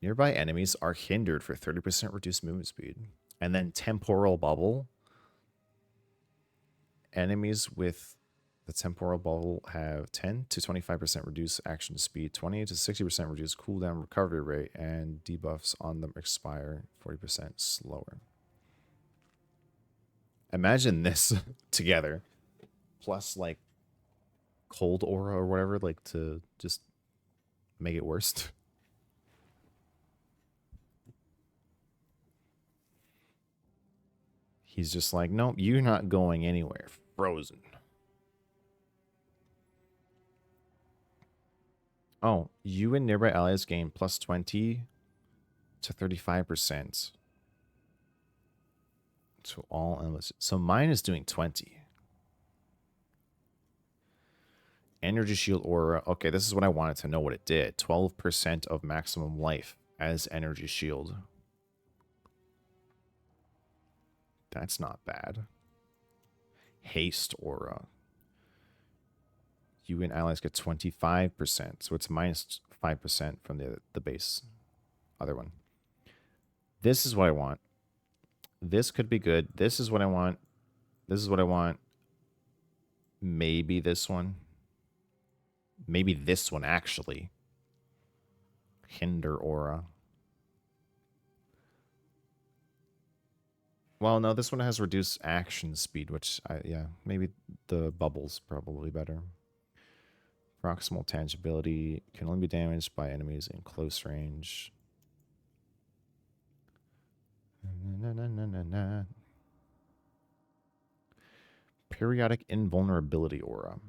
Nearby enemies are hindered for 30% reduced movement speed. And then temporal bubble. Enemies with the temporal bubble have 10 to 25% reduced action speed, 20 to 60% reduced cooldown recovery rate, and debuffs on them expire 40% slower. Imagine this together, plus like cold aura or whatever, like to just make it worse. He's just like, nope, you're not going anywhere. Frozen. Oh, you and nearby allies gain plus 20 to 35% to all endless. So mine is doing 20. Energy shield aura. Okay, this is what I wanted to know what it did. 12% of maximum life as energy shield. That's not bad. Haste aura. You and allies get 25%. So it's minus 5% from the base other one. This is what I want. This could be good. This is what I want. This is what I want. Maybe this one. Maybe this one, actually. Hinder aura. Well, no, this one has reduced action speed, which, yeah, maybe the bubble's probably better. Proximal tangibility can only be damaged by enemies in close range. Periodic invulnerability aura.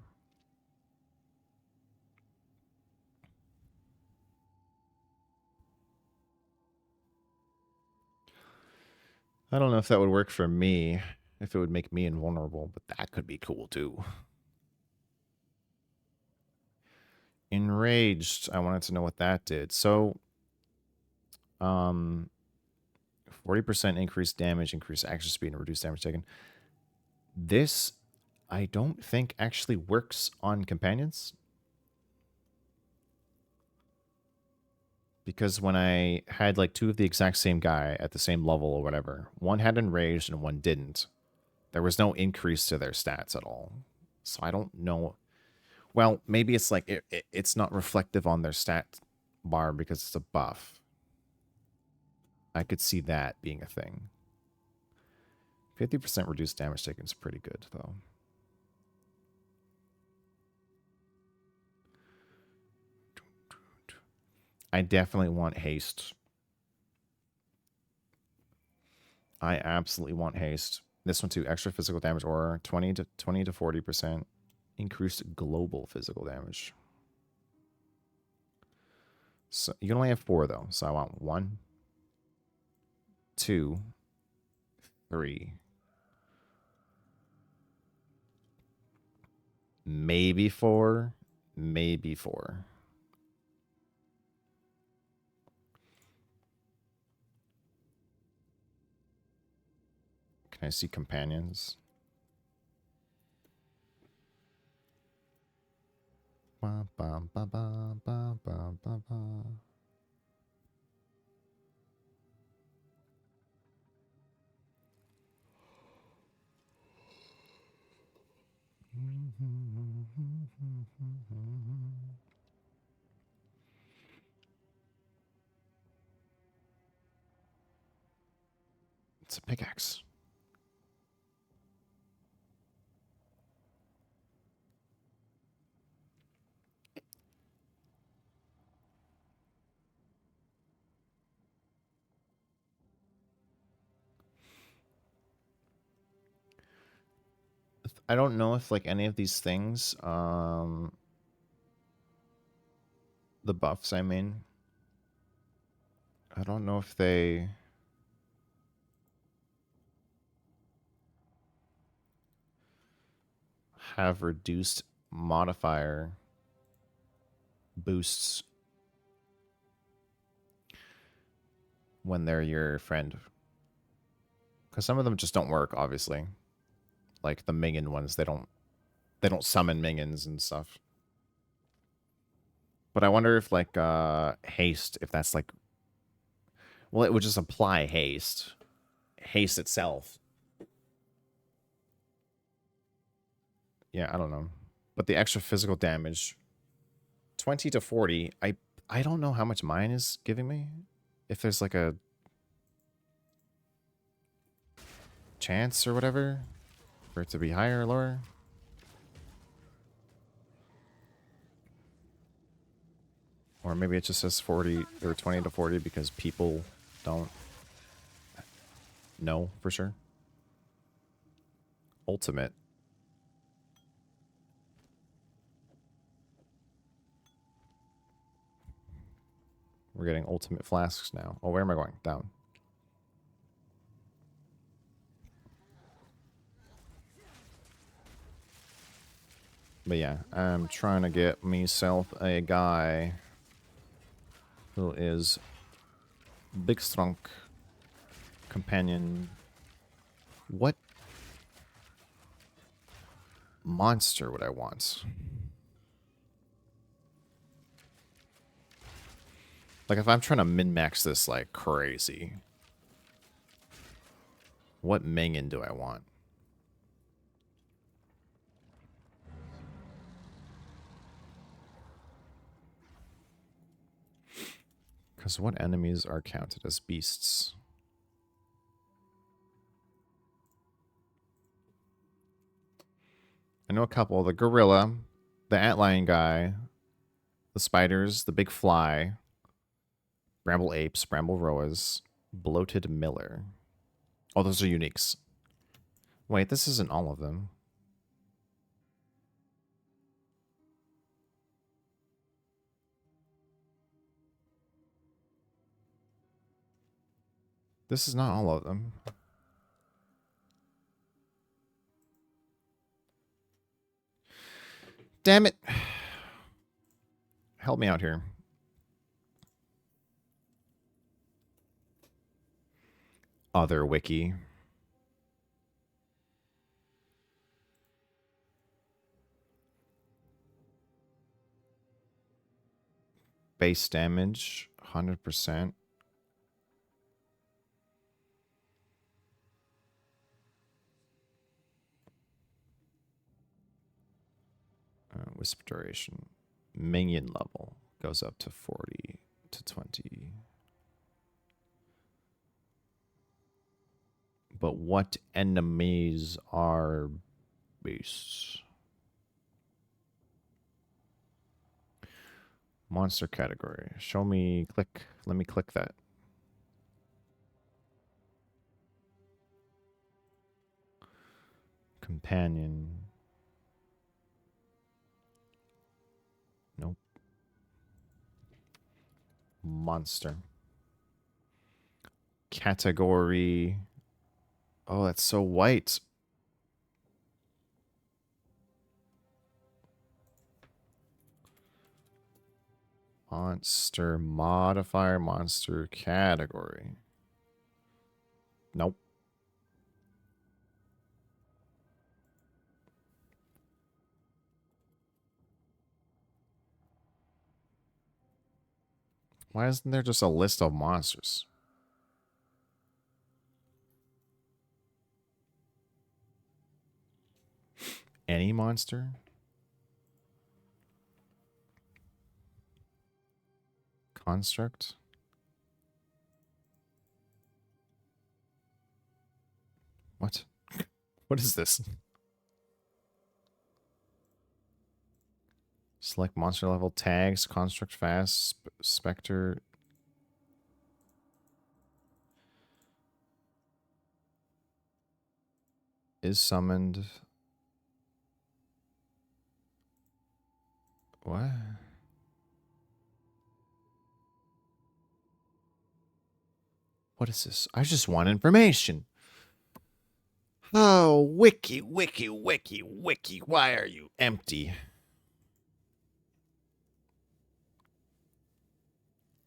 I don't know if that would work for me, if it would make me invulnerable, but that could be cool too. Enraged. I wanted to know what that did. So, 40% increased damage, increased action speed, and reduced damage taken. This, I don't think, actually works on companions. Because when I had like two of the exact same guy at the same level or whatever, one had enraged and one didn't. There was no increase to their stats at all. So I don't know. Well, maybe it's like it's not reflective on their stat bar because it's a buff. I could see that being a thing. 50% reduced damage taken is pretty good, though. I definitely want haste. I absolutely want haste. This one too, extra physical damage or 20 to 40% increased global physical damage. So you can only have 4 though. So I want 1, 2, 3. Maybe 4. Maybe 4. Can I see companions? Ba, ba, ba, ba, ba, ba, ba, ba. It's a pickaxe. I don't know if like any of these things, the buffs, I mean, I don't know if they have reduced modifier boosts when they're your friend. Because some of them just don't work, obviously. Like the minion ones, they don't summon minions and stuff. But I wonder if like haste, if that's like, well, it would just apply haste. Haste itself. Yeah, I don't know. But the extra physical damage, 20 to 40, I don't know how much mine is giving me. If there's like a chance or whatever for it to be higher or lower. Or maybe it just says 40 or 20 to 40 because people don't know for sure. Ultimate. We're getting ultimate flasks now. Oh, where am I going? Down. But yeah, I'm trying to get myself a guy who is big strong companion. What monster would I want? Like if I'm trying to min-max this like crazy, what minion do I want? Because what enemies are counted as beasts? I know a couple. The gorilla, the antlion guy, the spiders, the big fly, bramble apes, bramble roas, bloated miller. Oh, those are uniques. Wait, this isn't all of them. This is not all of them. Damn it. Help me out here. Other wiki. Base damage, 100%. Wisp duration. Minion level goes up to 40 to 20. But what enemies are beasts? Monster category. Show me, click. Let me click that. Companion. Nope. Monster. Category. Oh, that's so white. Monster modifier, monster category. Nope. Why isn't there just a list of monsters? Any monster? Construct? What? What is this? Select monster level tags, construct fast, specter. Is summoned. What? What is this? I just want information. Oh, wiki, wiki, wiki, wiki. Why are you empty?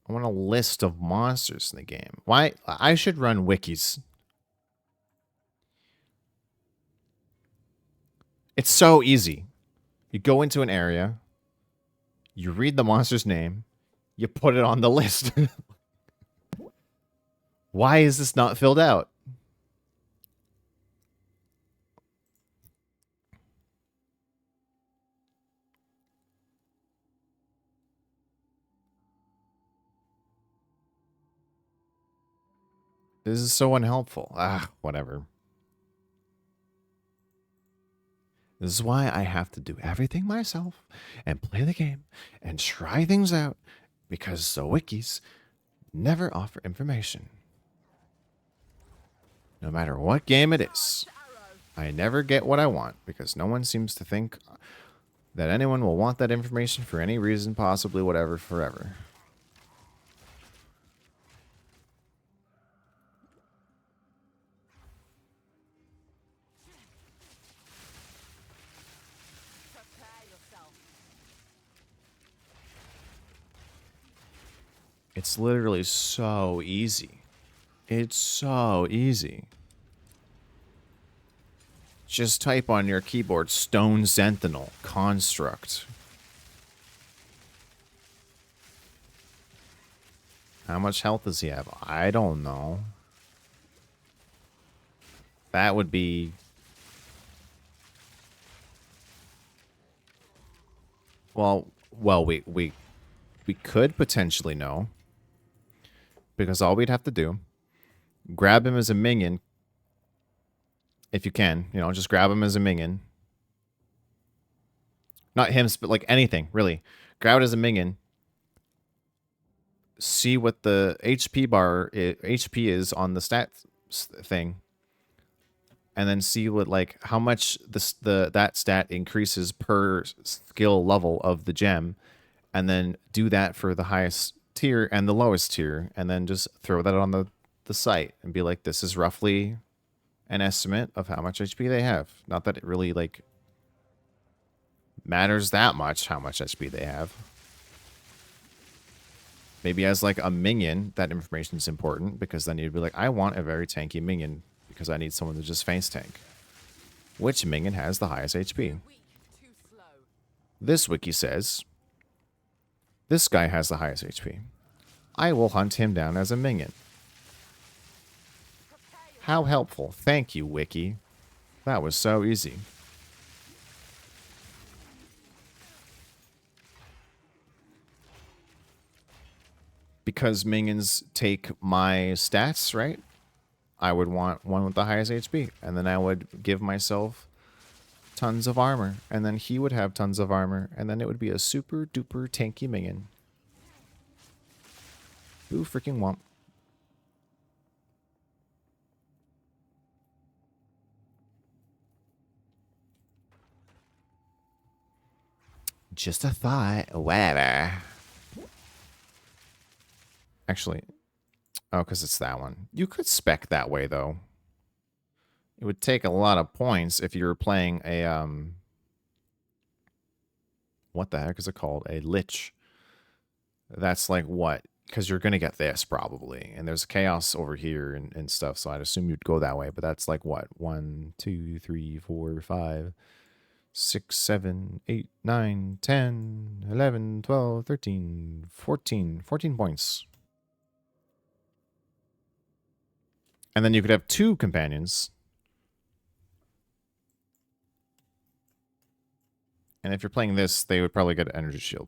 I want a list of monsters in the game. Why? I should run wikis. It's so easy. You go into an area, you read the monster's name, you put it on the list. Why is this not filled out? This is so unhelpful. Ah, whatever. This is why I have to do everything myself and play the game and try things out because the wikis never offer information. No matter what game it is, I never get what I want because no one seems to think that anyone will want that information for any reason, possibly whatever, forever. Prepare yourself. It's literally so easy. It's so easy. Just type on your keyboard Stone Sentinel Construct. How much health does he have? I don't know. That would be... Well, we could potentially know. Because all we'd have to do, grab him as a minion. If you can, you know, just grab him as a minion. Not him, but like anything, really. Grab it as a minion. See what the HP bar HP is on the stats thing, and then see what like how much that stat increases per skill level of the gem, and then do that for the highest tier and the lowest tier, and then just throw that on the site and be like, this is roughly an estimate of how much HP they have. Not that it really like matters that much how much HP they have. Maybe as like a minion, that information is important because then you'd be like, I want a very tanky minion because I need someone to just face tank. Which minion has the highest HP? Weak, too slow. This wiki says, this guy has the highest HP. I will hunt him down as a minion. How helpful. Thank you, wiki. That was so easy. Because minions take my stats, right? I would want one with the highest HP. And then I would give myself tons of armor. And then he would have tons of armor. And then it would be a super duper tanky minion. Who freaking womp. Just a thought. Whatever. Actually, oh, because it's that one. You could spec that way, though. It would take a lot of points if you were playing a, what the heck is it called? A lich. That's like what? Because you're going to get this, probably. And there's chaos over here and stuff, so I'd assume you'd go that way. But that's like what? 1, 2, 3, 4, 5, 6, 7, 8, 9, 10, 11, 12, 13, 14. 14 points. And then you could have 2 companions. And if you're playing this, they would probably get an energy shield.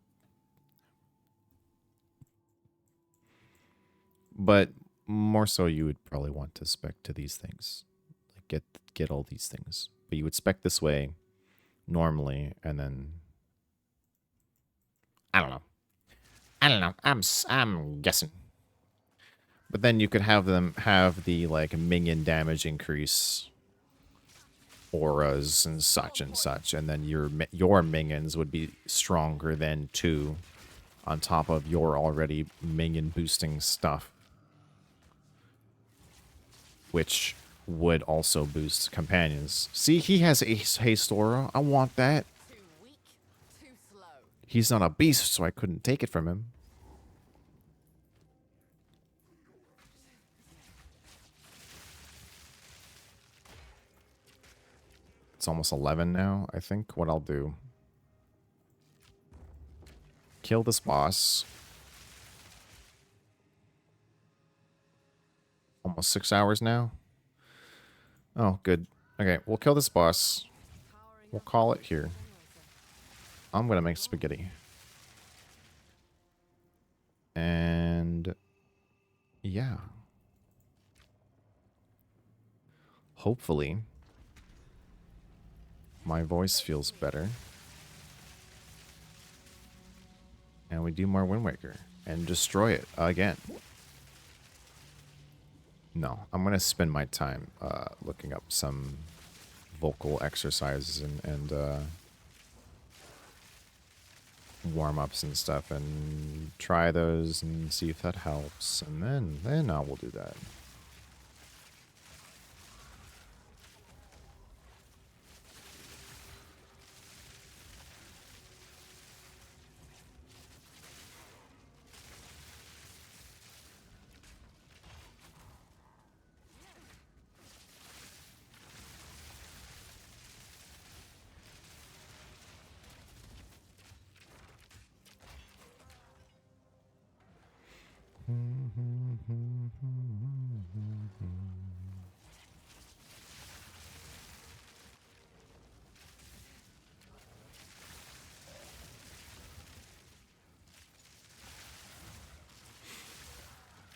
But more so, you would probably want to spec to these things. Like get all these things. But you would spec this way normally, and then... I don't know. I'm guessing. But then you could have them have the, like, minion damage increase auras and such, and then your minions would be stronger than 2 on top of your already minion boosting stuff, which would also boost companions. See, he has a haste aura. I want that. Too weak, too slow. He's not a beast, so I couldn't take it from him. It's almost 11 now, I think. What I'll do. Kill this boss. Almost 6 hours now. Oh, good. Okay, we'll kill this boss. We'll call it here. I'm gonna make spaghetti. And yeah. Hopefully my voice feels better. And we do more Wind Waker and destroy it again. No, I'm gonna spend my time looking up some vocal exercises and warm-ups and stuff and try those and see if that helps, and then I will do that.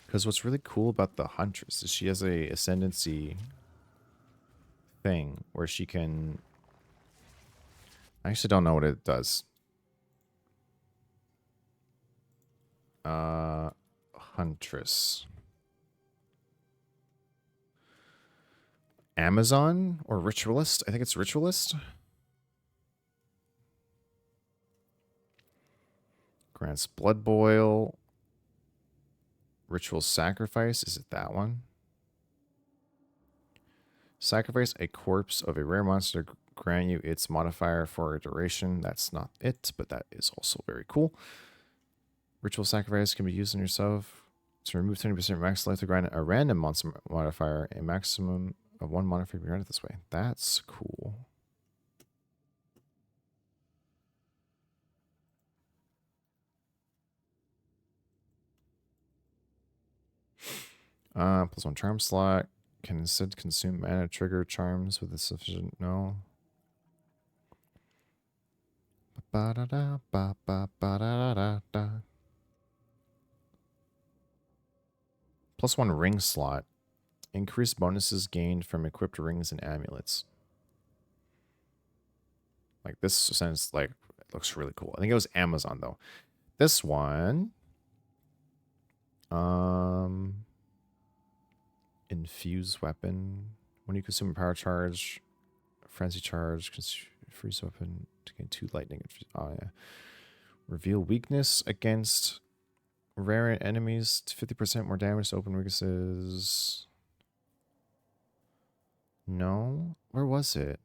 Because what's really cool about the Huntress is she has a ascendancy thing where she can... I actually don't know what it does. Huntress. Amazon or Ritualist? I think it's Ritualist. Grants Blood Boil. Ritual Sacrifice. Is it that one? Sacrifice a corpse of a rare monster. Grant you its modifier for a duration. That's not it, but that is also very cool. Ritual Sacrifice can be used on yourself to remove 20% max life to grant a random monster modifier. A maximum of one modifier can be granted this way. That's cool. Plus one charm slot. Can instead consume mana trigger charms with a sufficient... No. Ba-da-da, ba-ba-ba-da-da-da. Plus one ring slot. Increased bonuses gained from equipped rings and amulets. Like this sounds like it looks really cool. I think it was Amazon though. This one. Infuse weapon. When you consume a power charge, frenzy charge, freeze weapon to gain 2 lightning. Oh yeah. Reveal weakness against rare enemies. 50% more damage to open weaknesses. No? Where was it?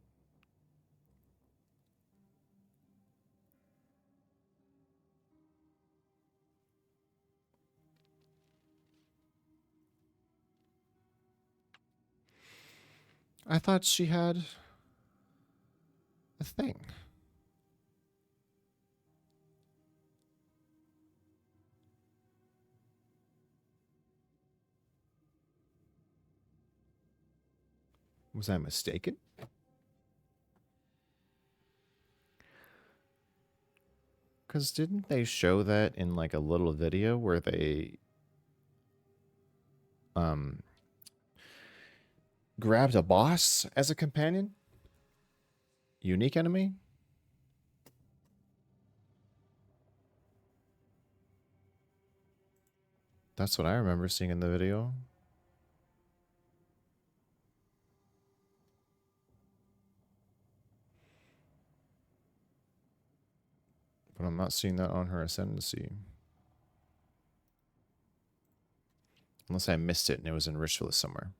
I thought she had a thing. Was I mistaken? Because didn't they show that in like a little video where they grabbed a boss as a companion? Unique enemy? That's what I remember seeing in the video. But I'm not seeing that on her ascendancy. Unless I missed it and it was in Ritualist somewhere.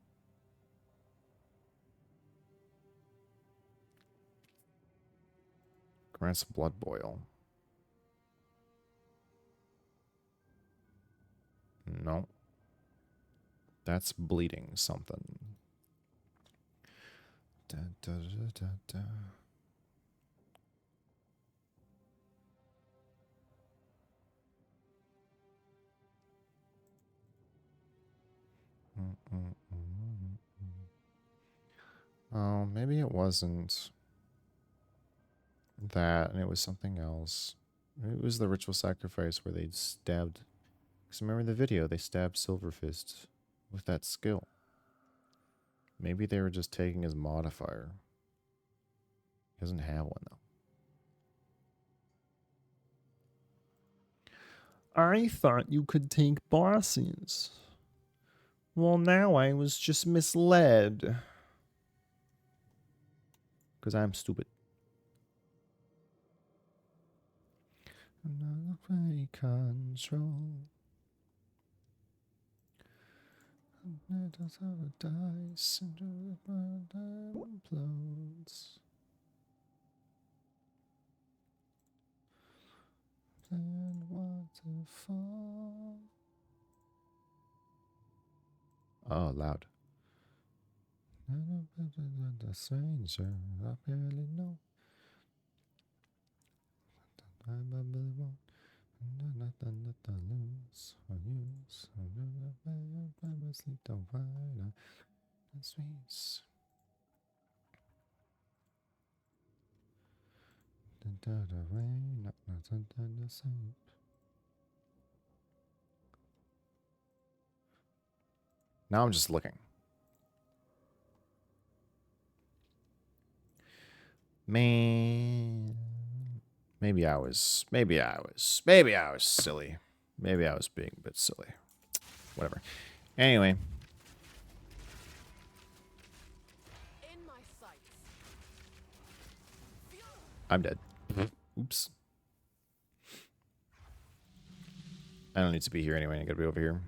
Grants Blood Boil. No. That's bleeding something. Da, da, da, da, da. Oh, maybe it wasn't that, and it was something else. Maybe it was the ritual sacrifice where they stabbed. Because remember the video, they stabbed Silverfist with that skill. Maybe they were just taking his modifier. He doesn't have one though. I thought you could take bosses. Well, now I was just misled. Because I'm stupid. Another play control. Metals of a dice into the paradigm implodes. Then waterfall. Oh, loud. The stranger, I barely know. I barely won't. Nothing to lose or use. I sleep the white and sweets. The rain, nothing to sleep. Now I'm just looking. Man. Maybe I was silly. Maybe I was being a bit silly. Whatever. Anyway. In my sights. I'm dead. Oops. I don't need to be here anyway. I gotta be over here.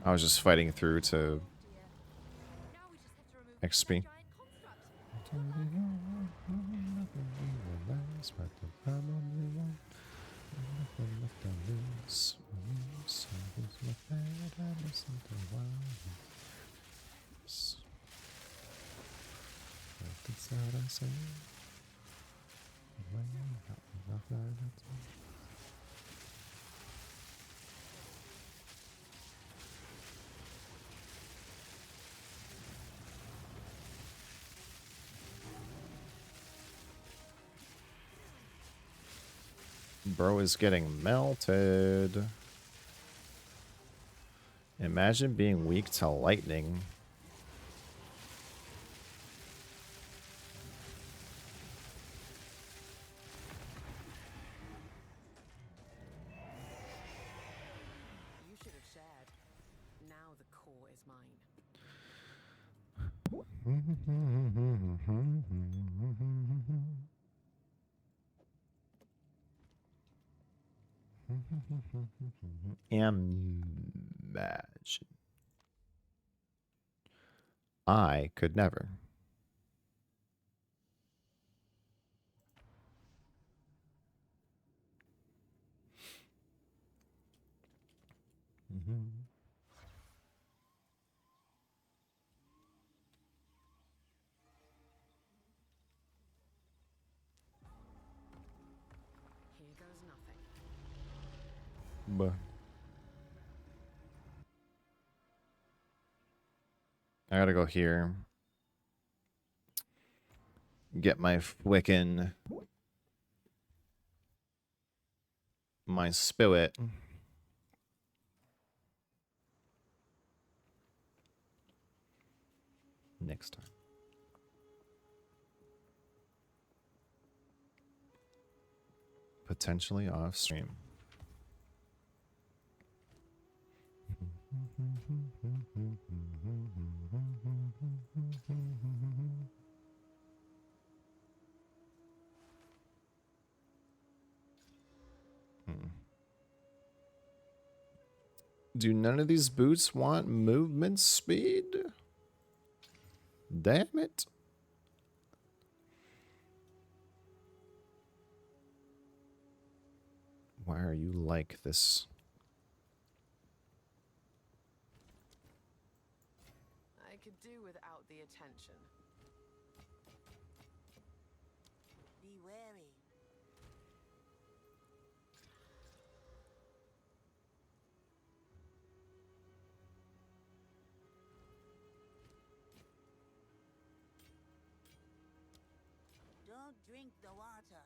I was just fighting through to Now we just have to remove the XP. giant construct. Bro is getting melted. Imagine being weak to lightning. You should have shared. Now the core is mine. Imagine. I could never. Here goes nothing. But I gotta go here. Get my Wiccan. My spirit. Next time. Potentially off stream. Do none of these boots want movement speed? Damn it. Why are you like this? I could do without the attention. Be wary. Don't drink the water.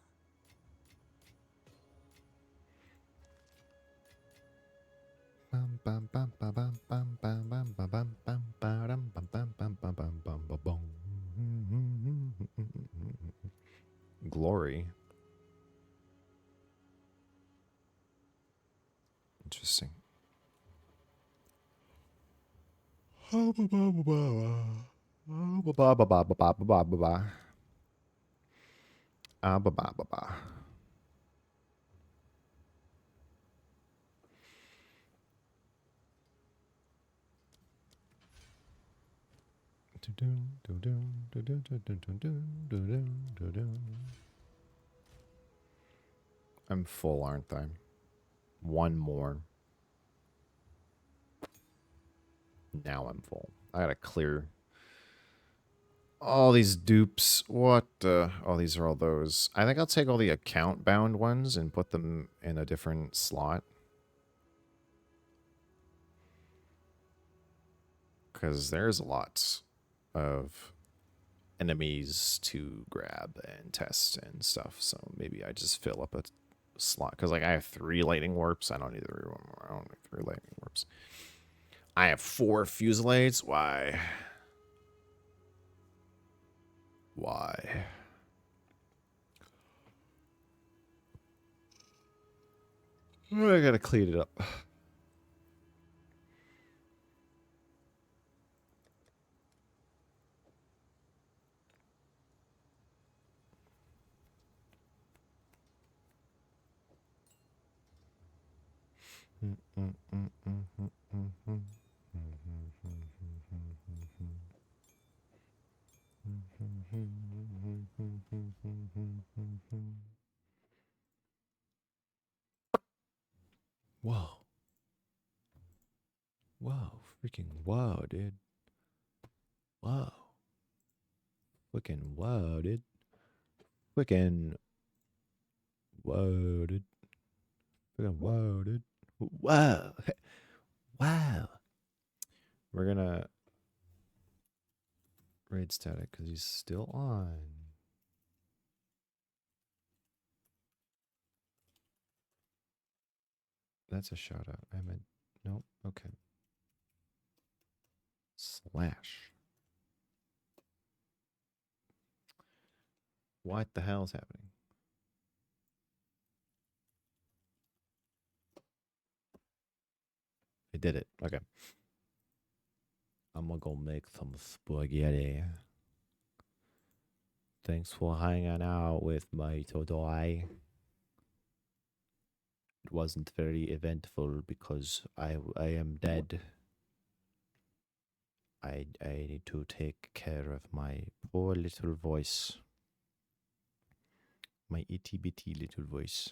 Bum, bum, bum, bum, bum, bum, bum, bum, bum, bum, bum, ba-dum, bum, bum, bum, bum, bum, bum, ba, bum. Glory. Interesting. I'm full, aren't I? One more. Now I'm full. I gotta clear all these dupes. What? Oh, these are all those. I think I'll take all the account bound ones and put them in a different slot. Because there's lots of enemies to grab and test and stuff. So maybe I just fill up a slot. Because like I have 3 lightning warps. I don't need 3 more. I don't need 3 lightning warps. I have 4 fusillades. Why? Why? I gotta clean it up. Whoa. Whoa. Freaking whoa, dude. Whoa. Freaking whoa, dude. Freaking whoa, dude. Freaking whoa, dude. Whoa. Wow. We're gonna raid static because he's still on. That's a shout out. I meant, nope. Okay. Slash. What the hell is happening? I did it. Okay. I'm gonna go make some spaghetti. Thanks for hanging out with me today. It wasn't very eventful because I am dead. I need to take care of my poor little voice. My itty bitty little voice.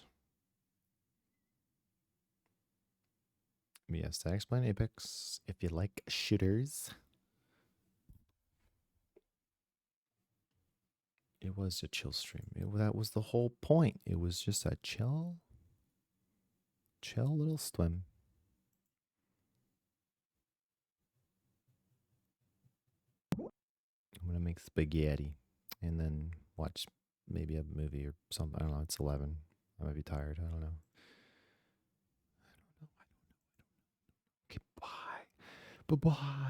Yes, that explain Apex. If you like shooters. It was a chill stream. That was the whole point. It was just a chill little swim. I'm gonna make spaghetti and then watch maybe a movie or something. I don't know. It's 11. I might be tired. I don't know. Okay, bye. Bye-bye.